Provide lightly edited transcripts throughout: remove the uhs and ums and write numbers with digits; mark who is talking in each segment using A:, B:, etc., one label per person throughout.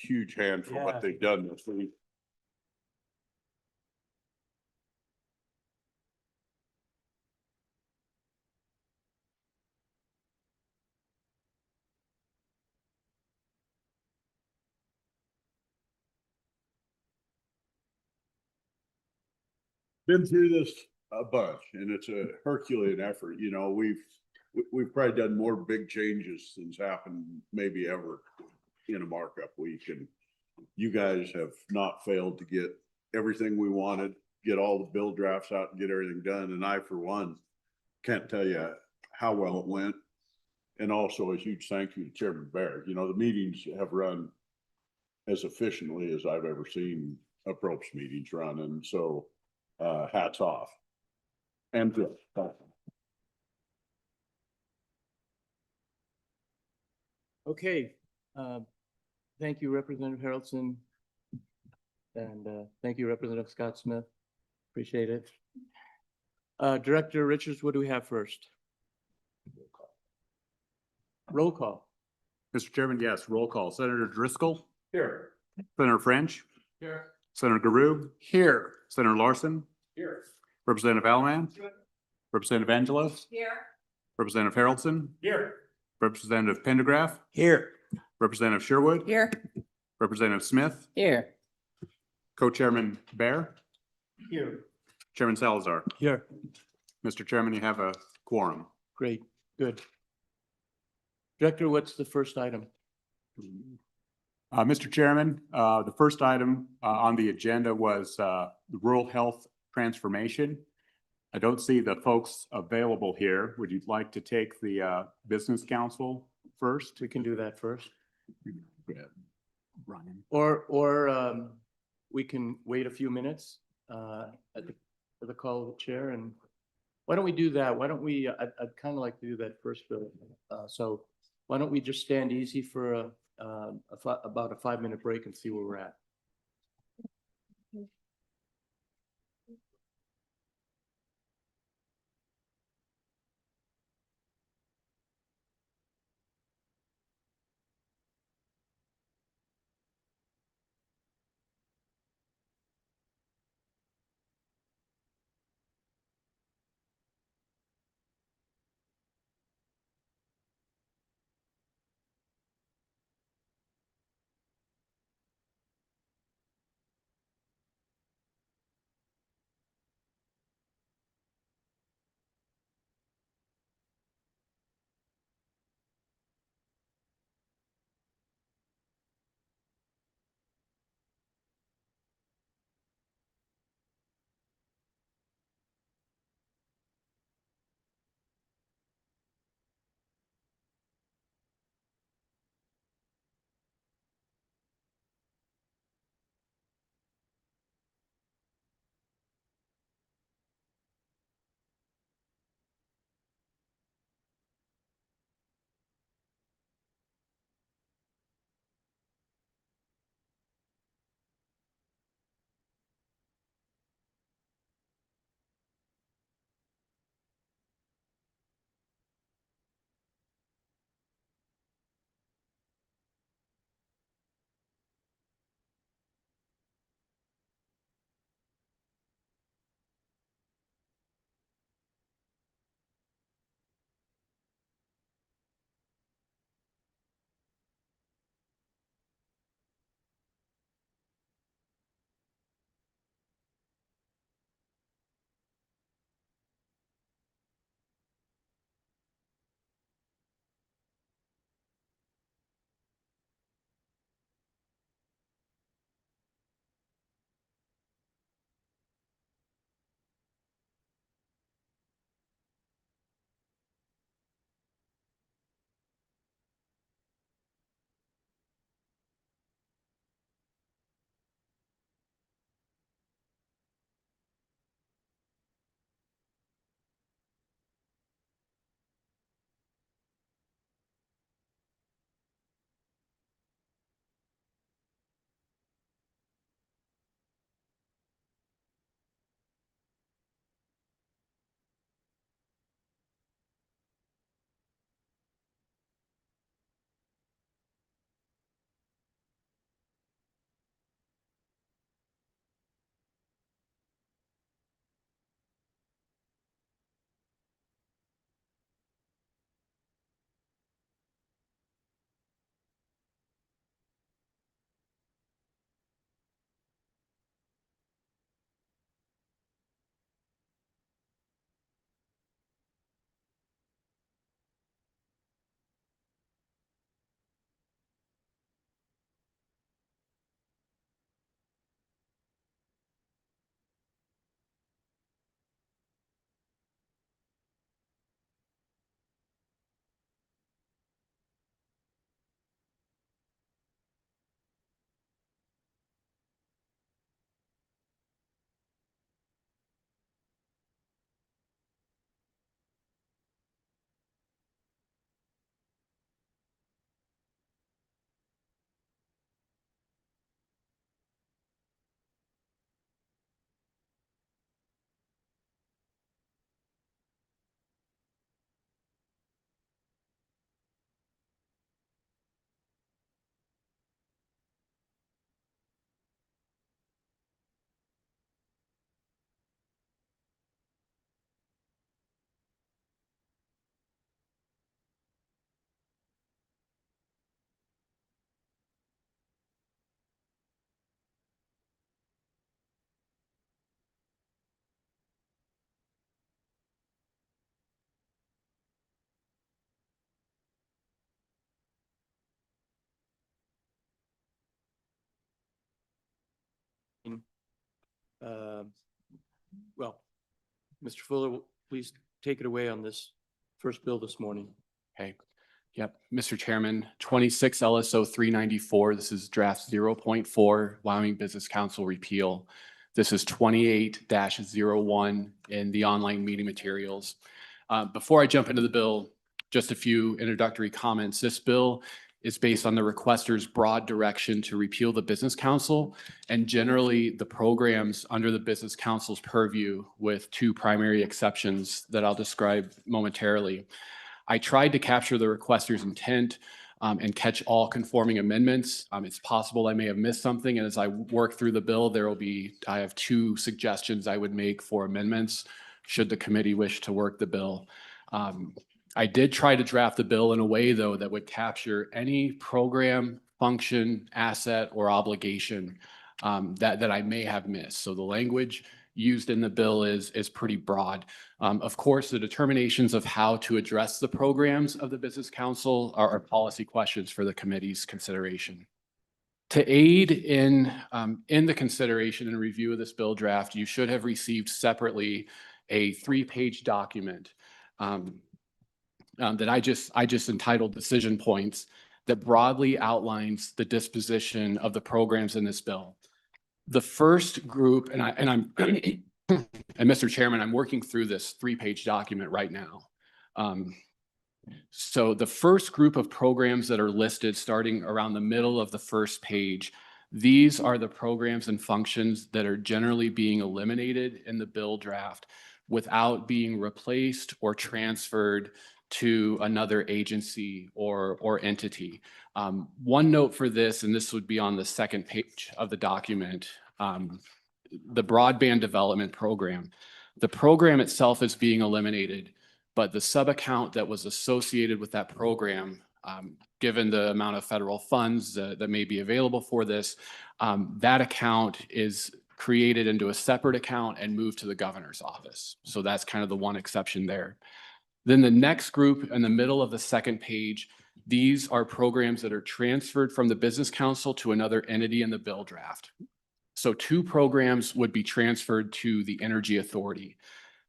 A: huge hand for what they've done this week. Been through this a bunch, and it's a Herculean effort. You know, we've probably done more big changes since happened maybe ever in a markup week, and you guys have not failed to get everything we wanted, get all the bill drafts out and get everything done. And I, for one, can't tell you how well it went. And also a huge thank you to Chairman Bear. You know, the meetings have run as efficiently as I've ever seen approach meetings run. And so hats off. And good.
B: Okay. Thank you, Representative Harrelson. And thank you, Representative Scott Smith. Appreciate it. Director Richards, what do we have first? Roll call.
C: Mr. Chairman, yes, roll call. Senator Driscoll.
B: Here.
C: Senator French.
B: Here.
C: Senator Garou.
B: Here.
C: Senator Larson.
B: Here.
C: Representative Alman. Representative Angelos.
D: Here.
C: Representative Harrelson.
B: Here.
C: Representative Pendergraph.
B: Here.
C: Representative Sherwood.
D: Here.
C: Representative Smith.
D: Here.
C: Co-Chairman Bear.
B: Here.
C: Chairman Salazar.
B: Here.
C: Mr. Chairman, you have a quorum.
B: Great, good. Director, what's the first item?
C: Mr. Chairman, the first item on the agenda was the rural health transformation. I don't see the folks available here. Would you like to take the business council first?
B: We can do that first.
C: Ryan.
B: Or we can wait a few minutes at the call of the chair. And why don't we do that? Why don't we, I'd kind of like to do that first, Bill. So why don't we just stand easy for about a 5-minute break and see where we're at? Well, Mr. Fuller, please take it away on this first bill this morning.
D: Okay. Yep. Mr. Chairman, 26 LSO 394. This is draft 0.4 Wyoming Business Council repeal. This is 28-01 in the online meeting materials. Before I jump into the bill, just a few introductory comments. This bill is based on the requester's broad direction to repeal the Business Council and generally the programs under the Business Council's purview, with two primary exceptions that I'll describe momentarily. I tried to capture the requester's intent and catch all conforming amendments. It's possible I may have missed something, and as I work through the bill, I have two suggestions I would make for amendments should the committee wish to work the bill. I did try to draft the bill in a way, though, that would capture any program, function, asset, or obligation that I may have missed. So the language used in the bill is pretty broad. Of course, the determinations of how to address the programs of the Business Council are policy questions for the committee's consideration. To aid in the consideration and review of this bill draft, you should have received separately a 3-page document that I just entitled Decision Points, that broadly outlines the disposition of the programs in this bill. The first group, and Mr. Chairman, I'm working through this 3-page document right now. So the first group of programs that are listed starting around the middle of the first page, these are the programs and functions that are generally being eliminated in the bill draft without being replaced or transferred to another agency or entity. One note for this, and this would be on the second page of the document, the broadband development program. The program itself is being eliminated, but the sub-account that was associated with that program, given the amount of federal funds that may be available for this, that account is created into a separate account and moved to the governor's office. So that's kind of the one exception there. Then the next group in the middle of the second page, these are programs that are transferred from the Business Council to another entity in the bill draft. So 2 programs would be transferred to the Energy Authority.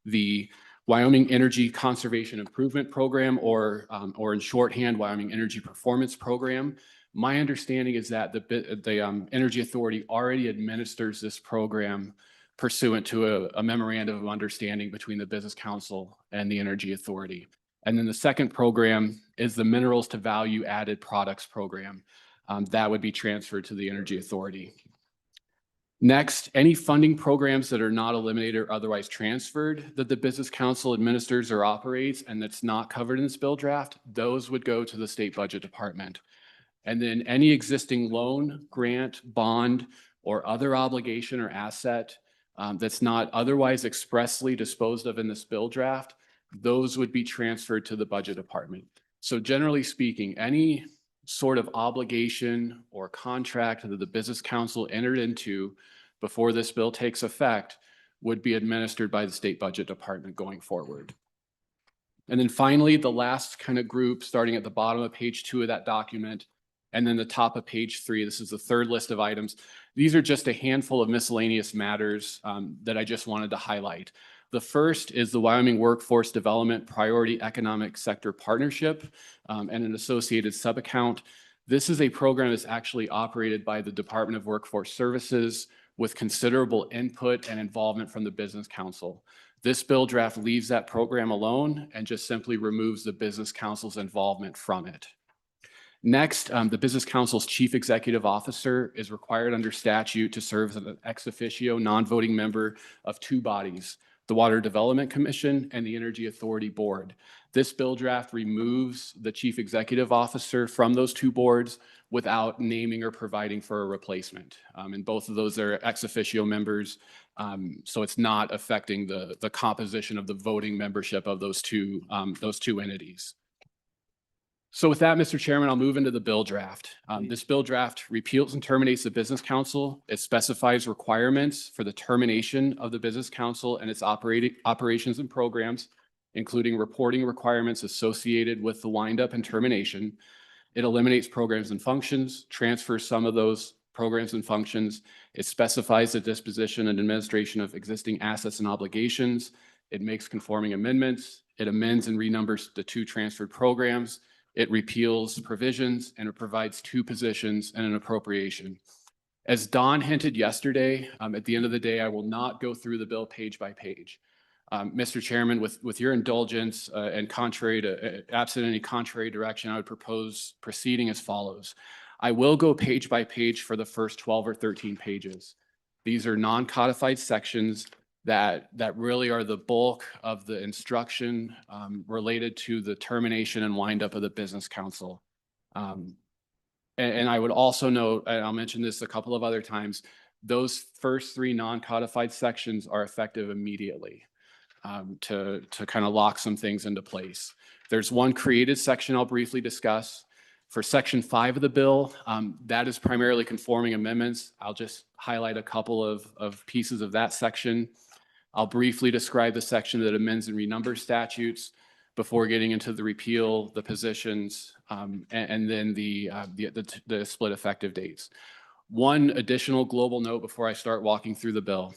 D: The Wyoming Energy Conservation Improvement Program, or in shorthand, Wyoming Energy Performance Program. My understanding is that the Energy Authority already administers this program pursuant to a memorandum of understanding between the Business Council and the Energy Authority. And then the second program is the Minerals to Value Added Products Program. That would be transferred to the Energy Authority. Next, any funding programs that are not eliminated or otherwise transferred that the Business Council administers or operates and that's not covered in this bill draft, those would go to the State Budget Department. And then any existing loan, grant, bond, or other obligation or asset that's not otherwise expressly disposed of in this bill draft, those would be transferred to the Budget Department. So generally speaking, any sort of obligation or contract that the Business Council entered into before this bill takes effect would be administered by the State Budget Department going forward. And then finally, the last kind of group, starting at the bottom of page 2 of that document, and then the top of page 3, this is the third list of items. These are just a handful of miscellaneous matters that I just wanted to highlight. The first is the Wyoming Workforce Development Priority Economic Sector Partnership and an associated subaccount. This is a program that's actually operated by the Department of Workforce Services with considerable input and involvement from the Business Council. This bill draft leaves that program alone and just simply removes the Business Council's involvement from it. Next, the Business Council's Chief Executive Officer is required under statute to serve as an ex officio non-voting member of 2 bodies, the Water Development Commission and the Energy Authority Board. This bill draft removes the Chief Executive Officer from those 2 boards without naming or providing for a replacement. And both of those are ex officio members, so it's not affecting the composition of the voting membership of those two entities. So with that, Mr. Chairman, I'll move into the bill draft. This bill draft repeals and terminates the Business Council. It specifies requirements for the termination of the Business Council and its operations and programs, including reporting requirements associated with the windup and termination. It eliminates programs and functions, transfers some of those programs and functions. It specifies the disposition and administration of existing assets and obligations. It makes conforming amendments. It amends and renumbers the 2 transferred programs. It repeals provisions, and it provides 2 positions and an appropriation. As Don hinted yesterday, at the end of the day, I will not go through the bill page by page. Mr. Chairman, with your indulgence and contrary to, absent any contrary direction, I would propose proceeding as follows. I will go page by page for the first 12 or 13 pages. These are non-codified sections that really are the bulk of the instruction related to the termination and windup of the business council. And I would also note, and I'll mention this a couple of other times, those first 3 non-codified sections are effective immediately to kind of lock some things into place. There's one created section I'll briefly discuss. For section 5 of the bill, that is primarily conforming amendments. I'll just highlight a couple of pieces of that section. I'll briefly describe the section that amends and renumbers statutes before getting into the repeal, the positions, and then the split effective dates. One additional global note before I start walking through the bill.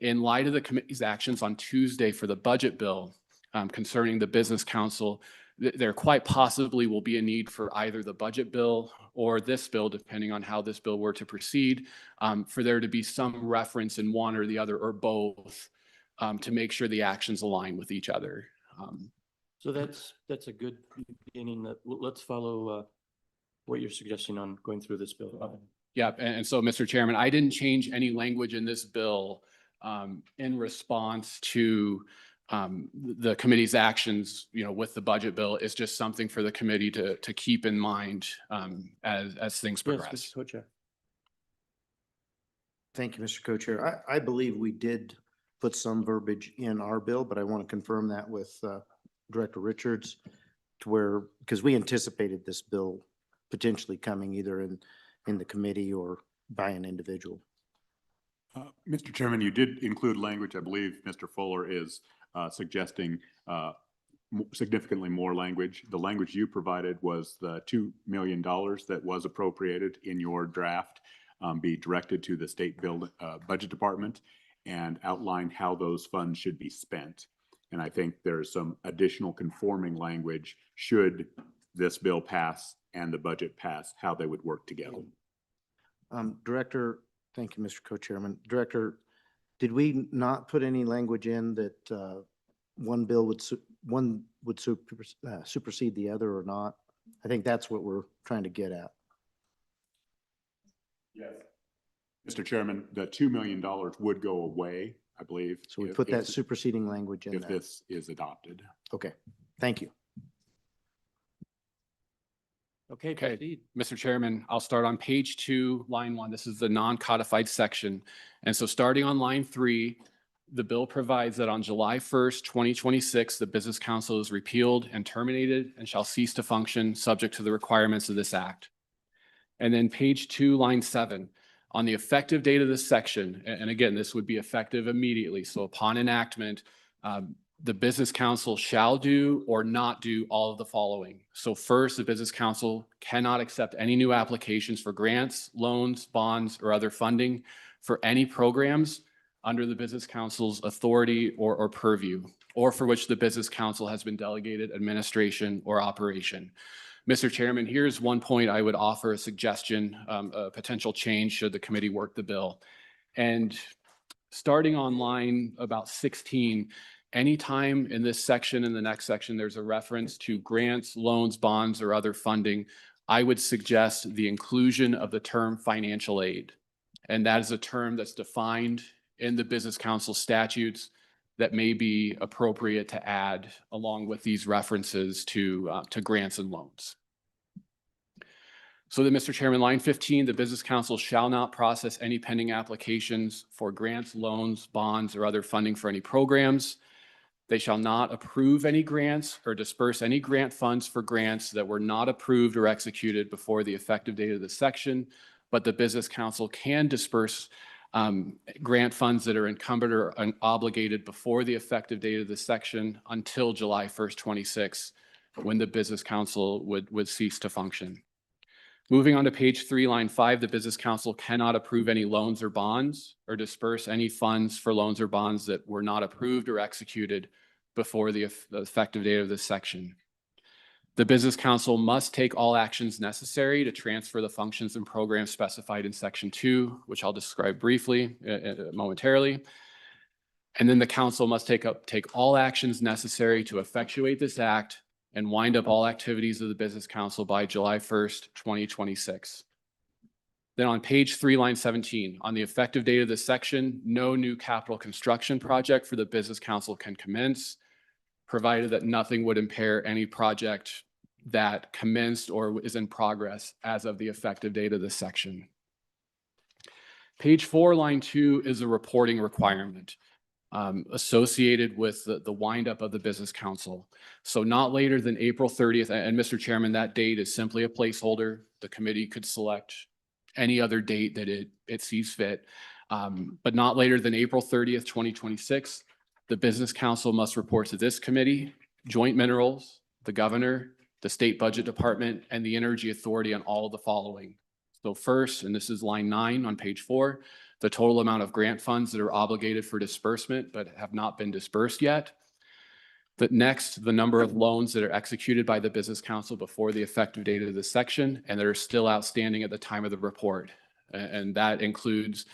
D: In light of the committee's actions on Tuesday for the budget bill concerning the business council, there quite possibly will be a need for either the budget bill or this bill, depending on how this bill were to proceed, for there to be some reference in one or the other or both to make sure the actions align with each other.
B: So that's a good beginning. Let's follow what you're suggesting on going through this bill.
D: Yeah, and so, Mr. Chairman, I didn't change any language in this bill in response to the committee's actions, with the budget bill. It's just something for the committee to keep in mind as things progress.
B: Yes, Mr. Co-Chair.
E: Thank you, Mr. Co-Chair. I believe we did put some verbiage in our bill, but I want to confirm that with Director Richards to where, because we anticipated this bill potentially coming either in the committee or by an individual.
C: Mr. Chairman, you did include language. I believe Mr. Fuller is suggesting significantly more language. The language you provided was the $2 million that was appropriated in your draft be directed to the state budget department and outline how those funds should be spent. And I think there's some additional conforming language should this bill pass and the budget pass, how they would work together.
E: Director, thank you, Mr. Co-Chairman. Director, did we not put any language in that one bill would supersede the other or not? I think that's what we're trying to get at.
C: Yes. Mr. Chairman, the $2 million would go away, I believe.
E: So we put that superseding language in
C: if
E: there.
C: this is adopted.
E: Okay, thank you.
B: Okay,
D: Okay,
B: proceed.
D: Mr. Chairman, I'll start on page 2, line 1. This is the non-codified section. And so starting on line 3, the bill provides that on July 1st, 2026, the Business Council is repealed and terminated and shall cease to function subject to the requirements of this act. And then page 2, line 7, on the effective date of this section, and again, this would be effective immediately. So upon enactment, the Business Council shall do or not do all of the following. So first, the Business Council cannot accept any new applications for grants, loans, bonds, or other funding for any programs under the Business Council's authority or purview, or for which the Business Council has been delegated administration or operation. Mr. Chairman, here's one point I would offer a suggestion, a potential change should the committee work the bill. And starting on line about 16, anytime in this section and the next section, there's a reference to grants, loans, bonds, or other funding, I would suggest the inclusion of the term financial aid. And that is a term that's defined in the Business Council statutes that may be appropriate to add along with these references to grants and loans. So then, Mr. Chairman, line 15, the Business Council shall not process any pending applications for grants, loans, bonds, or other funding for any programs. They shall not approve any grants or disperse any grant funds for grants that were not approved or executed before the effective date of the section, but the Business Council can disperse grant funds that are encumbered or obligated before the effective date of the section until July 1st, 26, when the Business Council would cease to function. Moving on to page 3, line 5, the Business Council cannot approve any loans or bonds or disperse any funds for loans or bonds that were not approved or executed before the effective date of this section. The Business Council must take all actions necessary to transfer the functions and programs specified in section 2, which I'll describe briefly momentarily. And then the council must take all actions necessary to effectuate this act and wind up all activities of the Business Council by July 1st, 2026. Then on page 3, line 17, on the effective date of this section, no new capital construction project for the Business Council can commence, provided that nothing would impair any project that commenced or is in progress as of the effective date of this section. Page 4, line 2 is a reporting requirement associated with the windup of the Business Council. So not later than April 30th, and Mr. Chairman, that date is simply a placeholder. The committee could select any other date that it sees fit, but not later than April 30th, 2026. The Business Council must report to this committee, Joint Minerals, the Governor, the State Budget Department, and the Energy Authority on all of the following. So first, and this is line 9 on page 4, the total amount of grant funds that are obligated for disbursement but have not been dispersed yet. The next, the number of loans that are executed by the Business Council before the effective date of this section and that are still outstanding at the time of the report. And that includes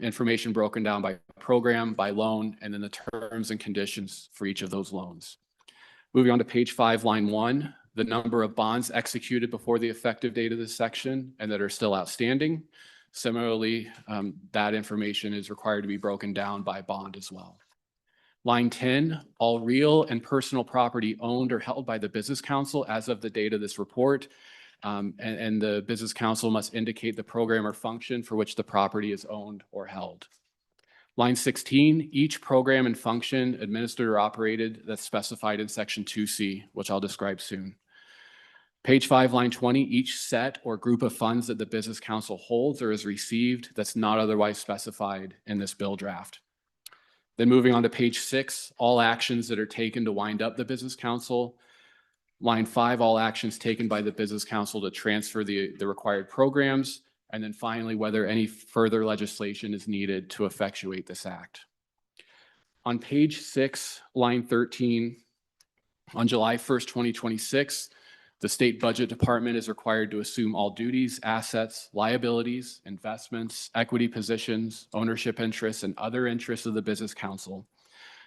D: information broken down by program, by loan, and then the terms and conditions for each of those loans. Moving on to page 5, line 1, the number of bonds executed before the effective date of this section and that are still outstanding. Similarly, that information is required to be broken down by bond as well. Line 10, all real and personal property owned or held by the Business Council as of the date of this report, and the Business Council must indicate the program or function for which the property is owned or held. Line 16, each program and function administered or operated that's specified in section 2C, which I'll describe soon. Page 5, line 20, each set or group of funds that the Business Council holds or is received that's not otherwise specified in this bill draft. Then moving on to page 6, all actions that are taken to wind up the Business Council. Line 5, all actions taken by the Business Council to transfer the required programs. And then finally, whether any further legislation is needed to effectuate this act. On page 6, line 13, on July 1st, 2026, the State Budget Department is required to assume all duties, assets, liabilities, investments, equity positions, ownership interests, and other interests of the Business Council.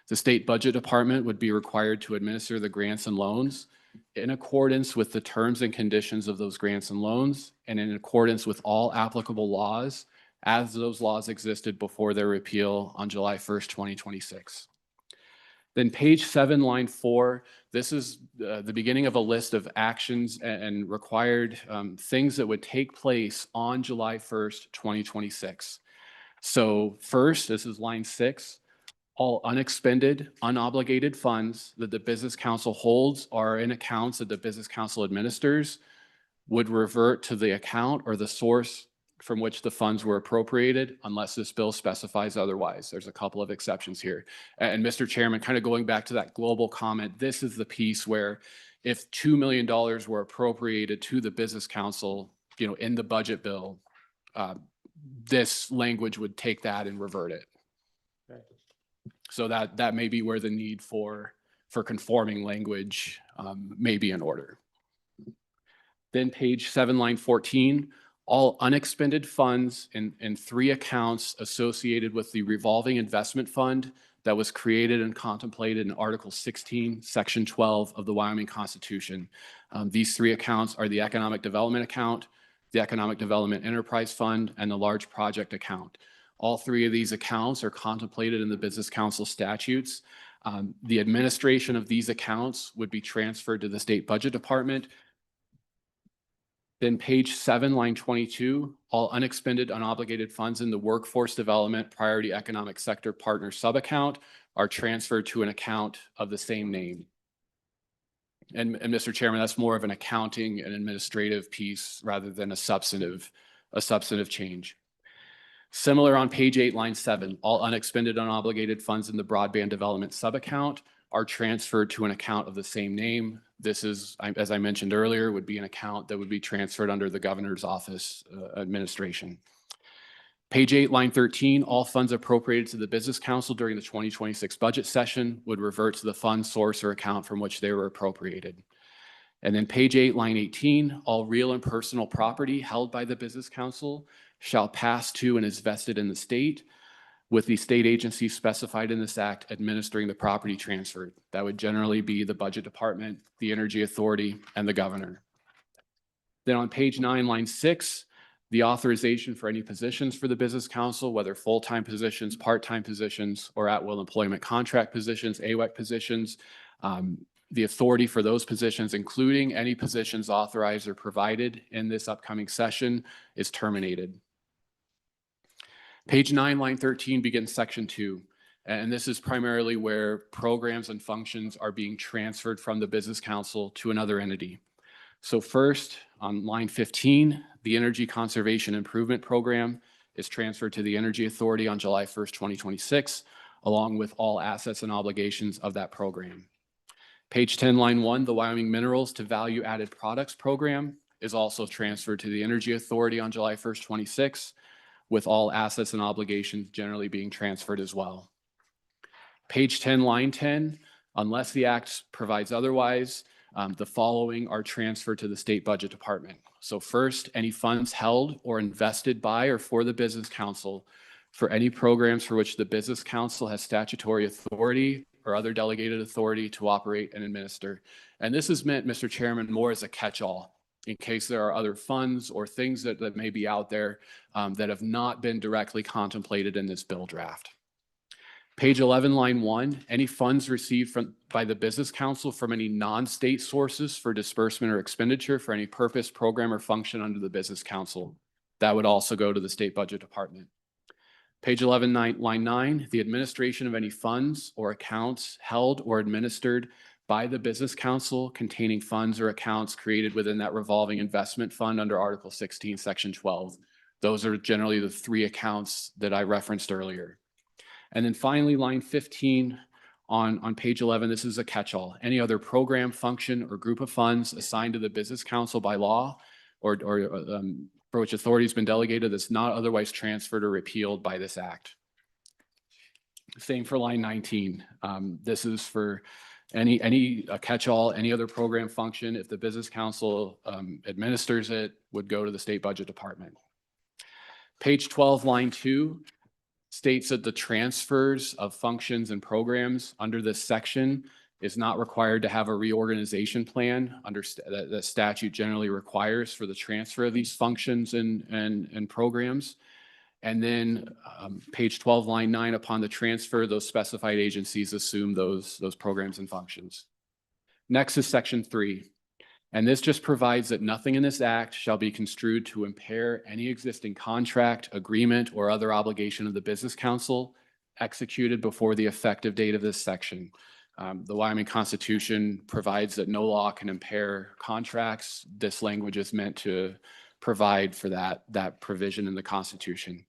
D: The State Budget Department would be required to administer the grants and loans in accordance with the terms and conditions of those grants and loans and in accordance with all applicable laws as those laws existed before their repeal on July 1st, 2026. Then page 7, line 4, this is the beginning of a list of actions and required things that would take place on July 1st, 2026. So first, this is line 6, all unexpended, unobligated funds that the Business Council holds or in accounts that the Business Council administers would revert to the account or the source from which the funds were appropriated unless this bill specifies otherwise. There's a couple of exceptions here. And Mr. Chairman, kind of going back to that global comment, this is the piece where if $2 million were appropriated to the Business Council, in the budget bill, this language would take that and revert it.
B: Okay.
D: So that may be where the need for conforming language may be in order. Then page 7, line 14, all unexpended funds in 3 accounts associated with the revolving investment fund that was created and contemplated in Article 16, Section 12 of the Wyoming Constitution. These 3 accounts are the Economic Development Account, the Economic Development Enterprise Fund, and the Large Project Account. All 3 of these accounts are contemplated in the Business Council statutes. The administration of these accounts would be transferred to the State Budget Department. Then page 7, line 22, all unexpended, unobligated funds in the Workforce Development Priority Economic Sector Partner Subaccount are transferred to an account of the same name. And Mr. Chairman, that's more of an accounting and administrative piece rather than a substantive change. Similar on page 8, line 7, all unexpended, unobligated funds in the Broadband Development Subaccount are transferred to an account of the same name. This is, as I mentioned earlier, would be an account that would be transferred under the governor's office administration. Page 8, line 13, all funds appropriated to the Business Council during the 2026 budget session would revert to the fund source or account from which they were appropriated. And then page 8, line 18, all real and personal property held by the Business Council shall pass to and is vested in the state, with the state agency specified in this act administering the property transferred. That would generally be the Budget Department, the Energy Authority, and the governor. Then on page 9, line 6, the authorization for any positions for the Business Council, whether full-time positions, part-time positions, or at-will employment contract positions, AWEC positions, the authority for those positions, including any positions authorized or provided in this upcoming session, is terminated. Page 9, line 13 begins section 2. And this is primarily where programs and functions are being transferred from the Business Council to another entity. So first, on line 15, the Energy Conservation Improvement Program is transferred to the Energy Authority on July 1st, 2026, along with all assets and obligations of that program. Page 10, line 1, the Wyoming Minerals to Value Added Products Program is also transferred to the Energy Authority on July 1st, 26, with all assets and obligations generally being transferred as well. Page 10, line 10, unless the act provides otherwise, the following are transferred to the State Budget Department. So first, any funds held or invested by or for the Business Council for any programs for which the Business Council has statutory authority or other delegated authority to operate and administer. And this is meant, Mr. Chairman, more as a catch-all in case there are other funds or things that may be out there that have not been directly contemplated in this bill draft. Page 11, line 1, any funds received by the Business Council from any non-state sources for disbursement or expenditure for any purpose, program, or function under the Business Council. That would also go to the State Budget Department. Page 11, line 9, the administration of any funds or accounts held or administered by the Business Council containing funds or accounts created within that revolving investment fund under Article 16, Section 12. Those are generally the 3 accounts that I referenced earlier. And then finally, line 15 on page 11, this is a catch-all. Any other program, function, or group of funds assigned to the Business Council by law or for which authority has been delegated that's not otherwise transferred or repealed by this act. Same for line 19. This is for any catch-all, any other program function, if the Business Council administers it, would go to the State Budget Department. Page 12, line 2 states that the transfers of functions and programs under this section is not required to have a reorganization plan under that statute generally requires for the transfer of these functions and programs. And then page 12, line 9, upon the transfer, those specified agencies assume those programs and functions. Next is section 3. And this just provides that nothing in this act shall be construed to impair any existing contract, agreement, or other obligation of the Business Council executed before the effective date of this section. The Wyoming Constitution provides that no law can impair contracts. This language is meant to provide for that provision in the Constitution.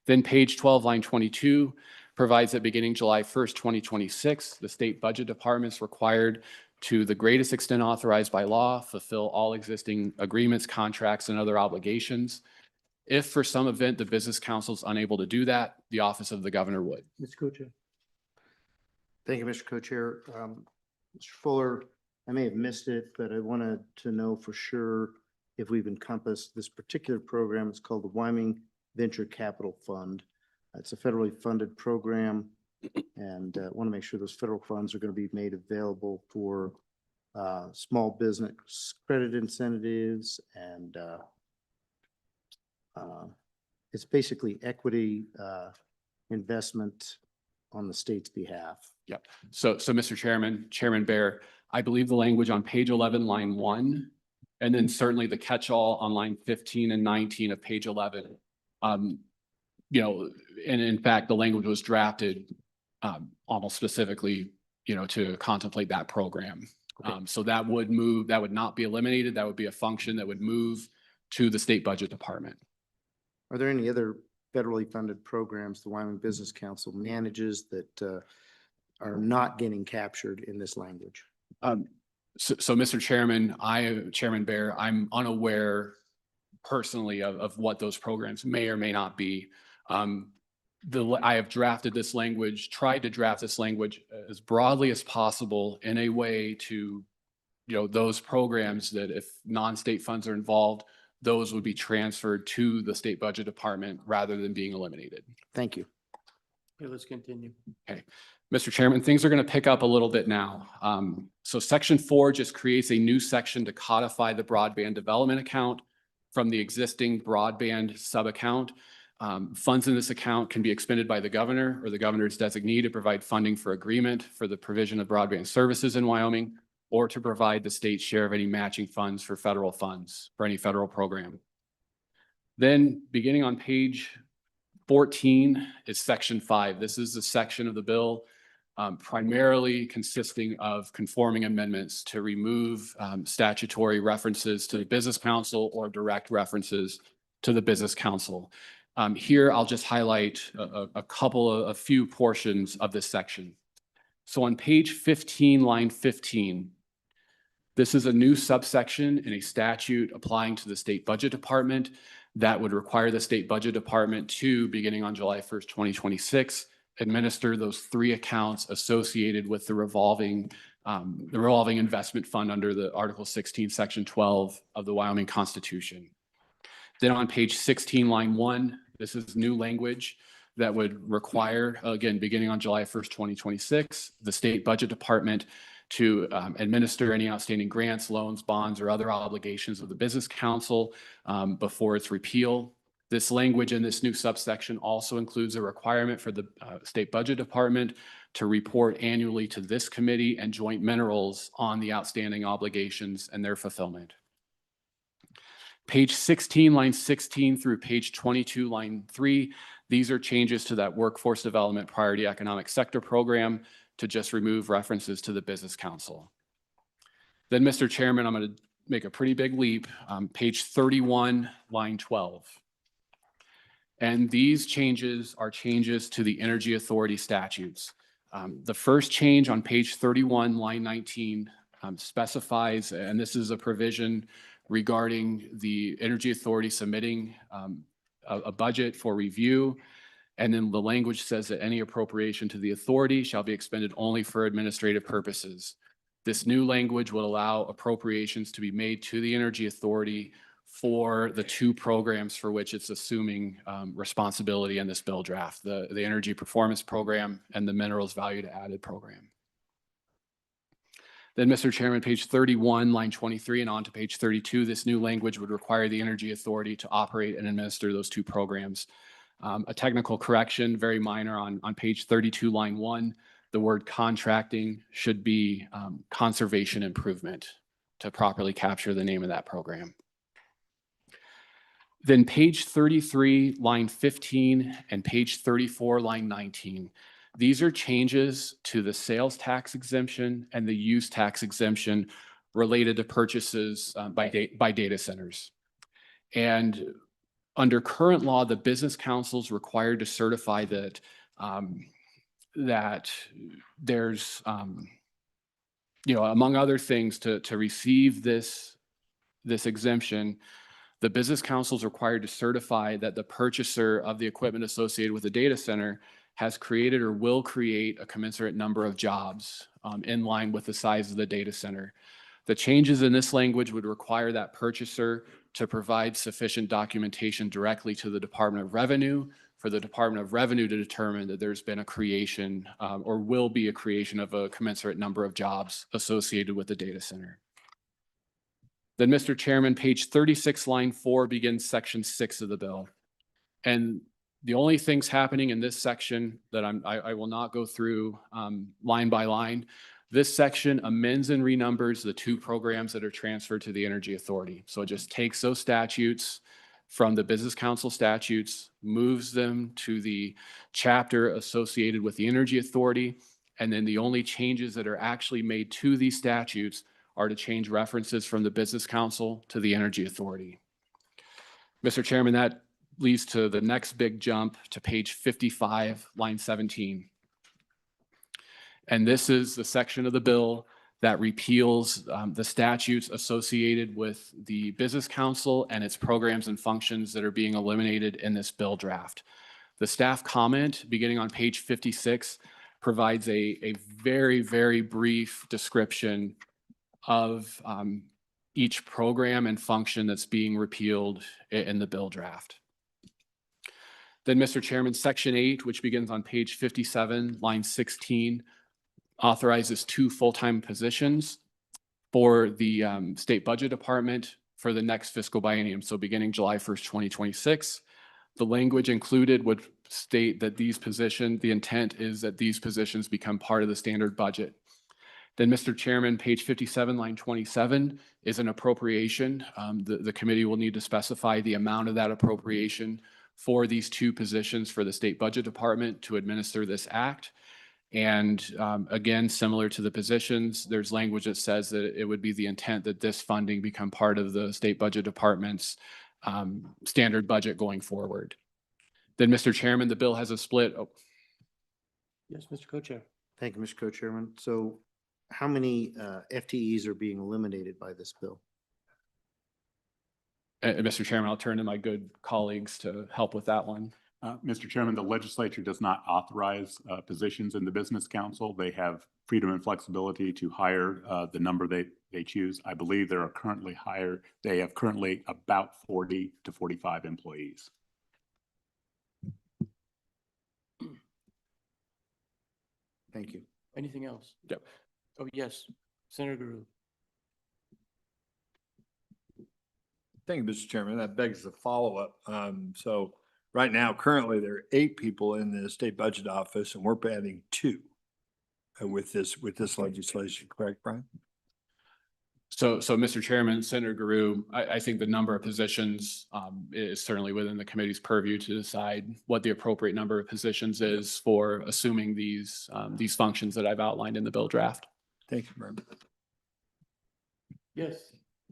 D: Then page 12, line 22 provides that beginning July 1st, 2026, the State Budget Department is required to the greatest extent authorized by law, fulfill all existing agreements, contracts, and other obligations. If for some event the Business Council is unable to do that, the office of the governor would.
E: Mr. Co-Chair. Thank you, Mr. Co-Chair. Mr. Fuller, I may have missed it, but I wanted to know for sure if we've encompassed this particular program. It's called the Wyoming Venture Capital Fund. It's a federally funded program, and I want to make sure those federal funds are going to be made available for small business credit incentives, and it's basically equity investment on the state's behalf.
D: Yep. So Mr. Chairman, Chairman Bear, I believe the language on page 11, line 1, and then certainly the catch-all on line 15 and 19 of page 11. You know, and in fact, the language was drafted almost specifically, you know, to contemplate that program. Okay. So that would move, that would not be eliminated. That would be a function that would move to the State Budget Department.
E: Are there any other federally funded programs the Wyoming Business Council manages that are not getting captured in this language?
D: So, Mr. Chairman, Chairman Bear, I'm unaware personally of what those programs may or may not be. I have drafted this language, tried to draft this language as broadly as possible in a way to, those programs that if non-state funds are involved, those would be transferred to the state budget department rather than being eliminated.
E: Thank you.
B: Okay, let's continue.
D: Okay, Mr. Chairman, things are going to pick up a little bit now. So section 4 just creates a new section to codify the broadband development account from the existing broadband sub-account. Funds in this account can be expended by the governor or the governor's designee to provide funding for agreement for the provision of broadband services in Wyoming, or to provide the state's share of any matching funds for federal funds for any federal program. Then beginning on page 14 is section 5. This is the section of the bill primarily consisting of conforming amendments to remove statutory references to the Business Council or direct references to the Business Council. Here, I'll just highlight a few portions of this section. So on page 15, line 15, this is a new subsection in a statute applying to the State Budget Department that would require the State Budget Department to, beginning on July 1st, 2026, administer those 3 accounts associated with the revolving investment fund under the Article 16, Section 12 of the Wyoming Constitution. Then on page 16, line 1, this is new language that would require, again, beginning on July 1st, 2026, the State Budget Department to administer any outstanding grants, loans, bonds, or other obligations of the Business Council before its repeal. This language in this new subsection also includes a requirement for the State Budget Department to report annually to this committee and Joint Minerals on the outstanding obligations and their fulfillment. Page 16, line 16 through page 22, line 3, these are changes to that Workforce Development Priority Economic Sector Program to just remove references to the Business Council. Then, Mr. Chairman, I'm going to make a pretty big leap. Page 31, line 12. And these changes are changes to the Energy Authority statutes. The first change on page 31, line 19, specifies, and this is a provision regarding the Energy Authority submitting a budget for review. And then the language says that any appropriation to the authority shall be expended only for administrative purposes. This new language will allow appropriations to be made to the Energy Authority for the 2 programs for which it's assuming responsibility in this bill draft, the Energy Performance Program and the Minerals Value to Added Program. Then, Mr. Chairman, page 31, line 23, and on to page 32, this new language would require the Energy Authority to operate and administer those 2 programs. A technical correction, very minor, on page 32, line 1, the word contracting should be conservation improvement to properly capture the name of that program. Then page 33, line 15, and page 34, line 19. These are changes to the sales tax exemption and the use tax exemption related to purchases by data centers. And under current law, the Business Council is required to certify that that there's, among other things, to receive this exemption, the Business Council is required to certify that the purchaser of the equipment associated with the data center has created or will create a commensurate number of jobs in line with the size of the data center. The changes in this language would require that purchaser to provide sufficient documentation directly to the Department of Revenue for the Department of Revenue to determine that there's been a creation or will be a creation of a commensurate number of jobs associated with the data center. Then, Mr. Chairman, page 36, line 4 begins section 6 of the bill. And the only things happening in this section that I will not go through line by line, this section amends and renumbers the 2 programs that are transferred to the Energy Authority. So it just takes those statutes from the Business Council statutes, moves them to the chapter associated with the Energy Authority, and then the only changes that are actually made to these statutes are to change references from the Business Council to the Energy Authority. Mr. Chairman, that leads to the next big jump to page 55, line 17. And this is the section of the bill that repeals the statutes associated with the Business Council and its programs and functions that are being eliminated in this bill draft. The staff comment, beginning on page 56, provides a very, very brief description of each program and function that's being repealed in the bill draft. Then, Mr. Chairman, Section 8, which begins on page 57, line 16, authorizes 2 full-time positions for the State Budget Department for the next fiscal biennium, so beginning July 1st, 2026. The language included would state that these positions, the intent is that these positions become part of the standard budget. Then, Mr. Chairman, page 57, line 27 is an appropriation. The committee will need to specify the amount of that appropriation for these 2 positions for the State Budget Department to administer this act. And again, similar to the positions, there's language that says that it would be the intent that this funding become part of the State Budget Department's standard budget going forward. Then, Mr. Chairman, the bill has a split. Oh,
B: Yes, Mr. Co-Chair.
E: Thank you, Mr. Co-Chairman. So how many FTEs are being eliminated by this bill?
D: Mr. Chairman, I'll turn to my good colleagues to help with that one.
C: Mr. Chairman, the legislature does not authorize positions in the Business Council. They have freedom and flexibility to hire the number they choose. I believe they have currently about 40 to 45 employees.
E: Thank you.
B: Anything else?
D: Yep.
B: Oh, yes, Senator Guru.
F: Thank you, Mr. Chairman. That begs the follow-up. So right now, currently, there are 8 people in the state budget office, and we're adding 2 with this legislation, correct, Brian?
D: So Mr. Chairman, Senator Guru, I think the number of positions is certainly within the committee's purview to decide what the appropriate number of positions is for assuming these functions that I've outlined in the bill draft.
F: Thank you, Brian.
B: Yes,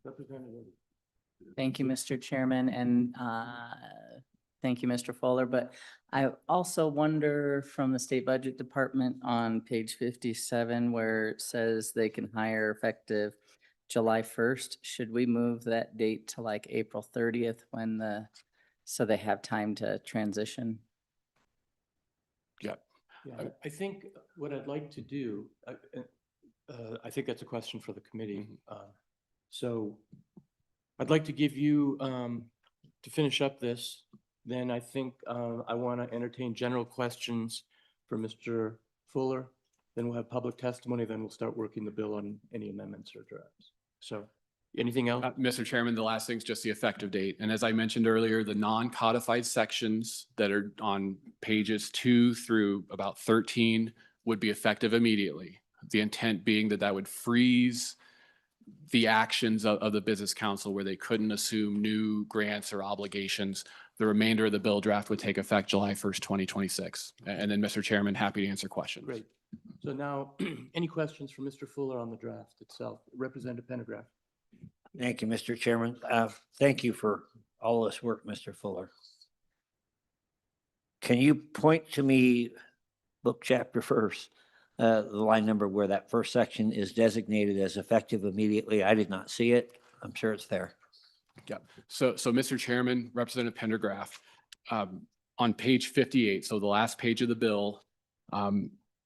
B: Representative.
G: Thank you, Mr. Chairman, and thank you, Mr. Fuller. But I also wonder from the State Budget Department on page 57, where it says they can hire effective July 1st, should we move that date to like April 30th so they have time to transition?
D: Yep.
B: Yeah, I think what I'd like to do, I think that's a question for the committee. So I'd like to give you, to finish up this, then I think I want to entertain general questions for Mr. Fuller. Then we'll have public testimony, then we'll start working the bill on any amendments or drafts. So anything else?
D: Mr. Chairman, the last thing is just the effective date. And as I mentioned earlier, the non-codified sections that are on pages 2 through about 13 would be effective immediately. The intent being that that would freeze the actions of the Business Council where they couldn't assume new grants or obligations. The remainder of the bill draft would take effect July 1st, 2026. And then, Mr. Chairman, happy to answer questions.
B: Great. So now, any questions for Mr. Fuller on the draft itself? Representative Pendergraft.
H: Thank you, Mr. Chairman. Thank you for all this work, Mr. Fuller. Can you point to me, book chapter first, the line number where that first section is designated as effective immediately? I did not see it. I'm sure it's there.
D: Yeah. So Mr. Chairman, Representative Pendergraft, on page 58, so the last page of the bill,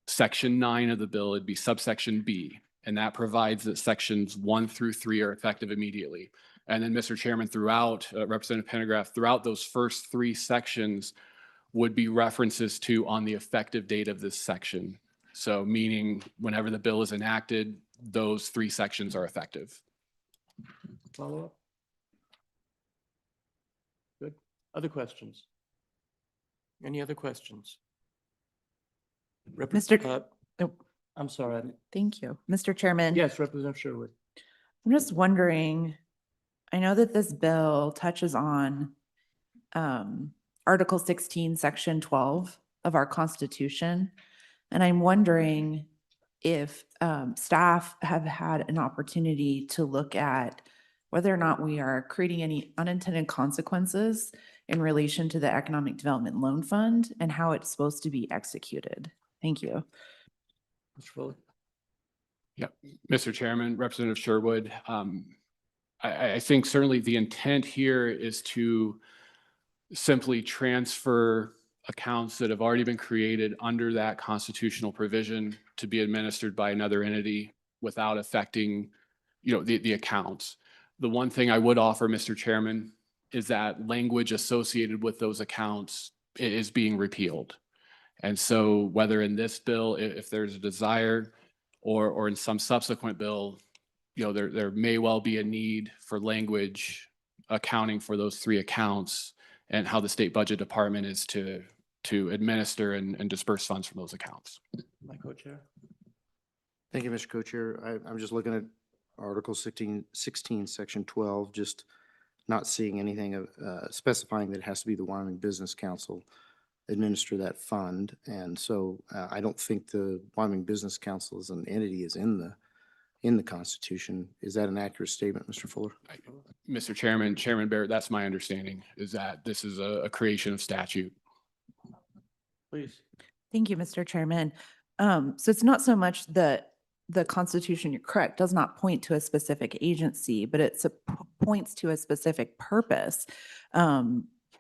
D: section 9 of the bill, it'd be subsection B, and that provides that sections 1 through 3 are effective immediately. And then, Mr. Chairman, throughout, Representative Pendergraft, throughout those first 3 sections would be references to on the effective date of this section. So meaning whenever the bill is enacted, those 3 sections are effective.
B: Follow up? Good. Other questions? Any other questions? I'm sorry.
I: Thank you. Mr. Chairman.
B: Yes, Representative Sherwood.
I: I'm just wondering, I know that this bill touches on Article 16, Section 12 of our Constitution. And I'm wondering if staff have had an opportunity to look at whether or not we are creating any unintended consequences in relation to the Economic Development Loan Fund and how it's supposed to be executed. Thank you.
B: Mr. Fuller?
D: Mr. Chairman, Representative Sherwood, I think certainly the intent here is to simply transfer accounts that have already been created under that constitutional provision to be administered by another entity without affecting, the accounts. The one thing I would offer, Mr. Chairman, is that language associated with those accounts is being repealed. And so whether in this bill, if there's a desire, or in some subsequent bill, there may well be a need for language accounting for those three accounts and how the state budget department is to administer and disperse funds from those accounts.
B: My co-chair?
E: Thank you, Mr. Co-Chair. I'm just looking at Article 16, Section 12, just not seeing anything of specifying that it has to be the Wyoming Business Council administer that fund. And so I don't think the Wyoming Business Council as an entity is in the Constitution. Is that an accurate statement, Mr. Fuller?
D: Mr. Chairman, Chairman Barrett, that's my understanding, is that this is a creation of statute.
B: Please.
I: Thank you, Mr. Chairman. So it's not so much that the Constitution, you're correct, does not point to a specific agency, but it points to a specific purpose.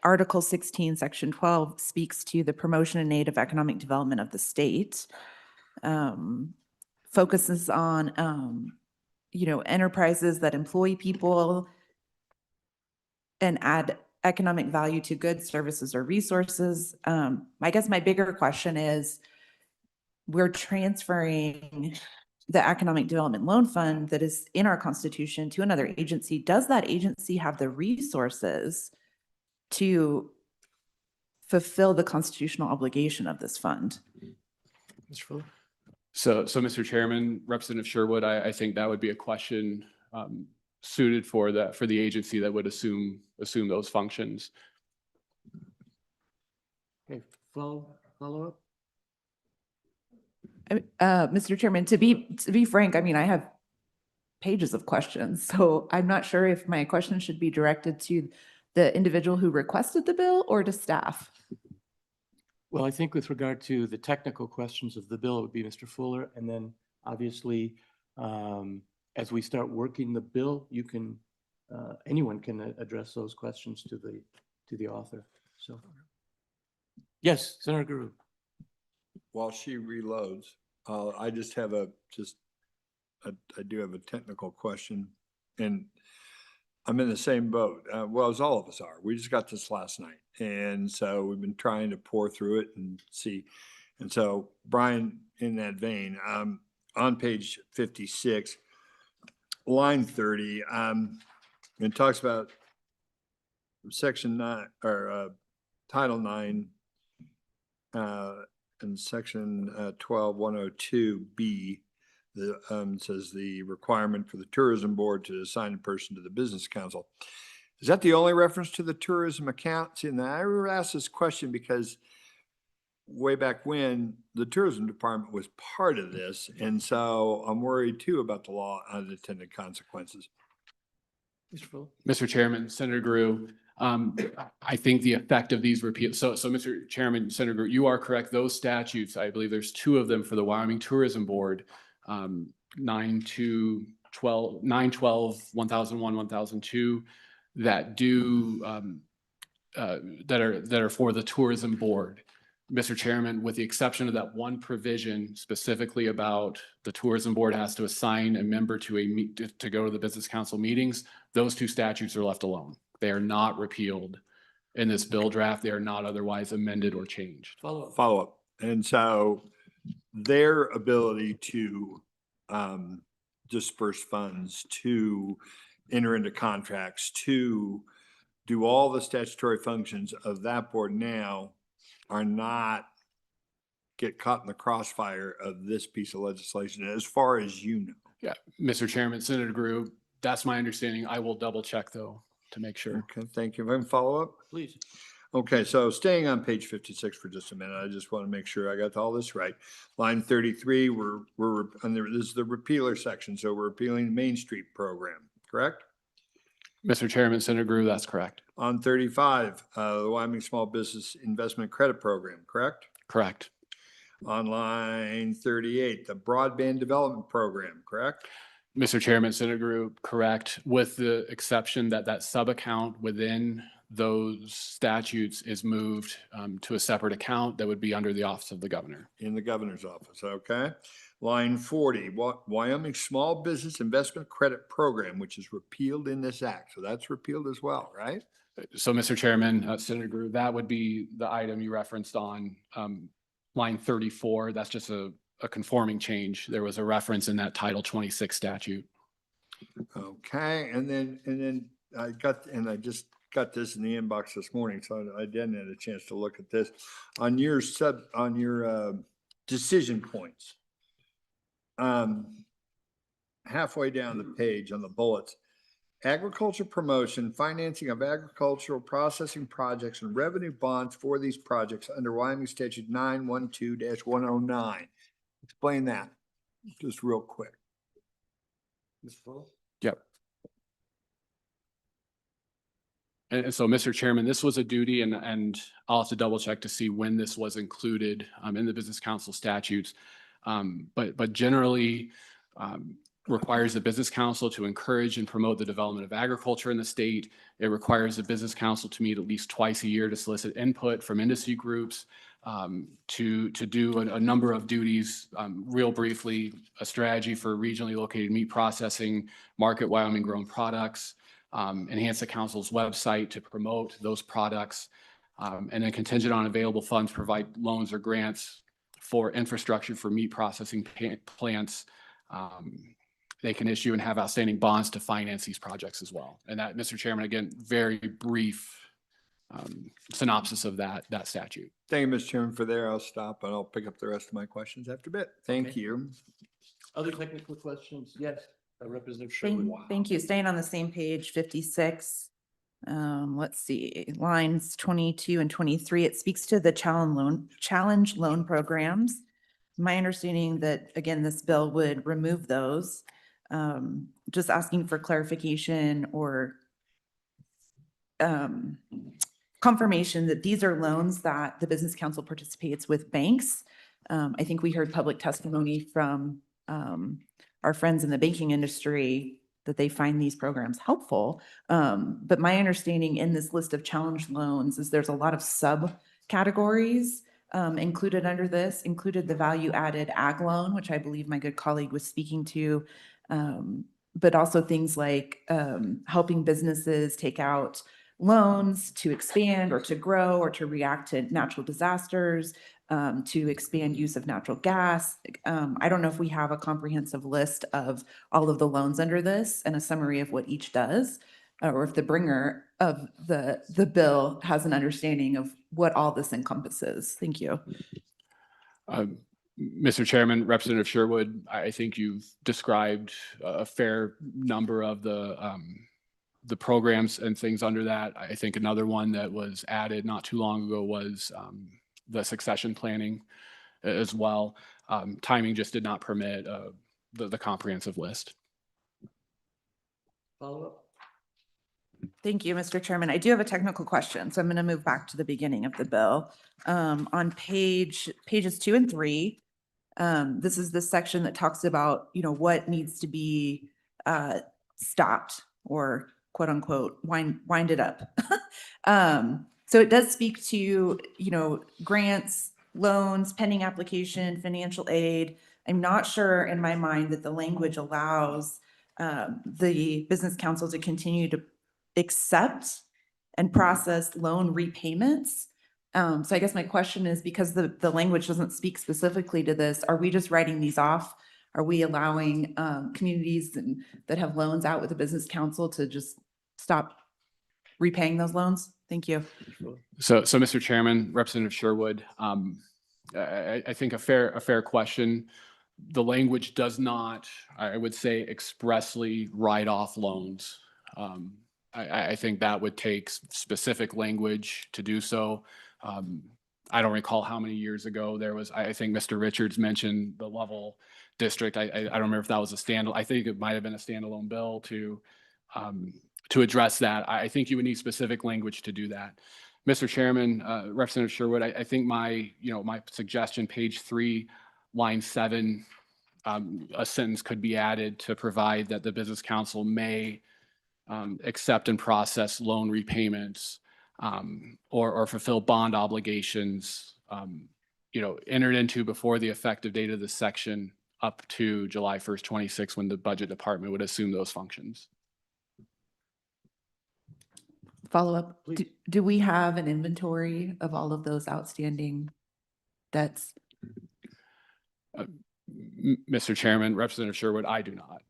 I: Article 16, Section 12 speaks to the promotion and aid of economic development of the state. Focuses on, enterprises that employ people and add economic value to goods, services, or resources. I guess my bigger question is, we're transferring the Economic Development Loan Fund that is in our Constitution to another agency. Does that agency have the resources to fulfill the constitutional obligation of this fund?
B: Mr. Fuller?
D: So Mr. Chairman, Representative Sherwood, I think that would be a question suited for the agency that would assume those functions.
B: Okay, follow up?
I: Mr. Chairman, to be frank, I have pages of questions, so I'm not sure if my question should be directed to the individual who requested the bill or to staff.
B: Well, I think with regard to the technical questions of the bill, it would be Mr. Fuller. And then obviously, as we start working the bill, anyone can address those questions to the author. So, yes, Senator Guru.
F: While she reloads, I just have I do have a technical question, and I'm in the same boat. Well, as all of us are. We just got this last night. And so we've been trying to pour through it and see. And so, Brian, in that vein, on page 56, line 30, it talks about section 9 or title 9 and section 12102B. Says the requirement for the tourism board to assign a person to the business council. Is that the only reference to the tourism account? And I asked this question because way back when the tourism department was part of this. And so I'm worried too about the law unintended consequences.
B: Mr. Fuller?
D: Mr. Chairman, Senator Guru, I think the effect of these repeals. So Mr. Chairman, Senator Guru, you are correct. Those statutes, I believe there's 2 of them for the Wyoming Tourism Board. 912, 1001, 1002 that are for the tourism board. Mr. Chairman, with the exception of that one provision specifically about the tourism board has to assign a member to go to the business council meetings, those 2 statutes are left alone. They are not repealed in this bill draft. They are not otherwise amended or changed.
F: Follow up. And so their ability to disperse funds, to enter into contracts, to do all the statutory functions of that board now are not get caught in the crossfire of this piece of legislation, as far as you know.
D: Yeah, Mr. Chairman, Senator Gru, that's my understanding. I will double check though to make sure.
F: Okay, thank you. If I can follow up?
B: Please.
F: Okay, so staying on page 56 for just a minute, I just want to make sure I got all this right. Line 33, this is the repealer section, so we're repealing the Main Street program, correct?
D: Mr. Chairman, Senator Gru, that's correct.
F: On 35, the Wyoming Small Business Investment Credit Program, correct?
D: Correct.
F: On line 38, the broadband development program, correct?
D: Mr. Chairman, Senate Group, correct, with the exception that that sub-account within those statutes is moved to a separate account that would be under the Office of the Governor.
F: In the governor's office, okay? Line 40, Wyoming Small Business Investment Credit Program, which is repealed in this act. So that's repealed as well, right?
D: So, Mr. Chairman, Senator Drew, that would be the item you referenced on line 34. That's just a conforming change. There was a reference in that Title 26 statute.
F: Okay, and then I just got this in the inbox this morning, so I didn't have a chance to look at this. On your decision points, halfway down the page on the bullets, agriculture promotion, financing of agricultural processing projects and revenue bonds for these projects under Wyoming Statute 912-109. Explain that just real quick.
D: Yep. And so, Mr. Chairman, this was a duty, and I'll have to double check to see when this was included in the Business Council statutes. But generally requires the Business Council to encourage and promote the development of agriculture in the state. It requires the Business Council to meet at least twice a year to solicit input from industry groups, to do a number of duties. Real briefly, a strategy for regionally located meat processing, market Wyoming grown products, enhance the council's website to promote those products, and then contingent on available funds, provide loans or grants for infrastructure for meat processing plants. They can issue and have outstanding bonds to finance these projects as well. And that, Mr. Chairman, again, very brief synopsis of that statute.
F: Thank you, Mr. Chairman, for there. I'll stop and I'll pick up the rest of my questions after a bit. Thank
B: Okay.
F: you.
B: Other technical questions? Yes, Representative Sherwood.
I: Thank you. Staying on the same page, 56. Let's see, lines 22 and 23, it speaks to the challenge loan programs. My understanding that, again, this bill would remove those. Just asking for clarification or confirmation that these are loans that the Business Council participates with banks. I think we heard public testimony from our friends in the banking industry that they find these programs helpful. But my understanding in this list of challenge loans is there's a lot of subcategories included under this, included the value added ag loan, which I believe my good colleague was speaking to, but also things like helping businesses take out loans to expand or to grow or to react to natural disasters, to expand use of natural gas. I don't know if we have a comprehensive list of all of the loans under this and a summary of what each does, or if the bringer of the bill has an understanding of what all this encompasses. Thank you.
D: Mr. Chairman, Representative Sherwood, I think you've described a fair number of the programs and things under that. I think another one that was added not too long ago was the succession planning as well. Timing just did not permit the comprehensive list.
B: Follow up?
I: Thank you, Mr. Chairman. I do have a technical question, so I'm going to move back to the beginning of the bill. On pages 2 and 3, this is the section that talks about, what needs to be stopped or quote unquote wind it up. So it does speak to, grants, loans, pending application, financial aid. I'm not sure in my mind that the language allows the Business Council to continue to accept and process loan repayments. So I guess my question is, because the language doesn't speak specifically to this, are we just writing these off? Are we allowing communities that have loans out with the Business Council to just stop repaying those loans? Thank you.
D: So Mr. Chairman, Representative Sherwood, I think a fair question. The language does not, I would say, expressly write off loans. I think that would take specific language to do so. I don't recall how many years ago there was, I think Mr. Richards mentioned the Lovell District. I don't remember if that was a standalone, I think it might have been a standalone bill to address that. I think you would need specific language to do that. Mr. Chairman, Representative Sherwood, I think my suggestion, page 3, line 7, a sentence could be added to provide that the business council may accept and process loan repayments or fulfill bond obligations, entered into before the effective date of this section up to July 1st, 26, when the budget department would assume those functions.
I: Follow up. Do we have an inventory of all of those outstanding debts?
D: Mr. Chairman, Representative Sherwood, I do not.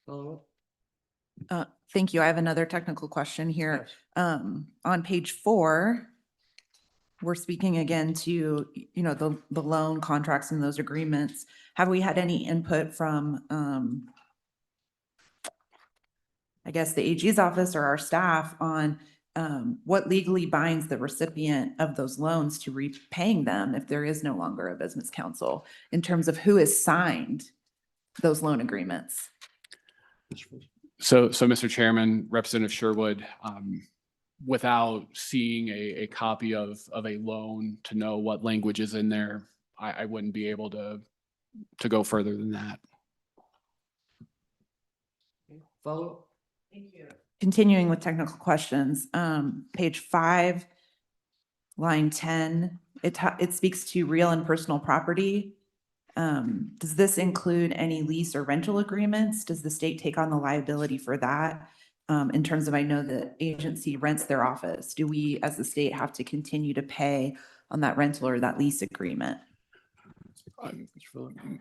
B: Follow
I: Thank you. I have another technical question here.
B: Yes.
I: On page 4, we're speaking again to, the loan contracts and those agreements. Have we had any input from, I guess, the AG's office or our staff on what legally binds the recipient of those loans to repaying them if there is no longer a business council, in terms of who has signed those loan agreements?
D: So, Mr. Chairman, Representative Sherwood, without seeing a copy of a loan to know what language is in there, I wouldn't be able to go further than that.
B: Follow up?
I: Thank you. Continuing with technical questions, page 5, line 10, it speaks to real and personal property. Does this include any lease or rental agreements? Does the state take on the liability for that? In terms of, I know the agency rents their office. Do we, as the state, have to continue to pay on that rental or that lease agreement?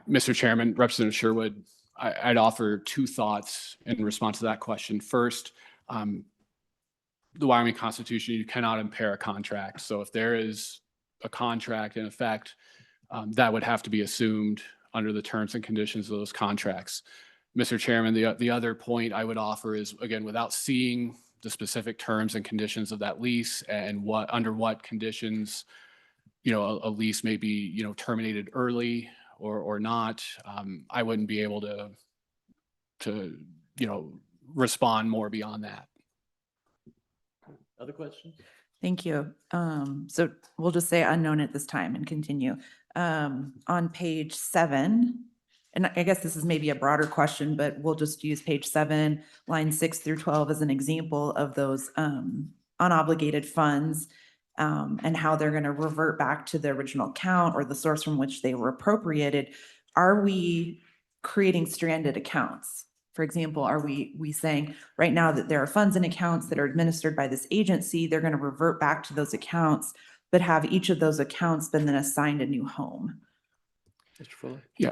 D: Mr. Chairman, Representative Sherwood, I'd offer 2 thoughts in response to that question. First, the Wyoming Constitution, you cannot impair a contract. So if there is a contract in effect, that would have to be assumed under the terms and conditions of those contracts. Mr. Chairman, the other point I would offer is, again, without seeing the specific terms and conditions of that lease and under what conditions, a lease may be, terminated early or not, I wouldn't be able to respond more beyond that.
B: Other questions?
I: Thank you. So we'll just say unknown at this time and continue. On page 7, and I guess this is maybe a broader question, but we'll just use page 7, line 6 through 12 as an example of those unobligated funds and how they're going to revert back to the original account or the source from which they were appropriated. Are we creating stranded accounts? For example, are we saying right now that there are funds and accounts that are administered by this agency, they're going to revert back to those accounts, but have each of those accounts been then assigned a new home?
B: Mr. Fuller?
D: Yeah,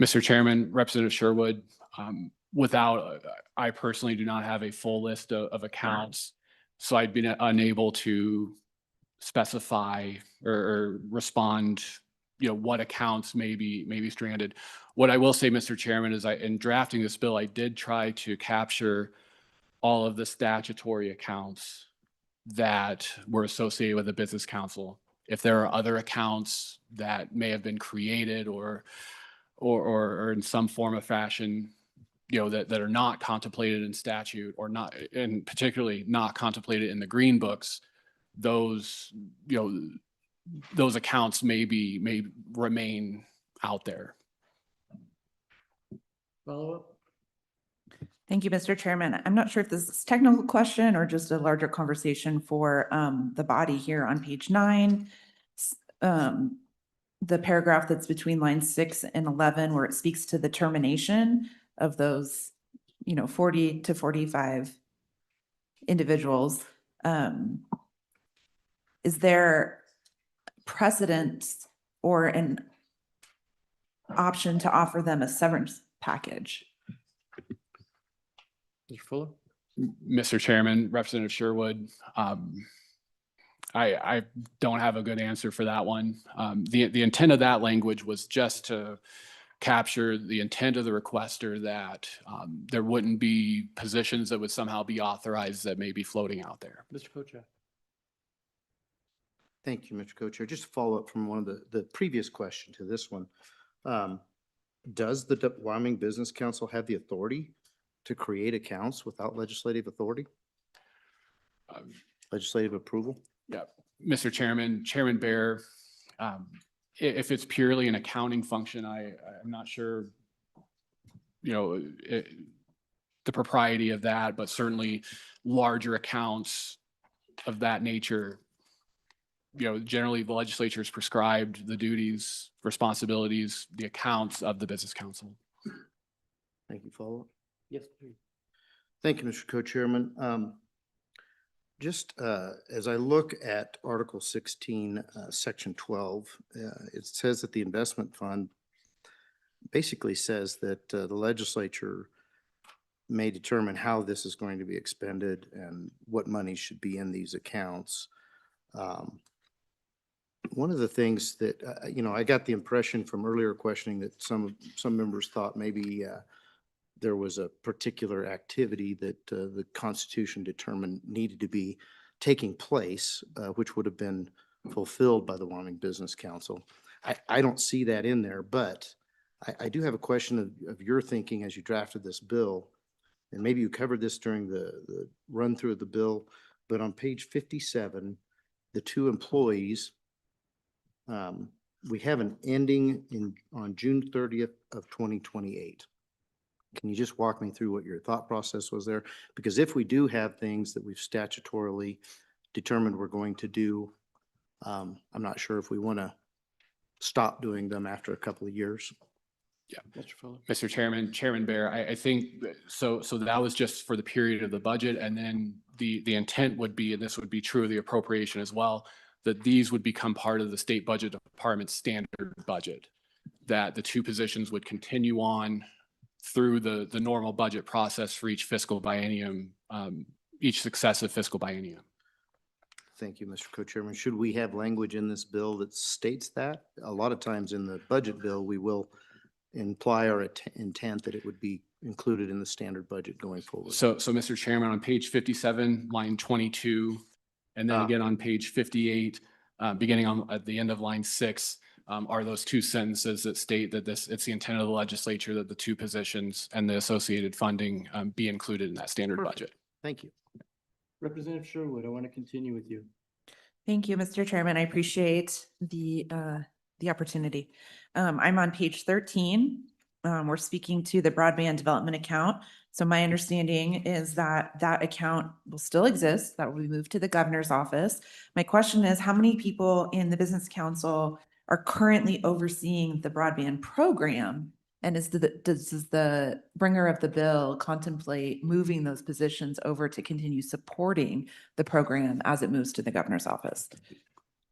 D: Mr. Chairman, Representative Sherwood, I personally do not have a full list of accounts, so I'd be unable to specify or respond, what accounts may be stranded. What I will say, Mr. Chairman, is in drafting this bill, I did try to capture all of the statutory accounts that were associated with the business council. If there are other accounts that may have been created or in some form or fashion, that are not contemplated in statute or not, and particularly not contemplated in the green books, those accounts may remain out there.
B: Follow up?
I: Thank you, Mr. Chairman. I'm not sure if this is a technical question or just a larger conversation for the body here on page 9. The paragraph that's between lines 6 and 11, where it speaks to the termination of those, 40 to 45 individuals. Is there precedent or an option to offer them a severance package?
B: Mr. Fuller?
D: Mr. Chairman, Representative Sherwood, I don't have a good answer for that one. The intent of that language was just to capture the intent of the requester that there wouldn't be positions that would somehow be authorized that may be floating out there.
B: Mr. Kochar?
E: Thank you, Mr. Co-Chair. Just to follow up from one of the previous question to this one. Does the Wyoming Business Council have the authority to create accounts without legislative authority,
D: Um,
E: legislative approval?
D: Yeah, Mr. Chairman, Chairman Bear, if it's purely an accounting function, I'm not sure, you know, the propriety of that, but certainly larger accounts of that nature, you know, generally the legislature has prescribed the duties, responsibilities, the accounts of the business council.
E: Thank you. Follow up.
B: Yes, please.
E: Thank you, Mr. Co-Chairman. Just as I look at Article 16, Section 12, it says that the investment fund basically says that the legislature may determine how this is going to be expended and what money should be in these accounts. One of the things that, I got the impression from earlier questioning that some members thought maybe there was a particular activity that the Constitution determined needed to be taking place, which would have been fulfilled by the Wyoming Business Council. I don't see that in there, but I do have a question of your thinking as you drafted this bill. And maybe you covered this during the run through of the bill, but on page 57, the two employees, we have an ending on June 30th of 2028. Can you just walk me through what your thought process was there? Because if we do have things that we've statutorily determined we're going to do, I'm not sure if we want to stop doing them after a couple of years.
B: Yeah, Mr. Fuller.
D: Mr. Chairman, Chairman Bear, I think, so that was just for the period of the budget, and then the intent would be, and this would be true of the appropriation as well, that these would become part of the state budget department's standard budget, that the two positions would continue on through the normal budget process for each fiscal biennium, each successive fiscal biennium.
E: Thank you, Mr. Co-Chairman. Should we have language in this bill that states that? A lot of times in the budget bill, we will imply our intent that it would be included in the standard budget going forward.
D: So Mr. Chairman, on page 57, line 22, and then again on page 58, beginning at the end of line 6, are those two sentences that state that it's the intent of the legislature that the two positions and the associated funding be included in that standard
E: Perfect.
D: budget.
E: Thank you.
B: Representative Sherwood, I want to continue with you.
I: Thank you, Mr. Chairman. I appreciate the opportunity. I'm on page 13. We're speaking to the broadband development account. So my understanding is that that account will still exist. That will be moved to the governor's office. My question is, how many people in the business council are currently overseeing the broadband program? And does the bringer of the bill contemplate moving those positions over to continue supporting the program as it moves to the governor's office?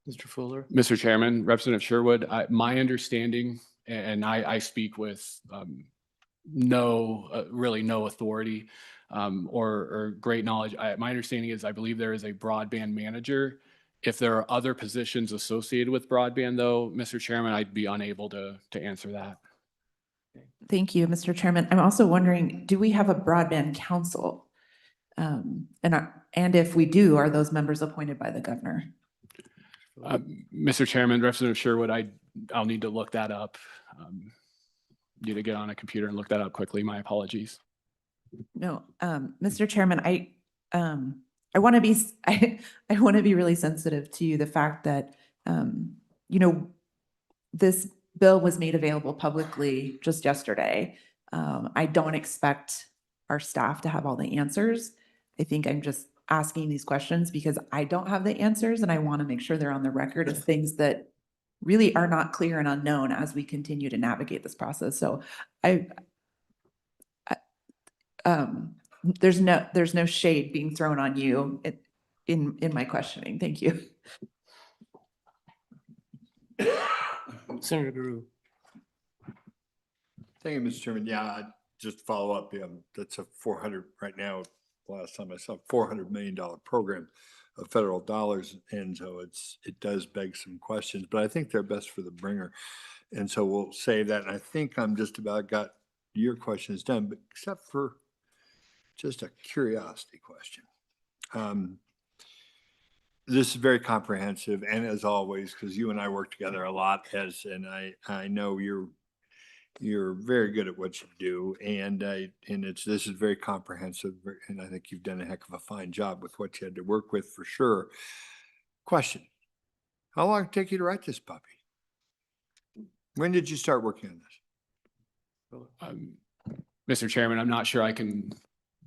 B: Mr. Fuller.
D: Mr. Chairman, Representative Sherwood, my understanding, and I speak with really no authority or great knowledge. My understanding is I believe there is a broadband manager. If there are other positions associated with broadband, though, Mr. Chairman, I'd be unable to answer that.
I: Thank you, Mr. Chairman. I'm also wondering, do we have a broadband council? And if we do, are those members appointed by the governor?
D: Mr. Chairman, Representative Sherwood, I'll need to look that up. Need to get on a computer and look that up quickly. My apologies.
I: No, Mr. Chairman, I want to be, I want to be really sensitive to the fact that, this bill was made available publicly just yesterday. I don't expect our staff to have all the answers. I think I'm just asking these questions because I don't have the answers and I want to make sure they're on the record of things that really are not clear and unknown as we continue to navigate this process. So there's no shade being thrown on you in my questioning. Thank you.
B: Senator Guru.
F: Thank you, Mr. Chairman. Yeah, just to follow up, that's a 400 right now. Last time I saw $400 million program of federal dollars. And so it does beg some questions, but I think they're best for the bringer. And so we'll save that. And I think I'm just about got your questions done, but except for just a curiosity question. This is very comprehensive, and as always, because you and I work together a lot, and I know you're You're very good at what you do, and this is very comprehensive, and I think you've done a heck of a fine job with what you had to work with for sure. Question: how long did it take you to write this puppy? When did you start working on this?
D: Mr. Chairman, I'm not sure I can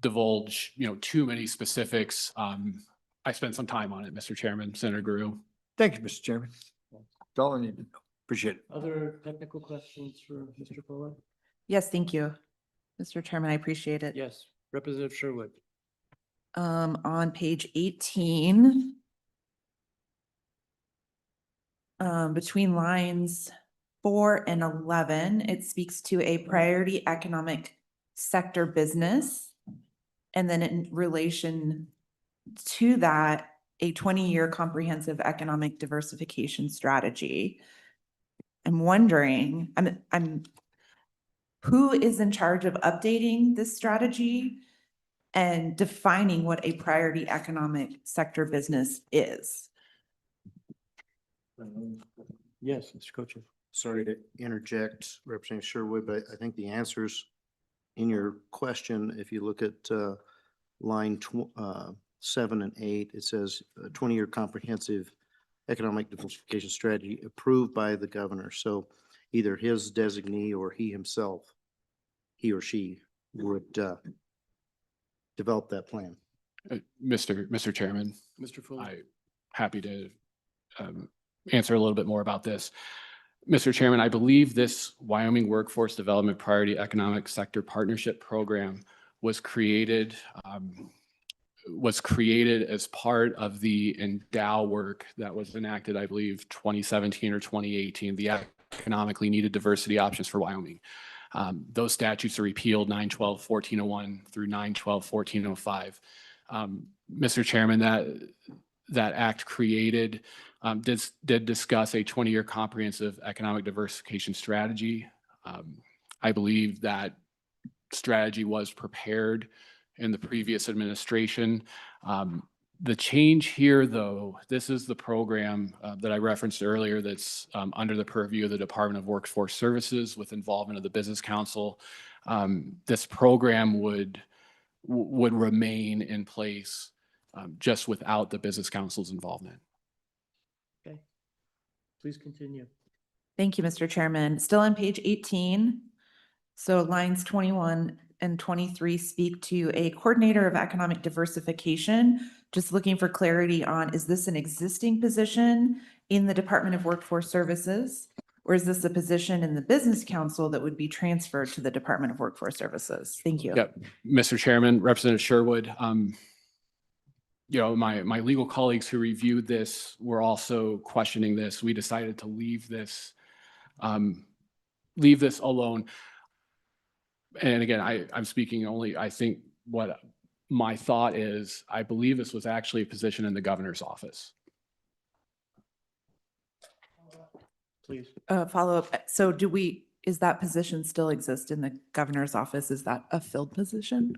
D: divulge, too many specifics. I spent some time on it, Mr. Chairman, Senator Guru.
F: Thank you, Mr. Chairman. That's all I need to know. Appreciate it.
B: Other technical questions for Mr. Fuller?
I: Yes, thank you, Mr. Chairman. I appreciate it.
B: Yes, Representative Sherwood.
I: On page 18, between lines 4 and 11, it speaks to a priority economic sector business. And then in relation to that, a 20-year comprehensive economic diversification strategy. I'm wondering, who is in charge of updating this strategy and defining what a priority economic sector business is?
B: Yes, Mr. Cocher.
E: Sorry to interject, Representative Sherwood, but I think the answer's in your question. If you look at line 7 and 8, it says 20-year comprehensive economic diversification strategy approved by the governor. So either his designee or he himself, he or she would develop that plan.
D: Mr. Chairman,
B: Mr. Fuller.
D: I'm happy to answer a little bit more about this. Mr. Chairman, I believe this Wyoming Workforce Development Priority Economic Sector Partnership Program was created as part of the Endow work that was enacted, I believe, 2017 or 2018, the economically needed diversity options for Wyoming. Those statutes are repealed 9/12/1401 through 9/12/1405. Mr. Chairman, that act created, did discuss a 20-year comprehensive economic diversification strategy. I believe that strategy was prepared in the previous administration. The change here, though, this is the program that I referenced earlier that's under the purview of the Department of Workforce Services with involvement of the Business Council. This program would remain in place just without the Business Council's involvement.
B: Okay. Please continue.
I: Thank you, Mr. Chairman. Still on page 18. So lines 21 and 23 speak to a coordinator of economic diversification. Just looking for clarity on, is this an existing position in the Department of Workforce Services? Or is this a position in the Business Council that would be transferred to the Department of Workforce Services? Thank you.
D: Yep. Mr. Chairman, Representative Sherwood, my legal colleagues who reviewed this were also questioning this. We decided to leave this alone. And again, I'm speaking only, I think what my thought is, I believe this was actually a position in the governor's office.
B: Please.
I: Follow up. So is that position still exist in the governor's office? Is that a filled position?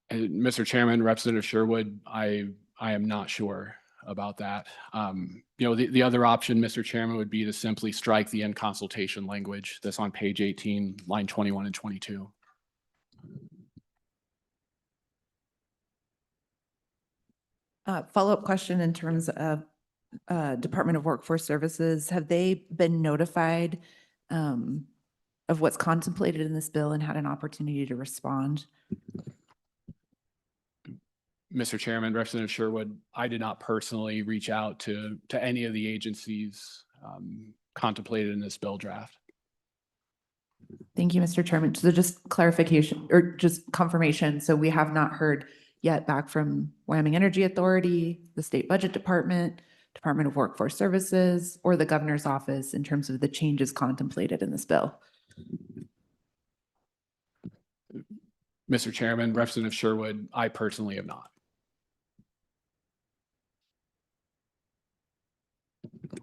D: And Mr. Chairman, Representative Sherwood, I am not sure about that. The other option, Mr. Chairman, would be to simply strike the in consultation language that's on page 18, line 21 and 22.
I: Follow-up question in terms of Department of Workforce Services. Have they been notified of what's contemplated in this bill and had an opportunity to respond?
D: Mr. Chairman, Representative Sherwood, I did not personally reach out to any of the agencies contemplated in this bill draft.
I: Thank you, Mr. Chairman. So just clarification or just confirmation. So we have not heard yet back from Wyoming Energy Authority, the State Budget Department, Department of Workforce Services, or the governor's office in terms of the changes contemplated in this bill.
D: Mr. Chairman, Representative Sherwood, I personally have not.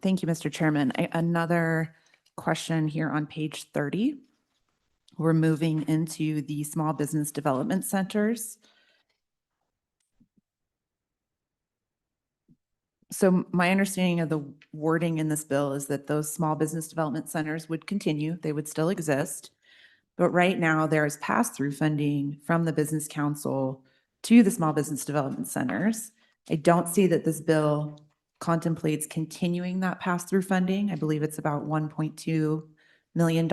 I: Thank you, Mr. Chairman. Another question here on page 30. We're moving into the small business development centers. So my understanding of the wording in this bill is that those small business development centers would continue. They would still exist. But right now, there is pass-through funding from the Business Council to the Small Business Development Centers. I don't see that this bill contemplates continuing that pass-through funding. I believe it's about $1.2 million.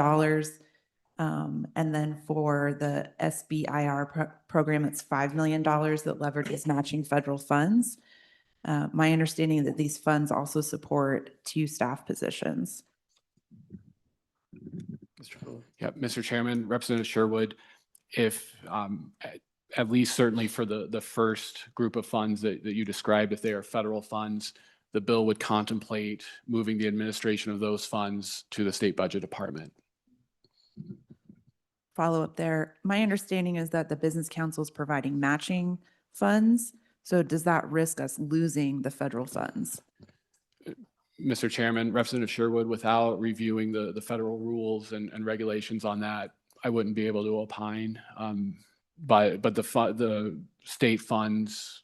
I: And then for the SBIR program, it's $5 million that leverages matching federal funds. My understanding that these funds also support 2 staff positions.
B: Mr. Fuller.
D: Yeah, Mr. Chairman, Representative Sherwood, if, at least certainly for the first group of funds that you described, if they are federal funds, the bill would contemplate moving the administration of those funds to the state budget department.
I: Follow up there. My understanding is that the Business Council is providing matching funds. So does that risk us losing the federal funds?
D: Mr. Chairman, Representative Sherwood, without reviewing the federal rules and regulations on that, I wouldn't be able to opine. But the state funds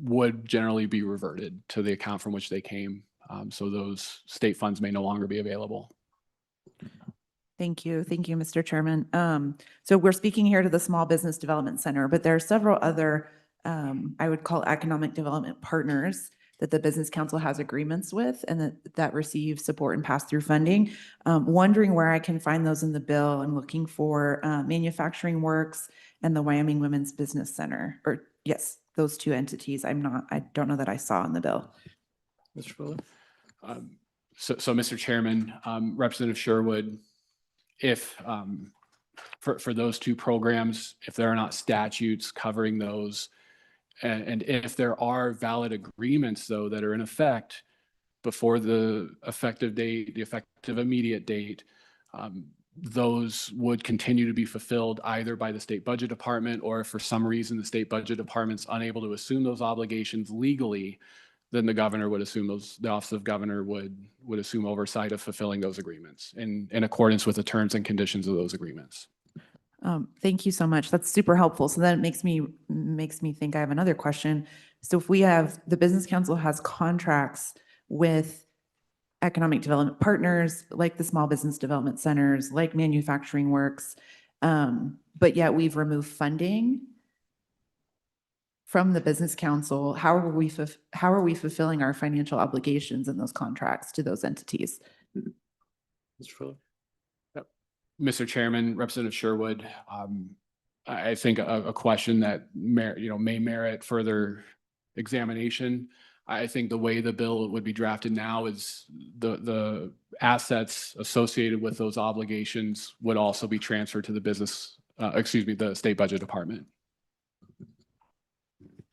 D: would generally be reverted to the account from which they came. So those state funds may no longer be available.
I: Thank you. Thank you, Mr. Chairman. So we're speaking here to the Small Business Development Center, but there are several other, I would call economic development partners that the Business Council has agreements with and that receive support and pass-through funding. Wondering where I can find those in the bill. I'm looking for Manufacturing Works and the Wyoming Women's Business Center, or yes, those 2 entities. I don't know that I saw in the bill.
B: Mr. Fuller.
D: So Mr. Chairman, Representative Sherwood, if for those 2 programs, if there are not statutes covering those, and if there are valid agreements, though, that are in effect before the effective date, the effective immediate date, those would continue to be fulfilled either by the state budget department, or if for some reason the state budget department's unable to assume those obligations legally, then the governor would assume the office of governor would assume oversight of fulfilling those agreements in accordance with the terms and conditions of those agreements.
I: Thank you so much. That's super helpful. So then it makes me think I have another question. So if we have, the Business Council has contracts with economic development partners, like the Small Business Development Centers, like Manufacturing Works, but yet we've removed funding from the Business Council, how are we fulfilling our financial obligations in those contracts to those entities?
B: Mr. Fuller.
D: Mr. Chairman, Representative Sherwood, I think a question that may merit further examination. I think the way the bill would be drafted now is the assets associated with those obligations would also be transferred to the state budget department.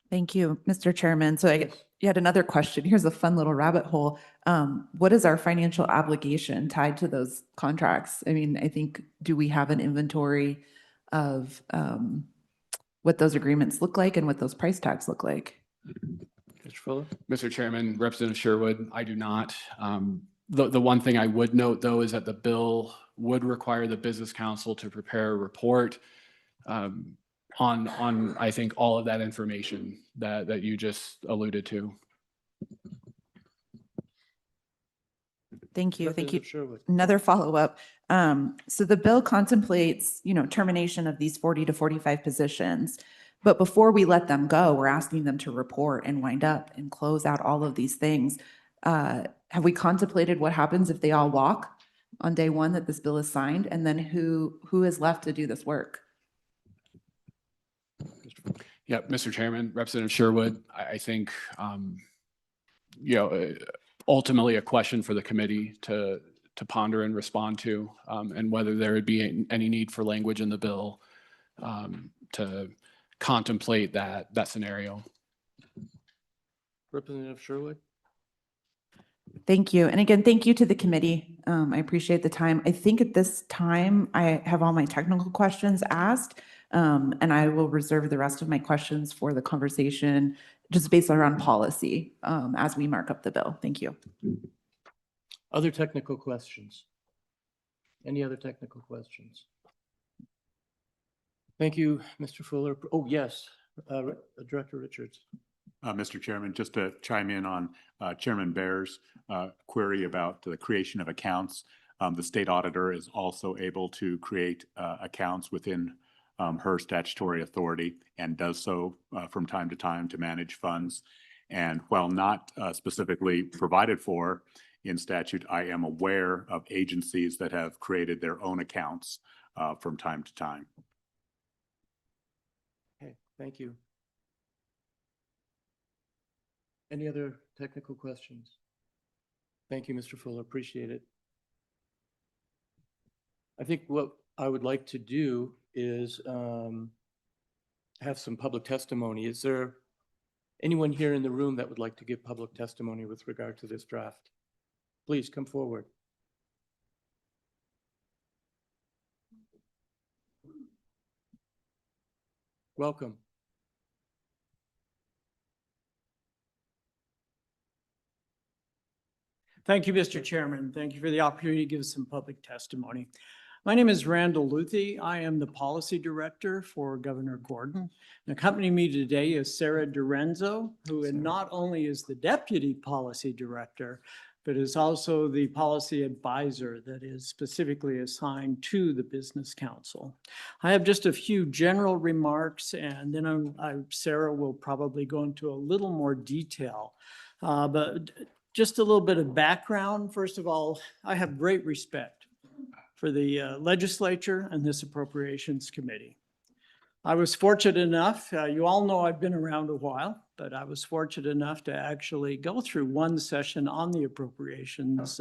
I: Thank you, Mr. Chairman. So I had another question. Here's a fun little rabbit hole. What is our financial obligation tied to those contracts? I mean, I think, do we have an inventory of what those agreements look like and what those price tags look like?
B: Mr. Fuller.
D: Mr. Chairman, Representative Sherwood, I do not. The one thing I would note, though, is that the bill would require the Business Council to prepare a report on I think all of that information that you just alluded to.
I: Thank you. Thank you.
B: Representative Sherwood.
I: Another follow-up. So the bill contemplates, termination of these 40 to 45 positions. But before we let them go, we're asking them to report and wind up and close out all of these things. Have we contemplated what happens if they all walk on day 1 that this bill is signed? And then who is left to do this work?
D: Yeah, Mr. Chairman, Representative Sherwood, I think, ultimately a question for the committee to ponder and respond to, and whether there would be any need for language in the bill to contemplate that scenario.
B: Representative Sherwood.
I: Thank you. And again, thank you to the committee. I appreciate the time. I think at this time, I have all my technical questions asked, and I will reserve the rest of my questions for the conversation just based around policy as we mark up the bill. Thank you.
B: Other technical questions? Any other technical questions? Thank you, Mr. Fuller. Oh, yes, Director Richards.
C: Mr. Chairman, just to chime in on Chairman Bear's query about the creation of accounts. The state auditor is also able to create accounts within her statutory authority and does so from time to time to manage funds. And while not specifically provided for in statute, I am aware of agencies that have created their own accounts from time to time.
B: Okay, thank you. Any other technical questions? Thank you, Mr. Fuller. Appreciate it. I think what I would like to do is have some public testimony. Is there anyone here in the room that would like to give public testimony with regard to this draft? Please come forward. Welcome.
J: Thank you, Mr. Chairman. Thank you for the opportunity to give some public testimony. My name is Randall Luthi. I am the Policy Director for Governor Gordon. And accompanying me today is Sarah Dorenzo, who not only is the Deputy Policy Director, but is also the policy advisor that is specifically assigned to the Business Council. I have just a few general remarks, and then Sarah will probably go into a little more detail. But just a little bit of background. First of all, I have great respect for the legislature and this Appropriations Committee. I was fortunate enough, you all know I've been around a while, but I was fortunate enough to actually go through one session on the Appropriations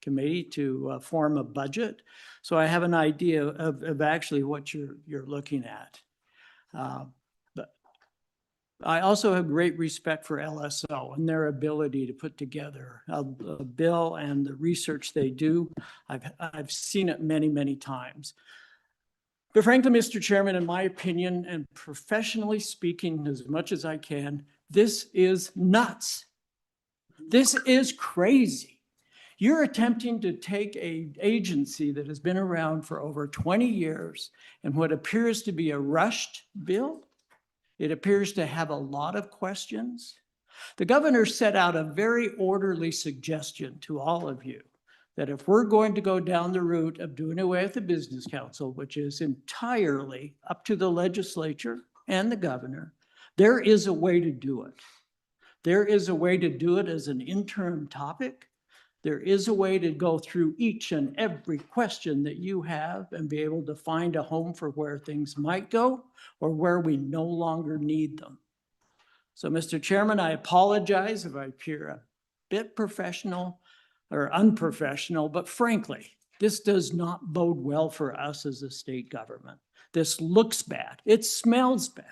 J: Committee to form a budget. So I have an idea of actually what you're looking at. But I also have great respect for LSO and their ability to put together a bill and the research they do. I've seen it many, many times. But frankly, Mr. Chairman, in my opinion, and professionally speaking as much as I can, this is nuts. This is crazy. You're attempting to take an agency that has been around for over 20 years and what appears to be a rushed bill. It appears to have a lot of questions. The governor set out a very orderly suggestion to all of you that if we're going to go down the route of doing away with the Business Council, which is entirely up to the legislature and the governor, there is a way to do it. There is a way to do it as an interim topic. There is a way to go through each and every question that you have and be able to find a home for where things might go or where we no longer need them. So, Mr. Chairman, I apologize if I appear a bit professional or unprofessional, but frankly, this does not bode well for us as a state government. This looks bad. It smells bad.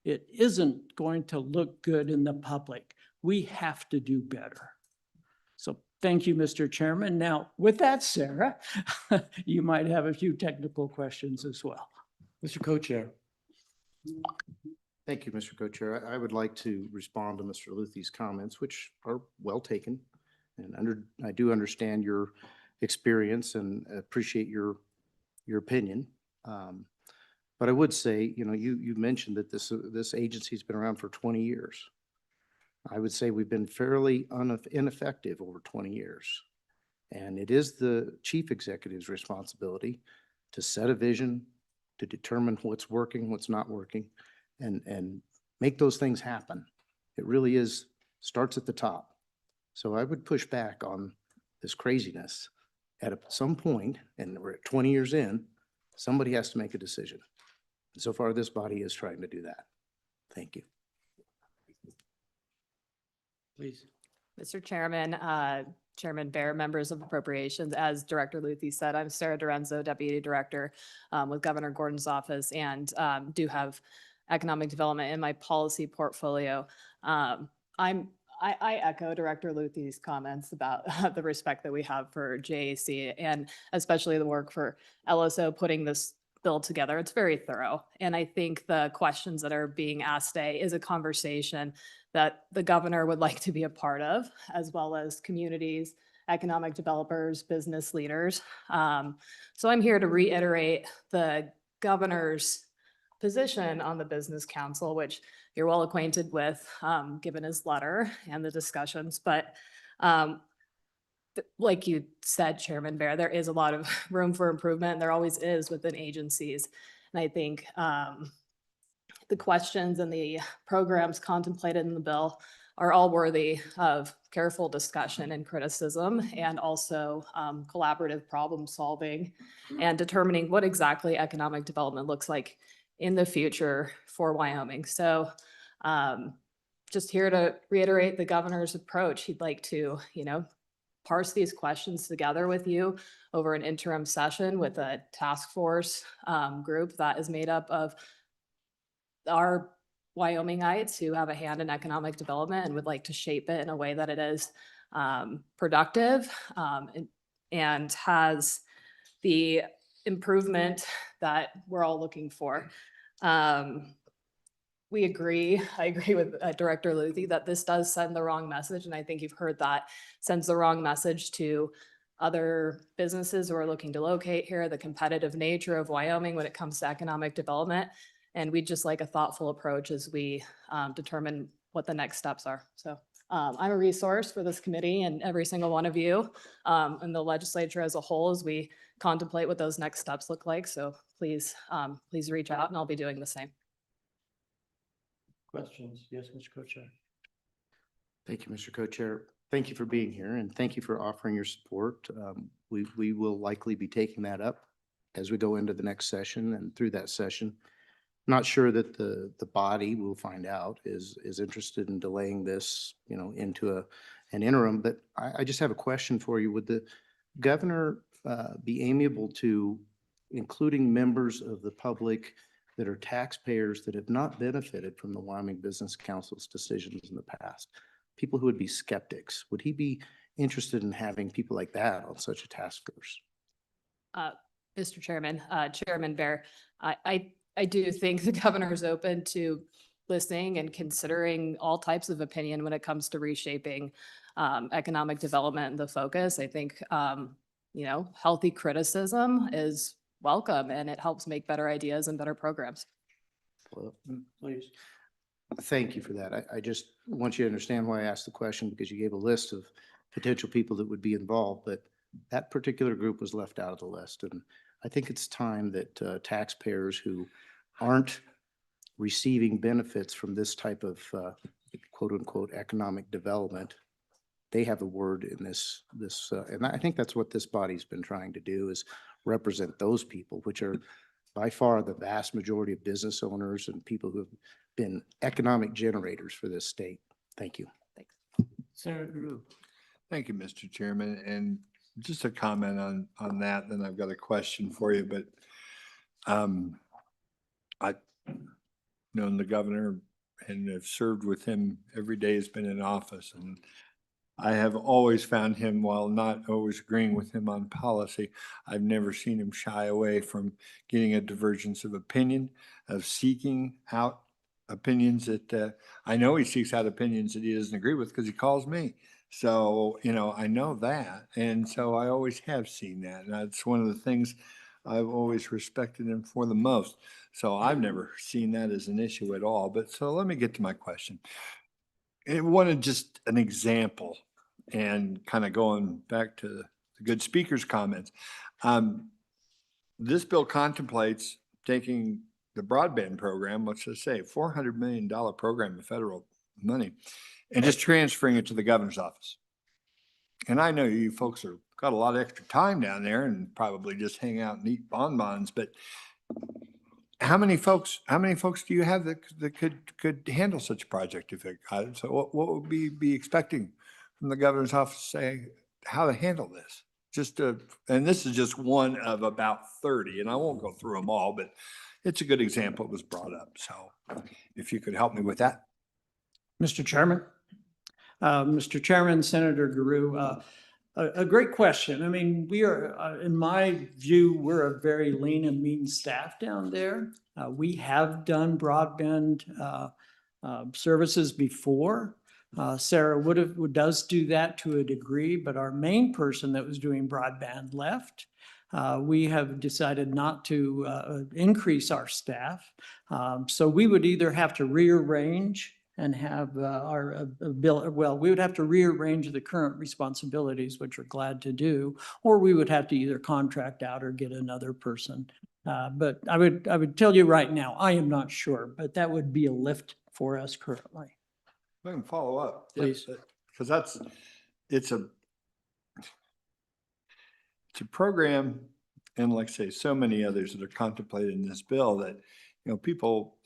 J: It isn't going to look good in the public. We have to do better. So thank you, Mr. Chairman. Now, with that, Sarah, you might have a few technical questions as well.
B: Mr. Co-Chair.
E: Thank you, Mr. Co-Chair. I would like to respond to Mr. Luthy's comments, which are well taken. And I do understand your experience and appreciate your opinion. But I would say, you mentioned that this agency's been around for 20 years. I would say we've been fairly ineffective over 20 years. And it is the chief executive's responsibility to set a vision, to determine what's working, what's not working, and make those things happen. It really starts at the top. So I would push back on this craziness. At some point, and we're at 20 years in, somebody has to make a decision. And so far, this body is trying to do that. Thank you.
B: Please.
K: Mr. Chairman, Chairman Bear, members of Appropriations, as Director Luthi said, I'm Sarah Dorenzo, Deputy Director with Governor Gordon's office, and do have economic development in my policy portfolio. I echo Director Luthi's comments about the respect that we have for JAC and especially the work for LSO putting this bill together. It's very thorough. And I think the questions that are being asked today is a conversation that the governor would like to be a part of, as well as communities, economic developers, business leaders. So I'm here to reiterate the governor's position on the Business Council, which you're well acquainted with, given his letter and the discussions. But like you said, Chairman Bear, there is a lot of room for improvement. There always is within agencies. And I think the questions and the programs contemplated in the bill are all worthy of careful discussion and criticism, and also collaborative problem solving and determining what exactly economic development looks like in the future for Wyoming. So just here to reiterate the governor's approach. He'd like to, parse these questions together with you over an interim session with a task force group that is made up of our Wyomingites who have a hand in economic development and would like to shape it in a way that it is productive and has the improvement that we're all looking for. We agree, I agree with Director Luthi that this does send the wrong message, and I think you've heard that, sends the wrong message to other businesses who are looking to locate here, the competitive nature of Wyoming when it comes to economic development. And we'd just like a thoughtful approach as we determine what the next steps are. So I'm a resource for this committee and every single one of you and the legislature as a whole as we contemplate what those next steps look like. So please, please reach out and I'll be doing the same.
B: Questions? Yes, Mr. Co-Chair.
E: Thank you, Mr. Co-Chair. Thank you for being here and thank you for offering your support. We will likely be taking that up as we go into the next session and through that session. Not sure that the body, we'll find out, is interested in delaying this, into an interim, but I just have a question for you. Would the governor be amiable to including members of the public that are taxpayers that have not benefited from the Wyoming Business Council's decisions in the past? People who would be skeptics. Would he be interested in having people like that on such a task force?
K: Mr. Chairman, Chairman Bear, I do think the governor is open to listening and considering all types of opinion when it comes to reshaping economic development and the focus. I think, healthy criticism is welcome and it helps make better ideas and better programs.
E: Well,
B: Please.
E: thank you for that. I just want you to understand why I asked the question, because you gave a list of potential people that would be involved, but that particular group was left out of the list. And I think it's time that taxpayers who aren't receiving benefits from this type of quote unquote economic development, they have a word in this, and I think that's what this body's been trying to do, is represent those people, which are by far the vast majority of business owners and people who have been economic generators for this state. Thank you.
K: Thanks.
B: Senator Drew.
F: Thank you, Mr. Chairman. And just a comment on that, then I've got a question for you, but I've known the governor and have served with him every day he's been in office. And I have always found him, while not always agreeing with him on policy, I've never seen him shy away from getting a divergence of opinion, of seeking out opinions that I know he seeks out opinions that he doesn't agree with because he calls me. So, I know that. And so I always have seen that. And that's one of the things I've always respected him for the most. So I've never seen that as an issue at all. But so let me get to my question. I wanted just an example and kind of going back to the good speaker's comments. This bill contemplates taking the broadband program, let's just say $400 million program of federal money, and just transferring it to the governor's office. And I know you folks are got a lot of extra time down there and probably just hang out and eat bonbons, but how many folks do you have that could handle such a project if it got it? So what would we be expecting from the governor's office to say how to handle this? And this is just one of about 30, and I won't go through them all, but it's a good example. It was brought up. So if you could help me with that.
J: Mr. Chairman. Mr. Chairman, Senator Guru, a great question. I mean, we are, in my view, we're a very lean and mean staff down there. We have done broadband services before. Sarah does do that to a degree, but our main person that was doing broadband left. We have decided not to increase our staff. So we would either have to rearrange and have our bill, well, we would have to rearrange the current responsibilities, which we're glad to do, or we would have to either contract out or get another person. But I would tell you right now, I am not sure, but that would be a lift for us currently.
F: I can follow up.
J: Please.
F: Because it's a program, and like I say, so many others that are contemplated in this bill that, people,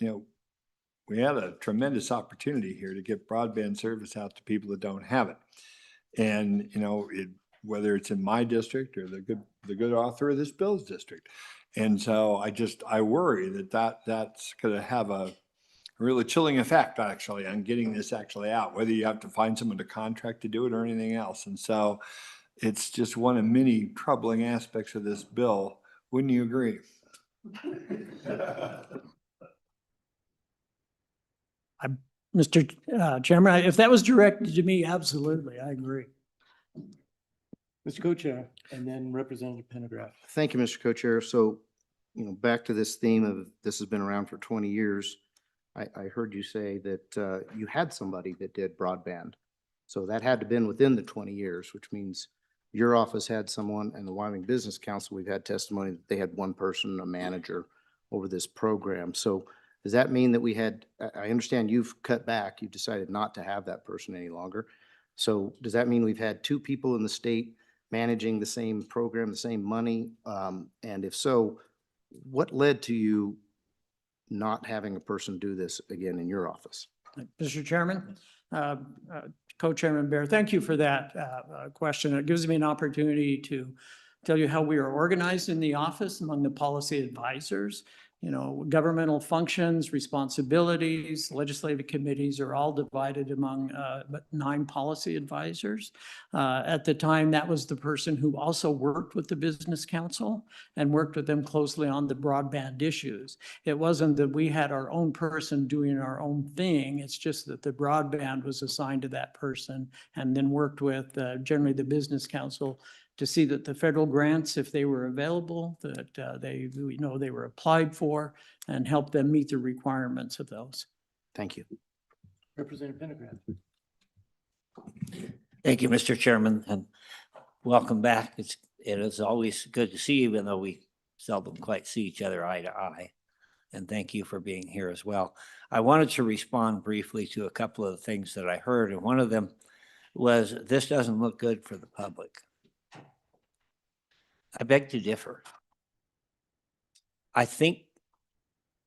F: we had a tremendous opportunity here to get broadband service out to people that don't have it. And, whether it's in my district or the good author of this bill's district. And so I worry that's going to have a really chilling effect actually on getting this actually out, whether you have to find someone to contract to do it or anything else. And so it's just one of many troubling aspects of this bill. Wouldn't you agree?
J: Mr. Chairman, if that was directed to me, absolutely, I agree.
B: Mr. Co-Chair, and then Representative Pendergraft.
E: Thank you, Mr. Co-Chair. So, back to this theme of this has been around for 20 years. I heard you say that you had somebody that did broadband. So that had to been within the 20 years, which means your office had someone, and the Wyoming Business Council, we've had testimony that they had one person, a manager over this program. So does that mean that we had, I understand you've cut back, you've decided not to have that person any longer. So does that mean we've had two people in the state managing the same program, the same money? And if so, what led to you not having a person do this again in your office?
J: Mr. Chairman, Co-Chairman Bear, thank you for that question. It gives me an opportunity to tell you how we are organized in the office among the policy advisors. Governmental functions, responsibilities, legislative committees are all divided among 9 policy advisors. At the time, that was the person who also worked with the Business Council and worked with them closely on the broadband issues. It wasn't that we had our own person doing our own thing. It's just that the broadband was assigned to that person and then worked with generally the Business Council to see that the federal grants, if they were available, that they were applied for, and help them meet the requirements of those.
E: Thank you.
B: Representative Pendergraft.
H: Thank you, Mr. Chairman, and welcome back. It is always good to see you, even though we seldom quite see each other eye to eye. And thank you for being here as well. I wanted to respond briefly to a couple of the things that I heard, and one of them was, this doesn't look good for the public. I beg to differ. I think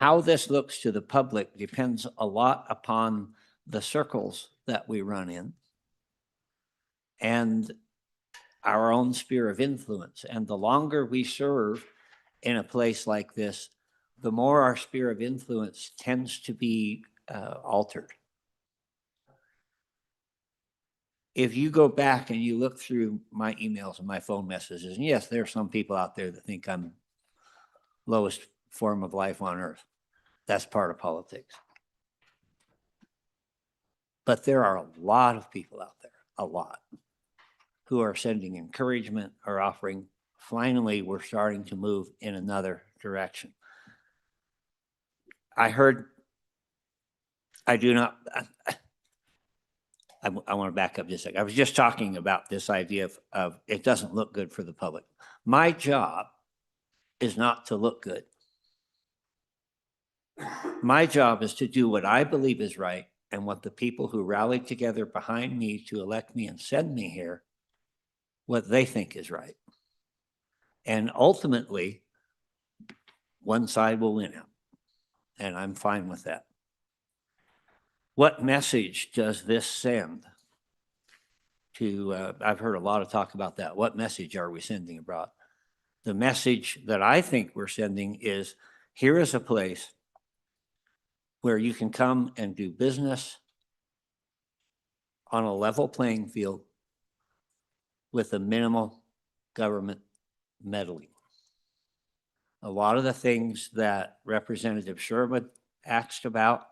H: how this looks to the public depends a lot upon the circles that we run in and our own sphere of influence. And the longer we serve in a place like this, the more our sphere of influence tends to be altered. If you go back and you look through my emails and my phone messages, and yes, there are some people out there that think I'm lowest form of life on earth. That's part of politics. But there are a lot of people out there, a lot, who are sending encouragement or offering, finally, we're starting to move in another direction. I heard, I want to back up just a second. I was just talking about this idea of it doesn't look good for the public. My job is not to look good. My job is to do what I believe is right and what the people who rallied together behind me to elect me and send me here, what they think is right. And ultimately, one side will win out. And I'm fine with that. What message does this send to, I've heard a lot of talk about that. What message are we sending abroad? The message that I think we're sending is, here is a place where you can come and do business on a level playing field with a minimal government meddling. A lot of the things that Representative Sherwood asked about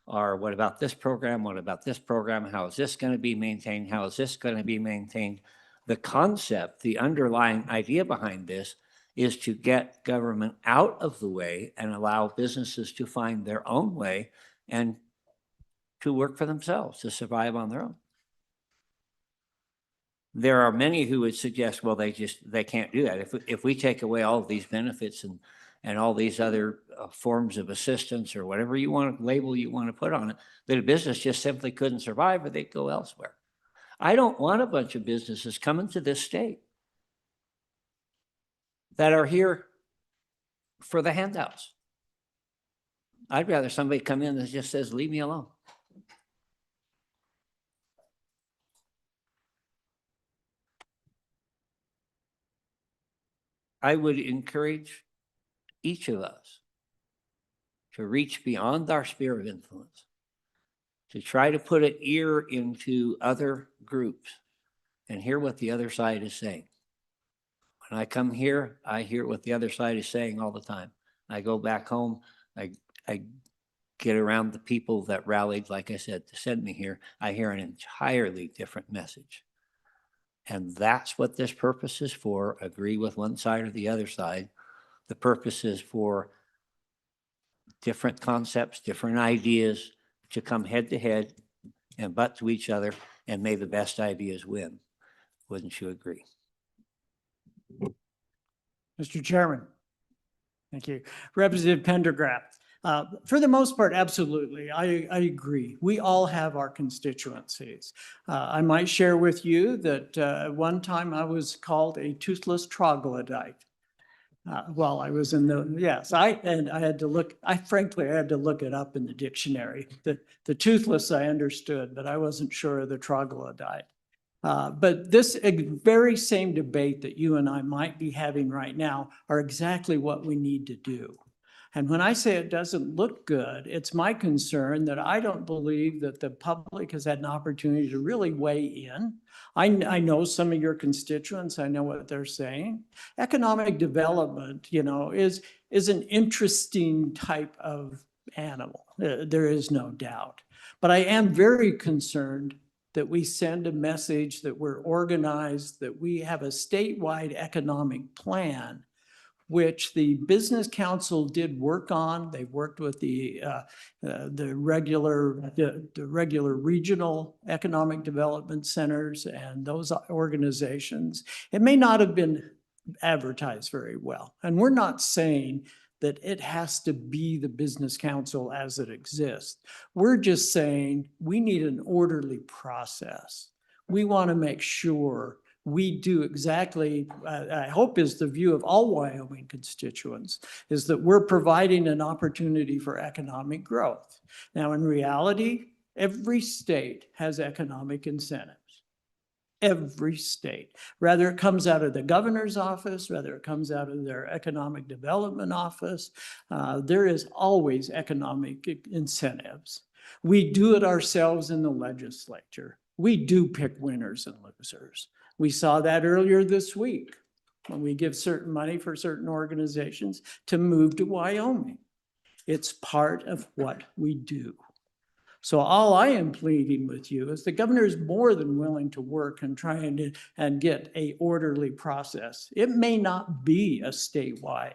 H: are, what about this program? What about this program? How is this going to be maintained? How is this going to be maintained? The concept, the underlying idea behind this is to get government out of the way and allow businesses to find their own way and to work for themselves, to survive on their own. There are many who would suggest, well, they can't do that. If we take away all of these benefits and all these other forms of assistance or whatever you want, label you want to put on it, that a business just simply couldn't survive or they'd go elsewhere. I don't want a bunch of businesses coming to this state that are here for the handouts. I'd rather somebody come in that just says, leave me alone. I would encourage each of us to reach beyond our sphere of influence, to try to put an ear into other groups and hear what the other side is saying. When I come here, I hear what the other side is saying all the time. I go back home, I get around the people that rallied, like I said, to send me here. I hear an entirely different message. And that's what this purpose is for. Agree with one side or the other side. The purpose is for different concepts, different ideas to come head to head and butt to each other, and may the best ideas win. Wouldn't you agree?
J: Mr. Chairman. Thank you. Representative Pendergraft. For the most part, absolutely. I agree. We all have our constituencies. I might share with you that one time I was called a toothless troglodyte. While I was in the, yes, I had to look, frankly, I had to look it up in the dictionary. The toothless I understood, but I wasn't sure of the troglodyte. But this very same debate that you and I might be having right now are exactly what we need to do. And when I say it doesn't look good, it's my concern that I don't believe that the public has had an opportunity to really weigh in. I know some of your constituents, I know what they're saying. Economic development, you know, is an interesting type of animal. There is no doubt. But I am very concerned that we send a message that we're organized, that we have a statewide economic plan, which the Business Council did work on. They've worked with the regular regional economic development centers and those organizations. It may not have been advertised very well. And we're not saying that it has to be the Business Council as it exists. We're just saying we need an orderly process. We want to make sure we do exactly, I hope is the view of all Wyoming constituents, is that we're providing an opportunity for economic growth. Now, in reality, every state has economic incentives. Every state, whether it comes out of the governor's office, whether it comes out of their economic development office, there is always economic incentives. We do it ourselves in the legislature. We do pick winners and losers. We saw that earlier this week when we give certain money for certain organizations to move to Wyoming. It's part of what we do. So all I am pleading with you is the governor is more than willing to work and try and get a orderly process. It may not be a statewide.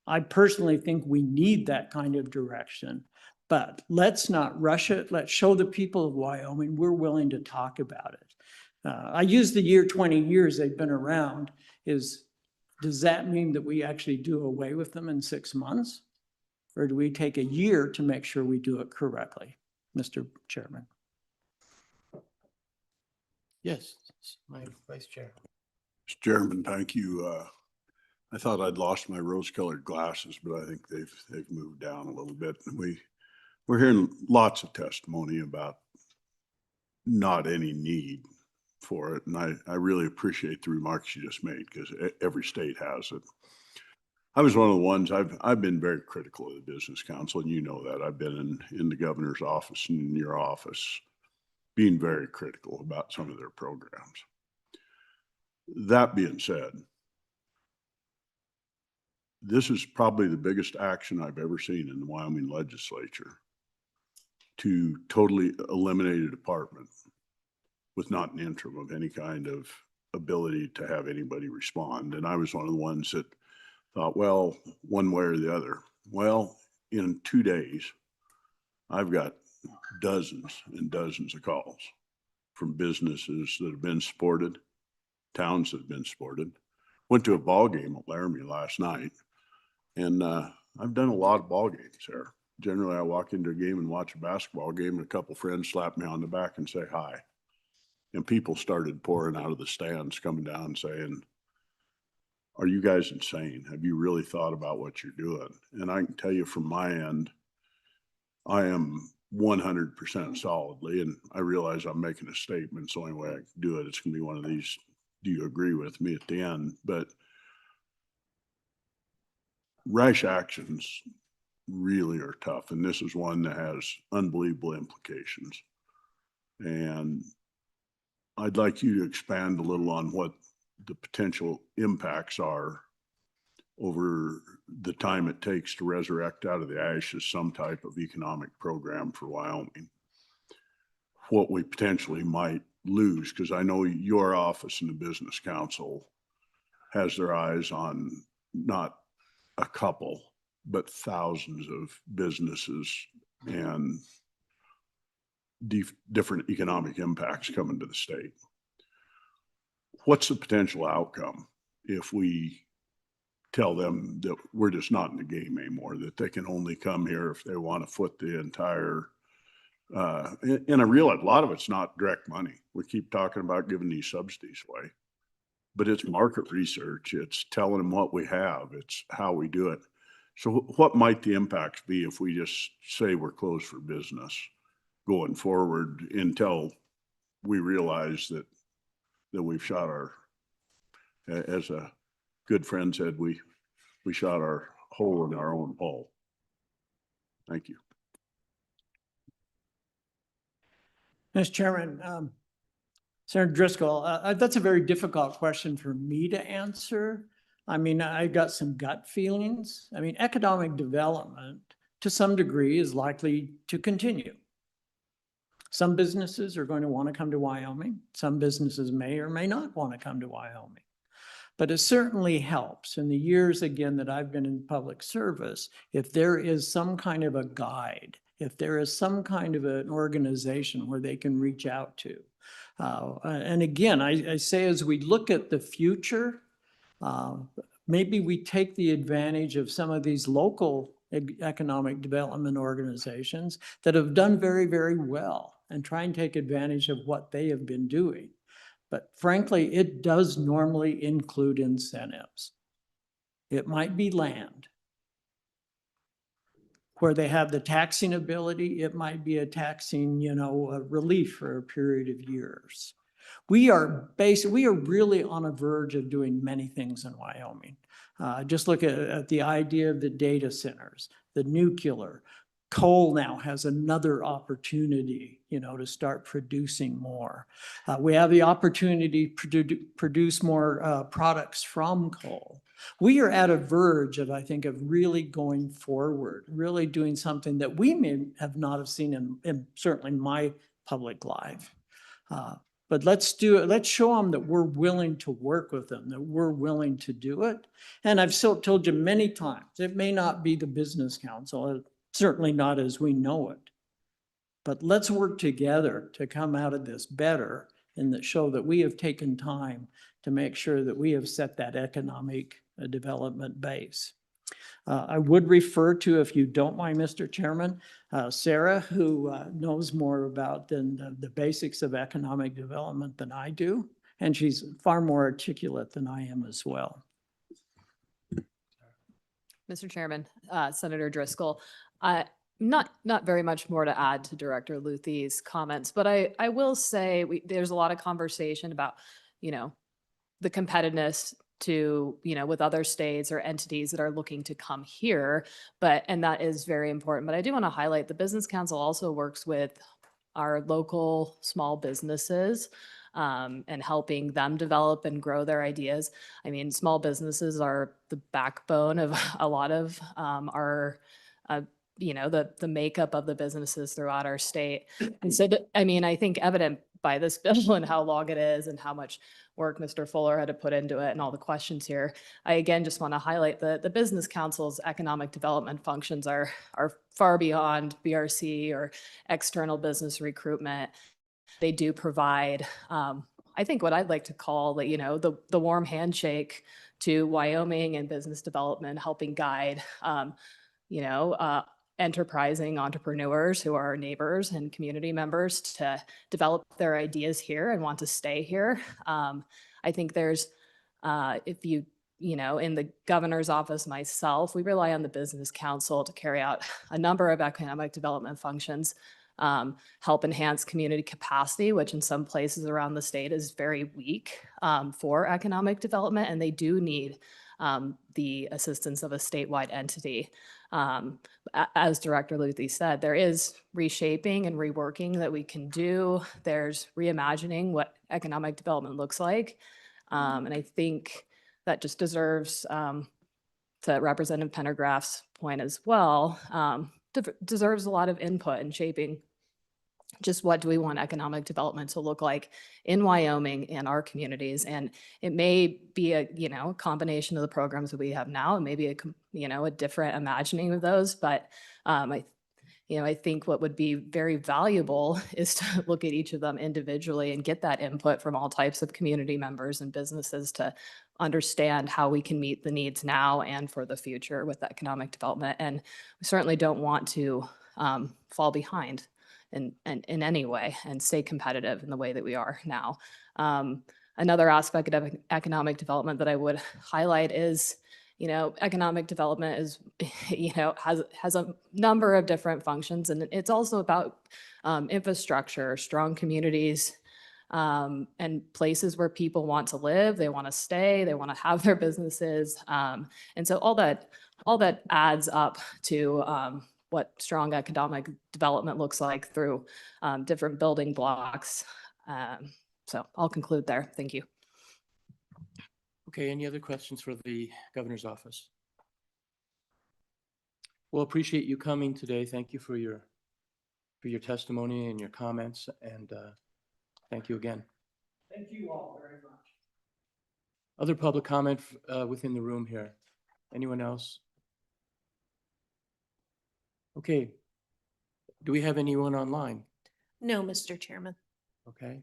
J: I personally think we need that kind of direction, but let's not rush it. Let's show the people of Wyoming we're willing to talk about it. I use the year 20 years they've been around. Does that mean that we actually do away with them in 6 months? Or do we take a year to make sure we do it correctly, Mr. Chairman?
B: Yes, my vice chair.
A: Mr. Chairman, thank you. I thought I'd lost my rose-colored glasses, but I think they've moved down a little bit. And we're hearing lots of testimony about not any need for it. And I really appreciate the remarks you just made, because every state has it. I was one of the ones, I've been very critical of the Business Council, and you know that. I've been in the governor's office and in your office being very critical about some of their programs. That being said, this is probably the biggest action I've ever seen in the Wyoming legislature to totally eliminate a department with not an interim of any kind of ability to have anybody respond. And I was one of the ones that thought, well, one way or the other. Well, in 2 days, I've got dozens and dozens of calls from businesses that have been supported, towns that have been supported. Went to a ball game at Laramie last night, and I've done a lot of ball games there. Generally, I walk into a game and watch a basketball game, and a couple friends slap me on the back and say hi. And people started pouring out of the stands, coming down saying, "Are you guys insane? Have you really thought about what you're doing?" And I can tell you from my end, I am 100% solidly, and I realize I'm making a statement. It's the only way I can do it. It's going to be one of these, do you agree with me at the end? But rash actions really are tough. And this is one that has unbelievable implications. And I'd like you to expand a little on what the potential impacts are over the time it takes to resurrect out of the ashes some type of economic program for Wyoming. What we potentially might lose, because I know your office and the Business Council has their eyes on not a couple, but thousands of businesses and different economic impacts coming to the state. What's the potential outcome if we tell them that we're just not in the game anymore, that they can only come here if they want to foot the entire, and I realize a lot of it's not direct money. We keep talking about giving these subsidies away, but it's market research. It's telling them what we have. It's how we do it. So what might the impacts be if we just say we're closed for business going forward until we realize that we've shot our, as a good friend said, we shot our hole in our own hole. Thank you.
J: Mr. Chairman, Senator Driscoll, that's a very difficult question for me to answer. I mean, I got some gut feelings. I mean, economic development to some degree is likely to continue. Some businesses are going to want to come to Wyoming. Some businesses may or may not want to come to Wyoming. But it certainly helps in the years, again, that I've been in public service, if there is some kind of a guide, if there is some kind of an organization where they can reach out to. And again, I say as we look at the future, maybe we take the advantage of some of these local economic development organizations that have done very, very well and try and take advantage of what they have been doing. But frankly, it does normally include incentives. It might be land where they have the taxing ability. It might be a taxing, a relief for a period of years. We are really on a verge of doing many things in Wyoming. Just look at the idea of the data centers, the nuclear. Coal now has another opportunity, to start producing more. We have the opportunity to produce more products from coal. We are at a verge of, I think, of really going forward, really doing something that we may have not have seen in certainly my public life. But let's do it. Let's show them that we're willing to work with them, that we're willing to do it. And I've still told you many times, it may not be the Business Council, certainly not as we know it. But let's work together to come out of this better and that show that we have taken time to make sure that we have set that economic development base. I would refer to, if you don't mind, Mr. Chairman, Sarah, who knows more about the basics of economic development than I do, and she's far more articulate than I am as well.
K: Mr. Chairman, Senator Driscoll, not very much more to add to Director Luthe's comments, but I will say there's a lot of conversation about, the competitiveness to, with other states or entities that are looking to come here, and that is very important. But I do want to highlight the Business Council also works with our local small businesses and helping them develop and grow their ideas. I mean, small businesses are the backbone of a lot of our, the makeup of the businesses throughout our state. And so, I think evident by this bill and how long it is and how much work Mr. Fuller had to put into it and all the questions here. I again just want to highlight the Business Council's economic development functions are far beyond BRC or external business recruitment. They do provide, I think what I'd like to call the warm handshake to Wyoming and business development, helping guide, enterprising entrepreneurs who are our neighbors and community members to develop their ideas here and want to stay here. I think there's, if you, in the governor's office, myself, we rely on the Business Council to carry out a number of economic development functions, help enhance community capacity, which in some places around the state is very weak for economic development, and they do need the assistance of a statewide entity. As Director Luthi said, there is reshaping and reworking that we can do. There's reimagining what economic development looks like. And I think that just deserves, to Representative Pendergraft's point as well, deserves a lot of input in shaping just what do we want economic development to look like in Wyoming and our communities. And it may be a, combination of the programs that we have now, and maybe a different imagining of those. But I think what would be very valuable is to look at each of them individually and get that input from all types of community members and businesses to understand how we can meet the needs now and for the future with economic development. And we certainly don't want to fall behind in any way and stay competitive in the way that we are now. Another aspect of economic development that I would highlight is, economic development is, has a number of different functions, and it's also about infrastructure, strong communities, and places where people want to live, they want to stay, they want to have their businesses. And so all that adds up to what strong economic development looks like through different building blocks. So I'll conclude there. Thank you.
B: Okay, any other questions for the governor's office? Well, appreciate you coming today. Thank you for your testimony and your comments, and thank you again.
J: Thank you all very much.
B: Other public comment within the room here? Anyone else? Okay. Do we have anyone online?
L: No, Mr. Chairman.
B: Okay.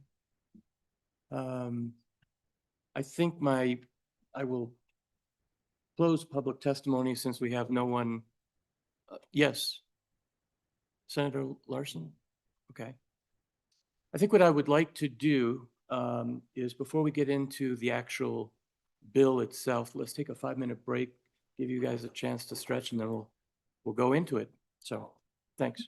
B: I think I will close public testimony since we have no one. Yes. Senator Larson? Okay. I think what I would like to do is, before we get into the actual bill itself, let's take a 5-minute break, give you guys a chance to stretch, and then we'll go into it. So, thanks.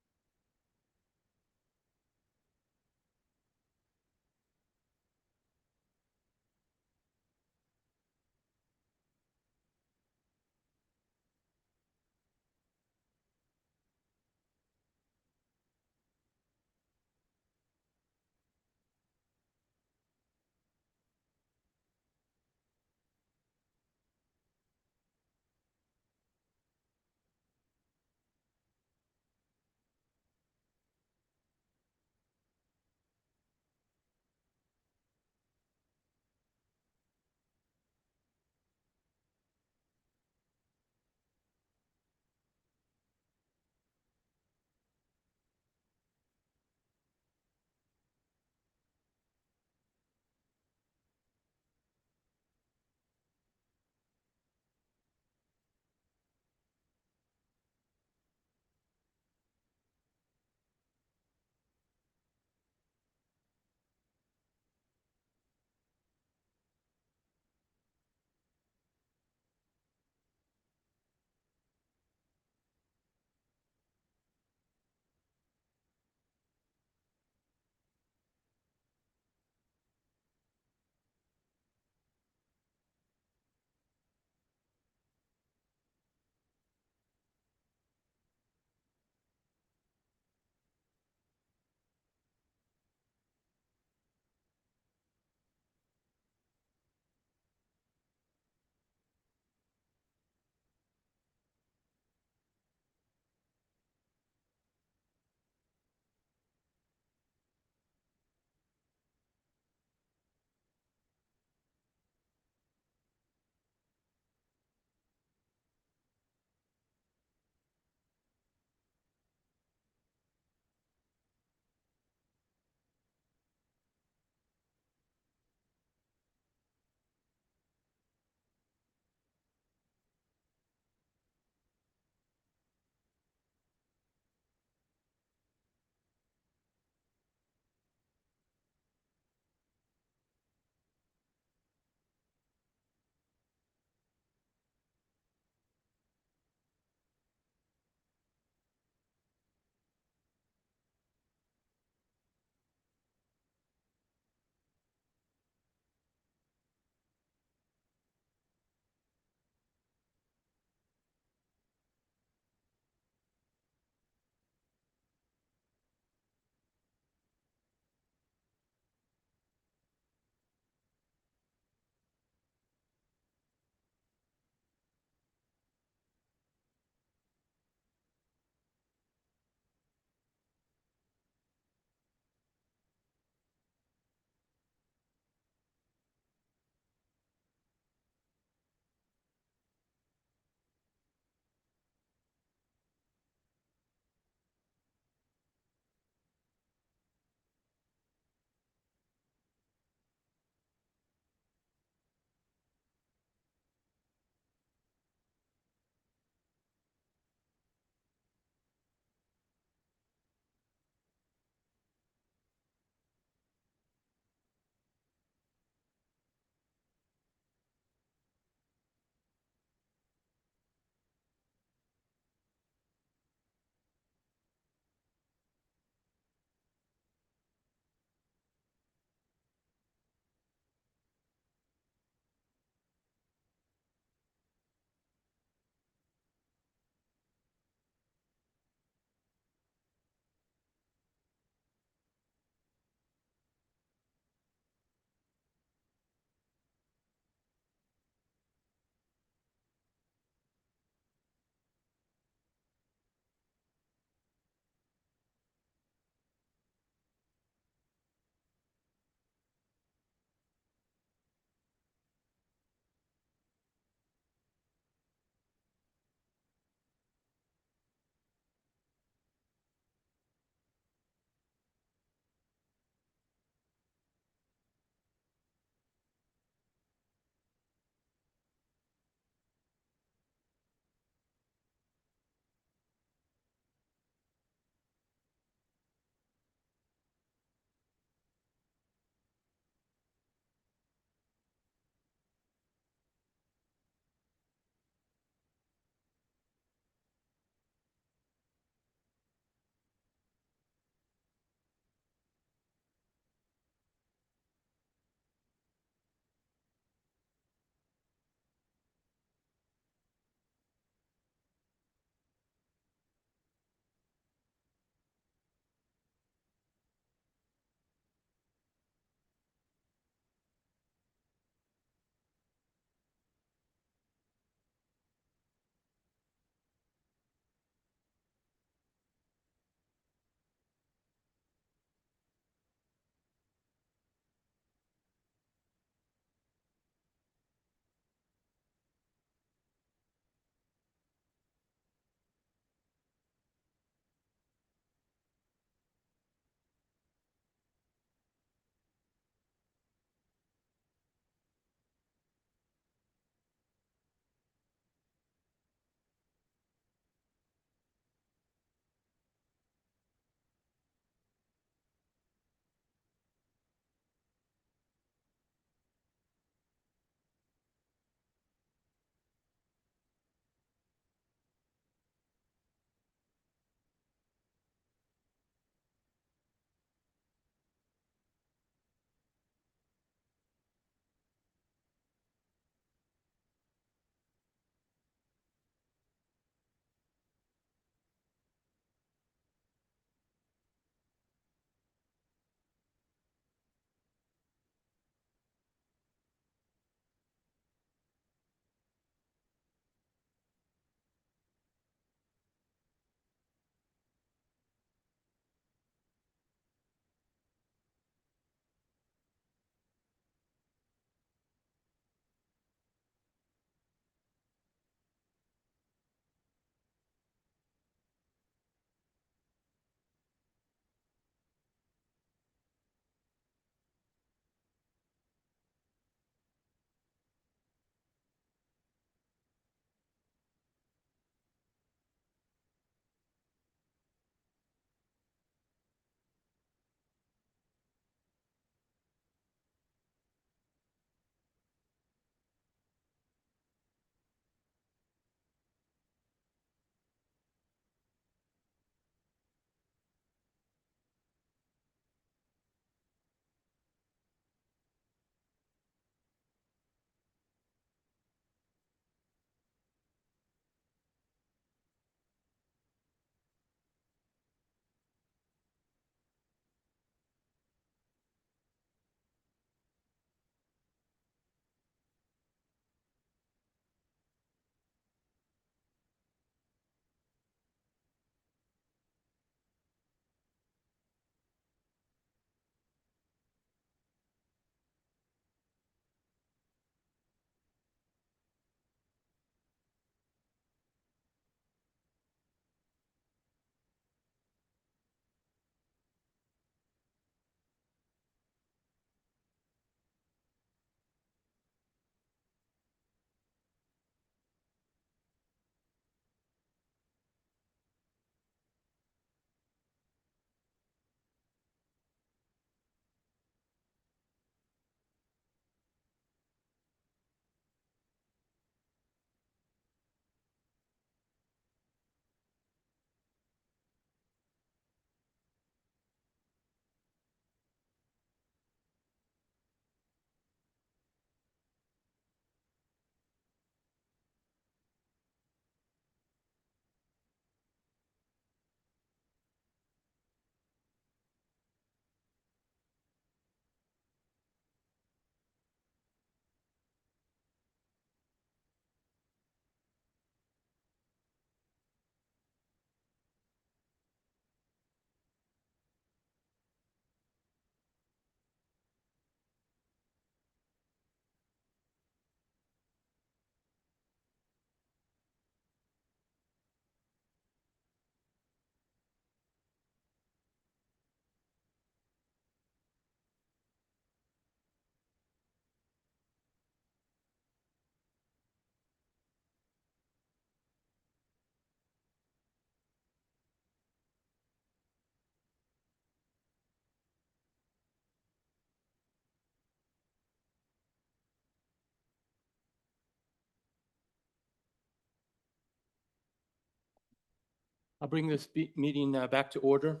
B: I'll bring this meeting back to order.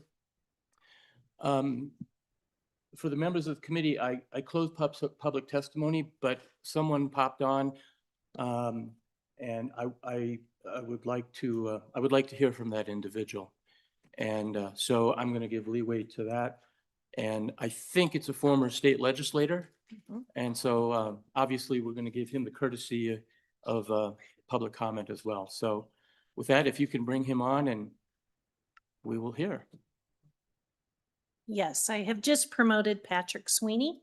B: For the members of the committee, I closed public testimony, but someone popped on. And I would like to hear from that individual. And so I'm going to give leeway to that. And I think it's a former state legislator. And so obviously we're going to give him the courtesy of public comment as well. So with that, if you can bring him on and we will hear.
L: Yes, I have just promoted Patrick Sweeney.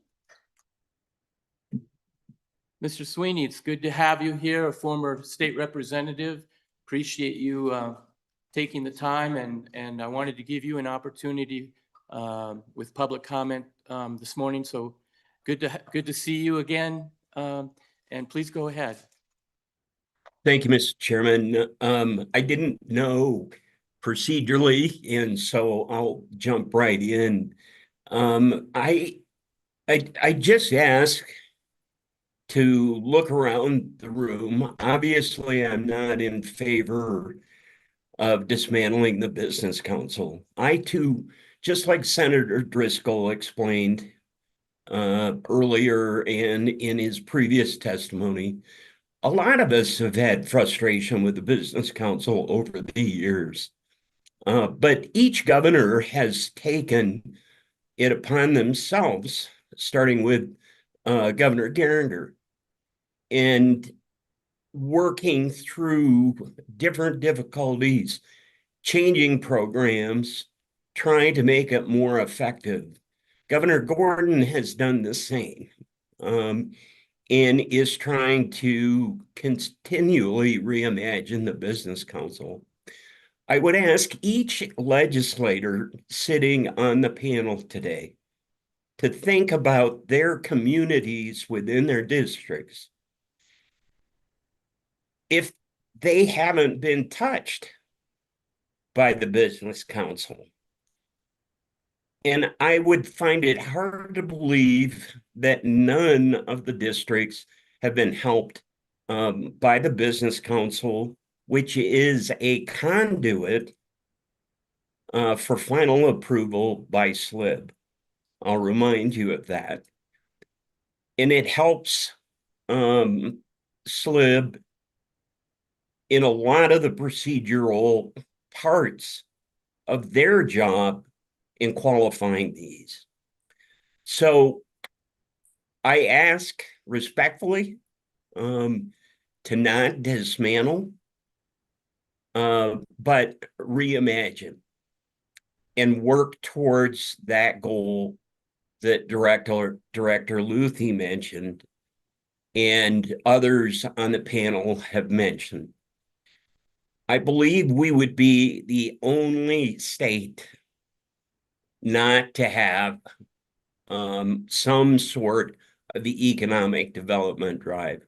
B: Mr. Sweeney, it's good to have you here, a former state representative. Appreciate you taking the time, and I wanted to give you an opportunity with public comment this morning. So good to see you again, and please go ahead.
M: Thank you, Mr. Chairman. I didn't know procedurally, and so I'll jump right in. I just ask to look around the room. Obviously, I'm not in favor of dismantling the Business Council. I too, just like Senator Driscoll explained earlier and in his previous testimony, a lot of us have had frustration with the Business Council over the years. But each governor has taken it upon themselves, starting with Governor Geringer, and working through different difficulties, changing programs, trying to make it more effective. Governor Gordon has done the same and is trying to continually reimagine the Business Council. I would ask each legislator sitting on the panel today to think about their communities within their districts. If they haven't been touched by the Business Council. And I would find it hard to believe that none of the districts have been helped by the Business Council, which is a conduit for final approval by SLIB. I'll remind you of that. And it helps SLIB in a lot of the procedural parts of their job in qualifying these. So I ask respectfully to not dismantle, but reimagine and work towards that goal that Director Luthi mentioned and others on the panel have mentioned. I believe we would be the only state not to have some sort of the economic development drive.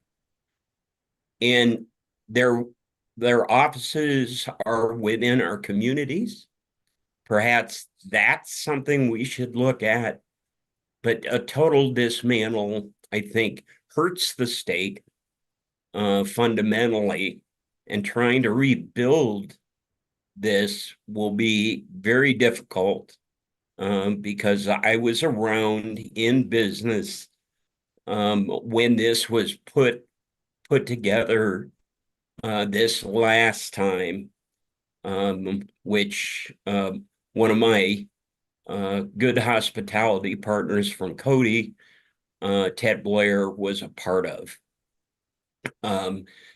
M: And their offices are within our communities. Perhaps that's something we should look at. But a total dismantle, I think, hurts the state fundamentally, and trying to rebuild this will be very difficult because I was around in business when this was put together this last time, which one of my good hospitality partners from Cody, Ted Blair, was a part of.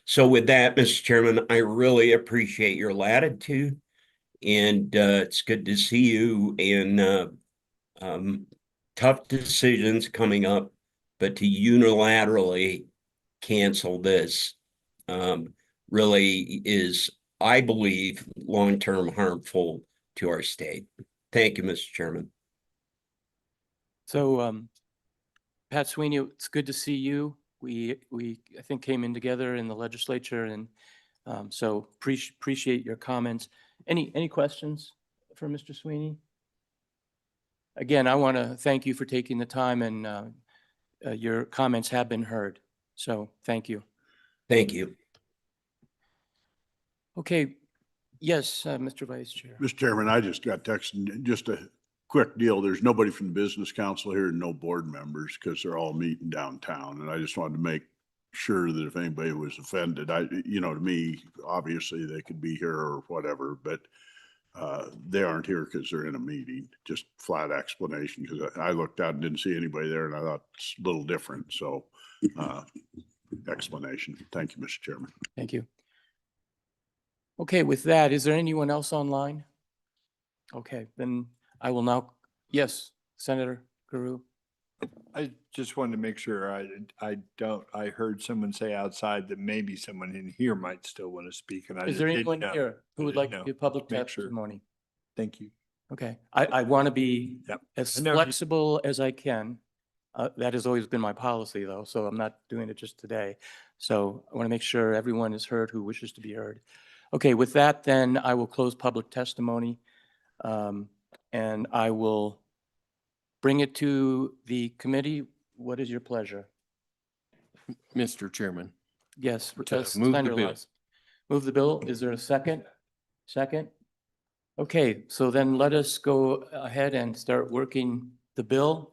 M: So with that, Mr. Chairman, I really appreciate your latitude, and it's good to see you in tough decisions coming up, but to unilaterally cancel this really is, I believe, long-term harmful to our state. Thank you, Mr. Chairman.
B: So Pat Sweeney, it's good to see you. We I think came in together in the legislature, and so appreciate your comments. Any questions for Mr. Sweeney? Again, I want to thank you for taking the time, and your comments have been heard. So thank you.
M: Thank you.
B: Okay, Yes, Mr. Vice Chair.
A: Mr. Chairman, I just got texted, just a quick deal. There's nobody from the business council here and no board members because they're all meeting downtown. And I just wanted to make sure that if anybody was offended, to me, obviously they could be here or whatever, but they aren't here because they're in a meeting. Just flat explanation, because I looked out and didn't see anybody there and I thought it's a little different. So explanation. Thank you, Mr. Chairman.
B: Thank you. Okay, with that, is there anyone else online? Okay, then I will now, yes, Senator Guru.
F: I just wanted to make sure I heard someone say outside that maybe someone in here might still want to speak, and I
B: Is
F: just
B: there
F: didn't
B: anyone
F: know.
B: here who
F: I
B: would
F: didn't
B: like to
F: know.
B: give public
F: Make sure.
B: testimony?
F: Thank you.
B: Okay, I want to be
F: Yep.
B: as
F: I know you-
B: flexible as I can. That has always been my policy though, so I'm not doing it just today. So I want to make sure everyone is heard who wishes to be heard. Okay, with that, then I will close public testimony. And I will bring it to the committee. What is your pleasure?
M: Mr. Chairman.
B: Yes.
M: To move the
B: Senator
M: bill.
B: Lars. Move the bill. Is there a second? Second? Okay, so then let us go ahead and start working the bill.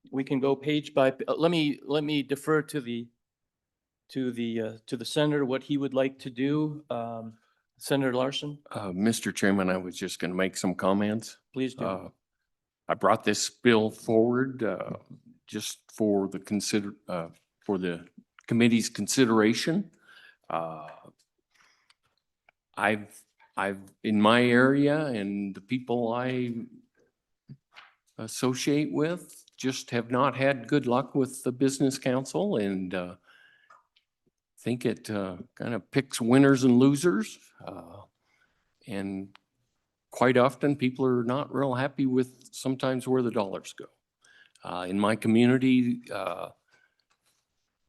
B: We can go page by, let me defer to the senator, what he would like to do. Senator Larson,
M: Mr. Chairman, I was just going to make some comments.
B: please do.
M: I brought this bill forward just for the committee's consideration. I've in my area and the people I associate with just have not had good luck with the business council, and think it kind of picks winners and losers. And quite often people are not real happy with sometimes where the dollars go. In my community,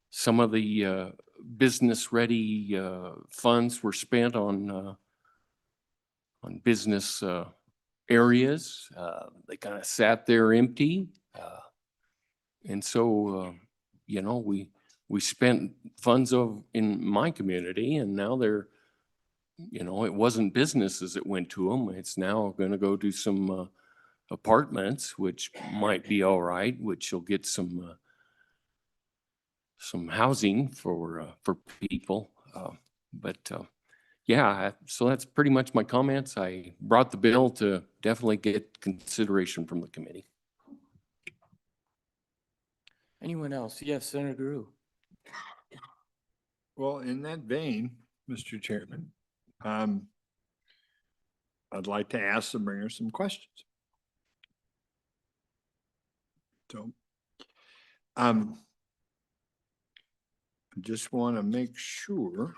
M: some of the business-ready funds were spent on business areas. They kind of sat there empty. And so, we spent funds in my community, and now they're, it wasn't businesses that went to them. It's now going to go to some apartments, which might be all right, which will get some housing for people. Yeah, so that's pretty much my comments. I brought the bill to definitely get consideration from the committee.
B: Anyone else? Yes, Senator Guru.
F: Well, in that vein, Mr. Chairman, I'd like to ask the bringer some questions. So, I just want to make sure,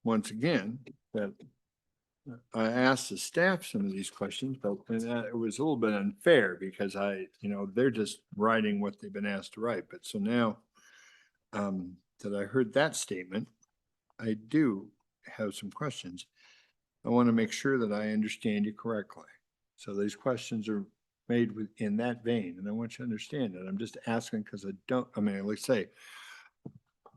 F: once again, that I asked the staff some of these questions, but it was a little bit unfair because they're just writing what they've been asked to write. But so now that I heard that statement, I do have some questions. I want to make sure that I understand you correctly. So these questions are made in that vein, and I want you to understand that. I'm just asking because let's say,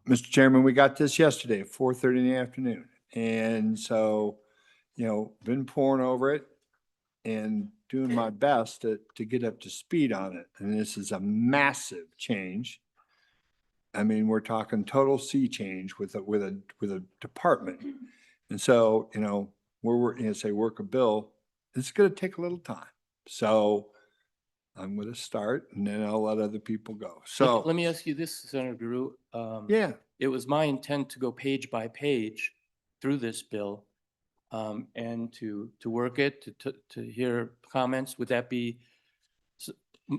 F: Mr. Chairman, we got this yesterday at 4:30 in the afternoon. And so, been poring over it and doing my best to get up to speed on it. And this is a massive change. I mean, we're talking total sea change with a department. And so, we're work a bill, it's going to take a little time. So I'm going to start and then I'll let other people go. So
B: Let me ask you this, Senator Guru.
F: yeah,
B: It was my intent to go page by page through this bill, and to work it, to hear comments. Would that be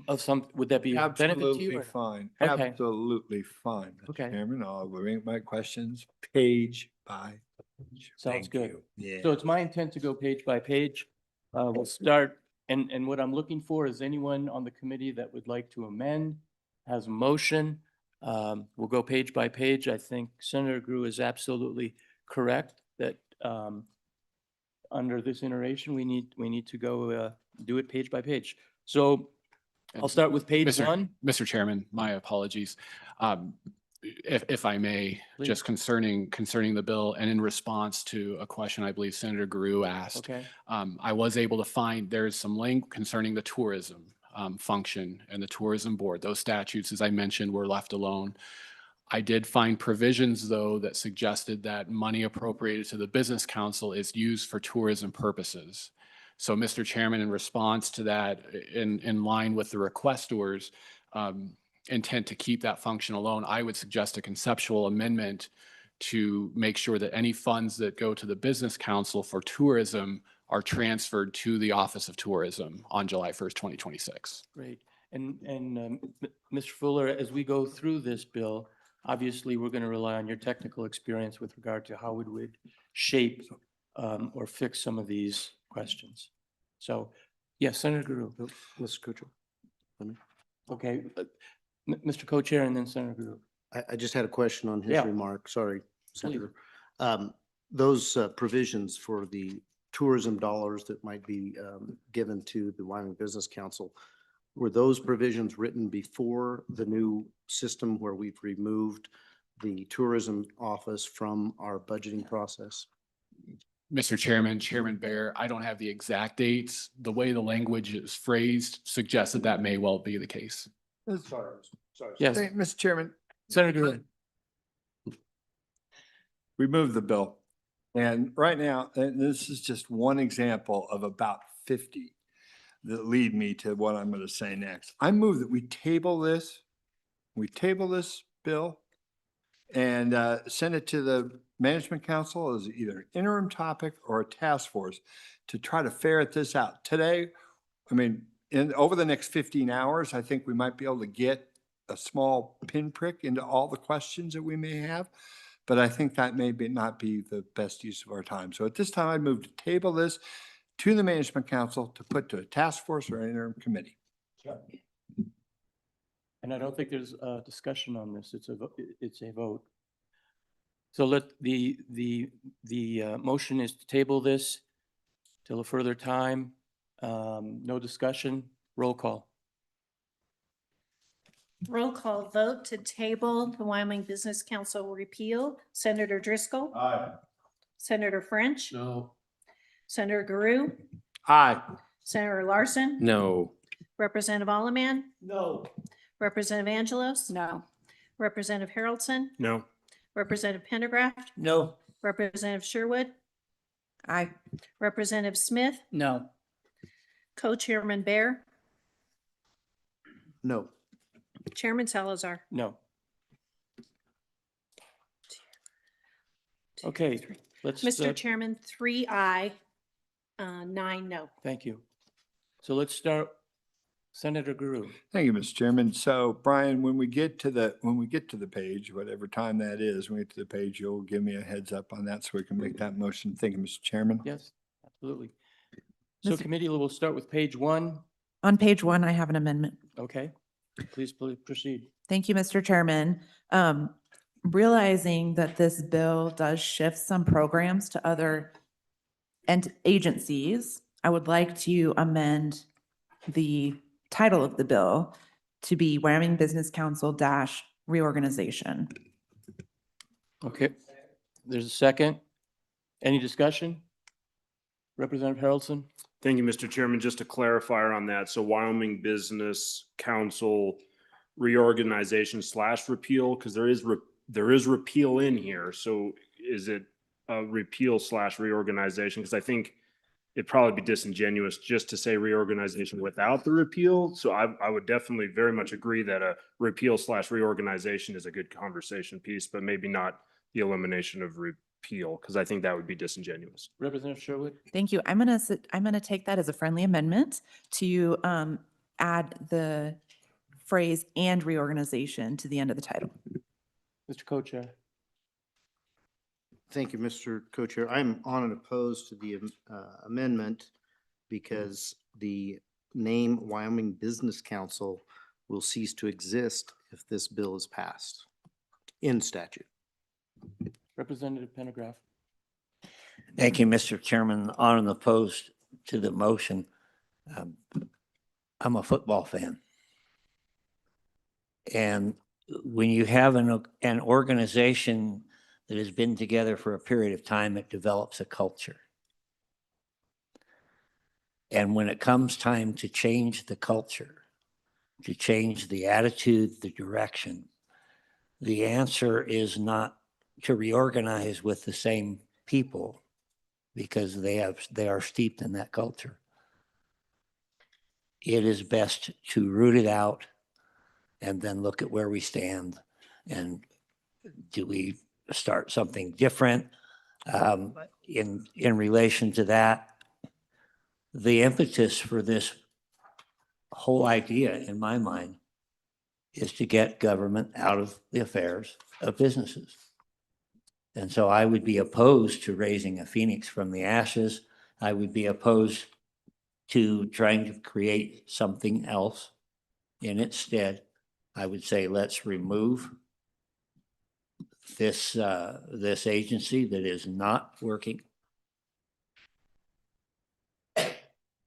B: would that be a benefit to
F: absolutely
B: you?
F: fine.
B: Okay.
F: Absolutely fine, Mr.
B: Okay.
F: Chairman. I'll bring my questions page by page.
B: Sounds
F: Thank
B: good.
F: you. Yeah.
B: So it's my intent to go page by page. We'll start, and what I'm looking for is anyone on the committee that would like to amend, has a motion. We'll go page by page. I think Senator Gru is absolutely correct that under this iteration, we need to go do it page by page. So I'll start with page one.
D: Mr. Chairman, my apologies. if I may,
B: Please.
D: just concerning the bill and in response to a question I believe Senator Guru asked.
B: Okay,
D: I was able to find there's some link concerning the tourism function and the tourism board. Those statutes, as I mentioned, were left alone. I did find provisions, though, that suggested that money appropriated to the business council is used for tourism purposes. So, Mr. Chairman, in response to that, in line with the requestors' intent to keep that function alone, I would suggest a conceptual amendment to make sure that any funds that go to the business council for tourism are transferred to the Office of Tourism on July 1st, 2026.
B: great. And Mr. Fuller, as we go through this bill, obviously, we're going to rely on your technical experience with regard to how we would shape or fix some of these questions. So, yes, Senator Guru.
E: Mr. Kuchar.
B: Okay, Mr. Co-Chair and then Senator Guru.
E: I just had a question on his
B: Yeah.
E: remark. Sorry, Senator. Those provisions for the tourism dollars that might be given to the Wyoming Business Council, were those provisions written before the new system where we've removed the tourism office from our budgeting process?
D: Mr. Chairman, Chairman Bear, I don't have the exact dates. The way the language is phrased suggests that that may well be the case.
E: Sorry.
B: Yes,
F: Hey, Mr. Chairman,
B: Senator Guru.
F: we moved the bill. And right now, and this is just one example of about 50 that lead me to what I'm going to say next. I move that we table this bill and send it to the Management Council as either an interim topic or a task force to try to ferret this out. Today, I mean, over the next 15 hours, I think we might be able to get a small pinprick into all the questions that we may have. But I think that may not be the best use of our time. So at this time, I move to table this to the Management Council to put to a task force or an interim committee.
B: And I don't think there's a discussion on this. It's a vote. So let the motion is to table this till a further time. No discussion. Roll call.
L: Roll call vote to table the Wyoming Business Council repeal. Senator Driscoll.
A: Aye.
L: Senator French.
D: No.
L: Senator Guru.
F: Aye.
L: Senator Larson.
D: No.
L: Representative Alleman.
B: No.
L: Representative Angelos.
K: No.
L: Representative Haroldson.
D: No.
L: Representative Pendergraft.
H: No.
L: Representative Sherwood.
I: Aye.
L: Representative Smith.
J: No.
L: Co-Chairman Bear.
E: No.
L: Chairman Salazar.
B: No. Okay, let's.
L: Mr. Chairman, 3 aye, 9 no.
B: Thank you. So let's start. Senator Guru.
F: Thank you, Mr. Chairman. So Brian, when we get to the page, whatever time that is, when we get to the page, you'll give me a heads up on that so we can make that motion. Thank you, Mr. Chairman.
B: Yes, absolutely. So
I: Mr.
B: committee, we'll start with page 1.
I: On page 1, I have an amendment.
B: Okay, please proceed.
I: Thank you, Mr. Chairman. Realizing that this bill does shift some programs to other agencies, I would like to amend the title of the bill to be Wyoming Business Council - reorganization.
B: Okay, there's a second. Any discussion? Representative Haroldson?
N: Thank you, Mr. Chairman. Just a clarifier on that. So Wyoming Business Council reorganization / repeal, because there is repeal in here. So is it a repeal / reorganization? Because I think it'd probably be disingenuous just to say reorganization without the repeal. So I would definitely very much agree that a repeal / reorganization is a good conversation piece, but maybe not the elimination of repeal, because I think that would be disingenuous.
B: Representative Sherwood?
I: Thank you. I'm gonna take that as a friendly amendment to add the phrase "and reorganization" to the end of the title.
B: Mr. Co-Chair?
E: Thank you, Mr. Co-Chair. I'm on and opposed to the amendment because the name Wyoming Business Council will cease to exist if this bill is passed in statute.
B: Representative Pendergraft?
H: Thank you, Mr. Chairman. On and opposed to the motion. I'm a football fan. And when you have an organization that has been together for a period of time, it develops a culture. And when it comes time to change the culture, to change the attitude, the direction, the answer is not to reorganize with the same people because they are steeped in that culture. It is best to root it out and then look at where we stand. And do we start something different? In relation to that, the impetus for this whole idea, in my mind, is to get government out of the affairs of businesses. And so I would be opposed to raising a phoenix from the ashes. I would be opposed to trying to create something else in its stead. I would say, let's remove this agency that is not working,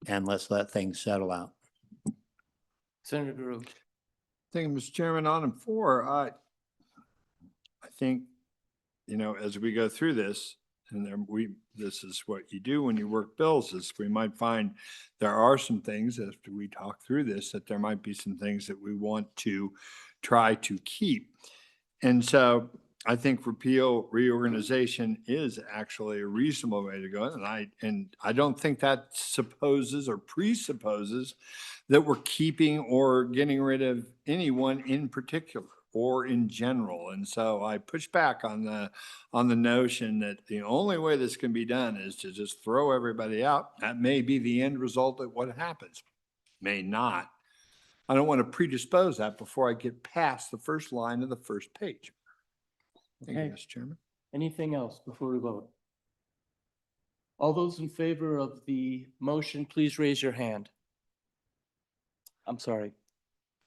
H: and let's let things settle out.
B: Senator Drew.
F: Thank you, Mr. Chairman. Item 4, I think, as we go through this, and then this is what you do when you work bills, is we might find there are some things after we talk through this, that there might be some things that we want to try to keep. And so I think repeal reorganization is actually a reasonable way to go. And I don't think that supposes or presupposes that we're keeping or getting rid of anyone in particular or in general. And so I push back on the notion that the only way this can be done is to just throw everybody out. That may be the end result of what happens. May not. I don't want to predispose that before I get past the first line of the first page. Thank you,
B: Okay.
F: Mr. Chairman.
B: Anything else before we vote? All those in favor of the motion, please raise your hand. I'm sorry.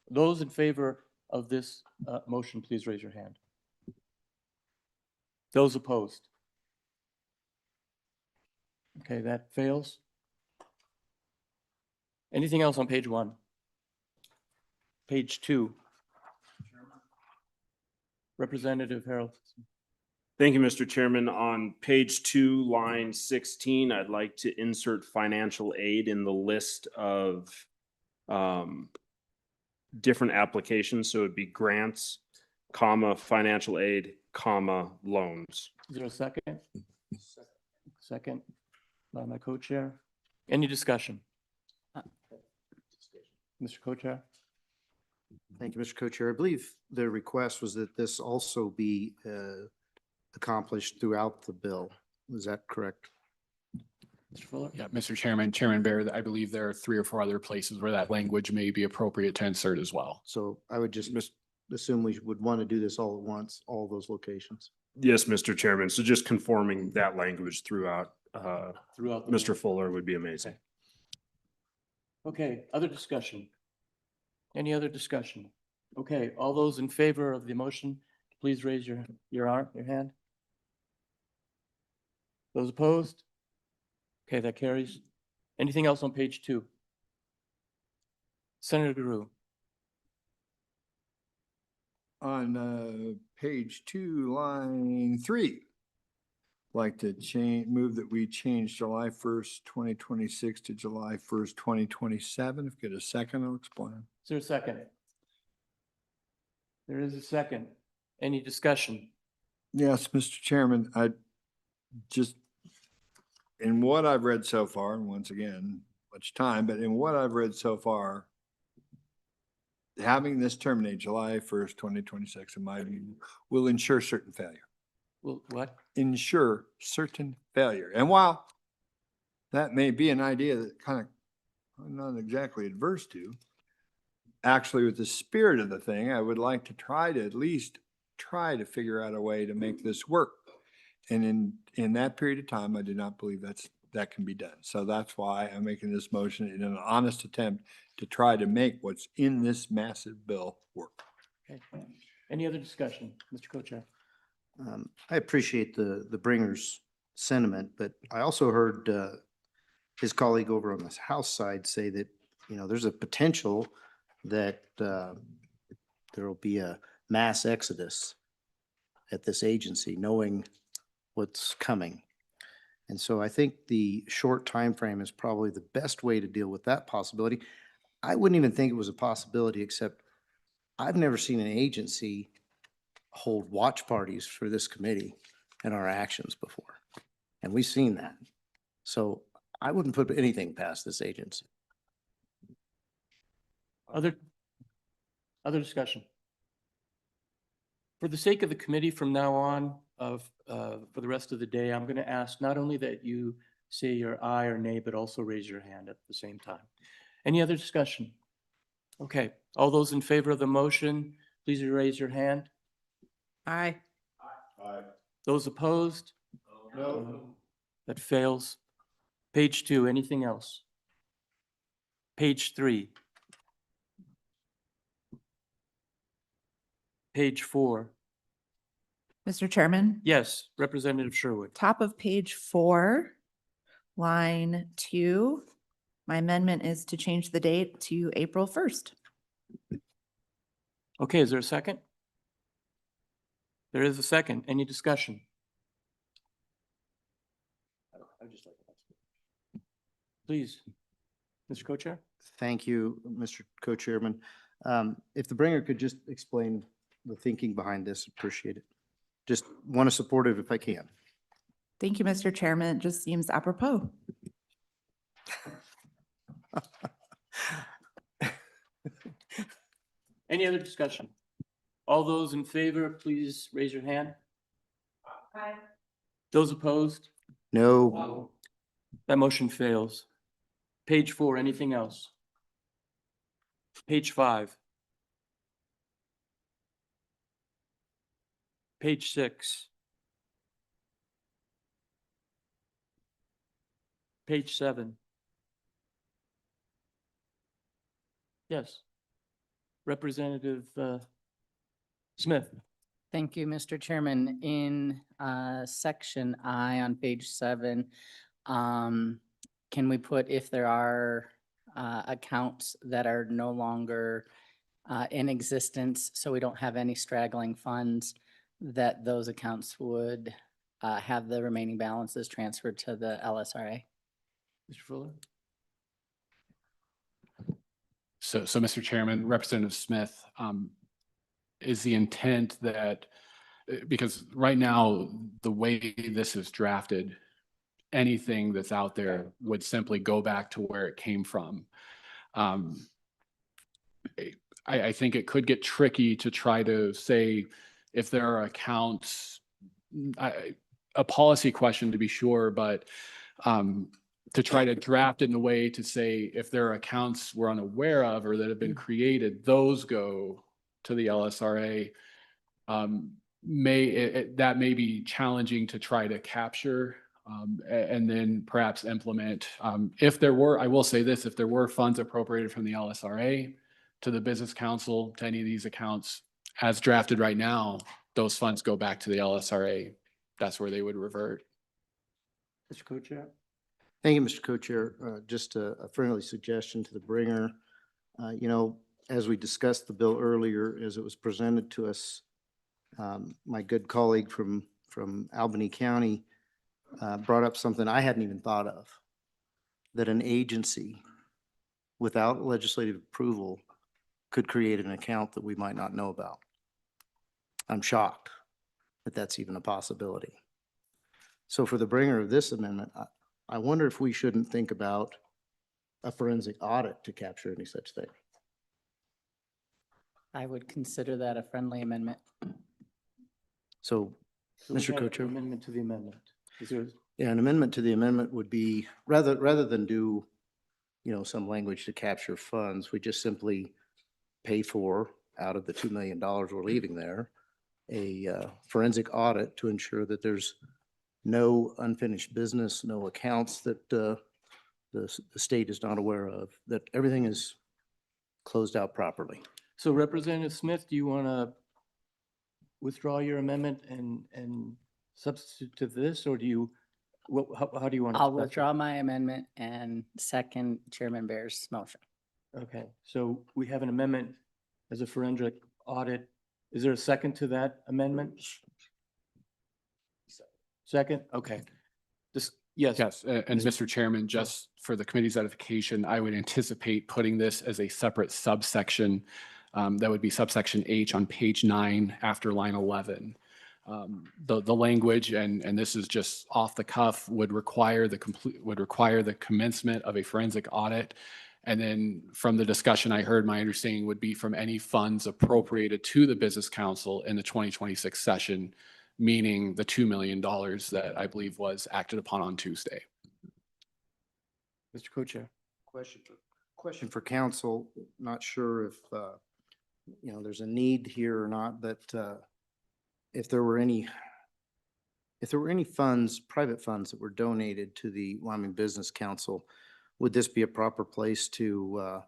B: Those in favor of this motion, please raise your hand. Those opposed? Okay, that fails. Anything else on page 1? Page 2. Representative Harold.
N: Thank you, Mr. Chairman. On page 2, line 16, I'd like to insert financial aid in the list of different applications. So it'd be grants, comma, financial aid, comma, loans.
B: Is there a second? Second by my co-chair. Any discussion? Mr. Co-chair?
E: Thank you, Mr. Co-Chair. I believe the request was that this also be accomplished throughout the bill. Is that correct?
B: Mr. Fuller?
D: Yeah, Mr. Chairman, Chairman Bear, I believe there are 3 or 4 other places where that language may be appropriate to insert as well.
E: So I would just assume we would want to do this all at once, all those locations.
N: Yes, Mr. Chairman. So just conforming that language throughout,
B: Throughout the
N: Mr. Fuller would be amazing.
B: Okay, other discussion? Any other discussion? Okay, all those in favor of the motion, please raise your hand. Those opposed? Okay, that carries. Anything else on page 2? Senator Guru.
F: On page 2, line 3, like to move that we change July 1st, 2026 to July 1st, 2027. If you get a second, I'll explain.
B: Is there a second? There is a second. Any discussion?
F: Yes, Mr. Chairman, I just, in what I've read so far, and once again, much time, but in what I've read so far, having this terminate July 1st, 2026, in my view, will ensure certain failure.
B: Well, what?
F: Ensure certain failure. And while that may be an idea that kind of I'm not exactly adverse to, actually with the spirit of the thing, I would like to try to at least try to figure out a way to make this work. And in that period of time, I do not believe that can be done. So that's why I'm making this motion in an honest attempt to try to make what's in this massive bill work.
B: Okay. Any other discussion, Mr. Co-Chair?
E: I appreciate the bringer's sentiment, but I also heard his colleague over on the House side say that, there's a potential that there will be a mass exodus at this agency, knowing what's coming. And so I think the short time frame is probably the best way to deal with that possibility. I wouldn't even think it was a possibility, except I've never seen an agency hold watch parties for this committee and our actions before. And we've seen that. So I wouldn't put anything past this agency.
B: Other discussion? For the sake of the committee from now on, for the rest of the day, I'm going to ask not only that you say your aye or nay, but also raise your hand at the same time. Any other discussion? Okay, all those in favor of the motion, please raise your hand.
I: Aye.
B: Those opposed? No. That fails. Page 2, anything else? Page 3. Page 4.
I: Mr. Chairman,
B: Yes, Representative Sherwood.
I: top of page 4, line 2, my amendment is to change the date to April 1st.
B: Okay, is there a second? There is a second. Any discussion? Please, Mr. Co-Chair.
E: Thank you, Mr. Co-Chairman. If the bringer could just explain the thinking behind this, appreciate it. Just want to support it if I can.
I: Thank you, Mr. Chairman. It just seems apropos.
B: Any other discussion? All those in favor, please raise your hand.
I: Aye.
B: Those opposed?
E: No,
B: That motion fails. Page 4, anything else? Page 5. Page 6. Page 7. Yes. Representative Smith.
G: Thank you, Mr. Chairman. In section I on page 7, can we put if there are accounts that are no longer in existence, so we don't have any straggling funds, that those accounts would have the remaining balances transferred to the LSRA?
B: Mr. Fuller?
D: So Mr. Chairman, Representative Smith, is the intent that, because right now, the way this is drafted, anything that's out there would simply go back to where it came from. I think it could get tricky to try to say if there are accounts, a policy question to be sure, but to try to draft it in a way to say if there are accounts we're unaware of or that have been created, those go to the LSRA. That may be challenging to try to capture and then perhaps implement. If there were, I will say this, if there were funds appropriated from the LSRA to the Business Council, to any of these accounts, as drafted right now, those funds go back to the LSRA. That's where they would revert.
B: Mr. Co-Chair?
E: thank you, Mr. Co-Chair. Just a friendly suggestion to the bringer. You know, as we discussed the bill earlier, as it was presented to us, my good colleague from Albany County brought up something I hadn't even thought of, that an agency without legislative approval could create an account that we might not know about. I'm shocked that that's even a possibility. So for the bringer of this amendment, I wonder if we shouldn't think about a forensic audit to capture any such thing.
G: I would consider that a friendly amendment.
E: So,
B: So we
E: Mr.
B: have
E: Co-Chair?
B: Amendment to the amendment. Is there?
E: yeah, an amendment to the amendment would be, rather than do, you know, some language to capture funds, we just simply pay for, out of the $2 million we're leaving there, a forensic audit to ensure that there's no unfinished business, no accounts that the state is not aware of, that everything is closed out properly.
B: So Representative Smith, do you want to withdraw your amendment and substitute to this, or do you, how do you want to?
G: I'll withdraw my amendment and second Chairman Bear's motion.
B: Okay, so we have an amendment as a forensic audit Is there a second to that amendment? Second, okay. This, yes.
D: Yes, and Mr. Chairman, just for the committee's edification, I would anticipate putting this as a separate subsection. That would be subsection H on page 9 after line 11. The language, and this is just off the cuff, would require the commencement of a forensic audit. And then from the discussion I heard, my understanding would be from any funds appropriated to the Business Council in the 2026 session, meaning the $2 million that I believe was acted upon on Tuesday.
B: Mr. Co-Chair.
E: Question for council. Not sure if, there's a need here or not, but, if there were any funds, private funds that were donated to the Wyoming Business Council, would this be a proper place to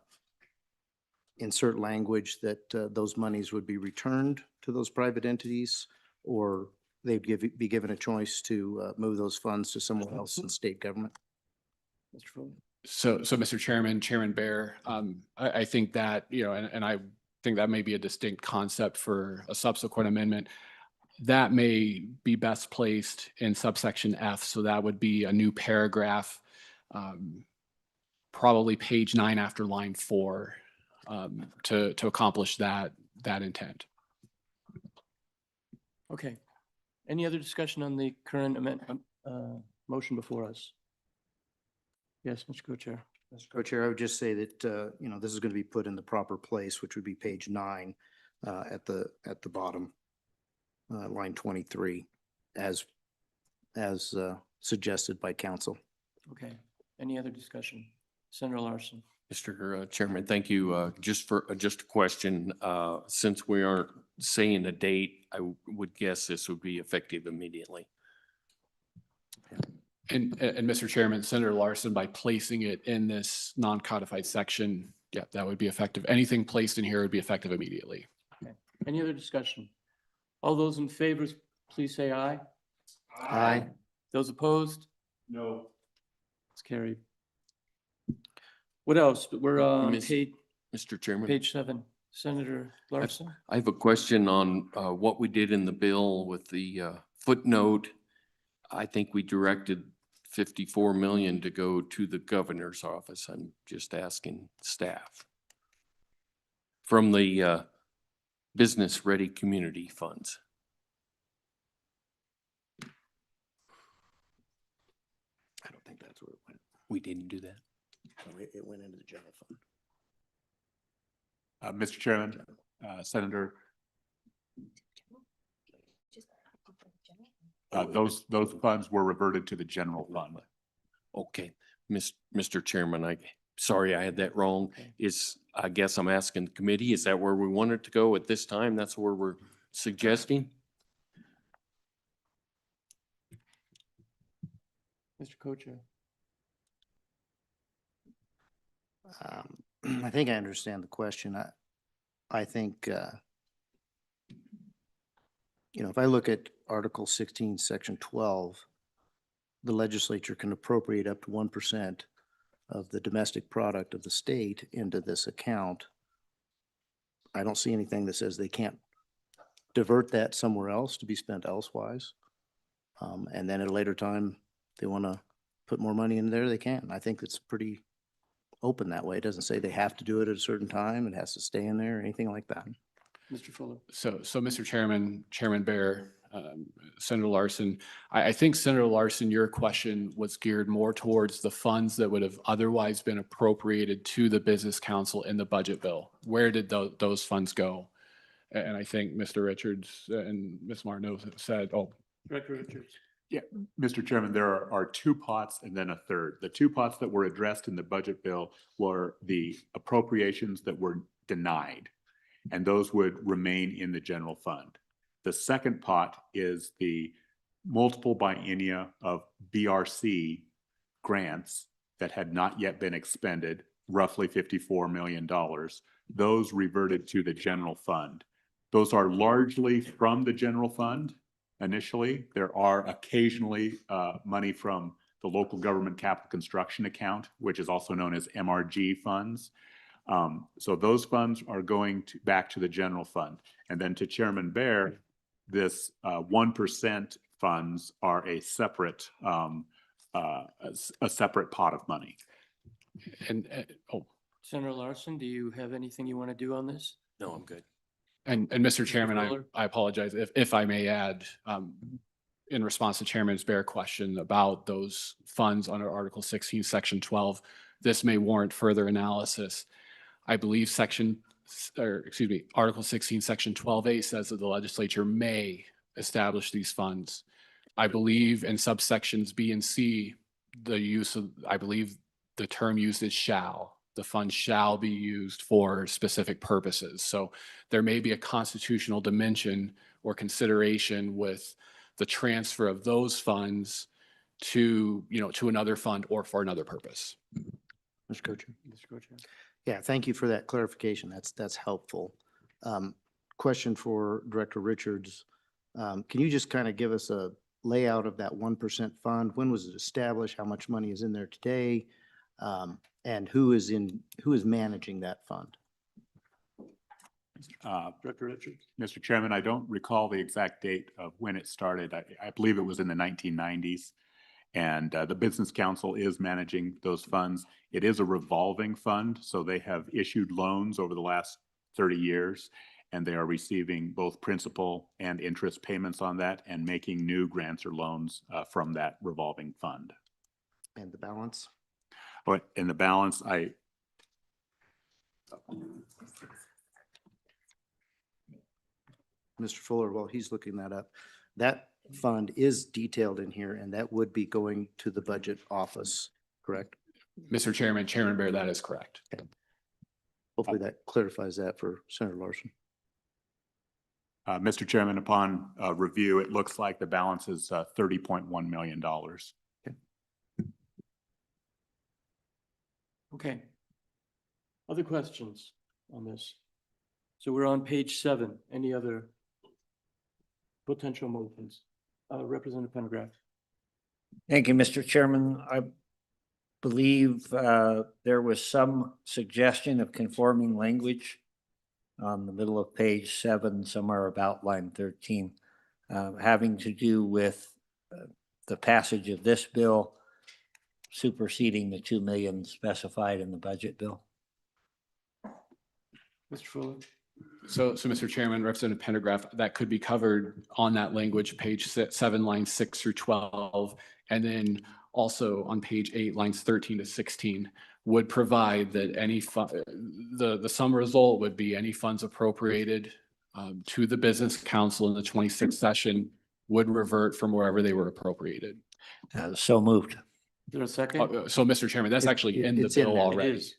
E: insert language that those monies would be returned to those private entities, or they'd be given a choice to move those funds to someone else in state government?
B: Mr. Fuller.
D: So Mr. Chairman, Chairman Bear, I think that, and I think that may be a distinct concept for a subsequent amendment. That may be best placed in subsection F. So that would be a new paragraph, probably page 9 after line 4, to accomplish that intent.
B: Okay. Any other discussion on the current motion before us? Yes, Mr. Co-Chair.
E: Mr. Co-Chair, I would just say that, this is going to be put in the proper place, which would be page 9 at the bottom, line 23, as suggested by council.
B: Okay. Any other discussion? Senator Larson.
O: Mr. Chairman, thank you. Just a question. Since we aren't saying a date, I would guess this would be effective immediately.
D: And Mr. Chairman, Senator Larson, by placing it in this non-codified section, yeah, that would be effective. Anything placed in here would be effective immediately.
B: Okay. Any other discussion? All those in favor, please say aye.
E: Aye.
B: Those opposed?
N: No.
B: It's carried. What else? We're on
O: Mr. Chairman.
B: page 7. Senator Larson.
O: I have a question on what we did in the bill with the footnote. I think we directed 54 million to go to the governor's office. I'm just asking staff. From the business ready community funds.
E: I don't think that's where it went.
O: We didn't do that.
E: No, it went into the general fund.
C: Mr. Chairman, Senator, those funds were reverted to the general fund.
O: Okay, Mr. Chairman, sorry I had that wrong. I guess I'm asking the committee, is that where we wanted to go at this time? That's where we're suggesting?
B: Mr. Co-Chair.
E: I think I understand the question. I think, if I look at Article 16, Section 12, the legislature can appropriate up to 1% of the domestic product of the state into this account. I don't see anything that says they can't divert that somewhere else to be spent elsewise. And then at a later time, they want to put more money in there, they can. I think it's pretty open that way. It doesn't say they have to do it at a certain time. It has to stay in there or anything like that.
B: Mr. Fuller.
D: So Mr. Chairman, Chairman Bear, Senator Larson, I think Senator Larson, your question was geared more towards the funds that would have otherwise been appropriated to the Business Council in the budget bill. Where did those funds go? And I think Mr. Richards and Ms. Martineau said,
B: Director Richards.
C: Yeah, Mr. Chairman, there are 2 pots and then a third. The 2 pots that were addressed in the budget bill were the appropriations that were denied, and those would remain in the general fund. The second pot is the multiple biennia of BRC grants that had not yet been expended, roughly $54 million. Those reverted to the general fund. Those are largely from the general fund. Initially, there are occasionally money from the local government capital construction account, which is also known as MRG funds. So those funds are going to, back to the general fund. And then to Chairman Bear, this 1% funds are a separate, a separate pot of money.
D: And, oh,
B: Senator Larson, do you have anything you want to do on this?
O: No, I'm good.
D: and Mr. Chairman,
B: Fuller?
D: I apologize if I may add, in response to Chairman's Bear question about those funds under Article 16, Section 12, this may warrant further analysis. I believe Article 16, Section 12A says that the legislature may establish these funds. I believe in subsections B and C, I believe the term used is shall. The funds shall be used for specific purposes. So there may be a constitutional dimension or consideration with the transfer of those funds to, to another fund or for another purpose.
E: Mr. Co-Chair.
B: Mr. Co-Chair.
E: Yeah, thank you for that clarification. That's helpful. Question for Director Richards. Can you just kind of give us a layout of that 1% fund? When was it established? How much money is in there today? And who is managing that fund?
B: Director Richards.
C: Mr. Chairman, I don't recall the exact date of when it started. I believe it was in the 1990s. And the Business Council is managing those funds. It is a revolving fund, so they have issued loans over the last 30 years, and they are receiving both principal and interest payments on that and making new grants or loans from that revolving fund.
E: And the balance?
C: But in the balance,
E: Mr. Fuller, while he's looking that up, that fund is detailed in here, and that would be going to the budget office, correct?
D: Mr. Chairman, Chairman Bear, that is correct.
E: Okay. Hopefully that clarifies that for Senator Larson.
C: Mr. Chairman, upon review, it looks like the balance is $30.1 million.
B: Okay. Other questions on this? So we're on page 7. Any other potential motions? Representative Pendergraft.
H: Thank you, Mr. Chairman. I believe there was some suggestion of conforming language on the middle of page 7, somewhere about line 13, having to do with the passage of this bill superseding the 2 million specified in the budget bill.
B: Mr. Fuller.
D: So Mr. Chairman, Representative Pendergraft, that could be covered on that language, page 7, lines 6 through 12. And then also on page 8, lines 13 to 16 would provide that any the sum result would be any funds appropriated to the Business Council in the 26th session would revert from wherever they were appropriated.
H: So moved.
B: Is there a second?
D: So Mr. Chairman, that's actually in the
E: it's in
D: bill
E: there. It
D: already.
B: is.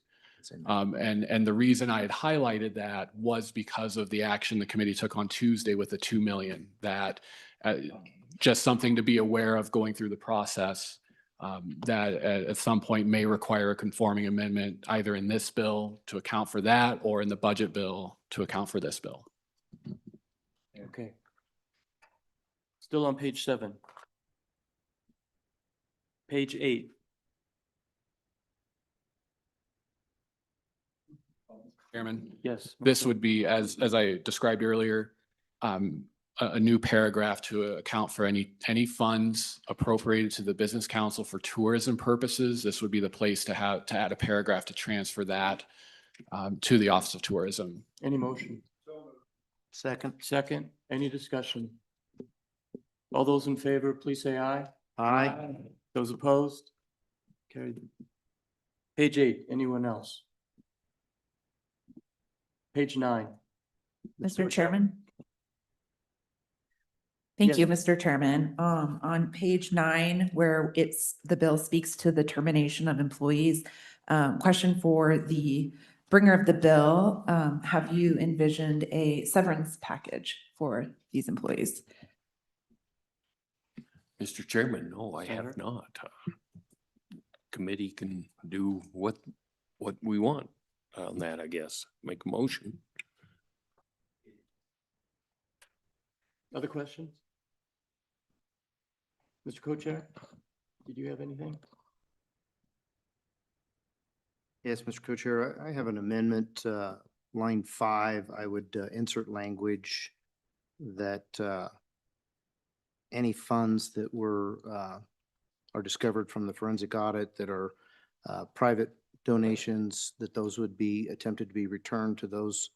D: And the reason I had highlighted that was because of the action the committee took on Tuesday with the 2 million, that just something to be aware of going through the process, that at some point may require a conforming amendment either in this bill to account for that or in the budget bill to account for this bill.
B: Okay. Still on page 7. Page 8.
D: Chairman?
B: Yes.
D: This would be, as I described earlier, a new paragraph to account for any funds appropriated to the Business Council for tourism purposes. This would be the place to add a paragraph to transfer that to the Office of Tourism.
B: Any motion?
E: Second.
B: Second. Any discussion? All those in favor, please say aye.
E: Aye.
B: Those opposed? Carried. Page 8. Anyone else? Page 9.
I: Mr. Chairman? Thank you,
B: Yes.
I: Mr. Chairman. On page 9, where the bill speaks to the termination of employees, question for the bringer of the bill, have you envisioned a severance package for these employees?
O: Mr. Chairman, no, I
B: Senator?
O: have not. Committee can do what we want on that, I guess. Make a motion.
B: Other questions? Mr. Co-Chair, did you have anything?
E: Yes, Mr. Co-Chair, I have an amendment, line 5, I would insert language that any funds that are discovered from the forensic audit that are private donations, that those would be attempted to be returned to those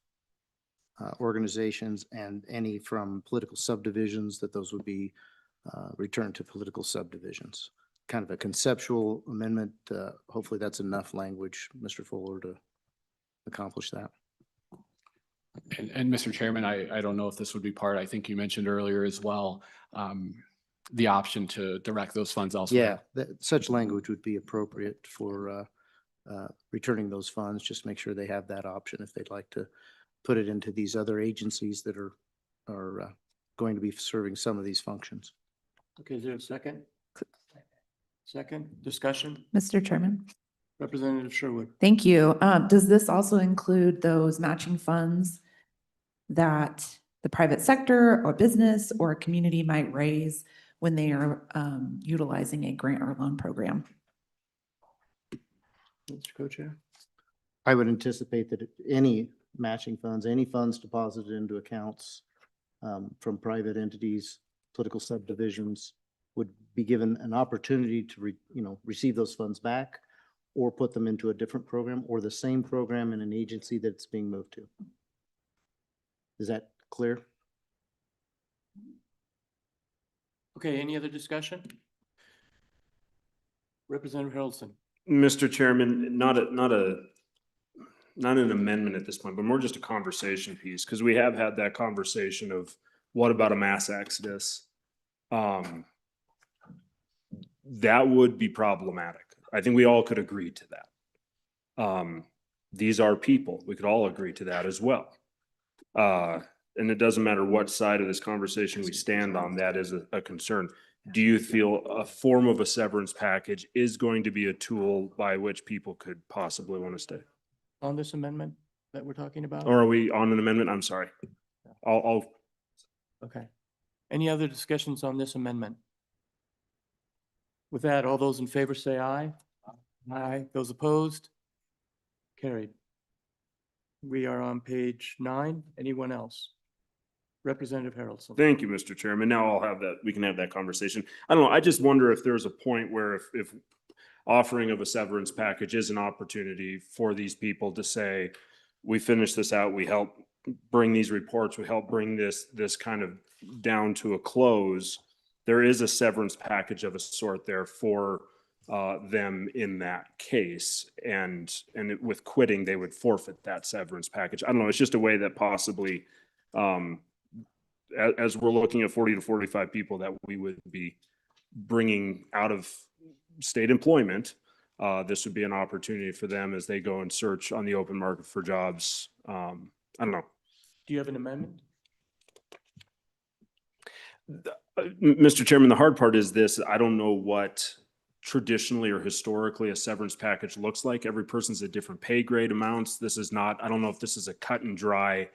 E: organizations, and any from political subdivisions, that those would be returned to political subdivisions. Kind of a conceptual amendment. Hopefully that's enough language, Mr. Fuller, to accomplish that.
D: And Mr. Chairman, I don't know if this would be part, I think you mentioned earlier as well, the option to direct those funds elsewhere.
E: Yeah, such language would be appropriate for returning those funds. Just make sure they have that option if they'd like to put it into these other agencies that are going to be serving some of these functions.
B: Okay, is there a second? Second, discussion?
I: Mr. Chairman.
B: Representative Sherwood.
I: Thank you. Does this also include those matching funds that the private sector or business or a community might raise when they are utilizing a grant or loan program?
B: Mr. Co-Chair.
E: I would anticipate that any matching funds, any funds deposited into accounts from private entities, political subdivisions, would be given an opportunity to receive those funds back, or put them into a different program or the same program in an agency that it's being moved to. Is that clear?
B: Okay, any other discussion? Representative Harrelson.
N: Mr. Chairman, not an amendment at this point, but more just a conversation piece, because we have had that conversation of what about a mass exodus? That would be problematic. I think we all could agree to that. These are people. We could all agree to that as well. And it doesn't matter what side of this conversation we stand on, that is a concern. Do you feel a form of a severance package is going to be a tool by which people could possibly want to stay?
B: On this amendment that we're talking about?
N: Or are we on an amendment? I'm sorry. I'll
B: Okay. Any other discussions on this amendment? With that, all those in favor say aye. Aye. Those opposed? Carried. We are on page 9. Anyone else? Representative Harrelson.
N: Thank you, Mr. Chairman. Now I'll have that, we can have that conversation. I don't know, I just wonder if there's a point where if offering of a severance package is an opportunity for these people to say, we finish this out, we help bring these reports, we help bring this kind of down to a close. There is a severance package of a sort there for them in that case. And with quitting, they would forfeit that severance package. I don't know, it's just a way that possibly, as we're looking at 40 to 45 people that we would be bringing out of state employment, this would be an opportunity for them as they go and search on the open market for jobs. I don't know.
B: Do you have an amendment?
N: Mr. Chairman, the hard part is this: I don't know what traditionally or historically a severance package looks like. Every person's at different pay grade amounts. This is not, I don't know if this is a cut and dry,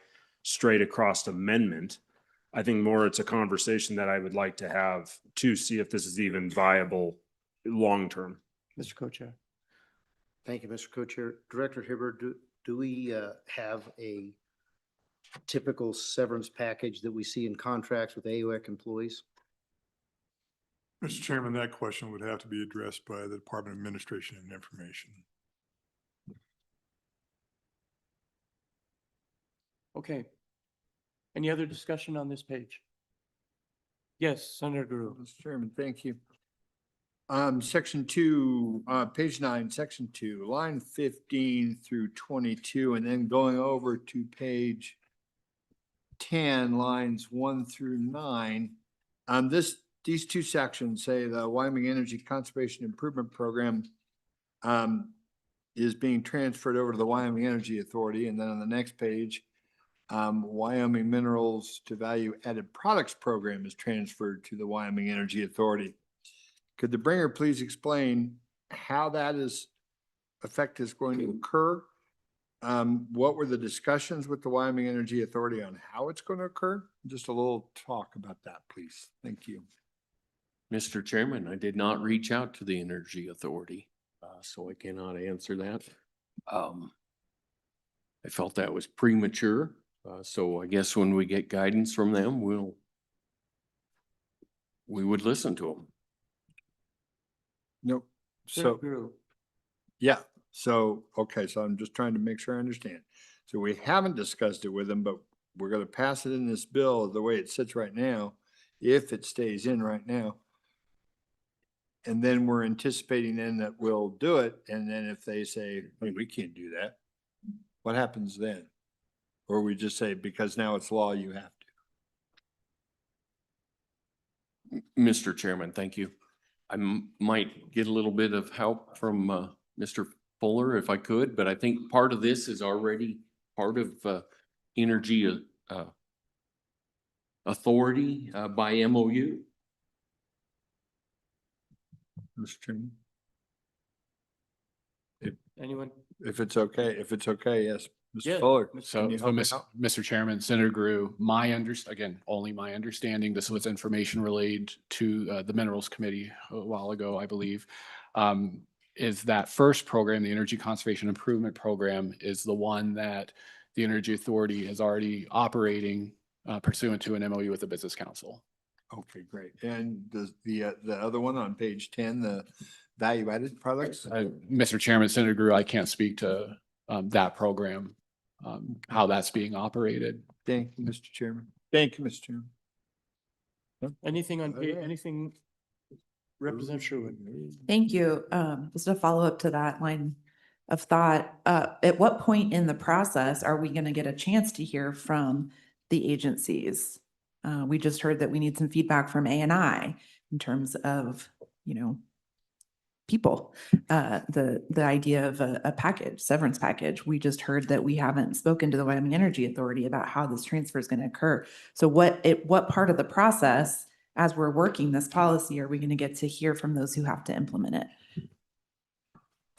N: straight across amendment. I think more it's a conversation that I would like to have to see if this is even viable long-term.
B: Mr. Co-Chair.
E: Thank you, Mr. Co-Chair. Director Hibbert, do we have a typical severance package that we see in contracts with AUEC employees?
P: Mr. Chairman, that question would have to be addressed by the Department of Administration and Information.
B: Okay. Any other discussion on this page? Yes, Senator Guru.
F: Mr. Chairman, thank you. Section 2, page 9, section 2, line 15 through 22, and then going over to page 10, lines 1 through 9. These two sections say the Wyoming Energy Conservation Improvement Program is being transferred over to the Wyoming Energy Authority. And then on the next page, Wyoming Minerals to Value Added Products Program is transferred to the Wyoming Energy Authority. Could the bringer please explain how that effect is going to occur? What were the discussions with the Wyoming Energy Authority on how it's going to occur? Just a little talk about that, please. Thank you.
O: Mr. Chairman, I did not reach out to the Energy Authority, so I cannot answer that. I felt that was premature. So I guess when we get guidance from them, we would listen to them.
F: Nope.
B: Senator
F: So,
B: Guru.
F: yeah, so, okay, so I'm just trying to make sure I understand. So we haven't discussed it with them, but we're gonna pass it in this bill the way it sits right now, if it stays in right now. And then we're anticipating then that we'll do it, and then if they say, hey, we can't do that, what happens then? Or we just say, because now it's law, you have to.
O: Mr. Chairman, thank you. I might get a little bit of help from Mr. Fuller if I could, but I think part of this is already part of energy authority by MOU.
F: Mr. Chairman?
B: Anyone?
F: If it's okay, yes.
B: Yeah.
F: Mr. Fuller.
D: So,
F: can you help me out?
D: Mr. Chairman, Senator Grew, again, only my understanding, this was information relayed to the Minerals Committee a while ago, I believe, is that first program, the Energy Conservation Improvement Program, is the one that the Energy Authority is already operating pursuant to an MOU with the Business Council.
F: Okay, great. And the other one on page 10, the value-added products?
D: Mr. Chairman, Senator Grew, I can't speak to that program, how that's being operated.
F: Thank you, Mr. Chairman. Thank you, Mr. Chairman.
B: Anything on page, anything? Representative Sherwood.
I: Thank you. Just a follow-up to that line of thought. At what point in the process are we going to get a chance to hear from the agencies? We just heard that we need some feedback from A&I in terms of, people. The idea of a package, severance package. We just heard that we haven't spoken to the Wyoming Energy Authority about how this transfer is going to occur. So what part of the process, as we're working this policy, are we going to get to hear from those who have to implement it?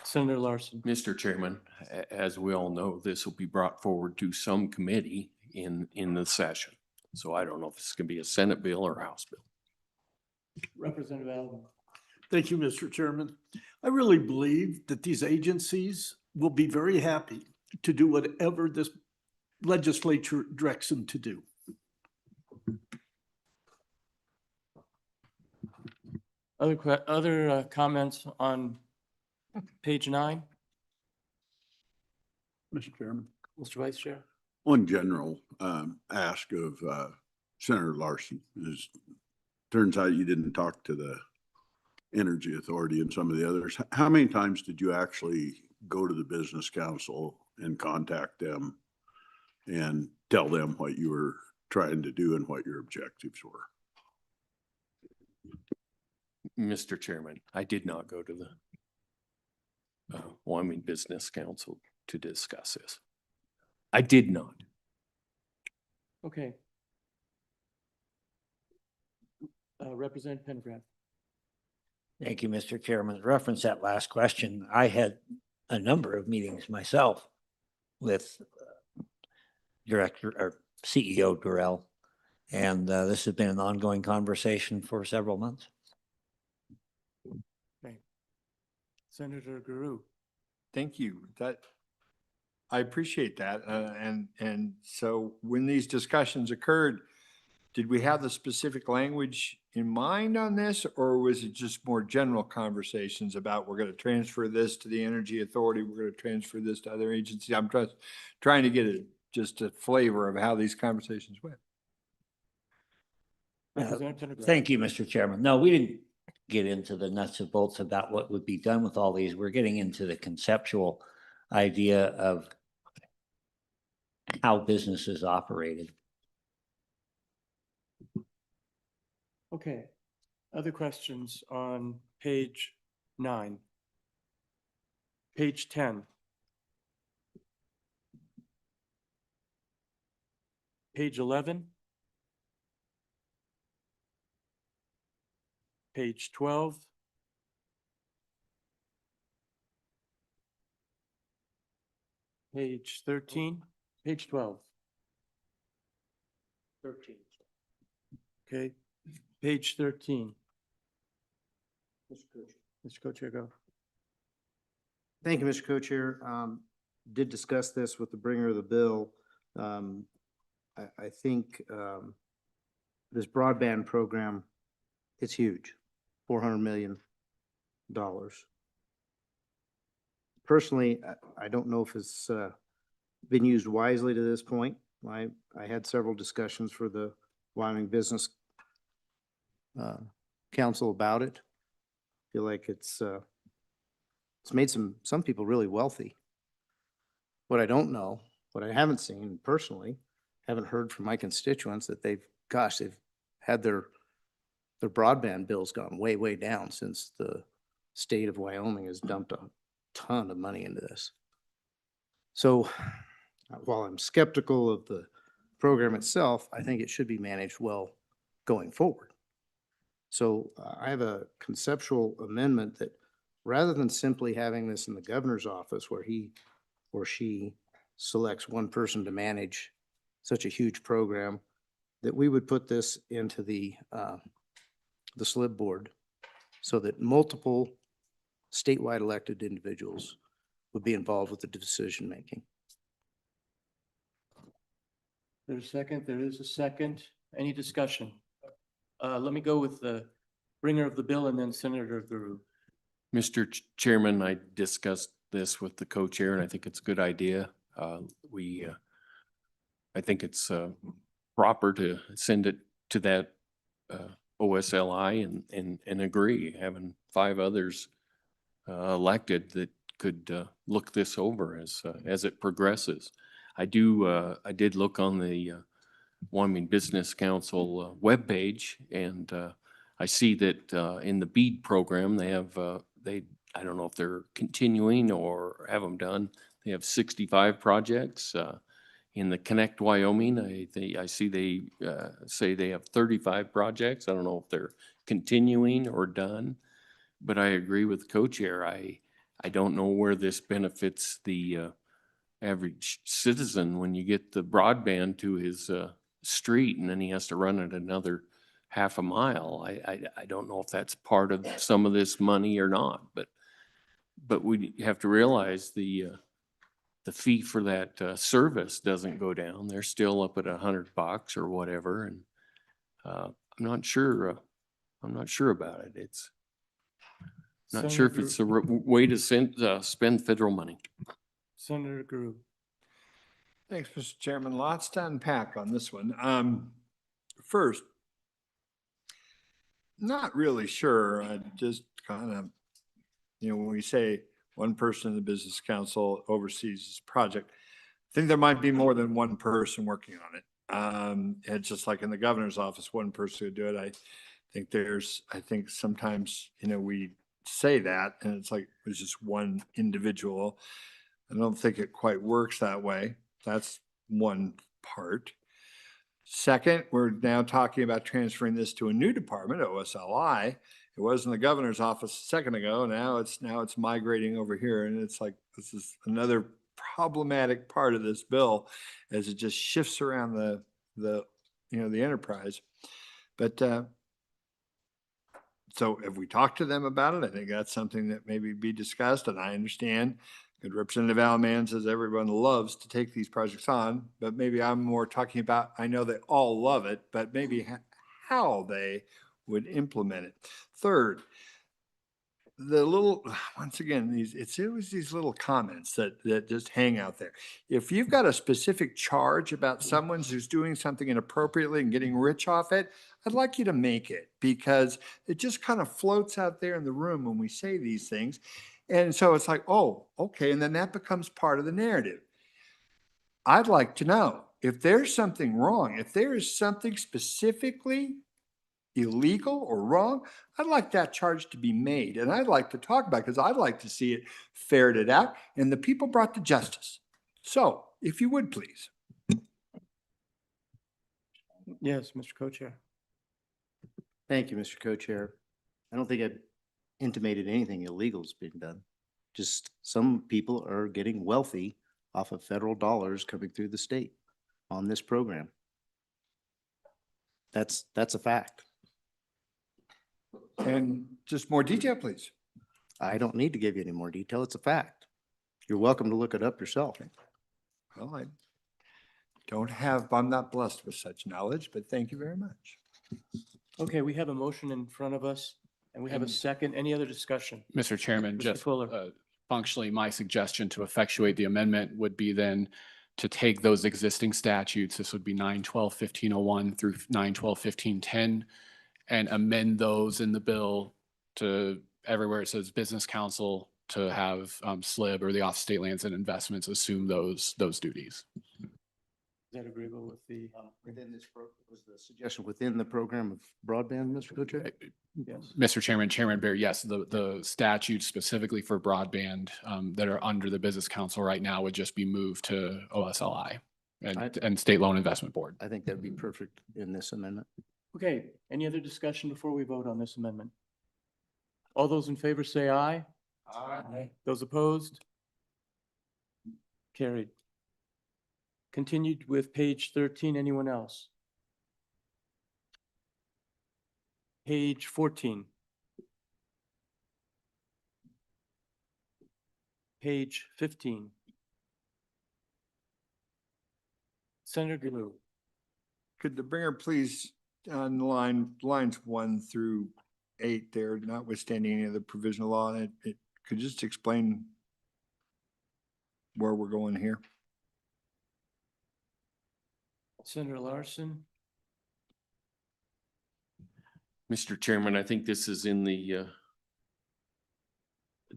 B: Senator Larson.
O: Mr. Chairman, as we all know, this will be brought forward to some committee in the session. So I don't know if it's going to be a Senate bill or House bill.
B: Representative Allen.
Q: Thank you, Mr. Chairman. I really believe that these agencies will be very happy to do whatever this legislature directs them to do.
B: Other comments on page 9?
A: Mr. Chairman.
B: Mr. Vice Chair.
A: One general ask of Senator Larson is, turns out you didn't talk to the Energy Authority and some of the others. How many times did you actually go to the Business Council and contact them and tell them what you were trying to do and what your objectives were?
O: Mr. Chairman, I did not go to the Wyoming Business Council to discuss this. I did not.
B: Okay. Representative Pendergraft.
H: Thank you, Mr. Chairman. Reference that last question. I had a number of meetings myself with Director or CEO Durrell, and this has been an ongoing conversation for several months.
B: Okay. Senator Guru.
F: Thank you. I appreciate that. And so when these discussions occurred, did we have the specific language in mind on this, or was it just more general conversations about we're going to transfer this to the Energy Authority, we're going to transfer this to other agencies? I'm trying to get just a flavor of how these conversations went.
H: Thank you, Mr. Chairman. No, we didn't get into the nuts and bolts about what would be done with all these. We're getting into the conceptual idea of how business is operated.
B: Okay. Other questions on page 9? Page 10. Page 11. Page 12. Page 13. Page 12. 13. Okay. Page 13. Mr. Co-Chair, go.
E: Thank you, Mr. Co-Chair. did discuss this with the bringer of the bill. I think this broadband program, it's huge, $400 million. Personally, I don't know if it's been used wisely to this point. I had several discussions for the Wyoming Business Council about it. Feel like it's made some people really wealthy. What I don't know, what I haven't seen personally, haven't heard from my constituents that they've had their broadband bills gone way, way down since the state of Wyoming has dumped a ton of money into this. So while I'm skeptical of the program itself, I think it should be managed well going forward. So I have a conceptual amendment that rather than simply having this in the governor's office where he or she selects one person to manage such a huge program, that we would put this into the SLIB board so that multiple statewide elected individuals would be involved with the decision-making.
B: There's a second, there is a second. Any discussion? Let me go with the bringer of the bill and then Senator Guru.
O: Mr. Chairman, I discussed this with the co-chair and I think it's a good idea. I think it's proper to send it to that OSLI and agree, having 5 others elected that could look this over as it progresses. I did look on the Wyoming Business Council webpage, and I see that in the BEAD program, they have, I don't know if they're continuing or have them done. They have 65 projects. In the Connect Wyoming, I see they say they have 35 projects. I don't know if they're continuing or done, but I agree with the co-chair. I don't know where this benefits the average citizen when you get the broadband to his street and then he has to run it another half a mile. I don't know if that's part of some of this money or not, but we have to realize the fee for that service doesn't go down. They're still up at $100 or whatever, and I'm not sure about it. It's not sure if it's a way to spend federal money.
B: Senator Guru.
F: Thanks, Mr. Chairman. Lots to unpack on this one. First, not really sure. I just kind of, when we say one person in the business council oversees this project, I think there might be more than one person working on it. It's just like in the governor's office, one person would do it. I think sometimes, we say that and it's like, it's just one individual. I don't think it quite works that way. That's one part. Second, we're now talking about transferring this to a new department, OSLI. It was in the governor's office a second ago. Now it's migrating over here. And it's like, this is another problematic part of this bill as it just shifts around the enterprise. But so have we talked to them about it? I think that's something that maybe be discussed. And I understand good Representative Alman says everyone loves to take these projects on, but maybe I'm more talking about, I know they all love it, but maybe how they would implement it. Third, once again, it's always these little comments that just hang out there. If you've got a specific charge about someone who's doing something inappropriately and getting rich off it, I'd like you to make it, because it just kind of floats out there in the room when we say these things. And so it's like, oh, okay. And then that becomes part of the narrative. I'd like to know if there's something wrong, if there is something specifically illegal or wrong, I'd like that charge to be made. And I'd like to talk about it because I'd like to see it ferreted out and the people brought to justice. So if you would, please.
B: Yes, Mr. Co-Chair.
E: Thank you, Mr. Co-Chair. I don't think I've intimated anything illegal is being done. Just some people are getting wealthy off of federal dollars coming through the state on this program. That's a fact.
F: And just more detail, please.
E: I don't need to give you any more detail. It's a fact. You're welcome to look it up yourself.
F: Well, I'm not blessed with such knowledge, but thank you very much.
B: Okay, we have a motion in front of us and we have a second. Any other discussion?
D: Mr. Chairman,
B: Mr.
D: just
B: Fuller.
D: functionally, my suggestion to effectuate the amendment would be then to take those existing statutes, this would be 9/12/1501 through 9/12/1510, and amend those in the bill to everywhere it says business council to have SLIB or the Office of State Lands and Investments assume those duties.
B: Is that agreeable with the?
E: Within this was the suggestion within the program of broadband, Mr. Co-Chair?
B: Yes.
D: Mr. Chairman, Chairman Bear, yes, the statutes specifically for broadband that are under the Business Council right now would just be moved to OSLI and State Loan Investment Board.
E: I think that'd be perfect in this amendment.
B: Okay, any other discussion before we vote on this amendment? All those in favor say aye.
O: Aye.
B: Those opposed? Carried. Continued with page 13. Anyone else? Page 14. Page 15. Senator Glue.
F: Could the bringer please on lines 1 through 8 there, notwithstanding any of the provisional law, it could you just explain where we're going here?
B: Senator Larson.
O: Mr. Chairman, I think this is in the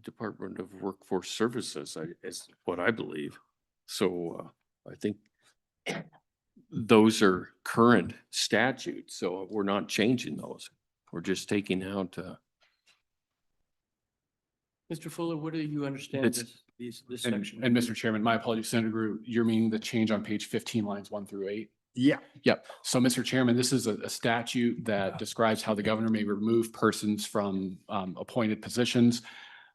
O: Department of Workforce Services, is what I believe. So I think those are current statutes, so we're not changing those. We're just taking out.
B: Mr. Fuller, what do you understand
D: It's-
B: this
D: And,
B: section?
D: and Mr. Chairman, my apologies, Senator Groot, you're meaning the change on page 15, lines 1 through 8?
F: Yeah.
D: Yep. So, Mr. Chairman, this is a statute that describes how the governor may remove persons from appointed positions.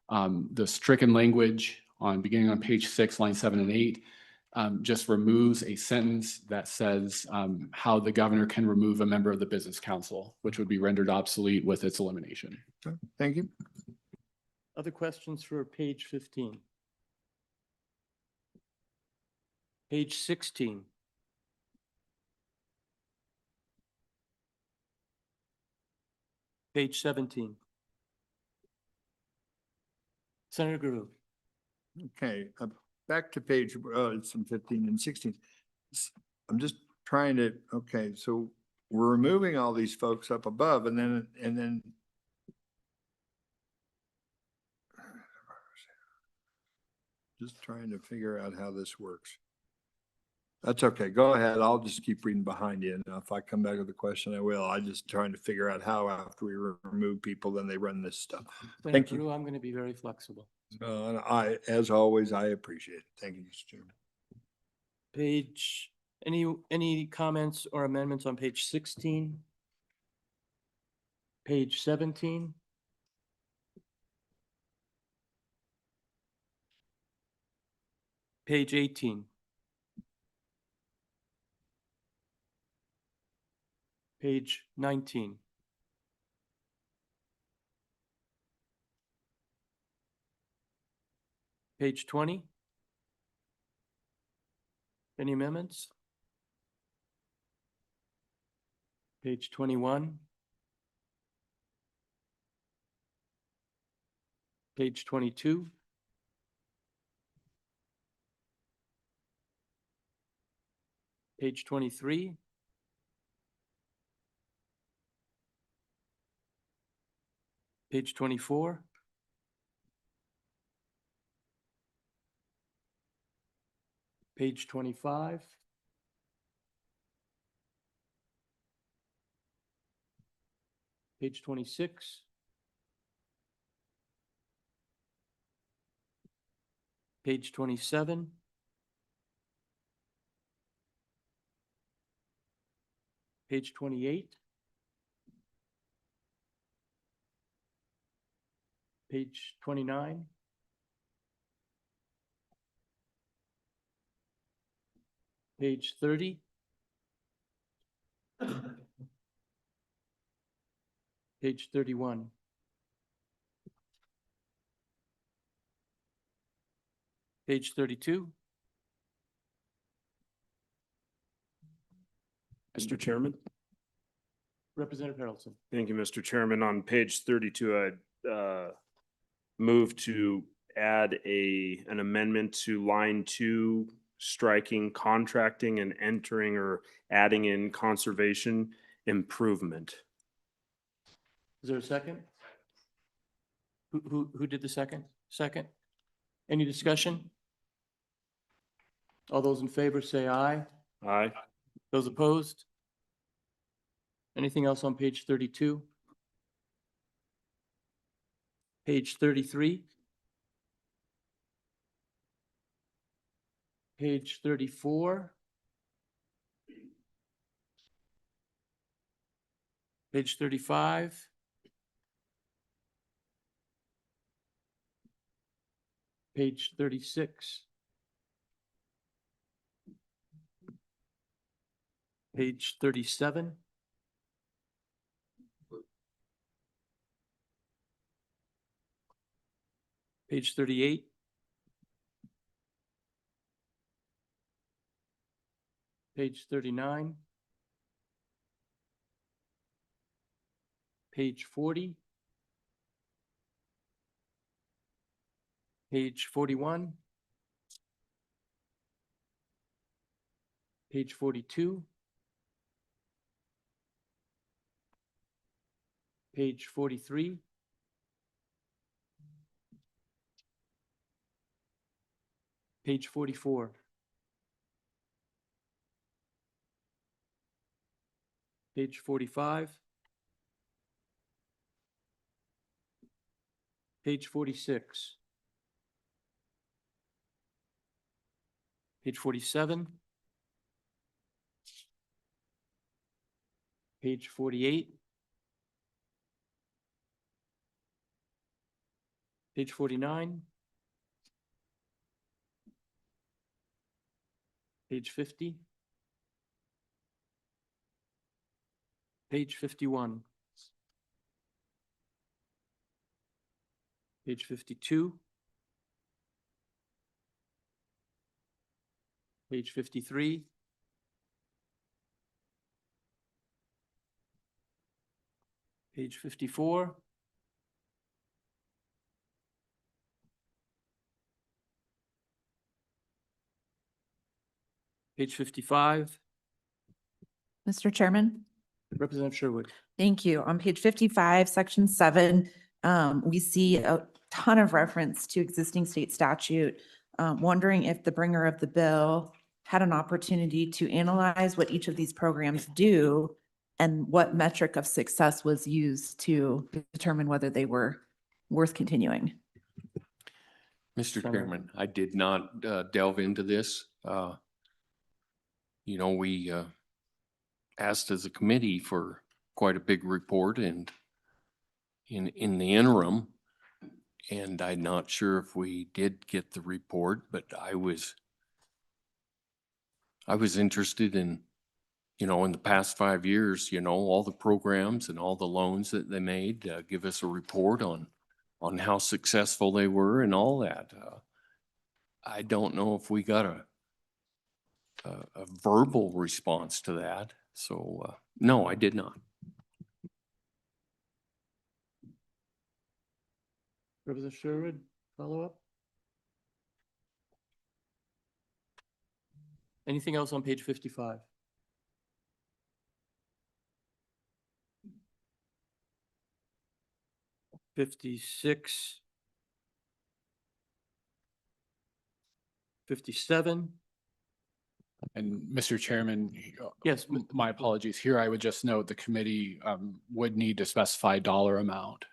D: The stricken language beginning on page 6, line 7 and 8, just removes a sentence that says how the governor can remove a member of the business council, which would be rendered obsolete with its elimination.
F: Thank you.
B: Other questions for page 15? Page 16. Page 17. Senator Guru.
F: Okay, back to page, some 15 and 16. I'm just trying to, okay, so we're removing all these folks up above and then just trying to figure out how this works. That's okay. Go ahead. I'll just keep reading behind you. And if I come back with a question, I will. I'm just trying to figure out how after we remove people, then they run this stuff. Thank you.
B: I'm going to be very flexible.
F: And as always, I appreciate it. Thank you, Mr. Chairman.
B: Page, any comments or amendments on page 16? Page 17? Page 18? Page 19? Page 20? Any amendments? Page 21? Page 22? Page 23? Page 24? Page 25? Page 26? Page 27? Page 28? Page 29? Page 30? Page 31? Page 32.
N: Mr. Chairman?
B: Representative Harrelson.
N: Thank you, Mr. Chairman. On page 32, I move to add an amendment to line 2, striking contracting and entering or adding in conservation improvement.
B: Is there a second? Who did the second? Second? Any discussion? All those in favor say aye.
N: Aye.
B: Those opposed? Anything else on page 32? Page 33? Page 34? Page 35? Page 36? Page 37? Page 38? Page 39? Page 40? Page 41? Page 42? Page 43? Page 44? Page 45? Page 46? Page 47? Page 48? Page 49? Page 50? Page 51? Page 52? Page 53? Page 54? Page 55?
I: Mr. Chairman?
B: Representative Sherwood.
I: Thank you. On page 55, section 7, we see a ton of reference to existing state statute. Wondering if the bringer of the bill had an opportunity to analyze what each of these programs do and what metric of success was used to determine whether they were worth continuing.
O: Mr.
B: Senator.
O: Chairman, I did not delve into this. You know, we asked as a committee for quite a big report and in the interim, and I'm not sure if we did get the report, but I was interested in, you know, in the past 5 years, you know, all the programs and all the loans that they made, give us a report on how successful they were and all that. I don't know if we got a verbal response to that. So, no, I did not.
B: Representative Sherwood, follow up? Anything else on page 55? '56. 57.
D: And Mr. Chairman.
B: Yes.
D: My apologies. Here, I would just note the committee would need to specify dollar amount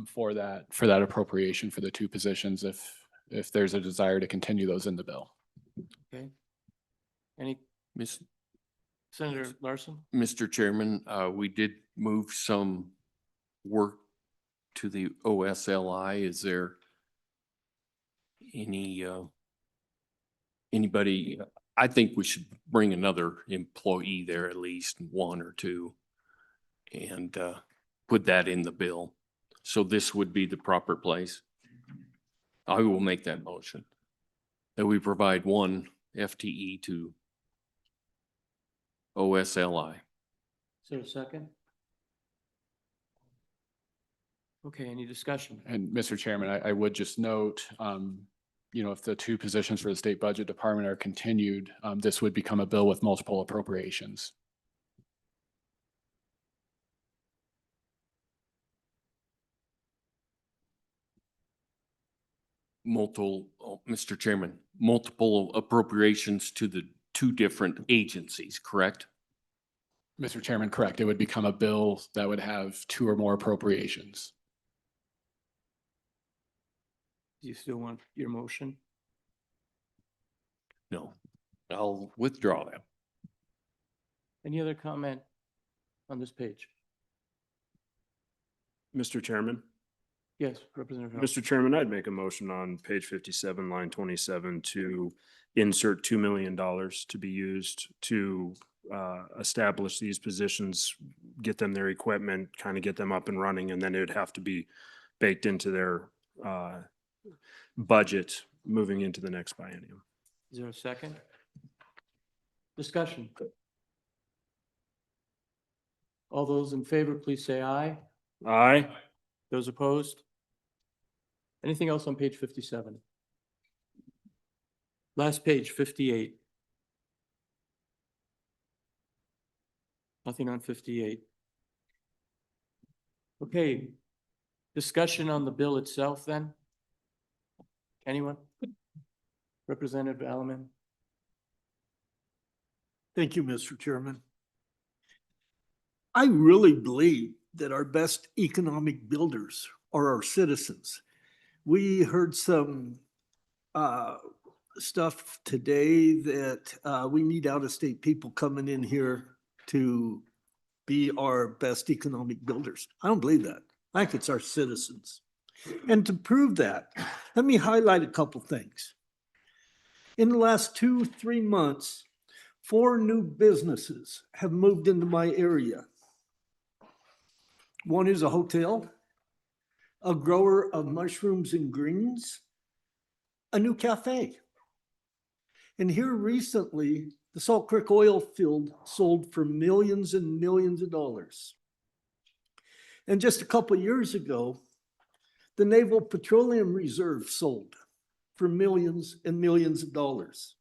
D: for that appropriation for the two positions if there's a desire to continue those in the bill.
B: Okay. Any, Senator Larson?
O: Mr. Chairman, we did move some work to the OSLI. Is there anybody, I think we should bring another employee there, at least one or two, and put that in the bill. So this would be the proper place. I will make that motion. that we provide one FTE to OSLI.
B: Is there a second? Okay, any discussion?
D: And Mr. Chairman, I would just note, if the two positions for the state budget department are continued, this would become a bill with multiple appropriations.
O: Mr. Chairman, multiple appropriations to the two different agencies, correct?
D: Mr. Chairman, correct. It would become a bill that would have two or more appropriations.
B: Do you still want your motion?
O: No, I'll withdraw that.
B: Any other comment on this page?
N: Mr. Chairman,
B: Yes, Representative.
N: Mr. Chairman, I'd make a motion on page 57, line 27 to insert $2 million to be used to establish these positions, get them their equipment, kind of get them up and running, and then it would have to be baked into their budget moving into the next biennium.
B: Is there a second? Discussion. All those in favor, please say aye.
N: Aye.
B: Those opposed? Anything else on page 57? Last page, 58. Nothing on 58. Okay. Discussion on the bill itself then? Anyone? Representative Alaman?
Q: Thank you, Mr. Chairman. I really believe that our best economic builders are our citizens. We heard some stuff today that we need out-of-state people coming in here to be our best economic builders. I don't believe that. I think it's our citizens. And to prove that, let me highlight a couple things. In the last 2-3 months, 4 new businesses have moved into my area. One is a hotel, a grower of mushrooms and greens, a new cafe. And here recently, the Salt Creek oil field sold for millions and millions of dollars. And just a couple of years ago, the Naval Petroleum Reserve sold for millions and millions of dollars.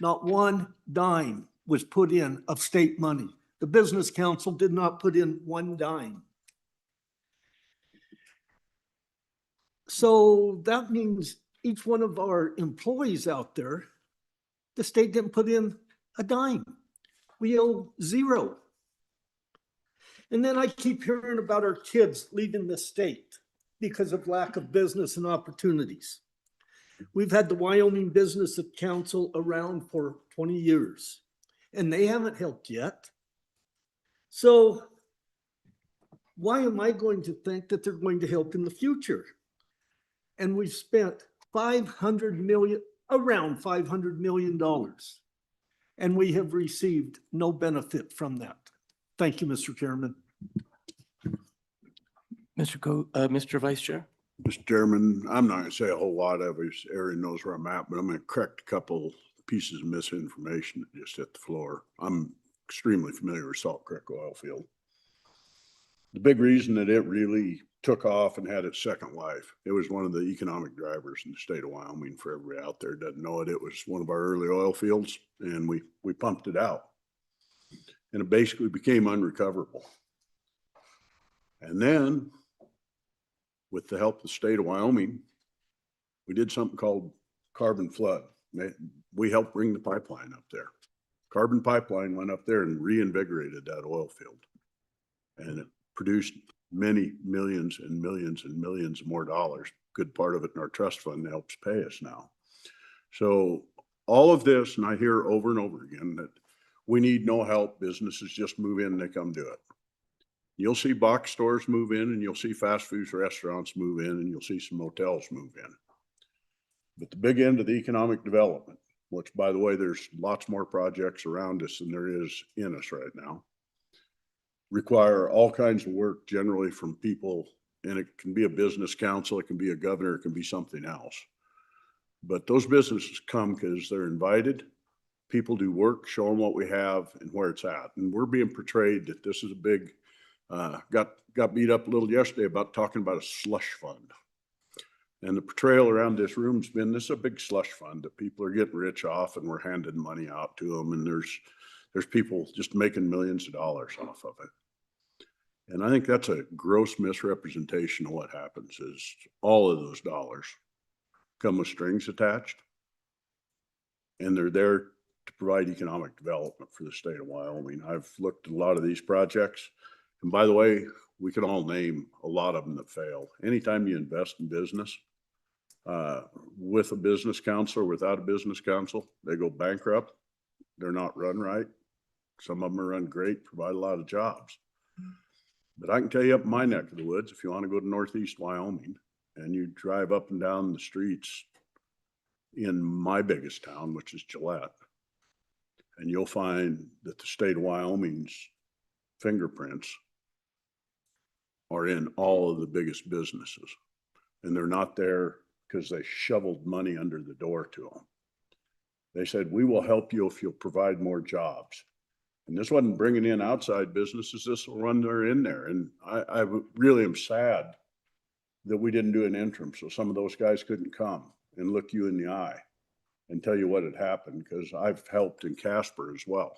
Q: Not one dime was put in of state money. The Business Council did not put in one dime. So that means each one of our employees out there, the state didn't put in a dime. We owe zero. And then I keep hearing about our kids leaving the state because of lack of business and opportunities. We've had the Wyoming Business Council around for 20 years, and they haven't helped yet. So why am I going to think that they're going to help in the future? And we've spent around $500 million, and we have received no benefit from that. Thank you, Mr. Chairman.
B: Mr. Vice Chair?
A: Mr. Chairman, I'm not gonna say a whole lot of it. Aaron knows where I'm at, but I'm gonna correct a couple pieces of misinformation that just hit the floor. I'm extremely familiar with Salt Creek oil field. The big reason that it really took off and had its second life, it was one of the economic drivers in the state of Wyoming. For everybody out there that doesn't know it, it was one of our early oil fields, and we pumped it out. And it basically became unrecoverable. And then, with the help of the state of Wyoming, we did something called carbon flood. We helped bring the pipeline up there. Carbon pipeline went up there and reinvigorated that oil field. And it produced many millions and millions and millions more dollars. Good part of it in our trust fund helps pay us now. So all of this, and I hear over and over again that we need no help. Businesses just move in and they come do it. You'll see box stores move in, and you'll see fast food restaurants move in, and you'll see some motels move in. But the big end of the economic development, which, by the way, there's lots more projects around us than there is in us right now, require all kinds of work generally from people, and it can be a business council, it can be a governor, it can be something else. But those businesses come because they're invited. People do work, show them what we have and where it's at. And we're being portrayed that this is a big, got beat up a little yesterday about talking about a slush fund. And the portrayal around this room's been, this is a big slush fund that people are getting rich off and we're handing money out to them. And there's people just making millions of dollars off of it. And I think that's a gross misrepresentation of what happens is all of those dollars come with strings attached. And they're there to provide economic development for the state of Wyoming. I've looked at a lot of these projects. And by the way, we can all name a lot of them that fail. Anytime you invest in business, with a business council or without a business council, they go bankrupt. They're not run right. Some of them are run great, provide a lot of jobs. But I can tell you up in my neck of the woods, if you want to go to Northeast Wyoming and you drive up and down the streets in my biggest town, which is Gillette, and you'll find that the state of Wyoming's fingerprints are in all of the biggest businesses. And they're not there because they shoveled money under the door to them. They said, we will help you if you'll provide more jobs. And this wasn't bringing in outside businesses, this will run there in there. And I really am sad that we didn't do an interim so some of those guys couldn't come and look you in the eye and tell you what had happened, because I've helped in Casper as well.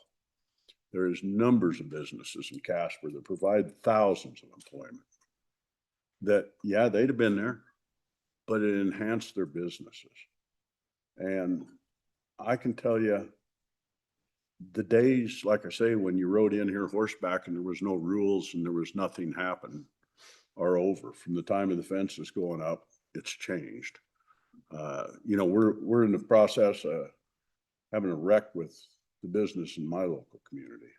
A: There is numbers of businesses in Casper that provide thousands of employment that, yeah, they'd have been there, but it enhanced their businesses. And I can tell you, the days, like I say, when you rode in here horseback and there was no rules and there was nothing happen are over. From the time of the fences going up, it's changed. You know, we're in the process of having a wreck with the business in my local community.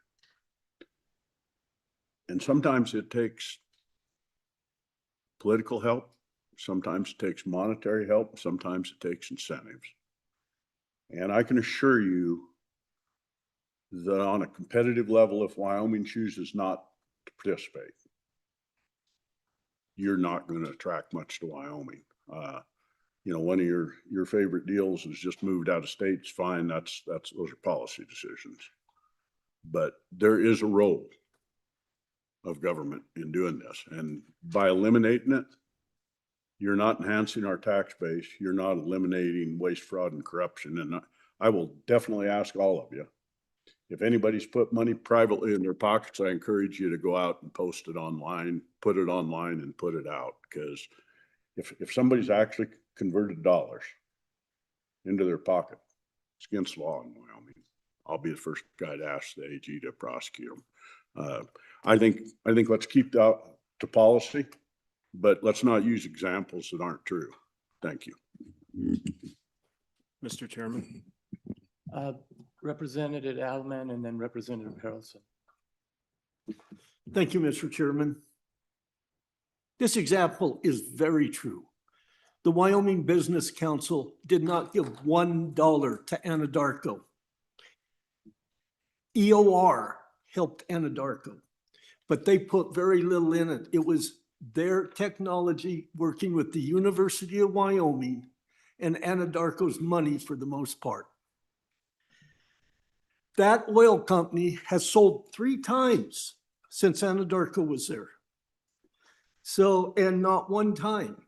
A: And sometimes it takes political help. Sometimes it takes monetary help. Sometimes it takes incentives. And I can assure you that on a competitive level, if Wyoming chooses not to participate, you're not going to attract much to Wyoming. You know, one of your favorite deals is just moved out of state. It's fine. Those are policy decisions. But there is a role of government in doing this. And by eliminating it, you're not enhancing our tax base. You're not eliminating waste, fraud, and corruption. And I will definitely ask all of you, if anybody's put money privately in their pockets, I encourage you to go out and post it online, put it online and put it out. Because if somebody's actually converted dollars into their pocket, it's against the law in Wyoming. I'll be the first guy to ask the AG to prosecute them. I think let's keep that to policy, but let's not use examples that aren't true. Thank you.
N: Mr. Chairman.
B: Representative Alman and then Representative Harrelson.
Q: Thank you, Mr. Chairman. This example is very true. The Wyoming Business Council did not give $1 to Anadarko. EOR helped Anadarko, but they put very little in it. It was their technology working with the University of Wyoming and Anadarko's money for the most part. That oil company has sold 3 times since Anadarko was there. So, and not one time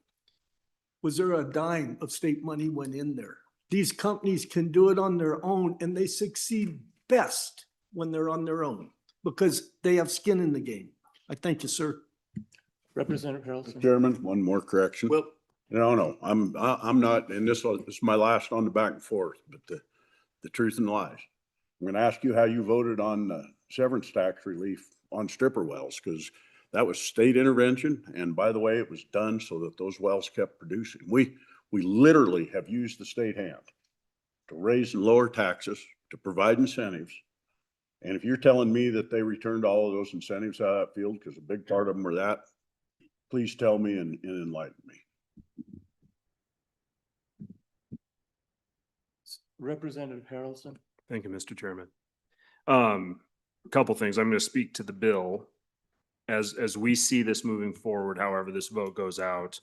Q: was there a dime of state money went in there. These companies can do it on their own, and they succeed best when they're on their own because they have skin in the game. I thank you, sir.
B: Representative Harrelson.
A: Chairman, one more correction.
B: Well,
A: no, I'm not, and this is my last on the back and forth, but the truth and lies. I'm going to ask you how you voted on severance tax relief on stripper wells, because that was state intervention. And by the way, it was done so that those wells kept producing. We literally have used the state hand to raise and lower taxes, to provide incentives. And if you're telling me that they returned all of those incentives out of that field, because a big part of them were that, please tell me and enlighten me.
B: Representative Harrelson.
N: Thank you, Mr. Chairman. A couple things. I'm going to speak to the bill as we see this moving forward, however this vote goes out.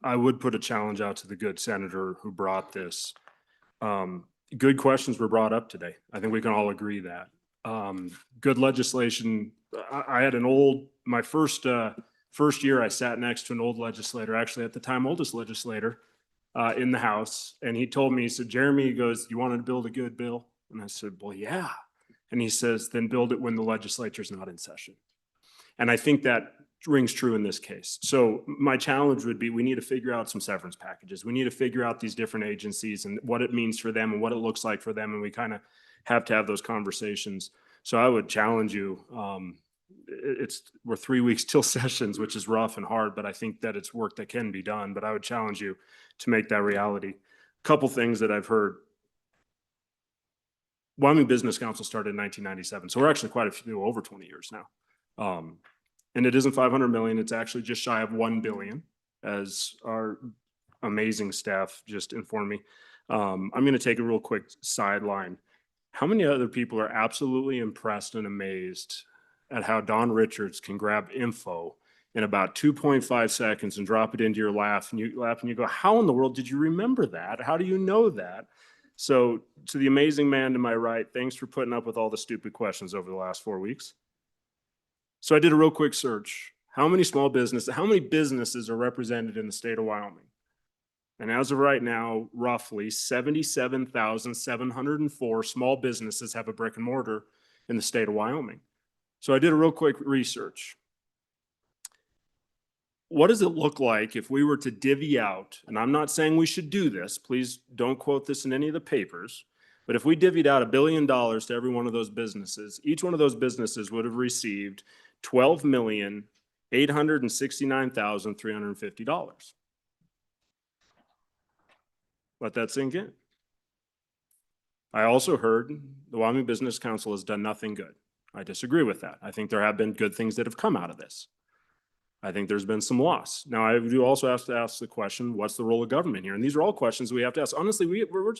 N: I would put a challenge out to the good senator who brought this. Good questions were brought up today. I think we can all agree that. Good legislation. I had my first year I sat next to an old legislator, actually at the time oldest legislator in the House. And he told me, he said, Jeremy, he goes, you wanted to build a good bill? And I said, well, yeah. And he says, then build it when the legislature's not in session. And I think that rings true in this case. So my challenge would be, we need to figure out some severance packages. We need to figure out these different agencies and what it means for them and what it looks like for them. And we kind of have to have those conversations. So I would challenge you. We're 3 weeks till sessions, which is rough and hard, but I think that it's work that can be done. But I would challenge you to make that reality. A couple things that I've heard. Wyoming Business Council started in 1997. So we're actually quite a few, over 20 years now. And it isn't 500 million. It's actually just shy of 1 billion, as our amazing staff just informed me. I'm going to take a real quick sideline. How many other people are absolutely impressed and amazed at how Don Richards can grab info in about 2.5 seconds and drop it into your lap, and you go, how in the world did you remember that? How do you know that? So to the amazing man to my right, thanks for putting up with all the stupid questions over the last 4 weeks. So I did a real quick search. How many businesses are represented in the state of Wyoming? And as of right now, roughly 77,704 small businesses have a brick and mortar in the state of Wyoming. So I did a real quick research. What does it look like if we were to divvy out, and I'm not saying we should do this, please don't quote this in any of the papers, but if we divvied out $1 billion to every one of those businesses, each one of those businesses would have received $12,869,350. Let that sink in. I also heard the Wyoming Business Council has done nothing good. I disagree with that. I think there have been good things that have come out of this. I think there's been some loss. Now, I do also have to ask the question, what's the role of government here? And these are all questions we have to ask. Honestly, we're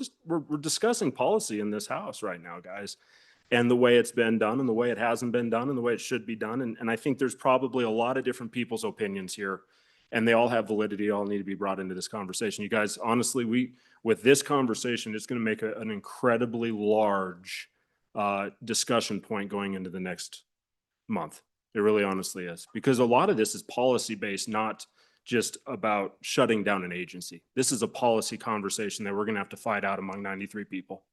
N: discussing policy in this house right now, guys, and the way it's been done and the way it hasn't been done and the way it should be done. And I think there's probably a lot of different people's opinions here, and they all have validity, all need to be brought into this conversation. You guys, honestly, with this conversation, it's going to make an incredibly large discussion point going into the next month. It really honestly is, because a lot of this is policy based, not just about shutting down an agency. This is a policy conversation that we're going to have to fight out among 93 people,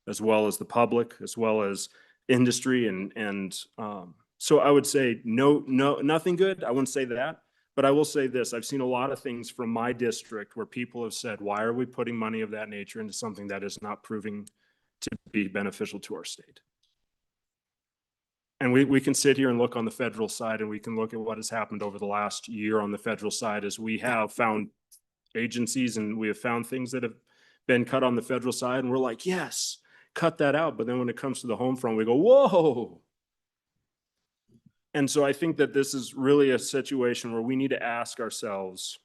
N: as well as the public, as well as industry. So I would say nothing good. I wouldn't say that, but I will say this. I've seen a lot of things from my district where people have said, why are we putting money of that nature into something that is not proving to be beneficial to our state? And we can sit here and look on the federal side, and we can look at what has happened over the last year on the federal side, as we have found agencies and we have found things that have been cut on the federal side, and we're like, yes, cut that out. But then when it comes to the home front, we go, whoa. And so I think that this is really a situation where we need to ask ourselves,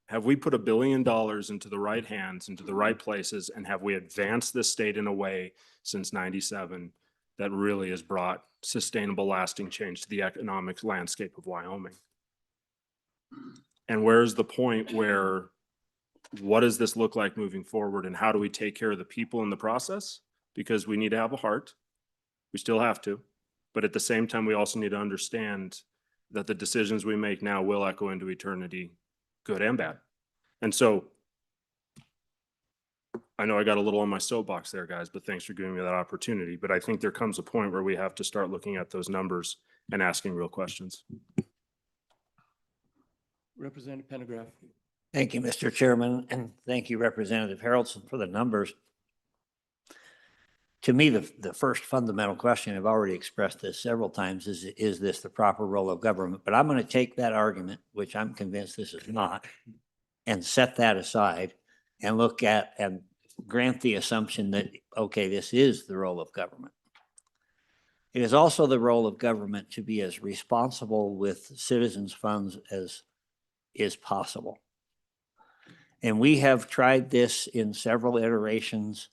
N: have we put $1 billion into the right hands, into the right places, and have we advanced this state in a way since 97 that really has brought sustainable, lasting change to the economic landscape of Wyoming? And where's the point where, what does this look like moving forward, and how do we take care of the people in the process? Because we need to have a heart. We still have to. But at the same time, we also need to understand that the decisions we make now will echo into eternity, good and bad. And so I know I got a little on my soapbox there, guys, but thanks for giving me that opportunity. But I think there comes a point where we have to start looking at those numbers and asking real questions.
B: Representative Pendergraft.
H: Thank you, Mr. Chairman, and thank you, Representative Harrelson, for the numbers. To me, the first fundamental question, I've already expressed this several times, is this the proper role of government? But I'm going to take that argument, which I'm convinced this is not, and set that aside and look at and grant the assumption that, okay, this is the role of government. It is also the role of government to be as responsible with citizens' funds as is possible. And we have tried this in several iterations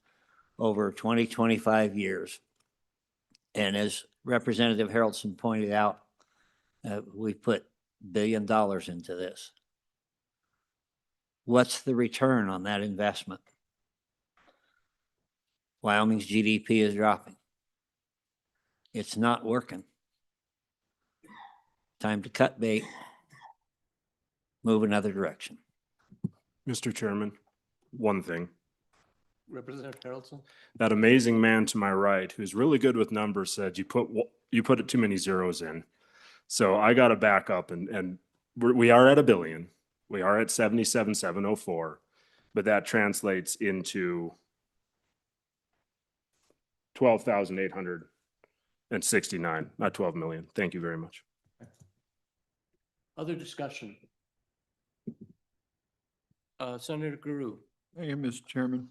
H: over 20, 25 years. And as Representative Harrelson pointed out, we put $1 billion into this. what's the return on that investment? Wyoming's GDP is dropping. It's not working. Time to cut bait, move another direction.
N: Mr. Chairman, one thing.
B: Representative Harrelson?
N: That amazing man to my right, who's really good with numbers, said you put too many zeros in. So I got to back up and we are at $1 billion. We are at 77,704, but that translates into 12,869, not 12 million. Thank you very much.
B: Other discussion? Senator Guru.
F: Thank you, Mr. Chairman.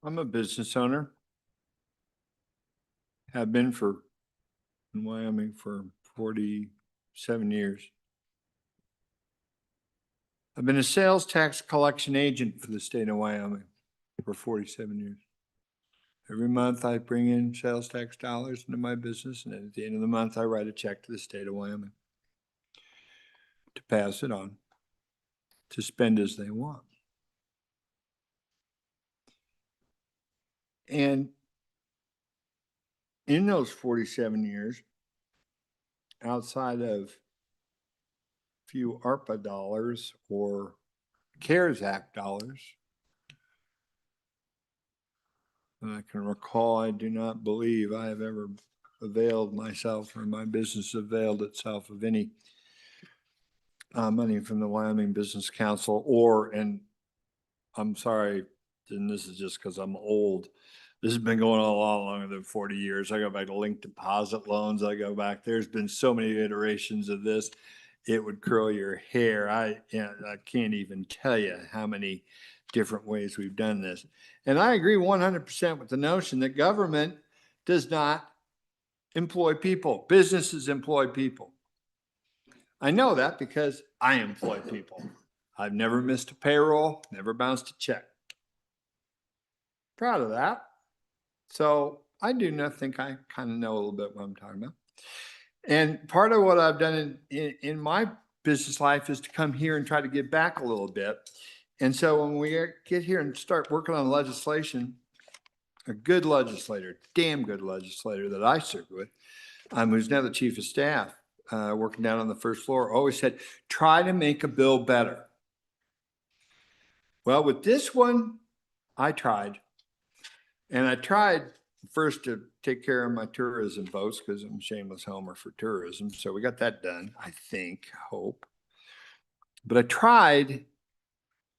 F: I'm a business owner. Have been in Wyoming for 47 years. I've been a sales tax collection agent for the state of Wyoming for 47 years. Every month I bring in sales tax dollars into my business, and at the end of the month I write a check to the state of Wyoming to pass it on, to spend as they want. And in those 47 years, outside of a few ARPA dollars or CARES Act dollars, and I can recall, I do not believe I have ever availed myself or my business availed itself of any money from the Wyoming Business Council and I'm sorry, and this is just because I'm old. This has been going on a lot longer than 40 years. I go back to linked deposit loans. I go back, there's been so many iterations of this. It would curl your hair. I can't even tell you how many different ways we've done this. And I agree 100% with the notion that government does not employ people. Businesses employ people. I know that because I employ people. I've never missed a payroll, never bounced a check. Proud of that. So I do not think I kind of know a little bit what I'm talking about. And part of what I've done in my business life is to come here and try to give back a little bit. And so when we get here and start working on legislation, a good legislator, damn good legislator that I served with, who's now the chief of staff, working down on the first floor, always said, try to make a bill better. Well, with this one, I tried. And I tried first to take care of my tourism votes because I'm a shameless homer for tourism. So we got that done, I think, hope. But I tried,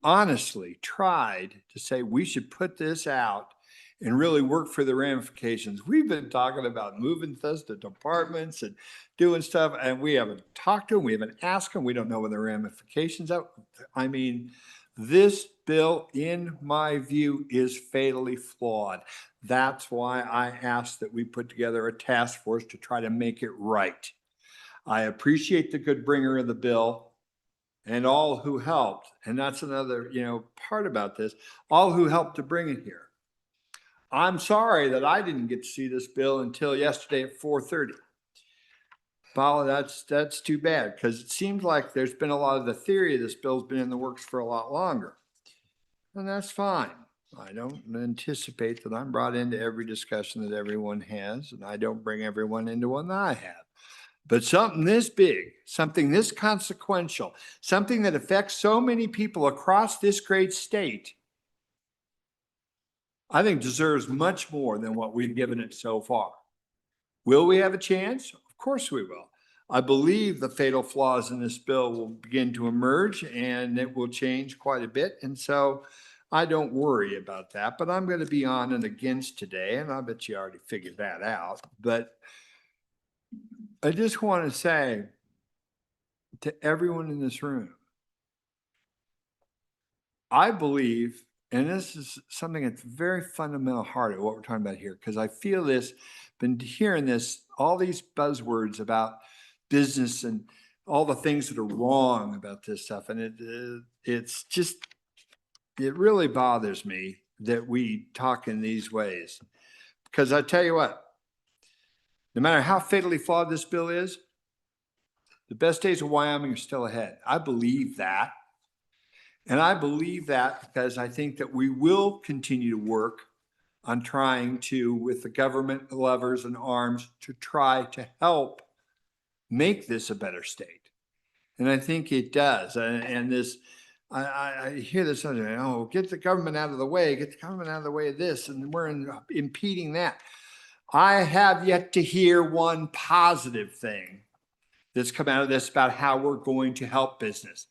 F: honestly tried to say we should put this out and really work for the ramifications. We've been talking about moving this to departments and doing stuff, and we haven't talked to them, we haven't asked them, we don't know what the ramifications are. I mean, this bill, in my view, is fatally flawed. That's why I asked that we put together a task force to try to make it right. I appreciate the good bringer of the bill and all who helped. And that's another, part about this, all who helped to bring it here. I'm sorry that I didn't get to see this bill until yesterday at 4:30. Paula, that's too bad, because it seems like there's been a lot of the theory of this bill's been in the works for a lot longer. And that's fine. I don't anticipate that I'm brought into every discussion that everyone has, and I don't bring everyone into one that I have. But something this big, something this consequential, something that affects so many people across this great state, I think deserves much more than what we've given it so far. Will we have a chance? Of course we will. I believe the fatal flaws in this bill will begin to emerge and it will change quite a bit. And so I don't worry about that, but I'm going to be on and against today. And I bet you already figured that out. But I just want to say to everyone in this room, I believe, and this is something at the very fundamental heart of what we're talking about here, because I feel this, been hearing this, all these buzzwords about business and all the things that are wrong about this stuff. And it's just, it really bothers me that we talk in these ways. Because I tell you what, no matter how fatally flawed this bill is, The best days of Wyoming are still ahead. I believe that. And I believe that because I think that we will continue to work on trying to, with the government levers and arms, to try to help make this a better state. And I think it does. And this, I hear this, oh, get the government out of the way, get the government out of the way of this, and we're impeding that. I have yet to hear one positive thing that's come out of this about how we're going to help business.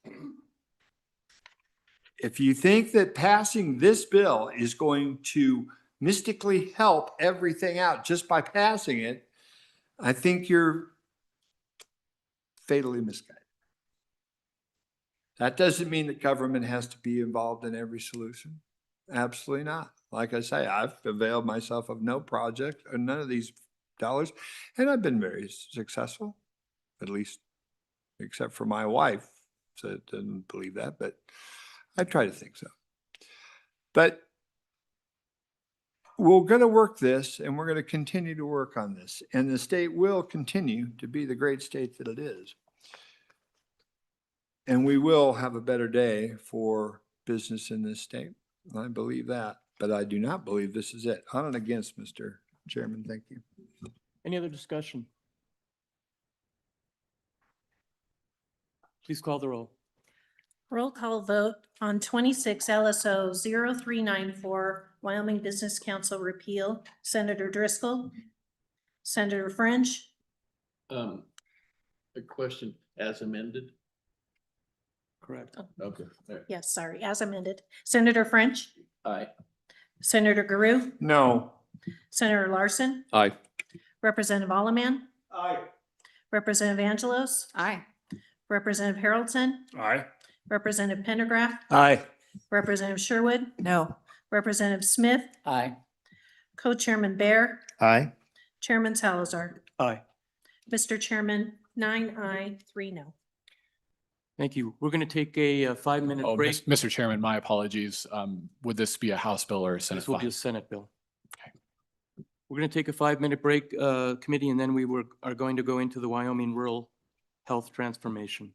F: If you think that passing this bill is going to mystically help everything out just by passing it, I think you're fatally misguided. That doesn't mean that government has to be involved in every solution. Absolutely not. Like I say, I've availed myself of no project or none of these dollars, and I've been very successful, at least except for my wife, so didn't believe that, but I try to think so. But we're going to work this, and we're going to continue to work on this, and the state will continue to be the great state that it is. And we will have a better day for business in this state. I believe that, but I do not believe this is it. On and against, Mr. Chairman. Thank you.
B: Any other discussion? Please call the roll.
L: Roll call vote on 26 LSO 0394, Wyoming Business Council repeal. Senator Driscoll, Senator French,
O: A question as amended?
B: Correct.
O: Okay.
L: yes, sorry, as amended. Senator French,
O: Aye.
L: Senator Guru,
F: No.
L: Senator Larson,
O: Aye.
L: Representative Alleman,
F: Aye.
L: Representative Angelos,
K: Aye.
L: Representative Haroldson,
F: Aye.
L: Representative Pendergraft,
F: Aye.
L: Representative Sherwood,
I: No.
L: Representative Smith,
B: Aye.
L: Co-Chairman Bear,
E: Aye.
L: Chairman Salazar.
B: Aye.
L: Mr. Chairman, 9 aye, 3 no.
B: Thank you. We're going to take a 5-minute
D: Oh,
B: break.
D: Mr. Chairman, my apologies. Would this be a House bill or a Senate
B: This will be
D: file?
B: a Senate bill. We're going to take a 5-minute break, committee, and then are going to go into the Wyoming Rural Health Transformation.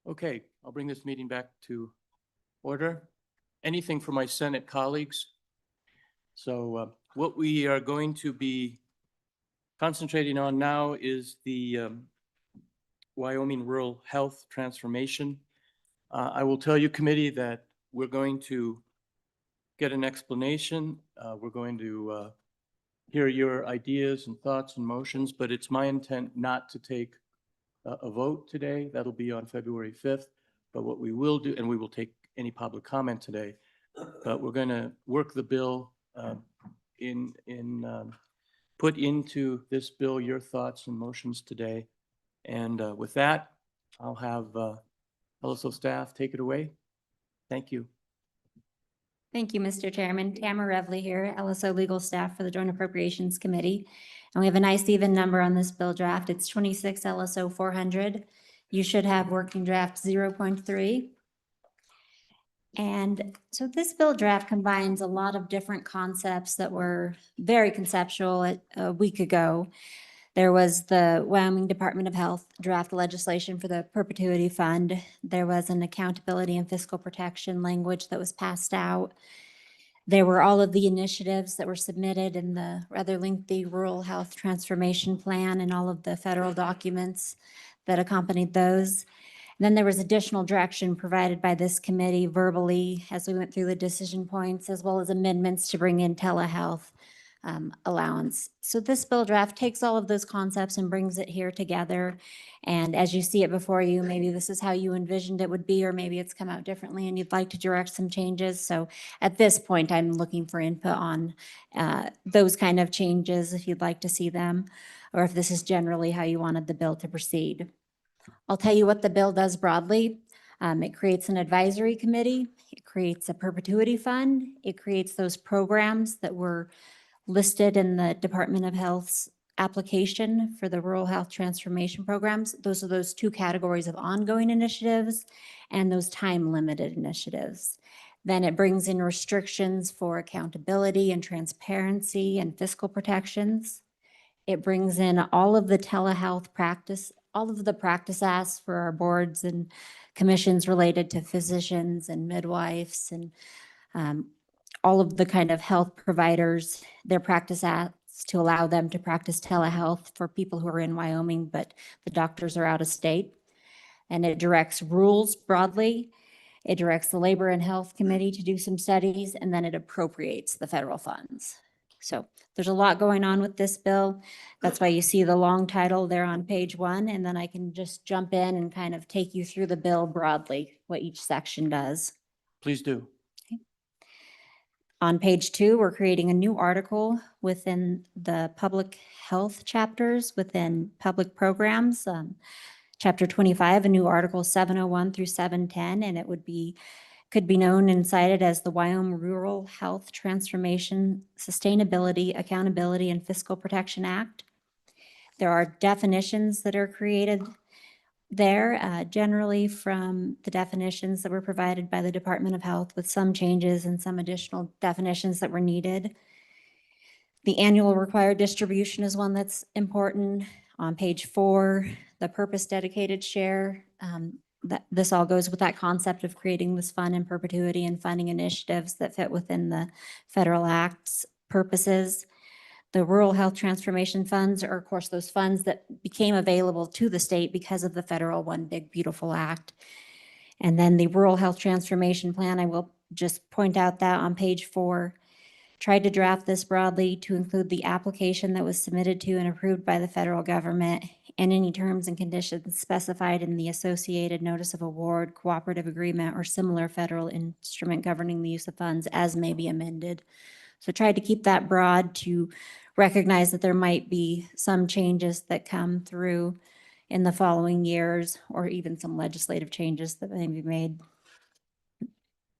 B: Okay, I'll bring this meeting back to order. Anything for my Senate colleagues? So what we are going to be concentrating on now is the Wyoming Rural Health Transformation. I will tell you, committee, that we're going to get an explanation. We're going to hear your ideas and thoughts and motions, but it's my intent not to take a vote today. That'll be on February 5th. But what we will do, and we will take any public comment today, but we're going to work the bill put into this bill your thoughts and motions today. And with that, I'll have LSO staff take it away. Thank you.
R: Thank you, Mr. Chairman. Tamara Revley here, LSO Legal Staff for the Joint Appropriations Committee. And we have a nice even number on this bill draft. It's 26 LSO 400. You should have working draft 0.3. And so this bill draft combines a lot of different concepts that were very conceptual a week ago. There was the Wyoming Department of Health draft legislation for the perpetuity fund. There was an accountability and fiscal protection language that was passed out. There were all of the initiatives that were submitted in the rather lengthy Rural Health Transformation Plan and all of the federal documents that accompanied those. And then there was additional direction provided by this committee verbally as we went through the decision points, as well as amendments to bring in telehealth allowance. So this bill draft takes all of those concepts and brings it here together. And as you see it before you, maybe this is how you envisioned it would be, or maybe it's come out differently and you'd like to direct some changes. So at this point, I'm looking for input on those kind of changes if you'd like to see them, or if this is generally how you wanted the bill to proceed. I'll tell you what the bill does broadly. It creates an advisory committee. It creates a perpetuity fund. It creates those programs that were listed in the Department of Health's application for the Rural Health Transformation Programs. Those are those two categories of ongoing initiatives and those time-limited initiatives. Then it brings in restrictions for accountability and transparency and fiscal protections. It brings in all of the telehealth practice, all of the practice asks for our boards and commissions related to physicians and midwives and all of the kind of health providers, their practice asks to allow them to practice telehealth for people who are in Wyoming, but the doctors are out of state. And it directs rules broadly. It directs the Labor and Health Committee to do some studies, and then it appropriates the federal funds. So there's a lot going on with this bill. That's why you see the long title there on page 1, and then I can just jump in and kind of take you through the bill broadly, what each section does.
B: Please do.
R: Okay. On page 2, we're creating a new article within the public health chapters within public programs. Chapter 25, a new article 701 through 710, and it could be known and cited as the Wyoming Rural Health Transformation, Sustainability, Accountability, and Fiscal Protection Act. There are definitions that are created there, generally from the definitions that were provided by the Department of Health, with some changes and some additional definitions that were needed. The annual required distribution is one that's important. On page 4, the purpose dedicated share, this all goes with that concept of creating this fund in perpetuity and funding initiatives that fit within the federal act's purposes. The rural health transformation funds are, of course, those funds that became available to the state because of the federal One Big Beautiful Act. And then the rural health transformation plan, I will just point out that on page 4, tried to draft this broadly to include the application that was submitted to and approved by the federal government and any terms and conditions specified in the associated notice of award, cooperative agreement, or similar federal instrument governing the use of funds as may be amended. So tried to keep that broad to recognize that there might be some changes that come through in the following years, or even some legislative changes that may be made.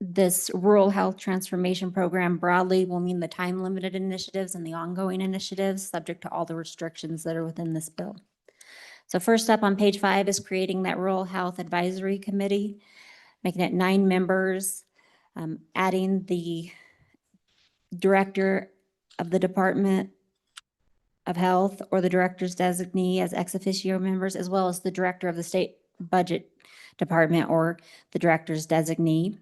R: This rural health transformation program broadly will mean the time-limited initiatives and the ongoing initiatives, subject to all the restrictions that are within this bill. So first up on page 5 is creating that Rural Health Advisory Committee, making it 9 members, adding the director of the Department of Health or the director's designee as ex officio members, as well as the director of the State budget department or the director's designee,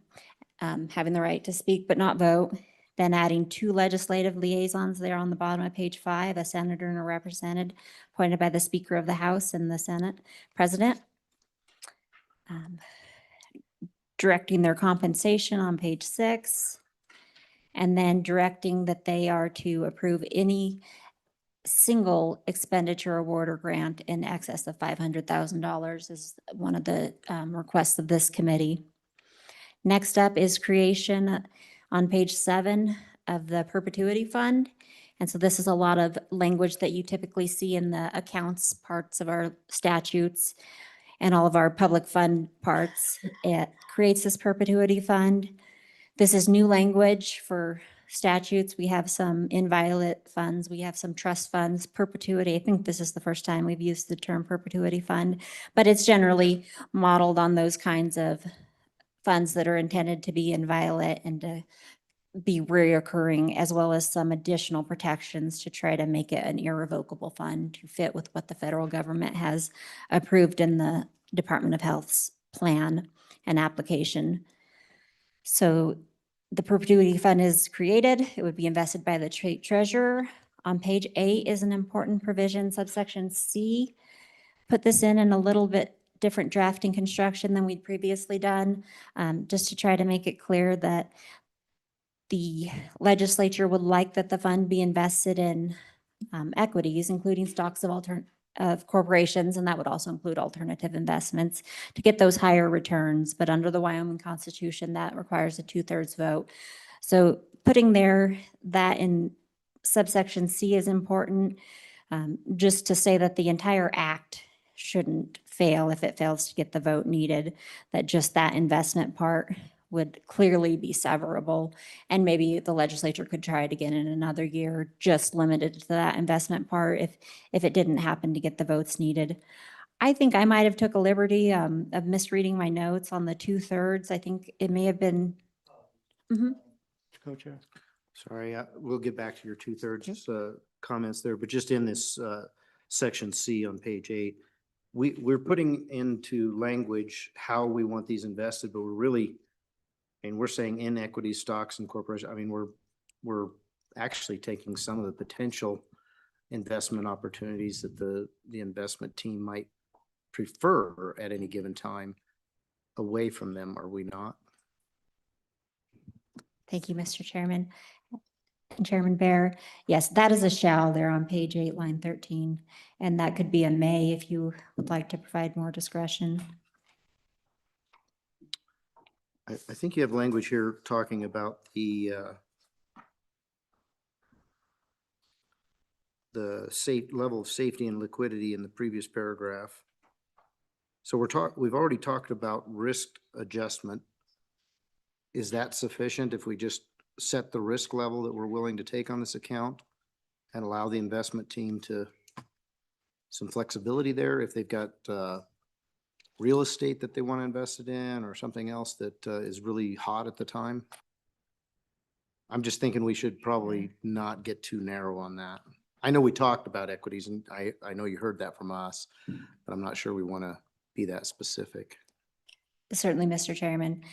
R: having the right to speak but not vote. Then adding 2 legislative liaisons there on the bottom of page 5, a senator and a representative appointed by the Speaker of the House and the Senate President. Directing their compensation on page 6. And then directing that they are to approve any single expenditure award or grant in excess of $500,000 is one of the requests of this committee. Next up is creation on page 7 of the perpetuity fund. And so this is a lot of language that you typically see in the accounts parts of our statutes and all of our public fund parts. It creates this perpetuity fund. This is new language for statutes. We have some inviolate funds. We have some trust funds, perpetuity. I think this is the first time we've used the term perpetuity fund, but it's generally modeled on those kinds of funds that are intended to be inviolate and to be reoccurring, as well as some additional protections to try to make it an irrevocable fund to fit with what the federal government has approved in the Department of Health's plan and application. So the perpetuity fund is created. It would be invested by the treasurer. On page 8 is an important provision, subsection C. Put this in a little bit different drafting construction than we'd previously done, just to try to make it clear that the legislature would like that the fund be invested in equities, including stocks of corporations, and that would also include alternative investments to get those higher returns. But under the Wyoming Constitution, that requires a 2/3 vote. So putting that in subsection C is important, just to say that the entire act shouldn't fail if it fails to get the vote needed, that just that investment part would clearly be severable. And maybe the legislature could try it again in another year, just limited to that investment part if it didn't happen to get the votes needed. I think I might have took a liberty of misreading my notes on the 2/3. I think it may have been.
B: Co-chair.
E: Sorry, we'll get back to your 2/3 comments there, but just in this section C on page 8, we're putting into language how we want these invested, but we're saying in equity stocks and corporations. I mean, we're actually taking some of the potential investment opportunities that the investment team might prefer at any given time away from them, are we not?
R: Thank you, Mr. Chairman. And Chairman Bear, yes, that is a shall there on page 8, line 13. And that could be a may if you would like to provide more discretion.
E: I think you have language here talking about the level of safety and liquidity in the previous paragraph. So we've already talked about risk adjustment. Is that sufficient if we just set the risk level that we're willing to take on this account and allow the investment team to some flexibility there if they've got real estate that they want to invest it in or something else that is really hot at the time? I'm just thinking we should probably not get too narrow on that. I know we talked about equities and I know you heard that from us, but I'm not sure we want to be that specific.
R: Certainly, Mr. Chairman.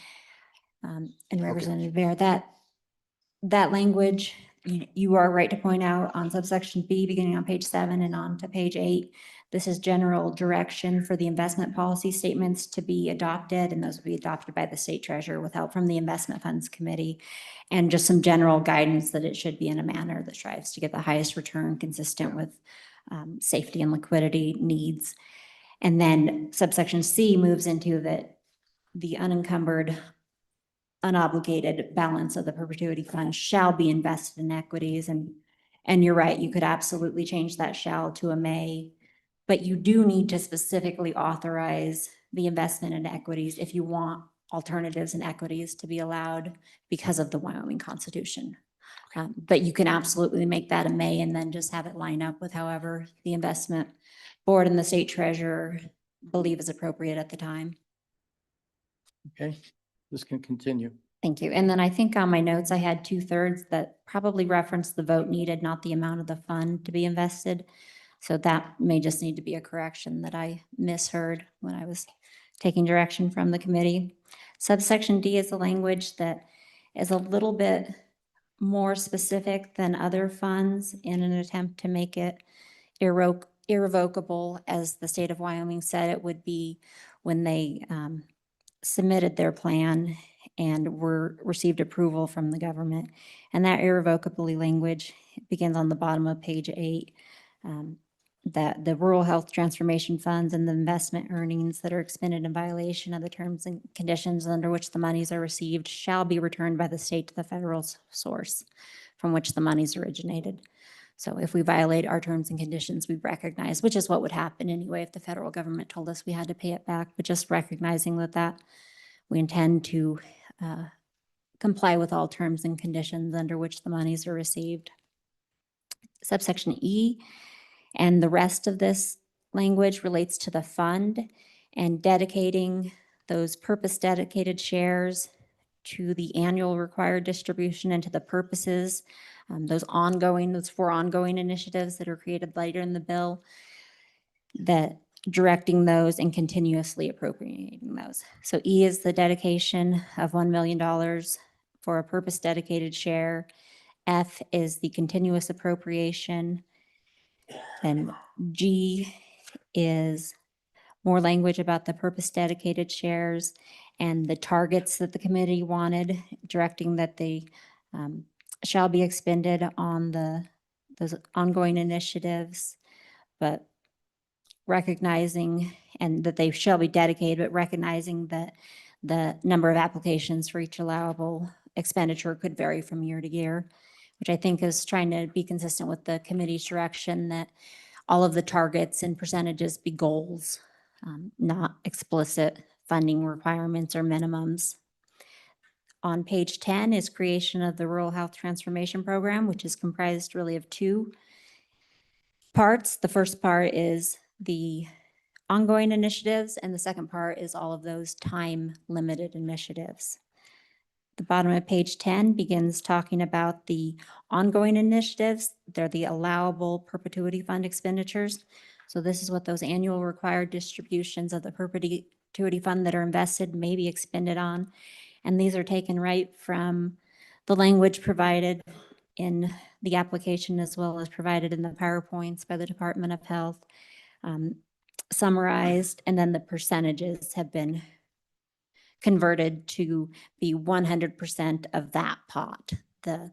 R: And Representative Bear, that language, you are right to point out on subsection B, beginning on page 7 and on to page 8. This is general direction for the investment policy statements to be adopted, and those will be adopted by the state treasurer with help from the investment funds committee, and just some general guidance that it should be in a manner that strives to get the highest return consistent with safety and liquidity needs. And then subsection C moves into the unencumbered, unobligated balance of the perpetuity fund shall be invested in equities. And you're right, you could absolutely change that shall to a may, but you do need to specifically authorize the investment in equities if you want alternatives in equities to be allowed because of the Wyoming Constitution. But you can absolutely make that a may and then just have it line up with however the investment board and the state treasurer believe is appropriate at the time.
B: Okay, this can continue.
R: Thank you. And then I think on my notes, I had 2/3 that probably referenced the vote needed, not the amount of the fund to be invested. So that may just need to be a correction that I misheard when I was taking direction from the committee. Subsection D is the language that is a little bit more specific than other funds in an attempt to make it irrevocable, as the state of Wyoming said it would be when they submitted their plan and received approval from the government. And that irrevocably language begins on the bottom of page 8. That the rural health transformation funds and the investment earnings that are expended in violation of the terms and conditions under which the monies are received shall be returned by the state to the federal source from which the monies originated. So if we violate our terms and conditions, we recognize, which is what would happen anyway if the federal government told us we had to pay it back, but just recognizing that we intend to comply with all terms and conditions under which the monies are received. Subsection E and the rest of this language relates to the fund and dedicating those purpose dedicated shares to the annual required distribution and to the purposes, those four ongoing initiatives that are created later in the bill, that directing those and continuously appropriating those. So E is the dedication of $1 million for a purpose dedicated share. F is the continuous appropriation. And G is more language about the purpose dedicated shares and the targets that the committee wanted, directing that they shall be expended on those ongoing initiatives, but recognizing, and that they shall be dedicated, but recognizing that the number of applications for each allowable expenditure could vary from year to year, which I think is trying to be consistent with the committee's direction that all of the targets and percentages be goals, not explicit funding requirements or minimums. On page 10 is creation of the Rural Health Transformation Program, which is comprised really of two parts. The first part is the ongoing initiatives, and the second part is all of those time-limited initiatives. The bottom of page 10 begins talking about the ongoing initiatives. They're the allowable perpetuity fund expenditures. So this is what those annual required distributions of the perpetuity fund that are invested may be expended on. And these are taken right from the language provided in the application as well as provided in the PowerPoints by the Department of Health, summarized, and then the percentages have been converted to be 100% of that pot, the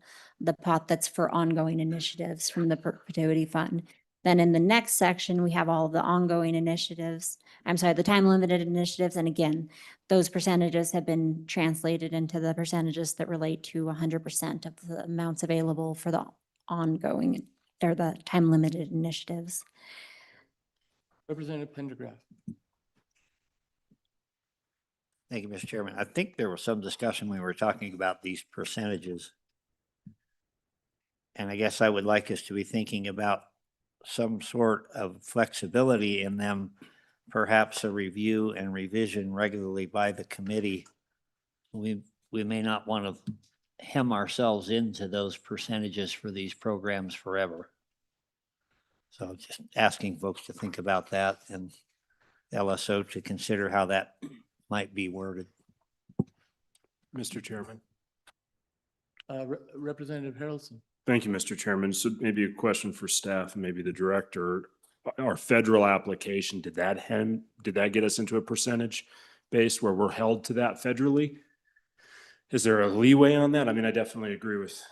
R: pot that's for ongoing initiatives from the perpetuity fund. Then in the next section, we have all the ongoing initiatives, the time-limited initiatives, and again, those percentages have been translated into the percentages that relate to 100% of the amounts available for the ongoing, or the time-limited initiatives.
B: Representative Pendergraft.
H: Thank you, Mr. Chairman. I think there was some discussion when we were talking about these percentages. And I guess I would like us to be thinking about some sort of flexibility in them, perhaps a review and revision regularly by the committee. We may not want to hem ourselves into those percentages for these programs forever. So just asking folks to think about that, and LSO to consider how that might be worded.
N: Mr. Chairman.
B: Representative Harrelson.
N: Thank you, Mr. Chairman. So maybe a question for staff and maybe the director. Our federal application, did that get us into a percentage base where we're held to that federally? Is there a leeway on that? I mean, I definitely agree with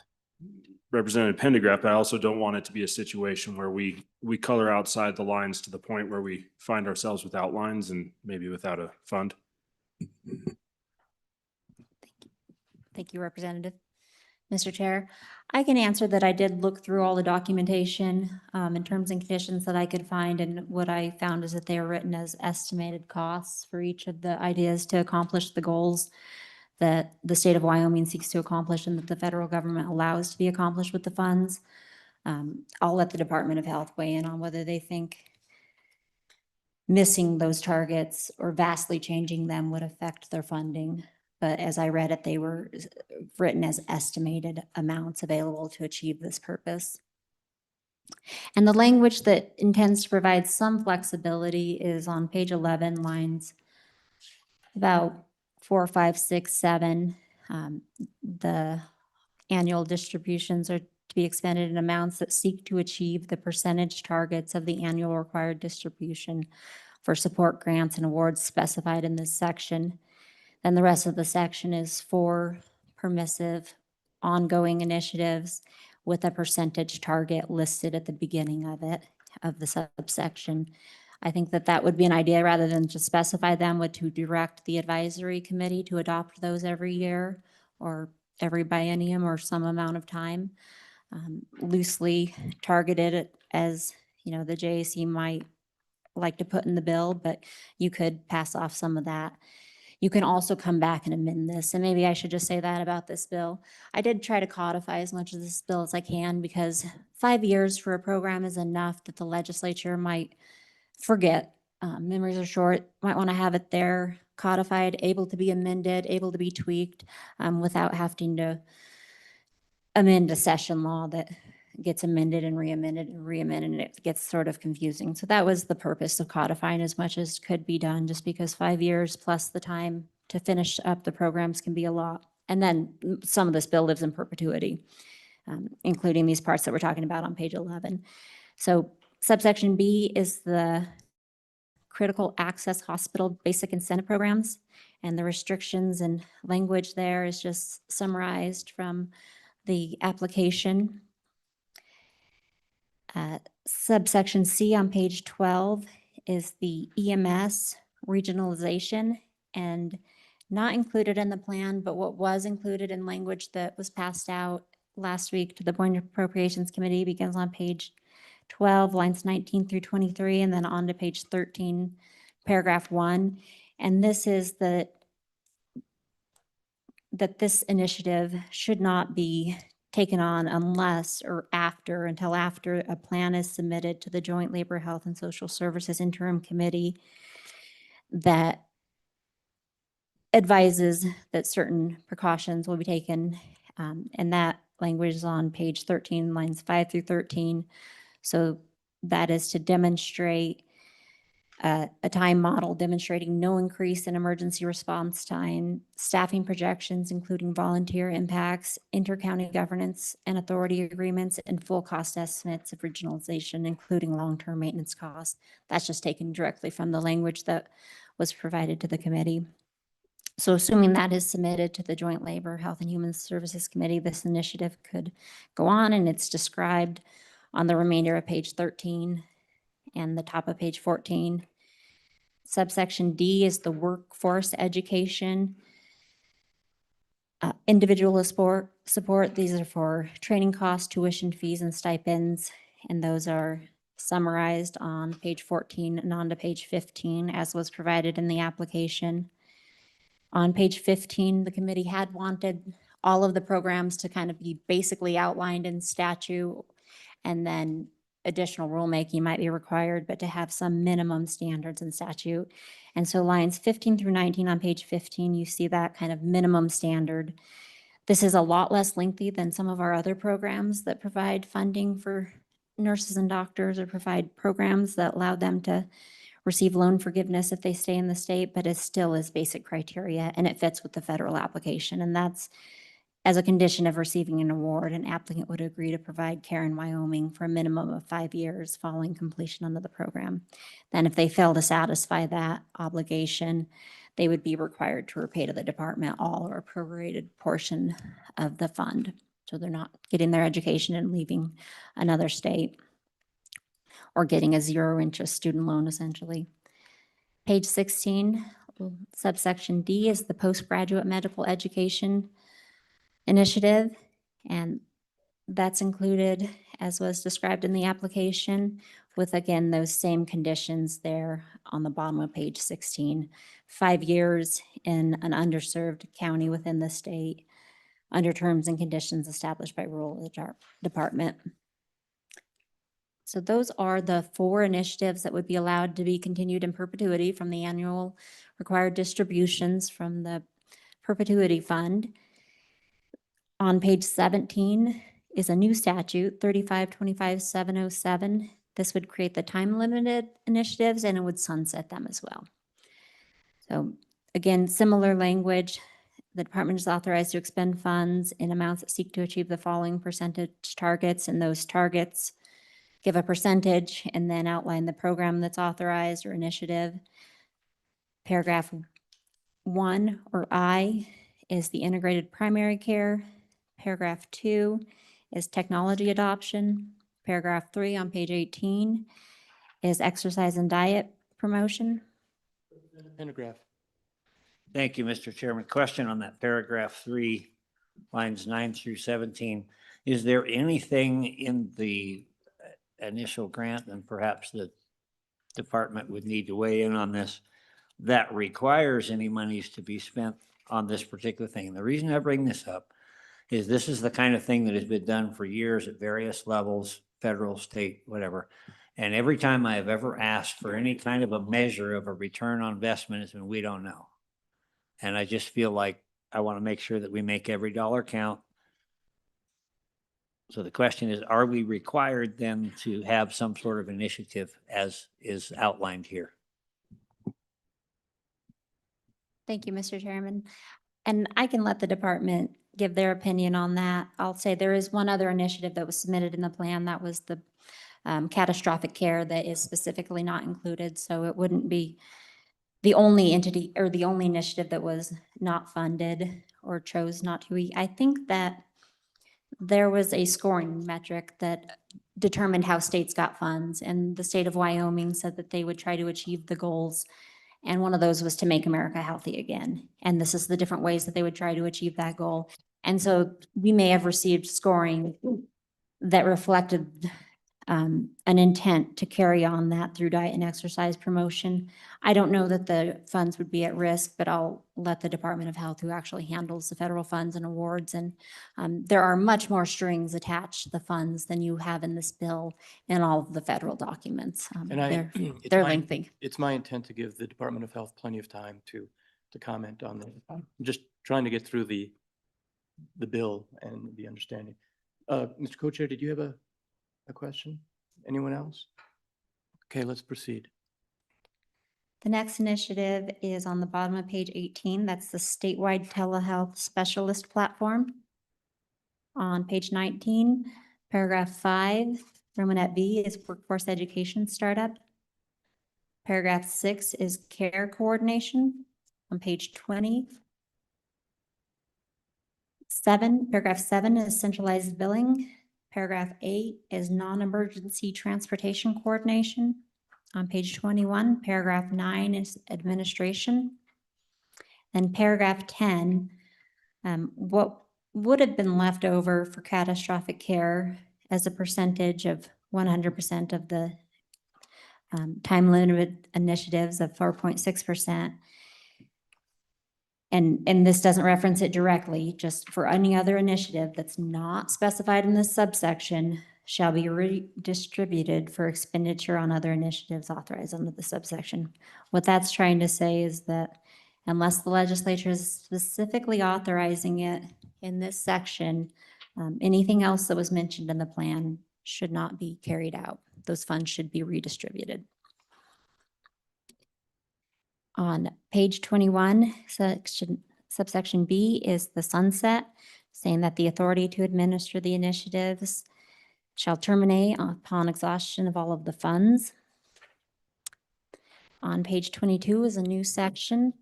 N: Representative Pendergraft, but I also don't want it to be a situation where we color outside the lines to the point where we find ourselves without lines and maybe without a fund.
R: Thank you, Representative. Mr. Chair, I can answer that I did look through all the documentation in terms and conditions that I could find, and what I found is that they are written as estimated costs for each of the ideas to accomplish the goals that the state of Wyoming seeks to accomplish and that the federal government allows to be accomplished with the funds. I'll let the Department of Health weigh in on whether they think missing those targets or vastly changing them would affect their funding. But as I read it, they were written as estimated amounts available to achieve this purpose. And the language that intends to provide some flexibility is on page 11, lines about 4, 5, 6, 7. The annual distributions are to be expended in amounts that seek to achieve the percentage targets of the annual required distribution for support grants and awards specified in this section. Then the rest of the section is for permissive ongoing initiatives with a percentage target listed at the beginning of it, of the subsection. I think that that would be an idea rather than just specify them, would to direct the advisory committee to adopt those every year or every biennium or some amount of time. Loosely targeted as, you know, the JAC might like to put in the bill, but you could pass off some of that. You can also come back and amend this, and maybe I should just say that about this bill. I did try to codify as much of this bill as I can because 5 years for a program is enough that the legislature might forget. Memories are short, might want to have it there codified, able to be amended, able to be tweaked without having to amend a session law that gets amended and re-amended and re-amended, and it gets sort of confusing. So that was the purpose of codifying as much as could be done, just because 5 years plus the time to finish up the programs can be a lot. And then some of this bill lives in perpetuity, including these parts that we're talking about on page 11. So subsection B is the critical access hospital basic incentive programs, and the restrictions and language there is just summarized from the application. Subsection C on page 12 is the EMS regionalization, and not included in the plan, but what was included in language that was passed out last week to the Board of Appropriations Committee begins on page 12, lines 19 through 23, and then on to page 13, paragraph 1. And this is that this initiative should not be taken on unless or until after a plan is submitted to the Joint Labor, Health, and Social Services Interim Committee that advises that certain precautions will be taken. And that language is on page 13, lines 5 through 13. So that is to demonstrate a time model demonstrating no increase in emergency response time, staffing projections, including volunteer impacts, inter-county governance and authority agreements, and full cost estimates of regionalization, including long-term maintenance costs. That's just taken directly from the language that was provided to the committee. So assuming that is submitted to the Joint Labor, Health, and Human Services Committee, this initiative could go on, and it's described on the remainder of page 13 and the top of page 14. Subsection D is the workforce education. Individual support, these are for training costs, tuition fees, and stipends, and those are summarized on page 14 and on to page 15 as was provided in the application. On page 15, the committee had wanted all of the programs to kind of be basically outlined in statute, and then additional rulemaking might be required, but to have some minimum standards in statute. And so lines 15 through 19 on page 15, you see that kind of minimum standard. This is a lot less lengthy than some of our other programs that provide funding for nurses and doctors, or provide programs that allow them to receive loan forgiveness if they stay in the state, but it still is basic criteria, and it fits with the federal application. And that's as a condition of receiving an award, an applicant would agree to provide care in Wyoming for a minimum of 5 years following completion under the program. Then if they fail to satisfy that obligation, they would be required to repay to the department all or a prorated portion of the fund. So they're not getting their education and leaving another state, or getting a zero interest student loan essentially. Page 16, subsection D is the postgraduate medical education initiative, and that's included as was described in the application, with again those same conditions there on the bottom of page 16. 5 years in an underserved county within the state under terms and conditions established by rule of the department. So those are the 4 initiatives that would be allowed to be continued in perpetuity from the annual required distributions from the perpetuity fund. On page 17 is a new statute, 3525-707. This would create the time-limited initiatives and it would sunset them as well. So again, similar language. The department is authorized to expend funds in amounts that seek to achieve the following percentage targets, and those targets give a percentage and then outline the program that's authorized or initiative. Paragraph 1 or I is the integrated primary care. Paragraph 2 is technology adoption. Paragraph 3 on page 18 is exercise and diet promotion.
B: Paragraph.
H: Thank you, Mr. Chairman. Question on that paragraph 3, lines 9 through 17. Is there anything in the initial grant, and perhaps the department would need to weigh in on this, that requires any monies to be spent on this particular thing? And the reason I bring this up is this is the kind of thing that has been done for years at various levels, federal, state, whatever. And every time I have ever asked for any kind of a measure of a return on investment, it's been, we don't know. And I just feel like I want to make sure that we make every dollar count. So the question is, are we required then to have some sort of initiative as is outlined here?
R: Thank you, Mr. Chairman. And I can let the department give their opinion on that. I'll say there is one other initiative that was submitted in the plan. That was the catastrophic care that is specifically not included. So it wouldn't be the only entity or the only initiative that was not funded or chose not to be. I think that there was a scoring metric that determined how states got funds, and the state of Wyoming said that they would try to achieve the goals. And one of those was to make America healthy again. And this is the different ways that they would try to achieve that goal. And so we may have received scoring that reflected an intent to carry on that through diet and exercise promotion. I don't know that the funds would be at risk, but I'll let the Department of Health, who actually handles the federal funds and awards, and there are much more strings attached to the funds than you have in this bill and all of the federal documents.
B: And
R: They're lengthy.
B: It's my intent to give the Department of Health plenty of time to comment on that. I'm just trying to get through the bill and the understanding. Mr. Co-Chair, did you have a question? Anyone else? Okay, let's proceed.
R: The next initiative is on the bottom of page 18. That's the statewide telehealth specialist platform. On page 19, paragraph 5, Romanet B is workforce education startup. Paragraph 6 is care coordination. On page 20. Paragraph 7 is centralized billing. Paragraph 8 is non-emergency transportation coordination. On page 21, paragraph 9 is administration. And paragraph 10, what would have been left over for catastrophic care as a percentage of 100% of the time-limited initiatives of 4.6%. And this doesn't reference it directly, just for any other initiative that's not specified in this subsection shall be redistributed for expenditure on other initiatives authorized under the subsection. What that's trying to say is that unless the legislature is specifically authorizing it in this section, anything else that was mentioned in the plan should not be carried out. Those funds should be redistributed. On page 21, subsection B is the sunset, saying that the authority to administer the initiatives shall terminate upon exhaustion of all of the funds. On page 22 is a new section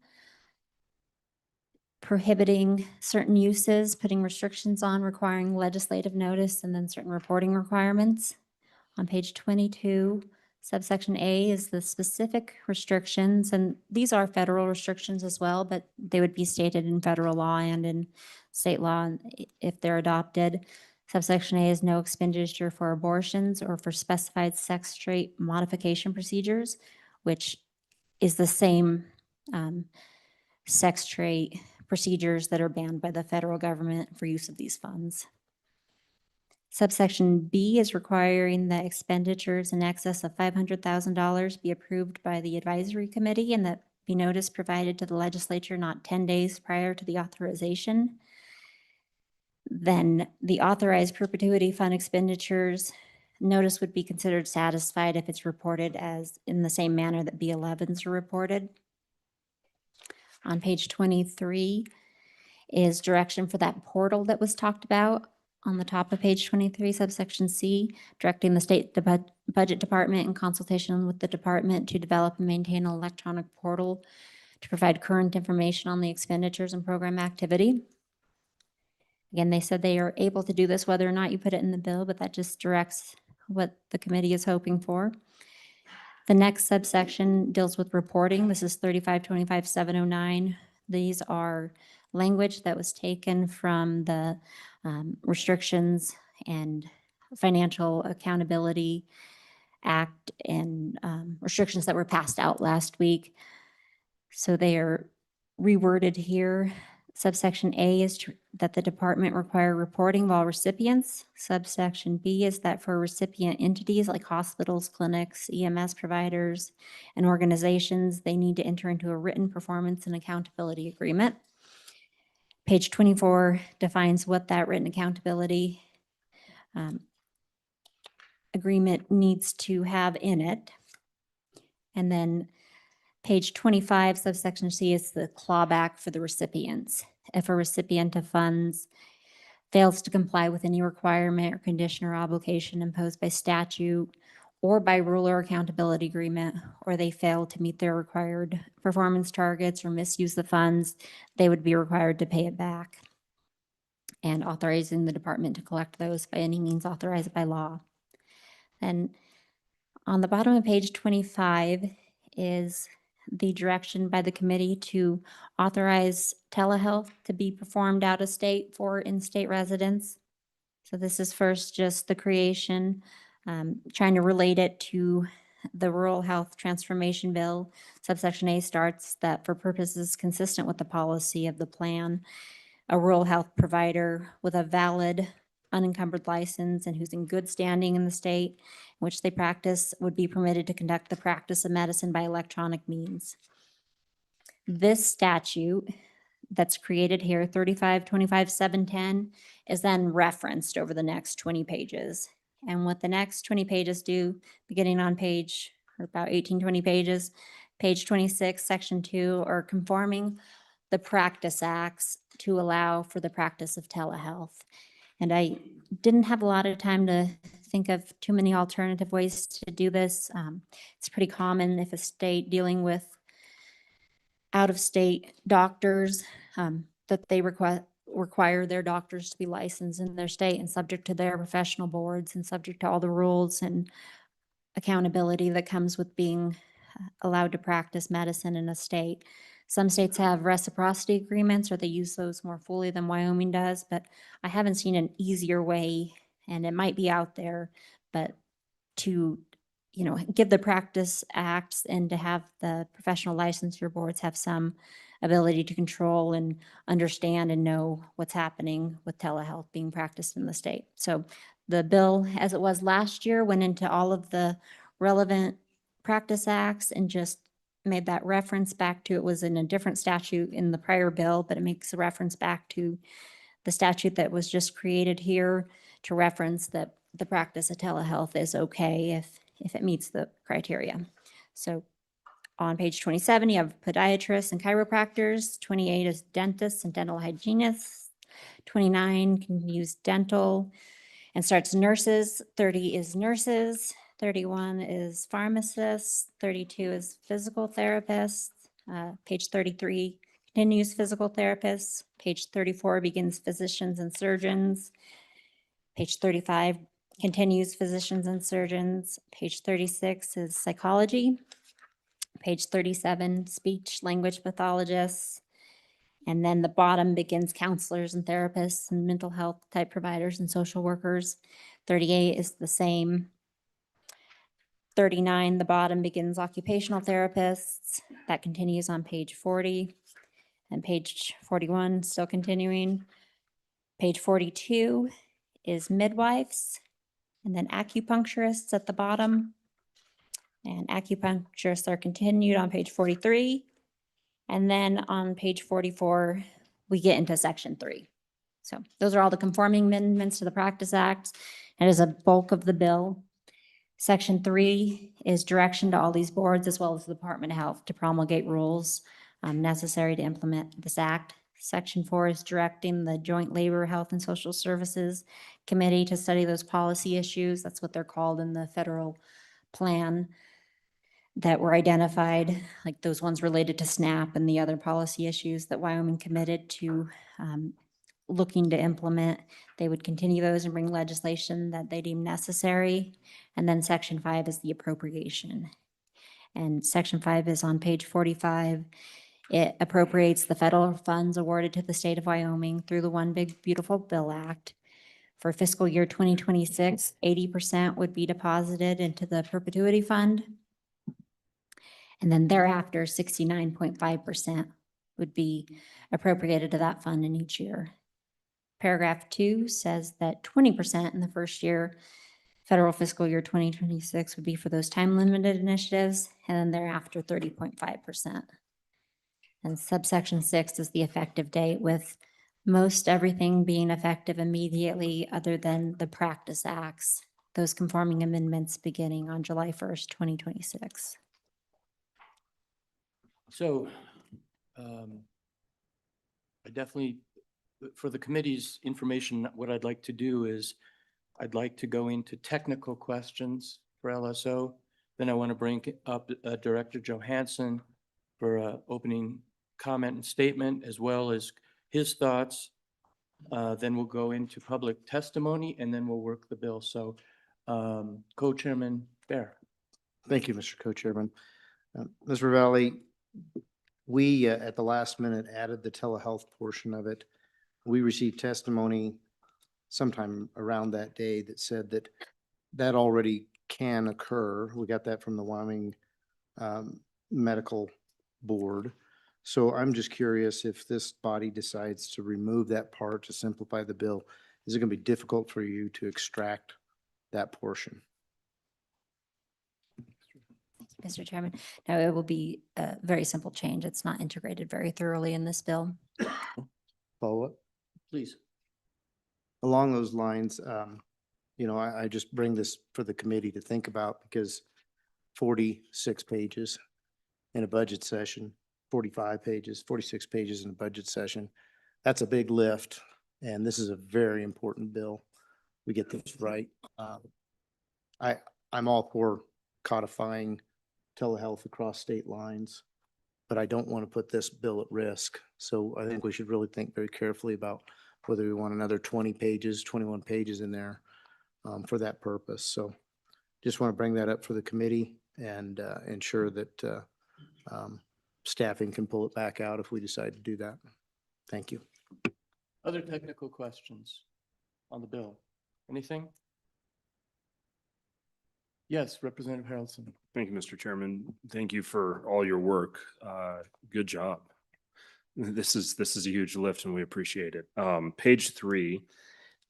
R: prohibiting certain uses, putting restrictions on, requiring legislative notice, and then certain reporting requirements. On page 22, subsection A is the specific restrictions, and these are federal restrictions as well, but they would be stated in federal law and in state law if they're adopted. Subsection A is no expenditure for abortions or for specified sex trait modification procedures, which is the same sex trait procedures that are banned by the federal government for use of these funds. Subsection B is requiring that expenditures in excess of $500,000 be approved by the advisory committee and that be notice provided to the legislature not 10 days prior to the authorization. Then the authorized perpetuity fund expenditures notice would be considered satisfied if it's reported as in the same manner that B11s are reported. On page 23 is direction for that portal that was talked about on the top of page 23, subsection C, directing the state budget department in consultation with the department to develop and maintain an electronic portal to provide current information on the expenditures and program activity. Again, they said they are able to do this whether or not you put it in the bill, but that just directs what the committee is hoping for. The next subsection deals with reporting. This is 3525-709. These are language that was taken from the Restrictions and Financial Accountability Act and restrictions that were passed out last week. So they are reworded here. Subsection A is that the department require reporting of all recipients. Subsection B is that for recipient entities like hospitals, clinics, EMS providers, and organizations, they need to enter into a written performance and accountability agreement. Page 24 defines what that written accountability agreement needs to have in it. And then page 25, subsection C is the clawback for the recipients. If a recipient of funds fails to comply with any requirement or condition or obligation imposed by statute or by rule or accountability agreement, or they fail to meet their required performance targets or misuse the funds, they would be required to pay it back. And authorizing the department to collect those by any means authorized by law. And on the bottom of page 25 is the direction by the committee to authorize telehealth to be performed out of state for in-state residents. So this is first just the creation, trying to relate it to the Rural Health Transformation Bill. Subsection A starts that for purposes consistent with the policy of the plan, a rural health provider with a valid unencumbered license and who's in good standing in the state in which they practice would be permitted to conduct the practice of medicine by electronic means. This statute that's created here, 3525-710, is then referenced over the next 20 pages. And what the next 20 pages do, beginning on page, or about 18, 20 pages, page 26, section 2, are conforming the practice acts to allow for the practice of telehealth. And I didn't have a lot of time to think of too many alternative ways to do this. It's pretty common if a state dealing with out-of-state doctors, that they require their doctors to be licensed in their state and subject to their professional boards and subject to all the rules and accountability that comes with being allowed to practice medicine in a state. Some states have reciprocity agreements or they use those more fully than Wyoming does, but I haven't seen an easier way, and it might be out there, but to, you know, give the practice acts and to have the professional licensure boards have some ability to control and understand and know what's happening with telehealth being practiced in the state. So the bill, as it was last year, went into all of the relevant practice acts and just made that reference back to, it was in a different statute in the prior bill, but it makes a reference back to the statute that was just created here to reference that the practice of telehealth is okay if it meets the criteria. So on page 27, you have podiatrists and chiropractors. 28 is dentists and dental hygienists. 29 can use dental and starts nurses. 30 is nurses. 31 is pharmacists. 32 is physical therapists. Page 33 continues physical therapists. Page 34 begins physicians and surgeons. Page 35 continues physicians and surgeons. Page 36 is psychology. Page 37, speech language pathologists. And then the bottom begins counselors and therapists and mental health type providers and social workers. 38 is the same. 39, the bottom begins occupational therapists. That continues on page 40. And page 41, still continuing. Page 42 is midwives, and then acupuncturists at the bottom. And acupuncturists are continued on page 43. And then on page 44, we get into section 3. So those are all the conforming amendments to the Practice Act. It is a bulk of the bill. Section 3 is direction to all these boards as well as the Department of Health to promulgate rules necessary to implement this act. Section 4 is directing the Joint Labor, Health, and Social Services Committee to study those policy issues. That's what they're called in the federal plan that were identified, like those ones related to SNAP and the other policy issues that Wyoming committed to looking to implement. They would continue those and bring legislation that they deem necessary. And then Section 5 is the appropriation. And Section 5 is on page 45. It appropriates the federal funds awarded to the state of Wyoming through the One Big Beautiful Bill Act. For fiscal year 2026, 80% would be deposited into the perpetuity fund. And then thereafter, 69.5% would be appropriated to that fund in each year. Paragraph 2 says that 20% in the first year, federal fiscal year 2026 would be for those time-limited initiatives, and then thereafter 30.5%. And subsection 6 is the effective date, with most everything being effective immediately other than the practice acts, those conforming amendments beginning on July 1st, 2026.
B: So I definitely, for the committee's information, what I'd like to do is I'd like to go into technical questions for LSO. Then I want to bring up Director Johansson for an opening comment and statement, as well as his thoughts. Then we'll go into public testimony, and then we'll work the bill. So Co-Chairman Bear.
E: Thank you, Mr. Co-Chairman. Ms. Ravelli, we at the last minute added the telehealth portion of it. We received testimony sometime around that day that said that that already can occur. We got that from the Wyoming Medical Board. So I'm just curious, if this body decides to remove that part to simplify the bill, is it going to be difficult for you to extract that portion?
R: Mr. Chairman, no, it will be a very simple change. It's not integrated very thoroughly in this bill.
E: Follow up?
B: Please.
E: Along those lines, you know, I just bring this for the committee to think about, because 46 pages in a budget session, 45 pages, 46 pages in a budget session, that's a big lift. And this is a very important bill. We get this right. I'm all for codifying telehealth across state lines, but I don't want to put this bill at risk. So I think we should really think very carefully about whether we want another 20 pages, 21 pages in there for that purpose. So just want to bring that up for the committee and ensure that staffing can pull it back out if we decide to do that. Thank you.
B: Other technical questions on the bill? Anything? Yes, Representative Harrelson.
N: Thank you, Mr. Chairman. Thank you for all your work. Good job. This is a huge lift and we appreciate it. Page 3,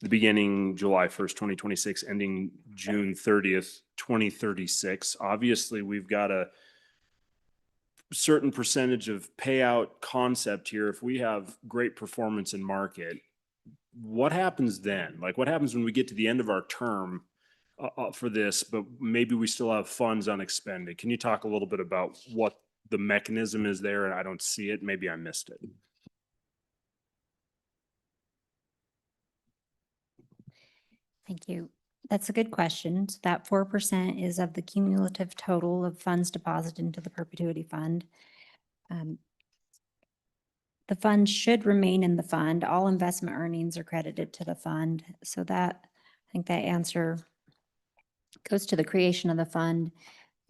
N: the beginning July 1st, 2026, ending June 30th, 2036. Obviously, we've got a certain percentage of payout concept here. If we have great performance in market, what happens then? Like, what happens when we get to the end of our term for this, but maybe we still have funds unexpended? Can you talk a little bit about what the mechanism is there? And I don't see it. Maybe I missed it.
R: Thank you. That's a good question. So that 4% is of the cumulative total of funds deposited into the perpetuity fund. The fund should remain in the fund. All investment earnings are credited to the fund. So that, I think that answer goes to the creation of the fund.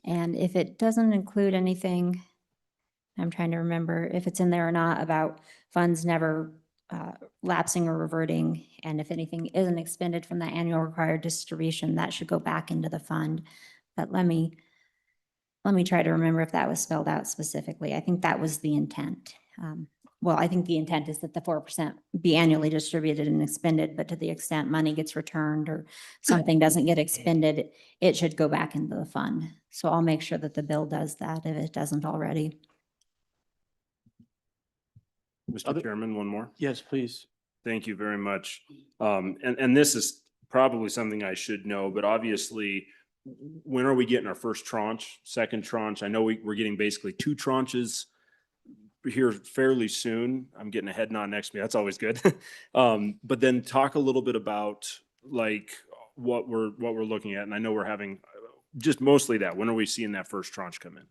R: And if it doesn't include anything, I'm trying to remember if it's in there or not, about funds never lapsing or reverting. And if anything isn't expended from the annual required distribution, that should go back into the fund. But let me try to remember if that was spelled out specifically. I think that was the intent. Well, I think the intent is that the 4% be annually distributed and expended, but to the extent money gets returned or something doesn't get expended, it should go back into the fund. So I'll make sure that the bill does that if it doesn't already.
N: Mr. Chairman, one more.
B: Yes, please.
N: Thank you very much. And this is probably something I should know, but obviously, when are we getting our first tranche, second tranche? I know we're getting basically 2 tranches here fairly soon. I'm getting a head nod next to me. That's always good. But then talk a little bit about like what we're looking at. And I know we're having just mostly that. When are we seeing that first tranche come in?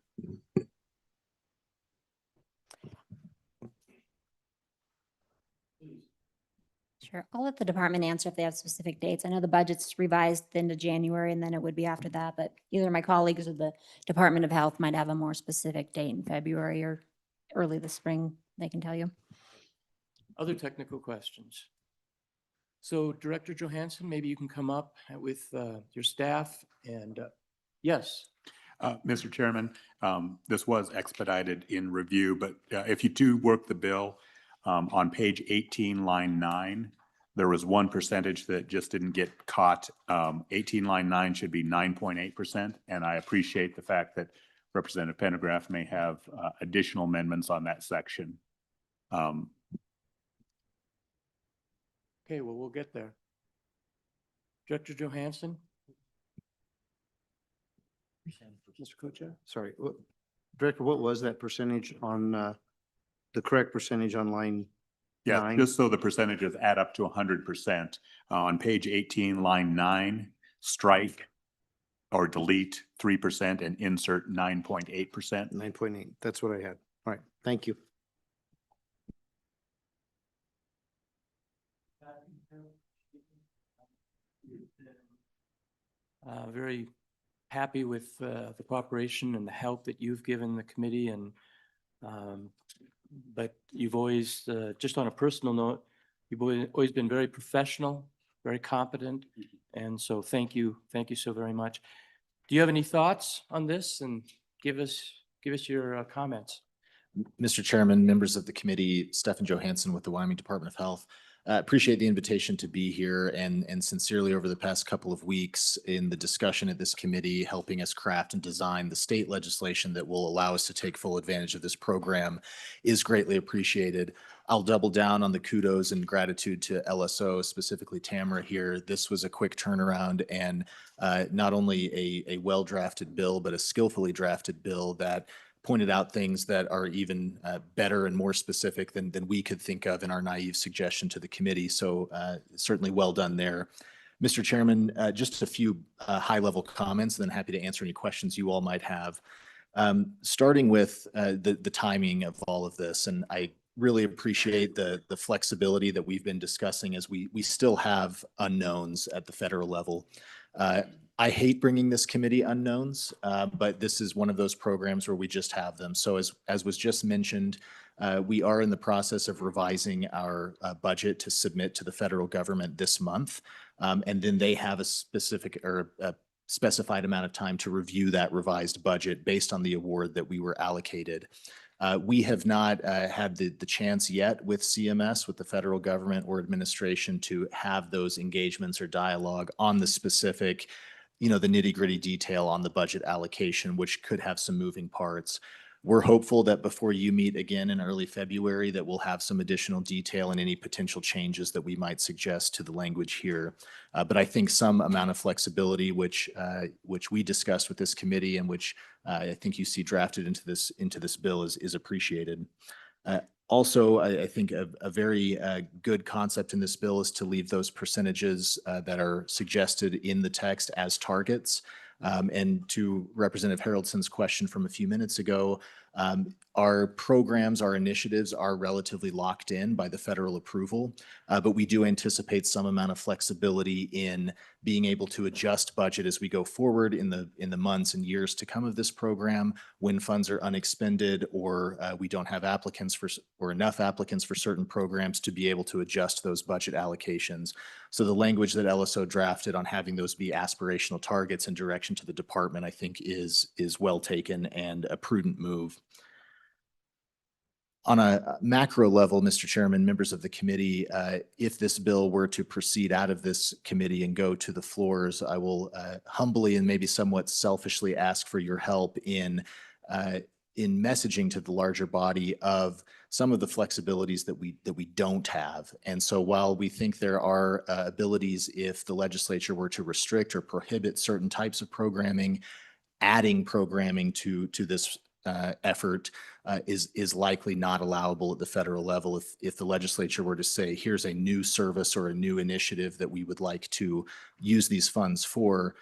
R: Sure. I'll let the department answer if they have specific dates. I know the budget's revised into January and then it would be after that, but either my colleagues or the Department of Health might have a more specific date in February or early this spring. They can tell you.
B: Other technical questions? So Director Johansson, maybe you can come up with your staff and yes.
C: Mr. Chairman, this was expedited in review, but if you do work the bill, on page 18, line 9, there was one percentage that just didn't get caught. 18, line 9 should be 9.8%, and I appreciate the fact that Representative Pendergraft may have additional amendments on that section.
B: Okay, well, we'll get there. Director Johansson? Mr. Co-Chair?
E: Sorry, Director, what was that percentage on, the correct percentage on line
C: Yeah,
E: 9?
C: just so the percentages add up to 100%. On page 18, line 9, strike or delete 3% and insert 9.8%.
E: 9.8, that's what I had. All right, thank you.
B: Very happy with the cooperation and the help that you've given the committee, and but you've always, just on a personal note, you've always been very professional, very competent, and so thank you so very much. Do you have any thoughts on this? And give us your comments.
S: Mr. Chairman, members of the committee, Stephen Johansson with the Wyoming Department of Health. Appreciate the invitation to be here and sincerely over the past couple of weeks in the discussion at this committee, helping us craft and design the state legislation that will allow us to take full advantage of this program is greatly appreciated. I'll double down on the kudos and gratitude to LSO, specifically Tamara here. This was a quick turnaround and not only a well-drafted bill, but a skillfully drafted bill that pointed out things that are even better and more specific than we could think of in our naive suggestion to the committee. So certainly well done there. Mr. Chairman, just a few high-level comments, and then happy to answer any questions you all might have. Starting with the timing of all of this, and I really appreciate the flexibility that we've been discussing as we still have unknowns at the federal level. I hate bringing this committee unknowns, but this is one of those programs where we just have them. So as was just mentioned, we are in the process of revising our budget to submit to the federal government this month. And then they have a specific or a specified amount of time to review that revised budget based on the award that we were allocated. We have not had the chance yet with CMS, with the federal government or administration, to have those engagements or dialogue on the specific, the nitty-gritty detail on the budget allocation, which could have some moving parts. We're hopeful that before you meet again in early February, that we'll have some additional detail and any potential changes that we might suggest to the language here. But I think some amount of flexibility, which we discussed with this committee and which I think you see drafted into this bill, is appreciated. Also, I think a very good concept in this bill is to leave those percentages that are suggested in the text as targets. And to Representative Haraldson's question from a few minutes ago, our programs, our initiatives are relatively locked in by the federal approval, but we do anticipate some amount of flexibility in being able to adjust budget as we go forward in the months and years to come of this program when funds are unexpended or we don't have applicants or enough applicants for certain programs to be able to adjust those budget allocations. So the language that LSO drafted on having those be aspirational targets and direction to the department, I think is well taken and a prudent move. On a macro level, Mr. Chairman, members of the committee, if this bill were to proceed out of this committee and go to the floors, I will humbly and maybe somewhat selfishly ask for your help in in messaging to the larger body of some of the flexibilities that we don't have. And so while we think there are abilities if the legislature were to restrict or prohibit certain types of programming, adding programming to this effort is likely not allowable at the federal level. If the legislature were to say, here's a new service or a new initiative that we would like to use these funds for,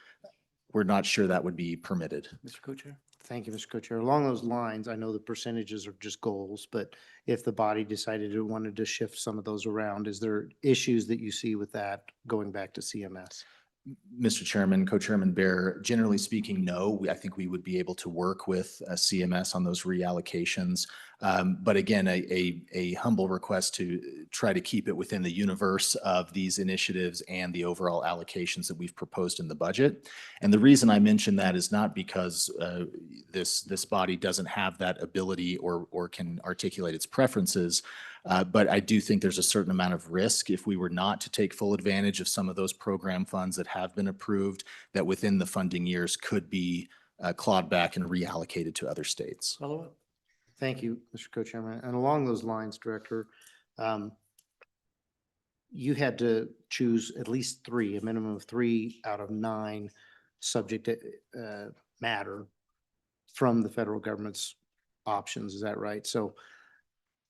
S: we're not sure that would be permitted.
B: Mr. Co-Chair?
E: Thank you, Mr. Co-Chair. Along those lines, I know the percentages are just goals, but if the body decided it wanted to shift some of those around, is there issues that you see with that going back to CMS?
S: Mr. Chairman, Co-Chairman Bear, generally speaking, no. I think we would be able to work with CMS on those reallocations. But again, a humble request to try to keep it within the universe of these initiatives and the overall allocations that we've proposed in the budget. And the reason I mention that is not because this body doesn't have that ability or can articulate its preferences, but I do think there's a certain amount of risk if we were not to take full advantage of some of those program funds that have been approved, that within the funding years could be clawed back and reallocated to other states.
B: Follow up?
E: Thank you, Mr. Co-Chairman. And along those lines, Director, you had to choose at least three, a minimum of 3 out of 9 subject matter from the federal government's options. Is that right? So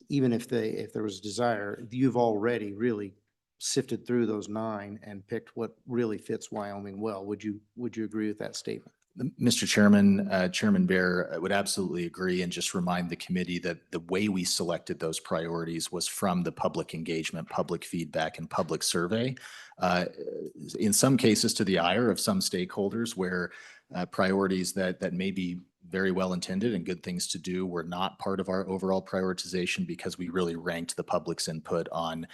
E: even if there was desire, you've already really sifted through those 9 and picked what really fits Wyoming well. Would you agree with that statement?
S: Mr. Chairman, Chairman Bear would absolutely agree, and just remind the committee that the way we selected those priorities was from the public engagement, public feedback, and public survey. In some cases to the ire of some stakeholders, where priorities that may be very well intended and good things to do were not part of our overall prioritization, because we really ranked the public's input on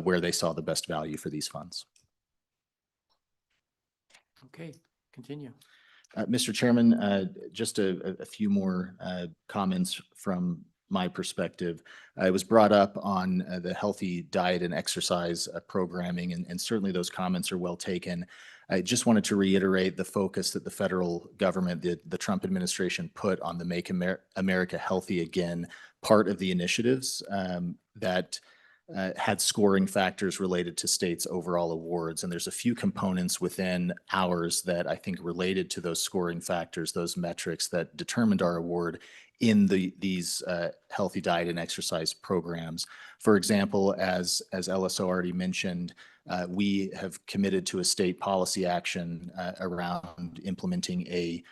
S: where they saw the best value for these funds.
B: Okay, continue.
S: Mr. Chairman, just a few more comments from my perspective. It was brought up on the healthy diet and exercise programming, and certainly those comments are well taken. I just wanted to reiterate the focus that the federal government, the Trump administration, put on the Make America Healthy Again part of the initiatives that had scoring factors related to states' overall awards. And there's a few components within ours that I think related to those scoring factors, those metrics that determined our award in these healthy diet and exercise programs. For example, as LSO already mentioned, we have committed to a state policy action around implementing a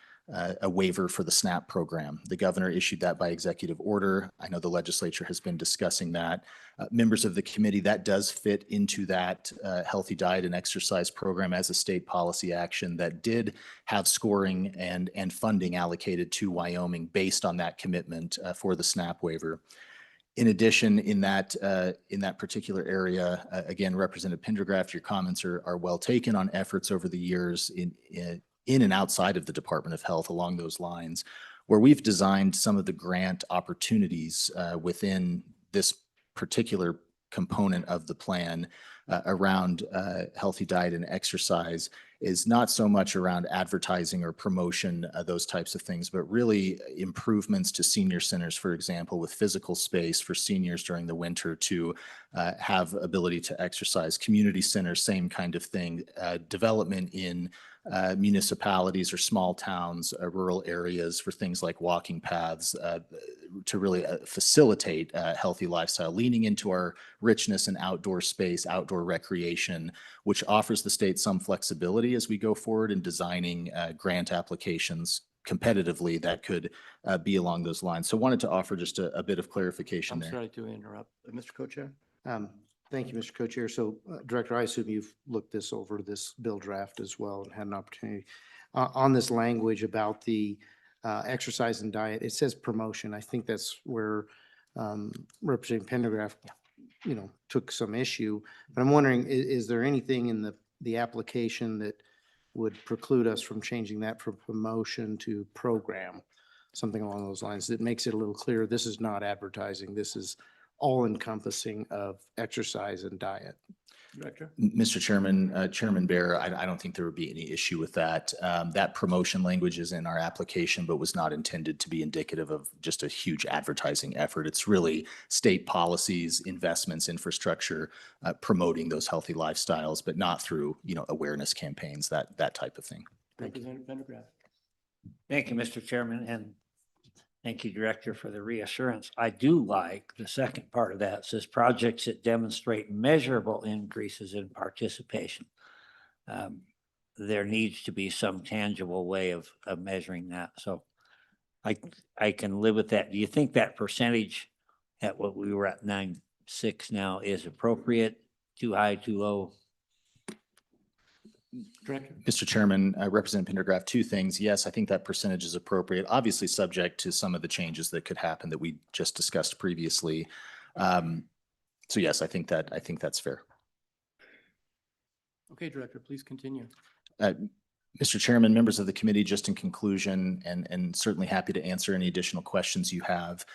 S: waiver for the SNAP program. The governor issued that by executive order. I know the legislature has been discussing that. Members of the committee, that does fit into that healthy diet and exercise program as a state policy action that did have scoring and funding allocated to Wyoming based on that commitment for the SNAP waiver. In addition, in that particular area, again, Representative Pendergraft, your comments are well taken on efforts over the years in and outside of the Department of Health along those lines, where we've designed some of the grant opportunities within this particular component of the plan around healthy diet and exercise is not so much around advertising or promotion, those types of things, but really improvements to senior centers, for example, with physical space for seniors during the winter to have ability to exercise. Community centers, same kind of thing. Development in municipalities or small towns, rural areas for things like walking paths to really facilitate healthy lifestyle, leaning into our richness in outdoor space, outdoor recreation, which offers the state some flexibility as we go forward in designing grant applications competitively that could be along those lines. So wanted to offer just a bit of clarification there.
B: I'm sorry to interrupt. Mr. Co-Chair?
E: Thank you, Mr. Co-Chair. So, Director, I assume you've looked this over, this bill draft as well, and had an opportunity on this language about the exercise and diet. It says promotion. I think that's where Representative Pendergraft, took some issue. But I'm wondering, is there anything in the application that would preclude us from changing that from promotion to program, something along those lines that makes it a little clearer? This is not advertising. This is all encompassing of exercise and diet.
B: Director?
S: Mr. Chairman, Chairman Bear, I don't think there would be any issue with that. That promotion language is in our application, but was not intended to be indicative of just a huge advertising effort. It's really state policies, investments, infrastructure, promoting those healthy lifestyles, but not through, awareness campaigns, that type of thing.
B: Representative Pendergraft?
H: Thank you, Mr. Chairman, and thank you, Director, for the reassurance. I do like the second part of that. It says projects that demonstrate measurable increases in participation. There needs to be some tangible way of measuring that. So I can live with that. Do you think that percentage at what we were at 9.6 now is appropriate? Too high, too low?
B: Director?
S: Mr. Chairman, Representative Pendergraft, two things. Yes, I think that percentage is appropriate, obviously subject to some of the changes that could happen that we just discussed previously. So yes, I think that's fair.
B: Okay, Director, please continue.
S: Mr. Chairman, members of the committee, just in conclusion, and certainly happy to answer any additional questions you have.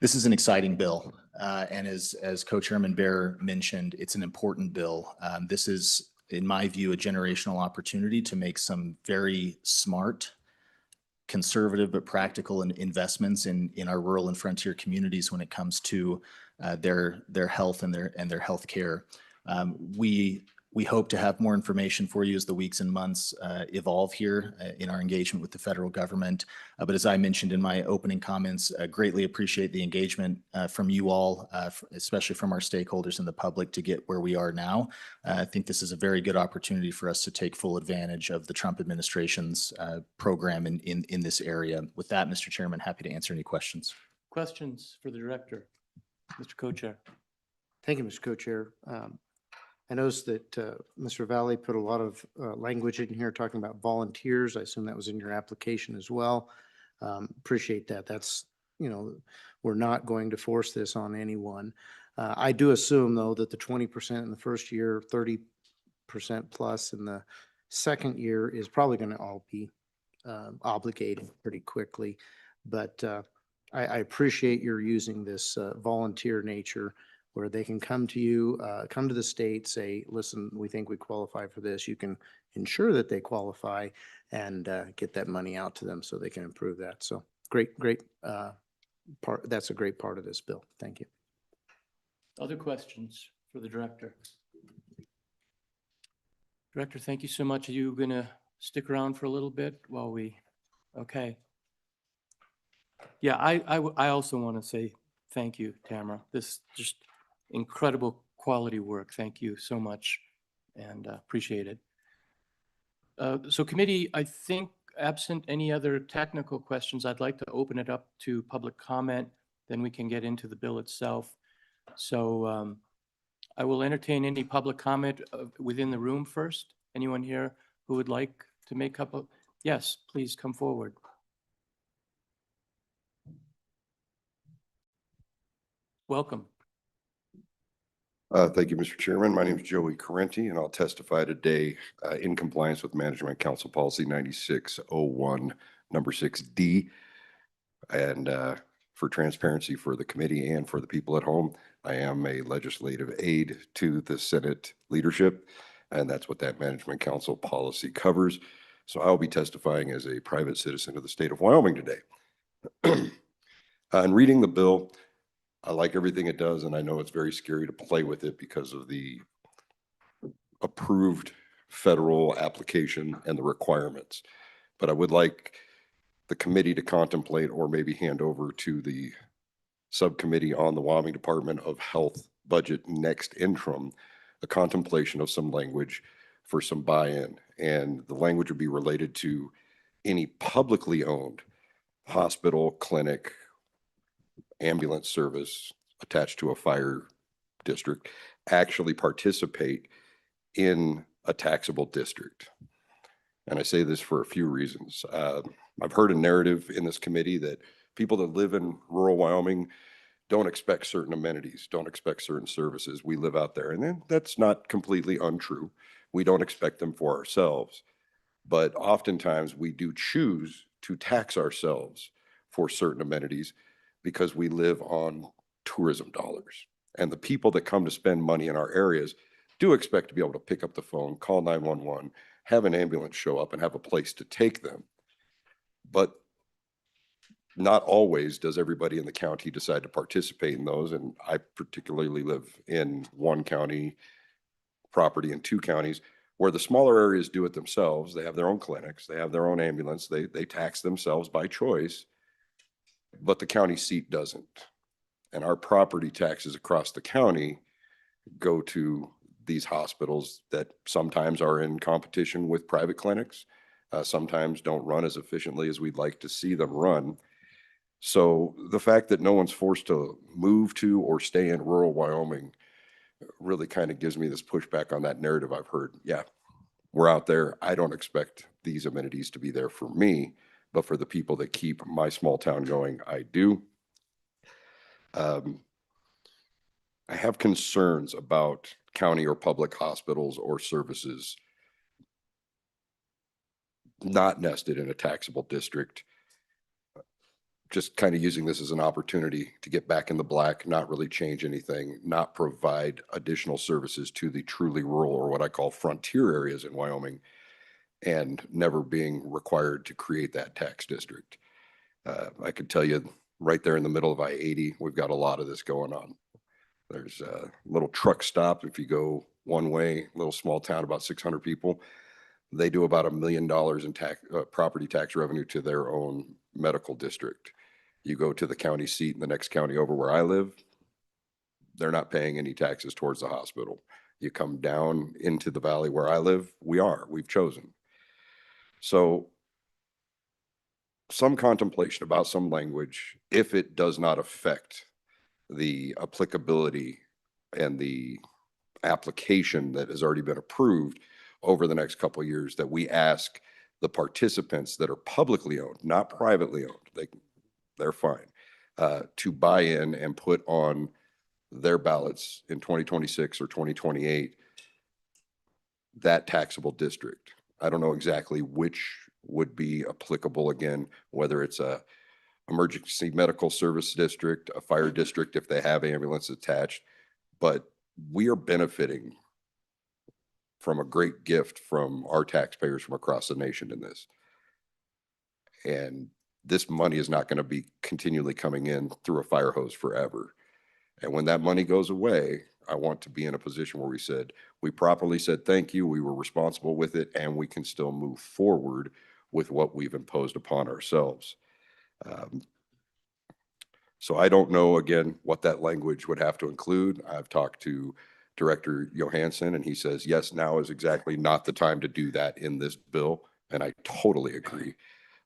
S: This is an exciting bill, and as Co-Chairman Bear mentioned, it's an important bill. This is, in my view, a generational opportunity to make some very smart, conservative but practical investments in our rural and frontier communities when it comes to their health and their health care. We hope to have more information for you as the weeks and months evolve here in our engagement with the federal government. But as I mentioned in my opening comments, greatly appreciate the engagement from you all, especially from our stakeholders and the public to get where we are now. I think this is a very good opportunity for us to take full advantage of the Trump administration's program in this area. With that, Mr. Chairman, happy to answer any questions.
B: Questions for the Director? Mr. Co-Chair?
E: Thank you, Mr. Co-Chair. I noticed that Mr. Valley put a lot of language in here talking about volunteers. I assume that was in your application as well. Appreciate that. That's, we're not going to force this on anyone. I do assume, though, that the 20% in the first year, 30% plus in the second year is probably going to all be obligated pretty quickly. But I appreciate your using this volunteer nature, where they can come to you, come to the state, say, listen, we think we qualify for this. You can ensure that they qualify and get that money out to them so they can improve that. So great part. That's a great part of this bill. Thank you.
B: Other questions for the Director? Director, thank you so much. Are you going to stick around for a little bit while we, okay. Yeah, I also want to say thank you, Tamara. This just incredible quality work. Thank you so much and appreciate it. So committee, I think absent any other technical questions, I'd like to open it up to public comment, then we can get into the bill itself. So I will entertain any public comment within the room first. Anyone here who would like to make up a, yes, please come forward. Welcome.
T: Thank you, Mr. Chairman. My name is Joey Correnti, and I'll testify today in compliance with Management Council Policy 9601, number 6D. And for transparency for the committee and for the people at home, I am a legislative aide to the Senate leadership, and that's what that Management Council policy covers. So I'll be testifying as a private citizen of the state of Wyoming today. In reading the bill, I like everything it does, and I know it's very scary to play with it because of the approved federal application and the requirements. But I would like the committee to contemplate or maybe hand over to the subcommittee on the Wyoming Department of Health budget next interim, a contemplation of some language for some buy-in. And the language would be related to any publicly owned hospital, clinic, ambulance service attached to a fire district actually participate in a taxable district. And I say this for a few reasons. I've heard a narrative in this committee that people that live in rural Wyoming don't expect certain amenities, don't expect certain services. We live out there, and then that's not completely untrue. We don't expect them for ourselves, but oftentimes we do choose to tax ourselves for certain amenities because we live on tourism dollars. And the people that come to spend money in our areas do expect to be able to pick up the phone, call 911, have an ambulance show up and have a place to take them. But not always does everybody in the county decide to participate in those. And I particularly live in one county property in two counties where the smaller areas do it themselves. They have their own clinics, they have their own ambulance, they tax themselves by choice, but the county seat doesn't. And our property taxes across the county go to these hospitals that sometimes are in competition with private clinics, sometimes don't run as efficiently as we'd like to see them run. So the fact that no one's forced to move to or stay in rural Wyoming really kind of gives me this pushback on that narrative I've heard. Yeah, we're out there. I don't expect these amenities to be there for me, but for the people that keep my small town going, I do. I have concerns about county or public hospitals or services not nested in a taxable district. Just kind of using this as an opportunity to get back in the black, not really change anything, not provide additional services to the truly rural or what I call frontier areas in Wyoming, and never being required to create that tax district. I could tell you right there in the middle of I-80, we've got a lot of this going on. There's a little truck stop. If you go one way, little small town, about 600 people, they do about $1 million in property tax revenue to their own medical district. You go to the county seat in the next county over where I live, they're not paying any taxes towards the hospital. You come down into the valley where I live, we've chosen. So some contemplation about some language, if it does not affect the applicability and the application that has already been approved over the next couple of years, that we ask the participants that are publicly owned, not privately owned, they're fine, to buy in and put on their ballots in 2026 or 2028 that taxable district. I don't know exactly which would be applicable, again, whether it's a emergency medical service district, a fire district if they have ambulance attached, but we are benefiting from a great gift from our taxpayers from across the nation in this. And this money is not going to be continually coming in through a fire hose forever. And when that money goes away, I want to be in a position where we properly said thank you, we were responsible with it, and we can still move forward with what we've imposed upon ourselves. So I don't know, again, what that language would have to include. I've talked to Director Johansson, and he says, yes, now is exactly not the time to do that in this bill, and I totally agree.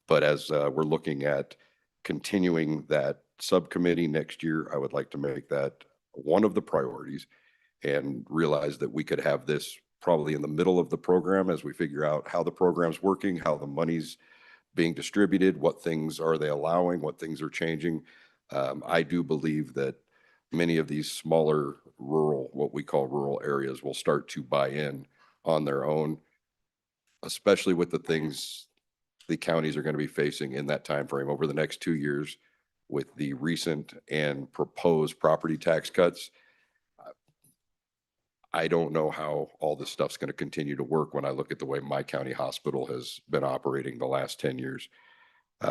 T: But as we're looking at continuing that subcommittee next year, I would like to make that one of the priorities and realize that we could have this probably in the middle of the program as we figure out how the program's working, how the money's being distributed, what things are they allowing, what things are changing. I do believe that many of these smaller rural, what we call rural areas, will start to buy in on their own, especially with the things the counties are going to be facing in that time frame over the next 2 years with the recent and proposed property tax cuts. I don't know how all this stuff's going to continue to work when I look at the way my county hospital has been operating the last 10 years.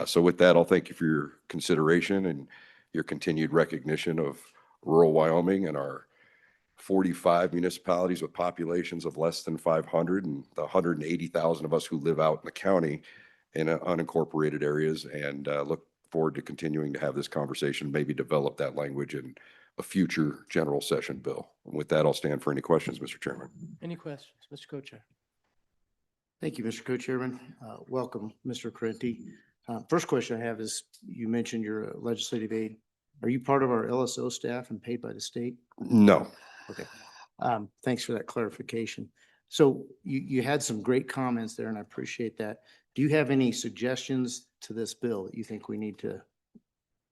T: So with that, I'll thank you for your consideration and your continued recognition of rural Wyoming and our 45 municipalities with populations of less than 500 and the 180,000 of us who live out in the county in unincorporated areas, and look forward to continuing to have this conversation, maybe develop that language in a future general session bill. And with that, I'll stand for any questions, Mr. Chairman.
B: Any questions, Mr. Co-Chair?
E: Thank you, Mr. Co-Chairman. Welcome, Mr. Correnti. First question I have is, you mentioned you're a legislative aide. Are you part of our LSO staff and paid by the state?
T: No.
E: Okay. Thanks for that clarification. So you had some great comments there, and I appreciate that. Do you have any suggestions to this bill that you think we need to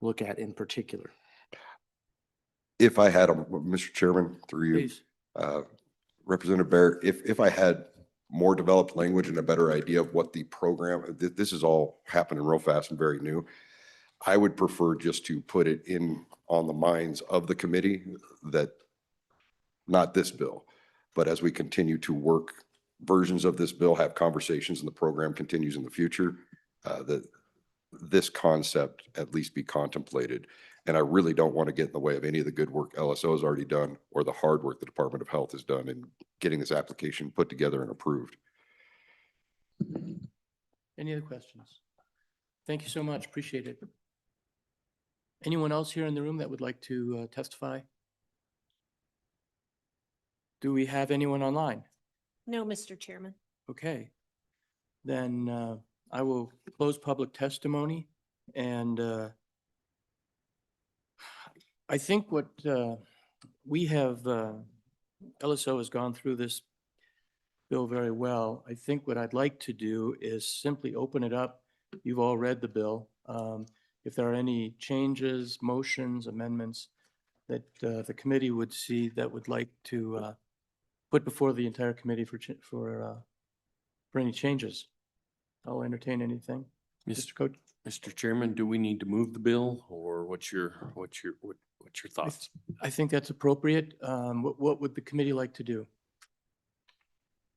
E: look at in particular?
T: If I had, Mr. Chairman, through you,
B: Please.
T: Representative Bear, if I had more developed language and a better idea of what the program, this is all happening real fast and very new. I would prefer just to put it in on the minds of the committee that, not this bill, but as we continue to work versions of this bill, have conversations and the program continues in the future, that this concept at least be contemplated. And I really don't want to get in the way of any of the good work LSO has already done or the hard work the Department of Health has done in getting this application put together and approved.
B: Any other questions? Thank you so much. Appreciate it. Anyone else here in the room that would like to testify? Do we have anyone online?
L: No, Mr. Chairman.
B: Okay. Then I will close public testimony, and I think what we have, LSO has gone through this bill very well. I think what I'd like to do is simply open it up. You've all read the bill. If there are any changes, motions, amendments that the committee would see that would like to put before the entire committee for any changes, I'll entertain anything. Mr. Coach?
O: Mr. Chairman, do we need to move the bill, or what's your thoughts?
B: I think that's appropriate. What would the committee like to do?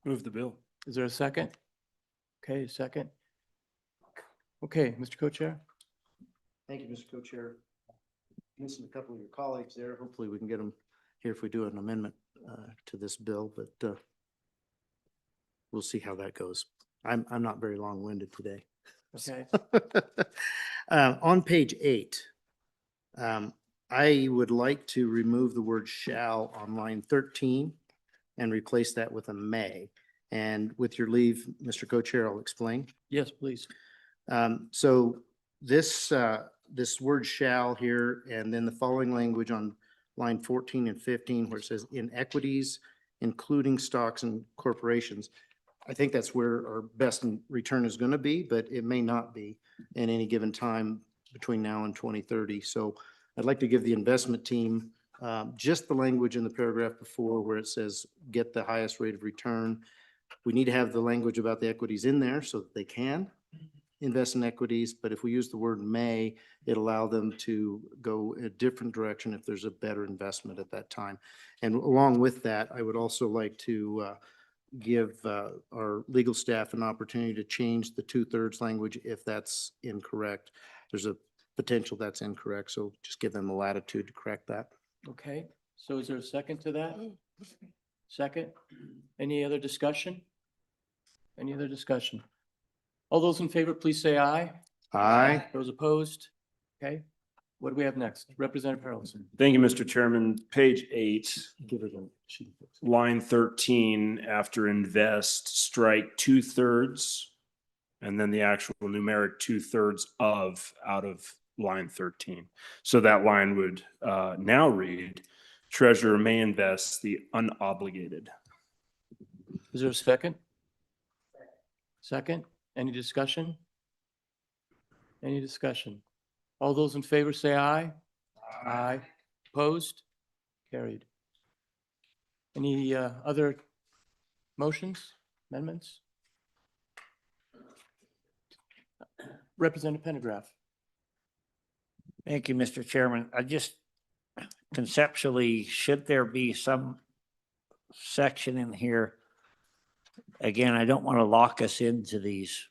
N: Move the bill.
B: Is there a second? Okay, second. Okay, Mr. Co-Chair?
E: Thank you, Mr. Co-Chair. Missing a couple of your colleagues there. Hopefully we can get them here if we do an amendment to this bill, but we'll see how that goes. I'm not very long-winded today.
B: Okay.
E: On page 8, I would like to remove the word shall on line 13 and replace that with a may. And with your leave, Mr. Co-Chair, I'll explain.
B: Yes, please.
E: So this word shall here, and then the following language on line 14 and 15, where it says inequities, including stocks and corporations. I think that's where our best return is going to be, but it may not be in any given time between now and 2030. So I'd like to give the investment team just the language in the paragraph before where it says get the highest rate of return. We need to have the language about the equities in there so that they can invest in equities. But if we use the word may, it allow them to go a different direction if there's a better investment at that time. And along with that, I would also like to give our legal staff an opportunity to change the 2/3 language if that's incorrect. There's a potential that's incorrect, so just give them the latitude to correct that.
B: Okay, so is there a second to that? Second? Any other discussion? Any other discussion? All those in favor, please say aye.
E: Aye.
B: Those opposed? Okay, what do we have next? Representative Harrelson.
N: Thank you, Mr. Chairman. Page 8,
B: Give her the sheet.
N: line 13, after invest, strike 2/3, and then the actual numeric 2/3 of out of line 13. So that line would now read, treasurer may invest the unobligated.
B: Is there a second? Second? Any discussion? Any discussion? All those in favor say aye. Aye. Opposed? Carried. Any other motions, amendments? Representative Pendergraft.
H: Thank you, Mr. Chairman. I just conceptually, should there be some section in here? Again, I don't want to lock us into these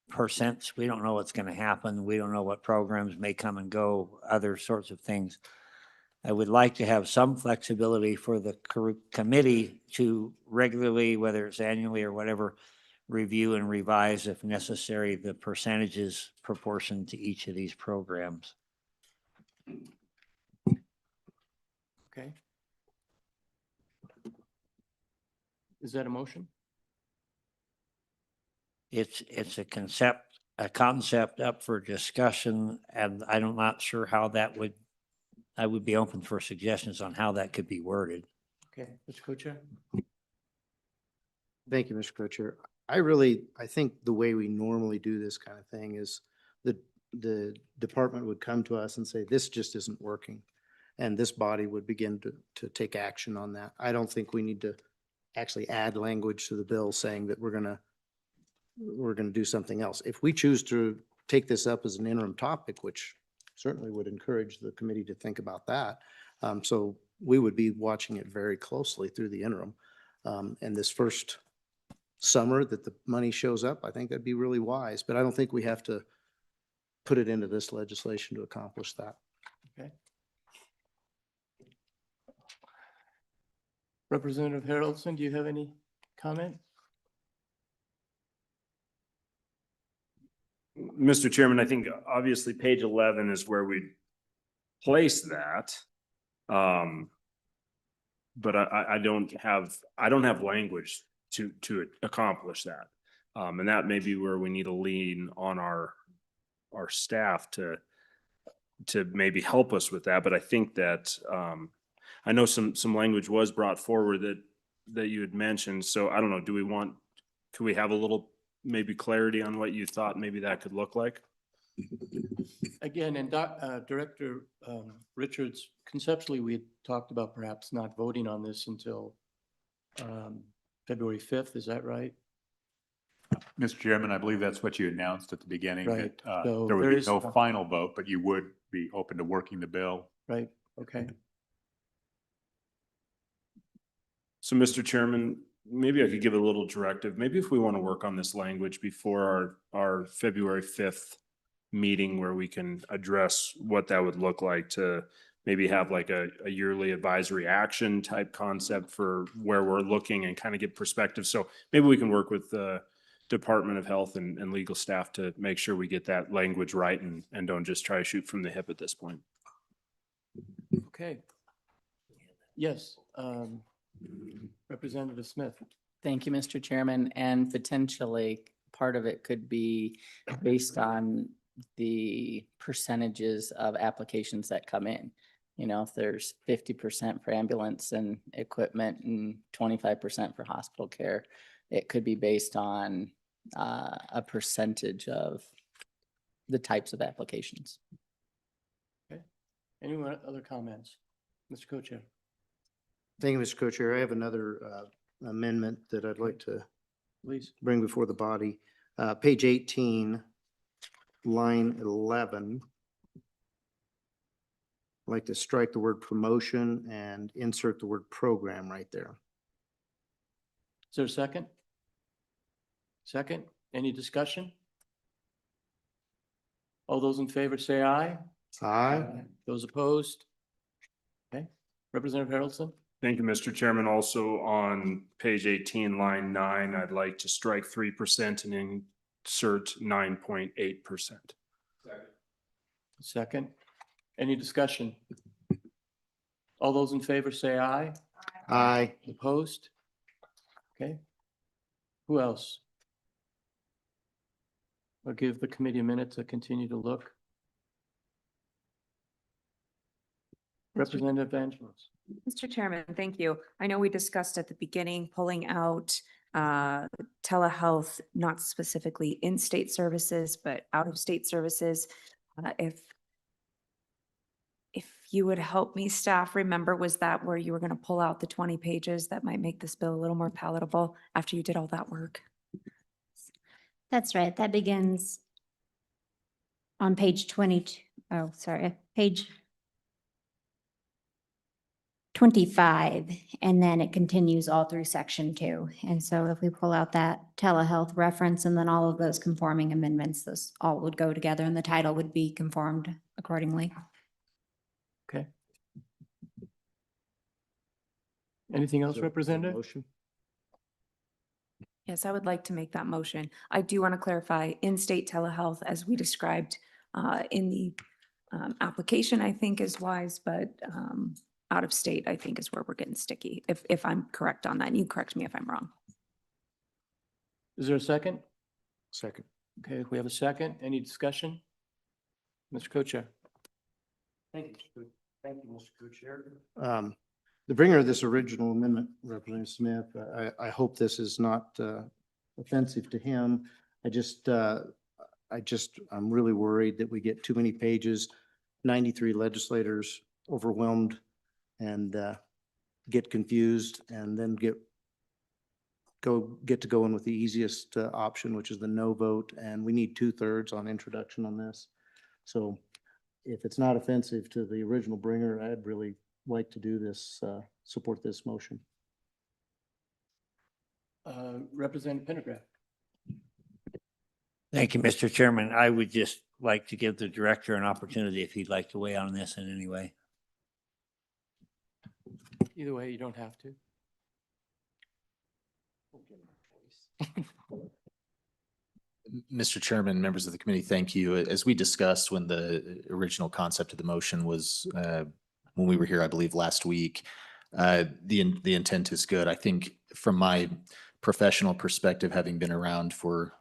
H: percents. We don't know what's going to happen. We don't know what programs may come and go, other sorts of things. I would like to have some flexibility for the committee to regularly, whether it's annually or whatever, review and revise if necessary, the percentages proportion to each of these programs.
B: Okay. Is that a motion?
H: It's a concept up for discussion, and I'm not sure how that would, I would be open for suggestions on how that could be worded.
B: Okay, Mr. Co-Chair.
E: Thank you, Mr. Co-Chair. I think the way we normally do this kind of thing is the department would come to us and say, this just isn't working. And this body would begin to take action on that. I don't think we need to actually add language to the bill saying that we're gonna do something else. If we choose to take this up as an interim topic, which certainly would encourage the committee to think about that. So we would be watching it very closely through the interim. And this first summer that the money shows up, I think that'd be really wise, but I don't think we have to put it into this legislation to accomplish that.
B: Okay. Representative Harrelson, do you have any comment?
N: Mr. Chairman, I think obviously page 11 is where we place that. But I don't have language to accomplish that. And that may be where we need to lean on our staff to maybe help us with that. But I think that, I know some language was brought forward that you had mentioned. So I don't know, could we have a little maybe clarity on what you thought maybe that could look like?
B: Again, and Director Richards, conceptually, we had talked about perhaps not voting on this until February 5th. Is that right?
C: Mr. Chairman, I believe that's what you announced at the beginning.
B: Right.
C: That,
B: So
C: there would
B: there
C: be
B: is
C: no
B: a-
C: final vote, but you would be open to working the bill.
B: Right. Okay.
N: So, Mr. Chairman, maybe I could give a little directive. Maybe if we want to work on this language before our February 5th meeting where we can address what that would look like, to maybe have like a yearly advisory action type concept for where we're looking and kind of get perspective. So maybe we can work with the Department of Health and legal staff to make sure we get that language right and don't just try to shoot from the hip at this point.
B: Okay. Yes. Representative Smith.
G: Thank you, Mr. Chairman. And potentially part of it could be based on the percentages of applications that come in. You know, if there's 50% for ambulance and equipment and 25% for hospital care, it could be based on a percentage of the types of applications.
B: Okay. Anyone other comments? Mr. Co-Chair.
E: Thank you, Mr. Co-Chair. I have another amendment that I'd like to
B: Please.
E: bring before the body. Page 18, line 11. I'd like to strike the word promotion and insert the word program right there.
B: Is there a second? Second, any discussion? All those in favor say aye.
E: Aye.
B: Those opposed? Okay. Representative Harrelson?
N: Thank you, Mr. Chairman. Also on page 18, line 9, I'd like to strike 3% and insert 9.8%.
B: Second, any discussion? All those in favor say aye.
E: Aye.
B: Opposed? Okay. Who else? I'll give the committee a minute to continue to look. Representative Angelos.
U: Mr. Chairman, thank you. I know we discussed at the beginning pulling out telehealth, not specifically in-state services, but out-of-state services. If you would help me, staff, remember, was that where you were going to pull out the 20 pages that might make this bill a little more palatable after you did all that work?
R: That's right. That begins on page 22. Oh, sorry, page 25, and then it continues all through section 2. And so if we pull out that telehealth reference and then all of those conforming amendments, those all would go together and the title would be conformed accordingly.
B: Okay. Anything else, Representative?
E: Motion.
U: Yes, I would like to make that motion. I do want to clarify in-state telehealth as we described in the application, I think is wise, but out of state, I think is where we're getting sticky, if I'm correct on that. And you correct me if I'm wrong.
B: Is there a second?
E: Second.
B: Okay, we have a second. Any discussion? Mr. Co-Chair.
E: Thank you, Mr. Co-Chair. The bringer of this original amendment, Representative Smith, I hope this is not offensive to him. I'm really worried that we get too many pages, 93 legislators overwhelmed and get confused and then get to go in with the easiest option, which is the no vote. And we need 2/3 on introduction on this. So if it's not offensive to the original bringer, I'd really like to do this, support this motion.
B: Representative Pendergraft.
H: Thank you, Mr. Chairman. I would just like to give the director an opportunity if he'd like to weigh on this in any way.
B: Either way, you don't have to.
S: Mr. Chairman, members of the committee, thank you. As we discussed when the original concept of the motion was, when we were here, I believe, last week, the intent is good. I think from my professional perspective, having been around for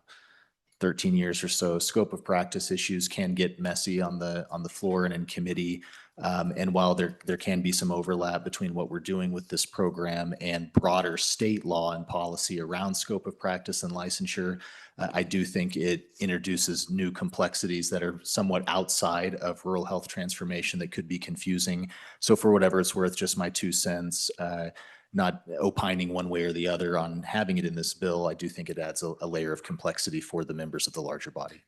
S: 13 years or so, scope of practice issues can get messy on the floor and in committee. And while there can be some overlap between what we're doing with this program and broader state law and policy around scope of practice and licensure, I do think it introduces new complexities that are somewhat outside of rural health transformation that could be confusing. So for whatever it's worth, just my 2 cents, not opining one way or the other on having it in this bill, I do think it adds a layer of complexity for the members of the larger body.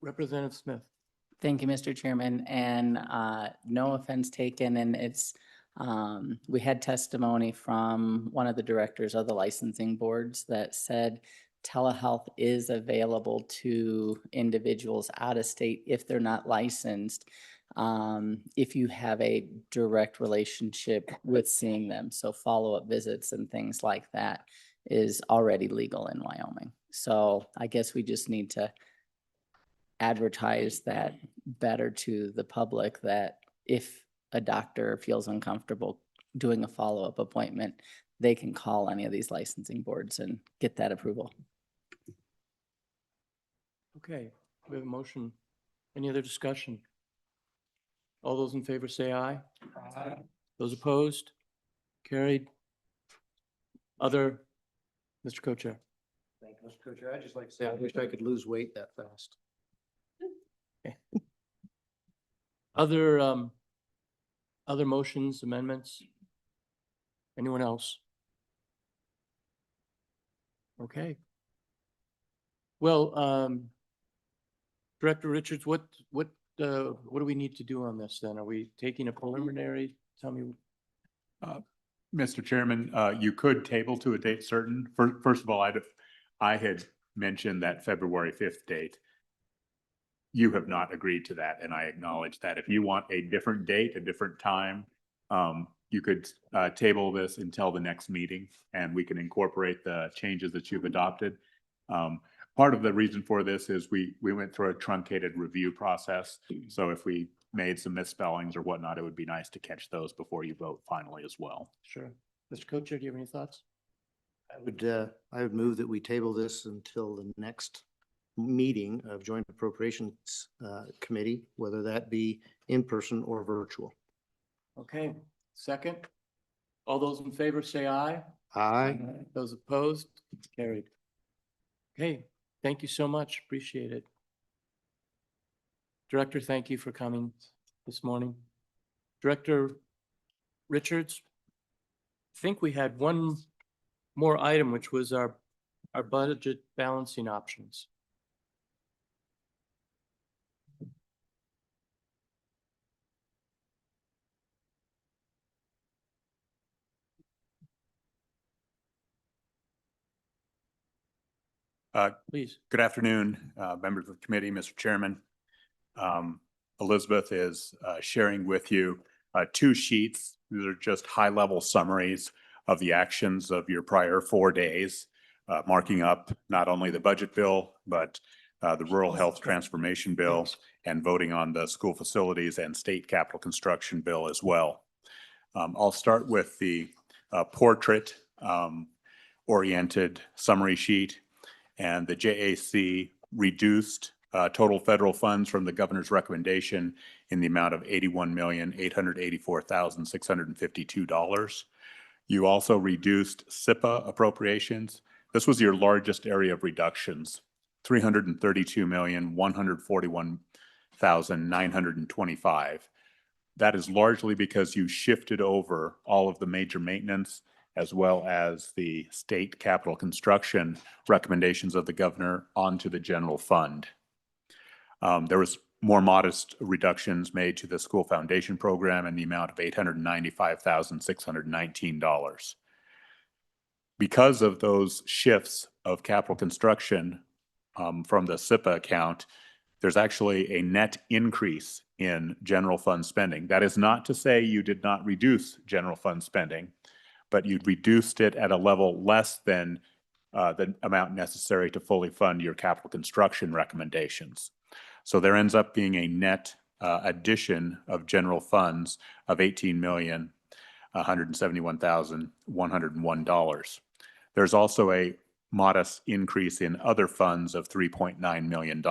B: Representative Smith.
G: Thank you, Mr. Chairman, and no offense taken, and it's, we had testimony from one of the directors of the licensing boards that said telehealth is available to individuals out of state if they're not licensed, if you have a direct relationship with seeing them. So follow-up visits and things like that is already legal in Wyoming. So I guess we just need to advertise that better to the public, that if a doctor feels uncomfortable doing a follow-up appointment, they can call any of these licensing boards and get that approval.
B: Okay, we have a motion. Any other discussion? All those in favor say aye. Aye. Those opposed? Carried. Other, Mr. Co-Chair.
E: Thank you, Mr. Co-Chair. I'd just like to say, I wish I could lose weight that fast.
B: Other, other motions, amendments? Anyone else? Okay. Well, Director Richards, what do we need to do on this then? Are we taking a preliminary? Tell me.
C: Mr. Chairman, you could table to a date certain. First of all, I had mentioned that February 5th date. You have not agreed to that, and I acknowledge that. If you want a different date, a different time, you could table this until the next meeting, and we can incorporate the changes that you've adopted. Part of the reason for this is we went through a truncated review process. So if we made some misspellings or whatnot, it would be nice to catch those before you vote finally as well.
B: Sure. Mr. Co-Chair, do you have any thoughts?
E: I would move that we table this until the next meeting of Joint Appropriations Committee, whether that be in person or virtual.
B: Okay, second. All those in favor say aye.
E: Aye.
B: Those opposed? Carried. Okay, thank you so much. Appreciate it. Director, thank you for coming this morning. Director Richards, I think we had one more item, which was our budget balancing options. Please.
C: Good afternoon, members of the committee, Mr. Chairman. Elizabeth is sharing with you 2 sheets. These are just high-level summaries of the actions of your prior 4 days, marking up not only the budget bill, but the Rural Health Transformation Bill and voting on the school facilities and state capital construction bill as well. I'll start with the portrait oriented summary sheet. And the JAC reduced total federal funds from the governor's recommendation in the amount of $81,884,652. You also reduced SIPA appropriations. This was your largest area of reductions, $332,141,925. That is largely because you shifted over all of the major maintenance as well as the state capital construction recommendations of the governor onto the general fund. There was more modest reductions made to the school foundation program in the amount of $895,619. Because of those shifts of capital construction from the SIPA account, there's actually a net increase in general fund spending. That is not to say you did not reduce general fund spending, but you reduced it at a level less than the amount necessary to fully fund your capital construction recommendations. So there ends up being a net addition of general funds of $18,171,101. There's also a modest increase in other funds of $3.9 million.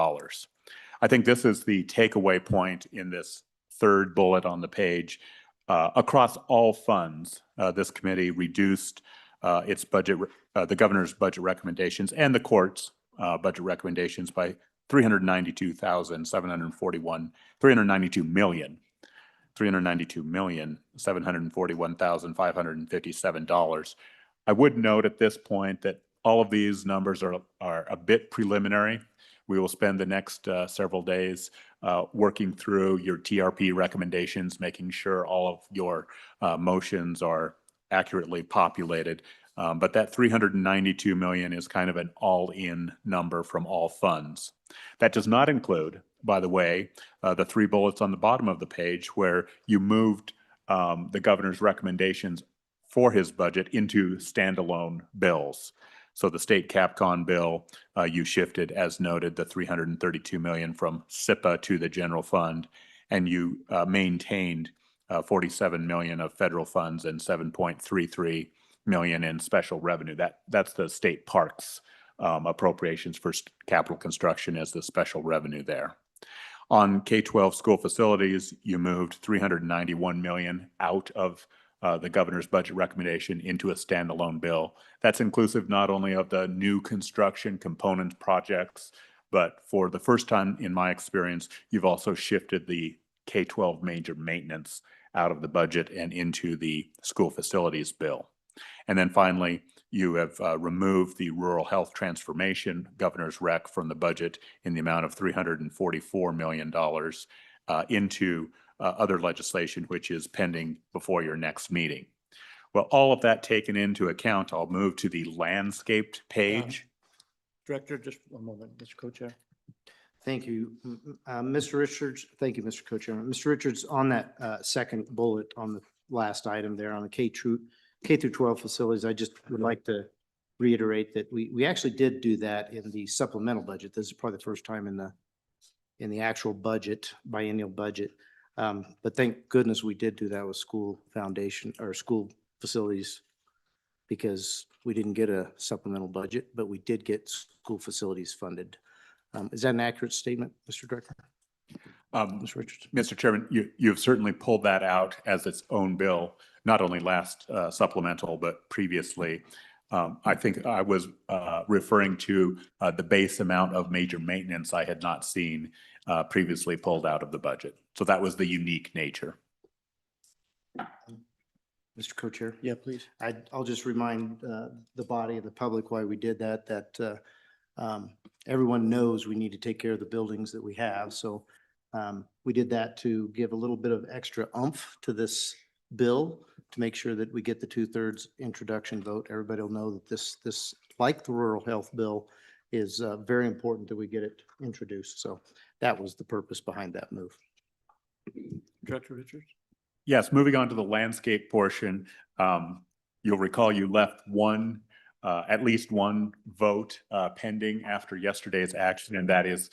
C: I think this is the takeaway point in this third bullet on the page. Across all funds, this committee reduced its budget, the governor's budget recommendations and the court's budget recommendations by $392,741,557. I would note at this point that all of these numbers are a bit preliminary. We will spend the next several days working through your TRP recommendations, making sure all of your motions are accurately populated. But that 392 million is kind of an all-in number from all funds. That does not include, by the way, the three bullets on the bottom of the page where you moved the governor's recommendations for his budget into standalone bills. So the state CapCon bill, you shifted, as noted, the 332 million from SIPA to the general fund, and you maintained 47 million of federal funds and 7.33 million in special revenue. That's the state parks appropriations for capital construction as the special revenue there. On K-12 school facilities, you moved 391 million out of the governor's budget recommendation into a standalone bill. That's inclusive not only of the new construction component projects, but for the first time in my experience, you've also shifted the K-12 major maintenance out of the budget and into the school facilities bill. And then finally, you have removed the rural health transformation governor's rec from the budget in the amount of $344 million into other legislation, which is pending before your next meeting. Well, all of that taken into account, I'll move to the landscaped page.
B: Director, just one moment, Mr. Co-Chair.
E: Thank you, Mr. Richards. Thank you, Mr. Co-Chairman. Mr. Richards, on that second bullet on the last item there on the K through 12 facilities, I just would like to reiterate that we actually did do that in the supplemental budget. This is probably the first time in the actual budget, biennial budget. But thank goodness we did do that with school foundation or school facilities, because we didn't get a supplemental budget, but we did get school facilities funded. Is that an accurate statement, Mr. Director? Mr. Richards?
C: Mr. Chairman, you've certainly pulled that out as its own bill, not only last supplemental, but previously. I think I was referring to the base amount of major maintenance I had not seen previously pulled out of the budget. So that was the unique nature.
E: Mr. Co-Chair?
B: Yeah, please.
E: I'll just remind the body of the public why we did that, everyone knows we need to take care of the buildings that we have. So we did that to give a little bit of extra oomph to this bill to make sure that we get the 2/3 introduction vote. Everybody will know that this, like the rural health bill, is very important that we get it introduced. So that was the purpose behind that move.
B: Director Richards?
C: Yes, moving on to the landscape portion, you'll recall you left at least one vote pending after yesterday's action, and that is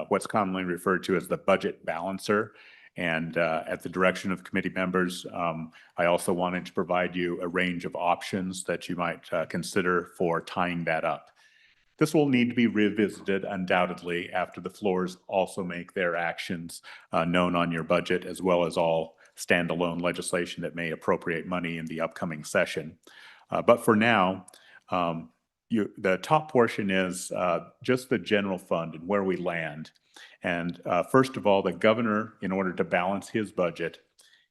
C: what's commonly referred to as the budget balancer. And at the direction of committee members, I also wanted to provide you a range of options that you might consider for tying that up. This will need to be revisited undoubtedly after the floors also make their actions known on your budget, as well as all standalone legislation that may appropriate money in the upcoming session. But for now, the top portion is just the general fund and where we land. And first of all, the governor, in order to balance his budget,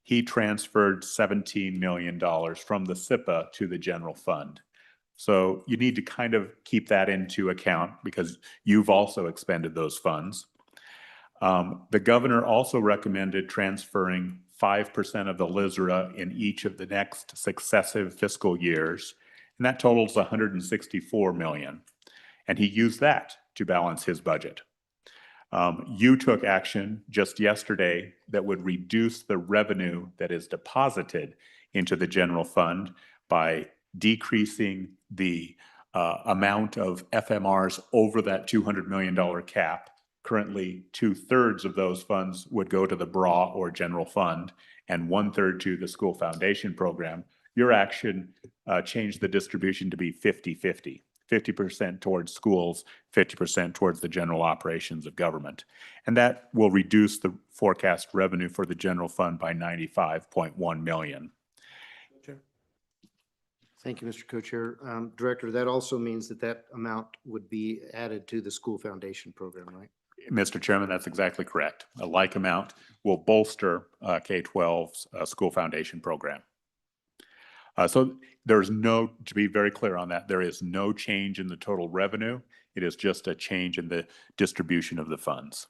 C: he transferred $17 million from the SIPA to the general fund. So you need to kind of keep that into account because you've also expended those funds. The governor also recommended transferring 5% of the LISRA in each of the next successive fiscal years, and that totals 164 million. And he used that to balance his budget. You took action just yesterday that would reduce the revenue that is deposited into the general fund by decreasing the amount of FMRs over that $200 million cap. Currently, 2/3 of those funds would go to the BRA or general fund and 1/3 to the school foundation program. Your action changed the distribution to be 50-50. 50% towards schools, 50% towards the general operations of government. And that will reduce the forecast revenue for the general fund by 95.1 million.
E: Thank you, Mr. Co-Chair. Director, that also means that that amount would be added to the school foundation program, right?
C: Mr. Chairman, that's exactly correct. A like amount will bolster K-12's school foundation program. So there's no, to be very clear on that, there is no change in the total revenue. It is just a change in the distribution of the funds.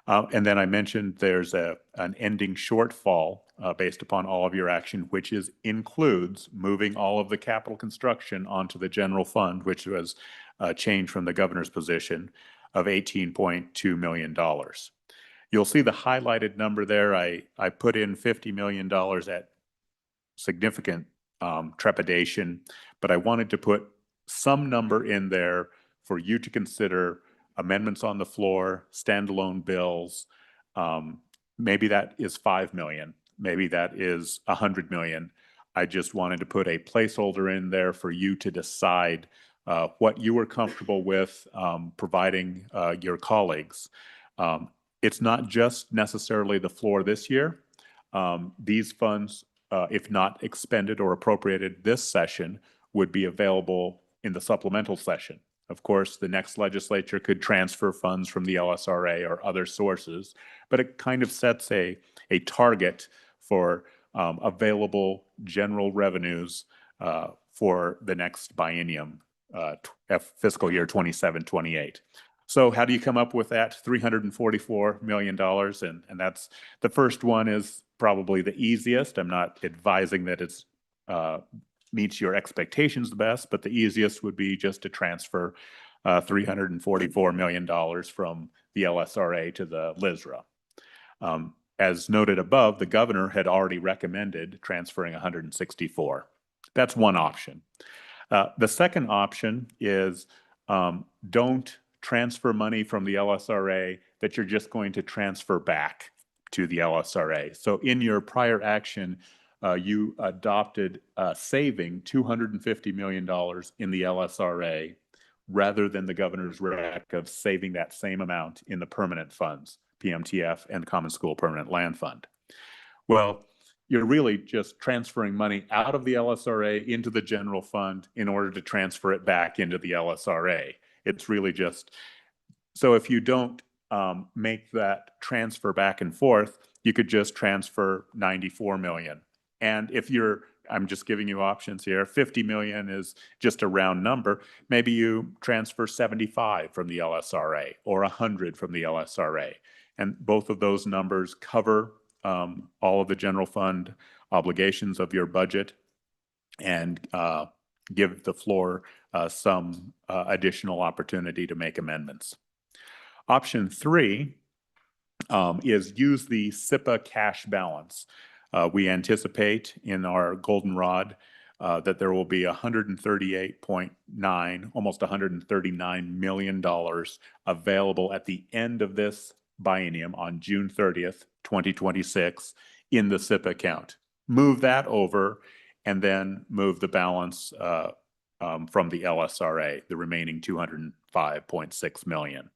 C: And then I mentioned there's an ending shortfall based upon all of your action, which includes moving all of the capital construction onto the general fund, which was a change from the governor's position of $18.2 million. You'll see the highlighted number there. I put in $50 million at significant trepidation, but I wanted to put some number in there for you to consider amendments on the floor, standalone bills. Maybe that is 5 million. Maybe that is 100 million. I just wanted to put a placeholder in there for you to decide what you were comfortable with providing your colleagues. It's not just necessarily the floor this year. These funds, if not expended or appropriated this session, would be available in the supplemental session. Of course, the next legislature could transfer funds from the LSRA or other sources, but it kind of sets a target for available general revenues for the next biennium, fiscal year 27-28. So how do you come up with that $344 million? And that's the first one is probably the easiest. I'm not advising that it's meets your expectations the best, but the easiest would be just to transfer $344 million from the LSRA to the LISRA. As noted above, the governor had already recommended transferring 164. That's one option. The second option is don't transfer money from the LSRA that you're just going to transfer back to the LSRA. So in your prior action, you adopted saving $250 million in the LSRA rather than the governor's rec of saving that same amount in the permanent funds, PMTF and Common School Permanent Land Fund. Well, you're really just transferring money out of the LSRA into the general fund in order to transfer it back into the LSRA. It's really just, so if you don't make that transfer back and forth, you could just transfer 94 million. And if you're, I'm just giving you options here, 50 million is just a round number. Maybe you transfer 75 from the LSRA or 100 from the LSRA. And both of those numbers cover all of the general fund obligations of your budget and give the floor some additional opportunity to make amendments. Option 3 is use the SIPA cash balance. We anticipate in our goldenrod that there will be 138.9, almost $139 million available at the end of this biennium on June 30th, 2026 in the SIPA account. Move that over and then move the balance from the LSRA, the remaining 205.6 million.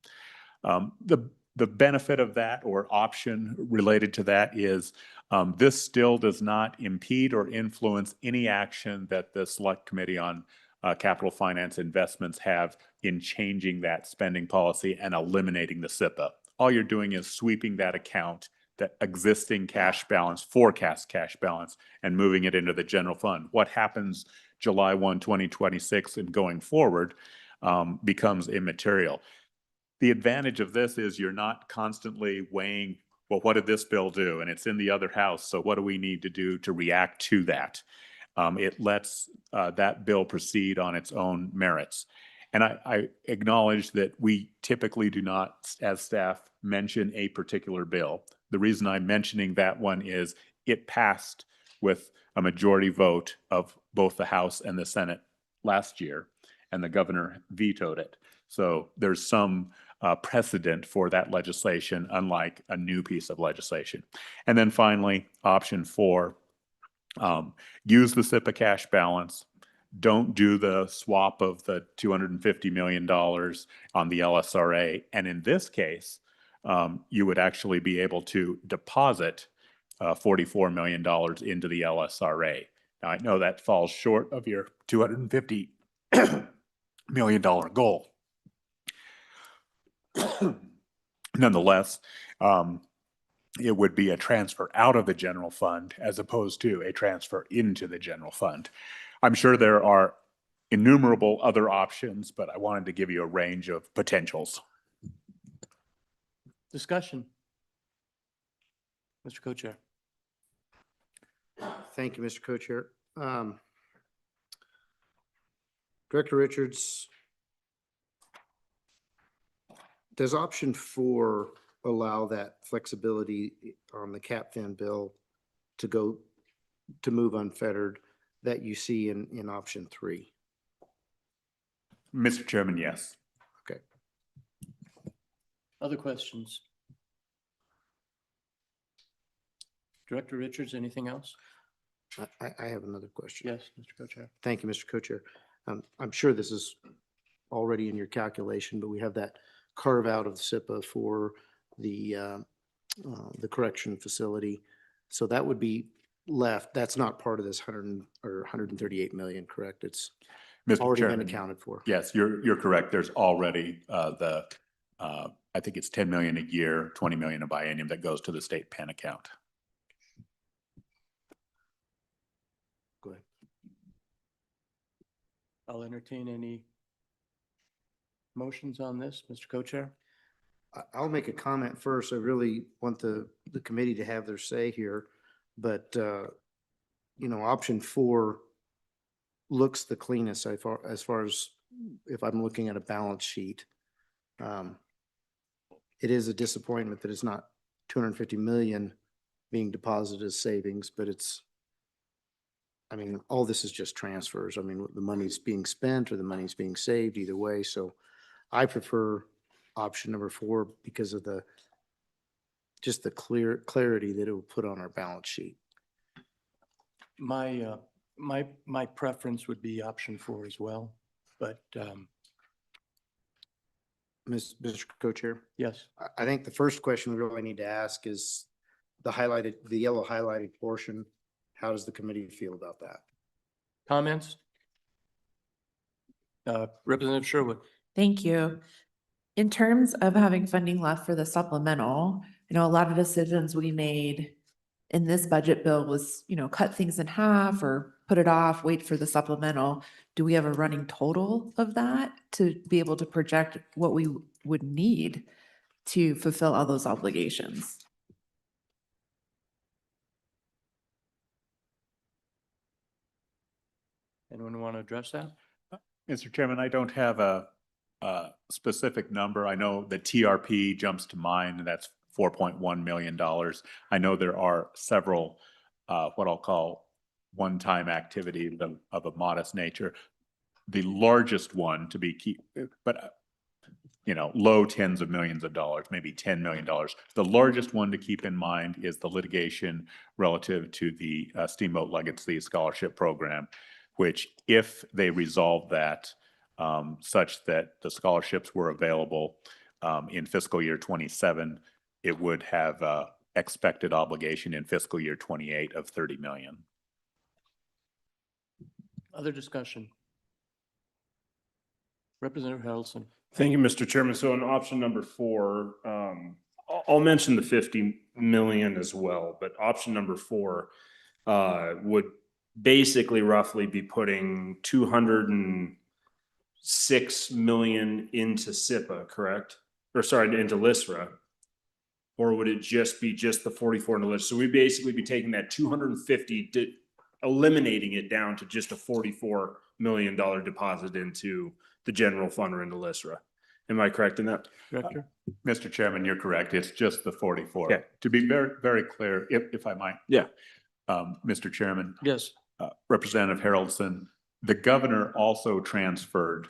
C: The benefit of that or option related to that is this still does not impede or influence any action that the Select Committee on Capital Finance Investments have in changing that spending policy and eliminating the SIPA. All you're doing is sweeping that account, that existing cash balance, forecast cash balance, and moving it into the general fund. What happens July 1, 2026 and going forward becomes immaterial. The advantage of this is you're not constantly weighing, well, what did this bill do? And it's in the other house, so what do we need to do to react to that? It lets that bill proceed on its own merits. And I acknowledge that we typically do not, as staff, mention a particular bill. The reason I'm mentioning that one is it passed with a majority vote of both the House and the Senate last year, and the governor vetoed it. So there's some precedent for that legislation, unlike a new piece of legislation. And then finally, option 4, use the SIPA cash balance. Don't do the swap of the $250 million on the LSRA. And in this case, you would actually be able to deposit $44 million into the LSRA. Now, I know that falls short of your $250 million goal. Nonetheless, it would be a transfer out of the general fund as opposed to a transfer into the general fund. I'm sure there are innumerable other options, but I wanted to give you a range of potentials.
B: Discussion. Mr. Co-Chair.
E: Thank you, Mr. Co-Chair. Director Richards, does option 4 allow that flexibility on the cap fin bill to move unfettered that you see in option 3?
C: Mr. Chairman, yes.
E: Okay.
B: Other questions? Director Richards, anything else?
E: I have another question.
B: Yes, Mr. Co-Chair.
E: Thank you, Mr. Co-Chair. I'm sure this is already in your calculation, but we have that carve out of SIPA for the correction facility. So that would be left. That's not part of this 138 million, correct? It's
C: Mr.
E: already
C: Chairman,
E: been accounted for.
C: Yes, you're correct. There's already I think it's 10 million a year, 20 million a biennium that goes to the state pen account.
E: Go ahead.
B: I'll entertain any motions on this, Mr. Co-Chair.
E: I'll make a comment first. I really want the committee to have their say here, but option 4 looks the cleanest as far as if I'm looking at a balance sheet. It is a disappointment that it's not 250 million being deposited as savings, but all this is just transfers. The money's being spent or the money's being saved either way. So I prefer option number 4 because of the clarity that it will put on our balance sheet.
B: My preference would be option 4 as well, but
E: Mr. Co-Chair?
B: Yes.
E: I think the first question we really need to ask is the yellow highlighted portion. How does the committee feel about that?
B: Comments? Representative Sherwood.
I: Thank you. In terms of having funding left for the supplemental, a lot of decisions we made in this budget bill was, cut things in half or put it off, wait for the supplemental. Do we have a running total of that to be able to project what we would need to fulfill all those obligations?
B: Anyone want to address that?
C: Mr. Chairman, I don't have a specific number. I know the TRP jumps to mind, and that's $4.1 million. I know there are several what I'll call one-time activity of a modest nature. The largest one to be low tens of millions of dollars, maybe $10 million. The largest one to keep in mind is the litigation relative to the Steamboat Legacy Scholarship Program, which if they resolve that such that the scholarships were available in fiscal year 27, it would have expected obligation in fiscal year 28 of 30 million.
B: Other discussion? Representative Harrelson.
N: Thank you, Mr. Chairman. So in option number 4, I'll mention the 50 million as well, but option number 4 would basically roughly be putting 206 million into SIPA, correct? or sorry, into LISRA? Or would it just be just the 44 into LISRA? So we'd basically be taking that 250, eliminating it down to just a $44 million deposit into the general fund or into LISRA. Am I correct in that, Director?
C: Mr. Chairman, you're correct. It's just the 44.
N: Okay.
C: To be very, very clear, if I might.
N: Yeah.
C: Mr. Chairman.
B: Yes.
C: Representative Haroldson, the governor also transferred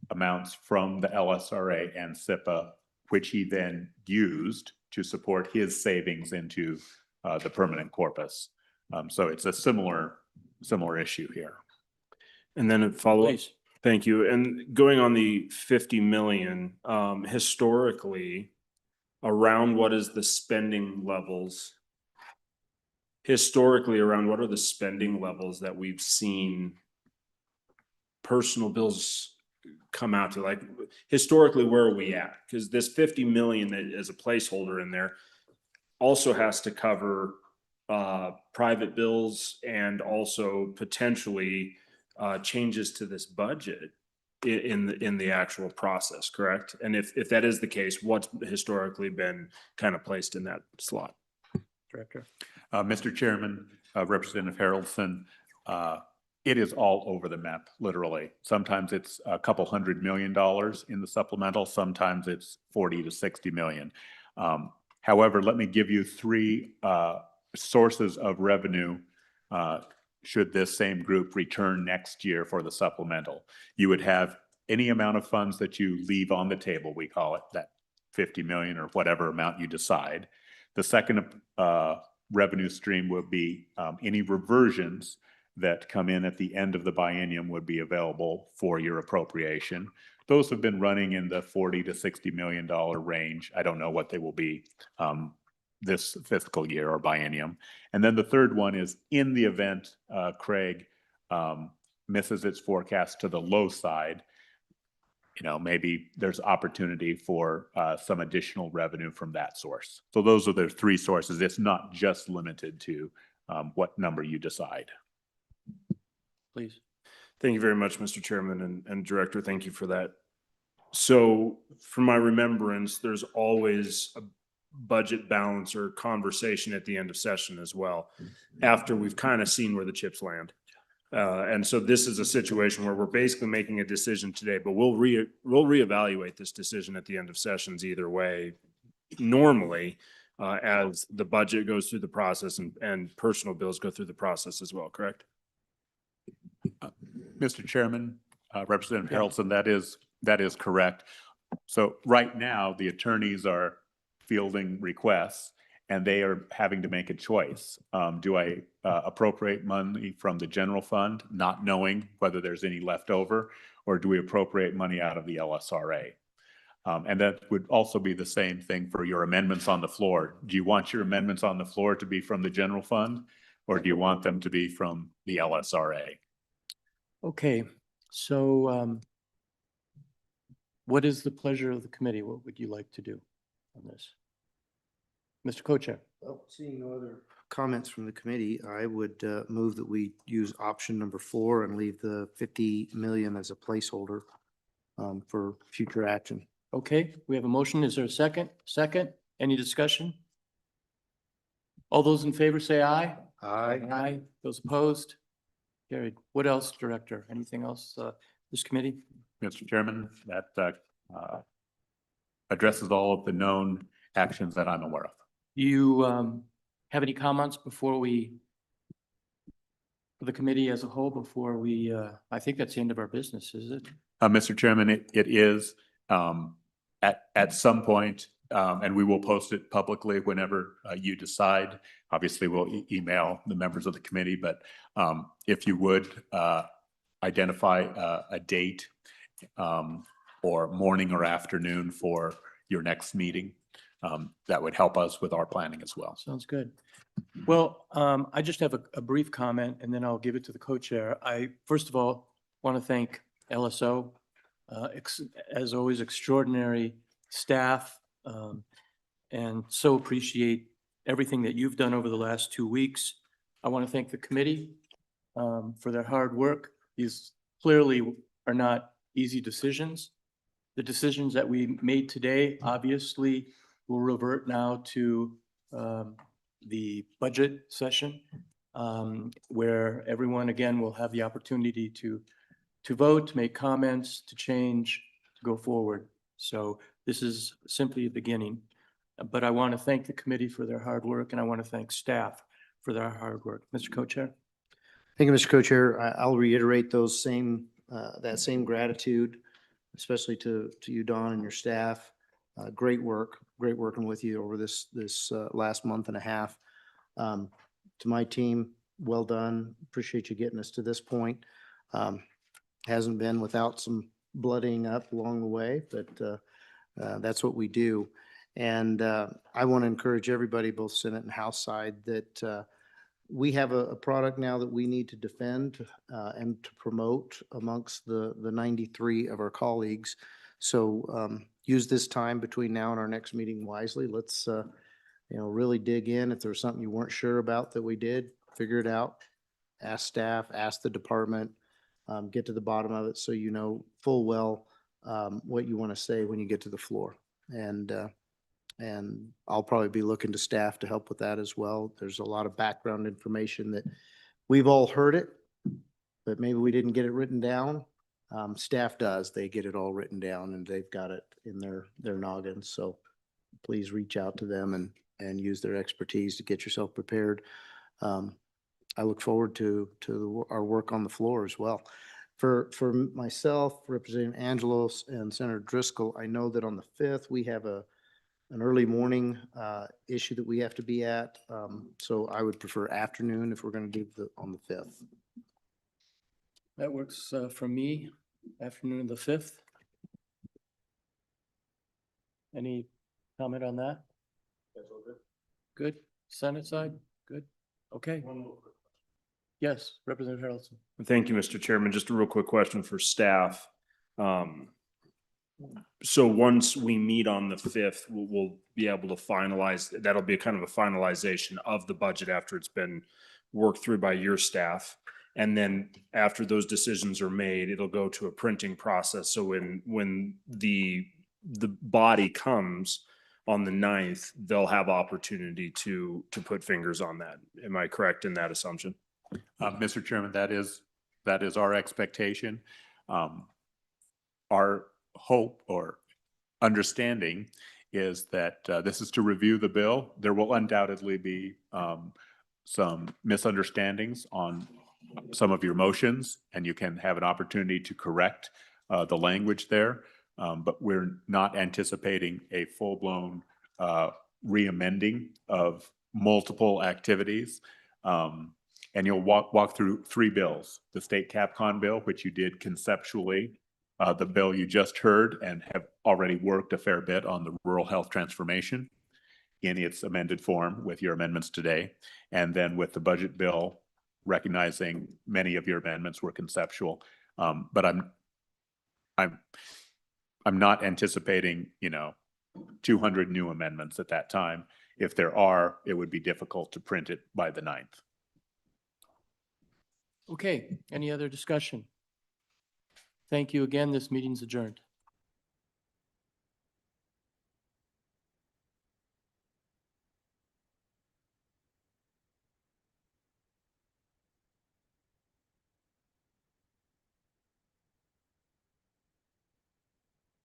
C: amounts from the LSRA and SIPA, which he then used to support his savings into the permanent corpus. So it's a similar issue here.
N: And then a follow-up. Thank you. And going on the 50 million, historically, around what is the spending levels? Historically, around what are the spending levels that we've seen personal bills come out to? Like, historically, where are we at? Because this 50 million that is a placeholder in there also has to cover private bills and also potentially changes to this budget in the actual process, correct? And if that is the case, what's historically been kind of placed in that slot? Director.
C: Mr. Chairman, Representative Haroldson, it is all over the map, literally. Sometimes it's a couple $100 million in the supplemental. Sometimes it's 40 to 60 million. However, let me give you three sources of revenue should this same group return next year for the supplemental. You would have any amount of funds that you leave on the table, we call it that 50 million or whatever amount you decide. The second revenue stream would be any reversions that come in at the end of the biennium would be available for your appropriation. Those have been running in the 40 to 60 million dollar range. I don't know what they will be this fiscal year or biennium. And then the third one is in the event Craig misses its forecast to the low side, maybe there's opportunity for some additional revenue from that source. So those are the three sources. It's not just limited to what number you decide.
B: Please.
N: Thank you very much, Mr. Chairman and Director. Thank you for that. So from my remembrance, there's always a budget balance or conversation at the end of session as well, after we've kind of seen where the chips land. And so this is a situation where we're basically making a decision today, but we'll reevaluate this decision at the end of sessions either way, normally, as the budget goes through the process and personal bills go through the process as well, correct?
C: Mr. Chairman, Representative Haroldson, that is correct. So right now, the attorneys are fielding requests and they are having to make a choice. Do I appropriate money from the general fund, not knowing whether there's any left over, or do we appropriate money out of the LSRA? And that would also be the same thing for your amendments on the floor. Do you want your amendments on the floor to be from the general fund, or do you want them to be from the LSRA?
B: Okay, so what is the pleasure of the committee? What would you like to do on this? Mr. Co-Chair.
E: Well, seeing no other comments from the committee, I would move that we use option number 4 and leave the 50 million as a placeholder for future action.
B: Okay, we have a motion. Is there a second? Second, any discussion? All those in favor say aye.
E: Aye.
B: Aye. Those opposed? Carried. What else, Director? Anything else, this committee?
C: Mr. Chairman, that addresses all of the known actions that I'm aware of.
B: You have any comments before for the committee as a whole, before we, I think that's the end of our business, is it?
C: Mr. Chairman, it is at some point, and we will post it publicly whenever you decide. Obviously, we'll email the members of the committee, but if you would identify a date or morning or afternoon for your next meeting, that would help us with our planning as well.
B: Sounds good. Well, I just have a brief comment and then I'll give it to the co-chair. I, first of all, want to thank LSO, as always, extraordinary staff, and so appreciate everything that you've done over the last 2 weeks. I want to thank the committee for their hard work. These clearly are not easy decisions. the decisions that we made today, obviously, will revert now to the budget session, where everyone, again, will have the opportunity to vote, to make comments, to change, to go forward. So this is simply a beginning. But I want to thank the committee for their hard work, and I want to thank staff for their hard work. Mr. Co-Chair?
E: Thank you, Mr. Co-Chair. I'll reiterate those same, that same gratitude, especially to you, Don, and your staff. Great work, great working with you over this last month and a half. To my team, well done. Appreciate you getting us to this point. Hasn't been without some blooding up along the way, but that's what we do. And I want to encourage everybody, both Senate and House side, that we have a product now that we need to defend and to promote amongst the 93 of our colleagues. So use this time between now and our next meeting wisely. Let's really dig in. If there's something you weren't sure about that we did, figure it out. Ask staff, ask the department, get to the bottom of it so you know full well what you want to say when you get to the floor. And I'll probably be looking to staff to help with that as well. There's a lot of background information that we've all heard it, but maybe we didn't get it written down. Staff does. They get it all written down and they've got it in their noggins. So please reach out to them and use their expertise to get yourself prepared. I look forward to our work on the floor as well. For myself, Representative Angelos and Senator Driscoll, I know that on the 5th, we have an early morning issue that we have to be at. So I would prefer afternoon if we're going to do on the 5th.
B: That works for me, afternoon of the 5th. Any comment on that? That's all good. Good. Senate side? Good. Okay. Yes, Representative Harrelson.
N: Thank you, Mr. Chairman. Just a real quick question for staff. So once we meet on the 5th, we'll be able to finalize, that'll be a kind of a finalization of the budget after it's been worked through by your staff. And then after those decisions are made, it'll go to a printing process. So when the body comes on the 9th, they'll have opportunity to put fingers on that. Am I correct in that assumption?
C: Mr. Chairman, that is our expectation. Our hope or understanding is that this is to review the bill. There will undoubtedly be some misunderstandings on some of your motions, and you can have an opportunity to correct the language there. But we're not anticipating a full-blown re-amending of multiple activities. And you'll walk through 3 bills: the state CapCon bill, which you did conceptually, the bill you just heard and have already worked a fair bit on, the rural health transformation in its amended form with your amendments today, and then with the budget bill, recognizing many of your amendments were conceptual. But I'm not anticipating 200 new amendments at that time. If there are, it would be difficult to print it by the 9th.
B: Okay, any other discussion? Thank you again. This meeting's adjourned.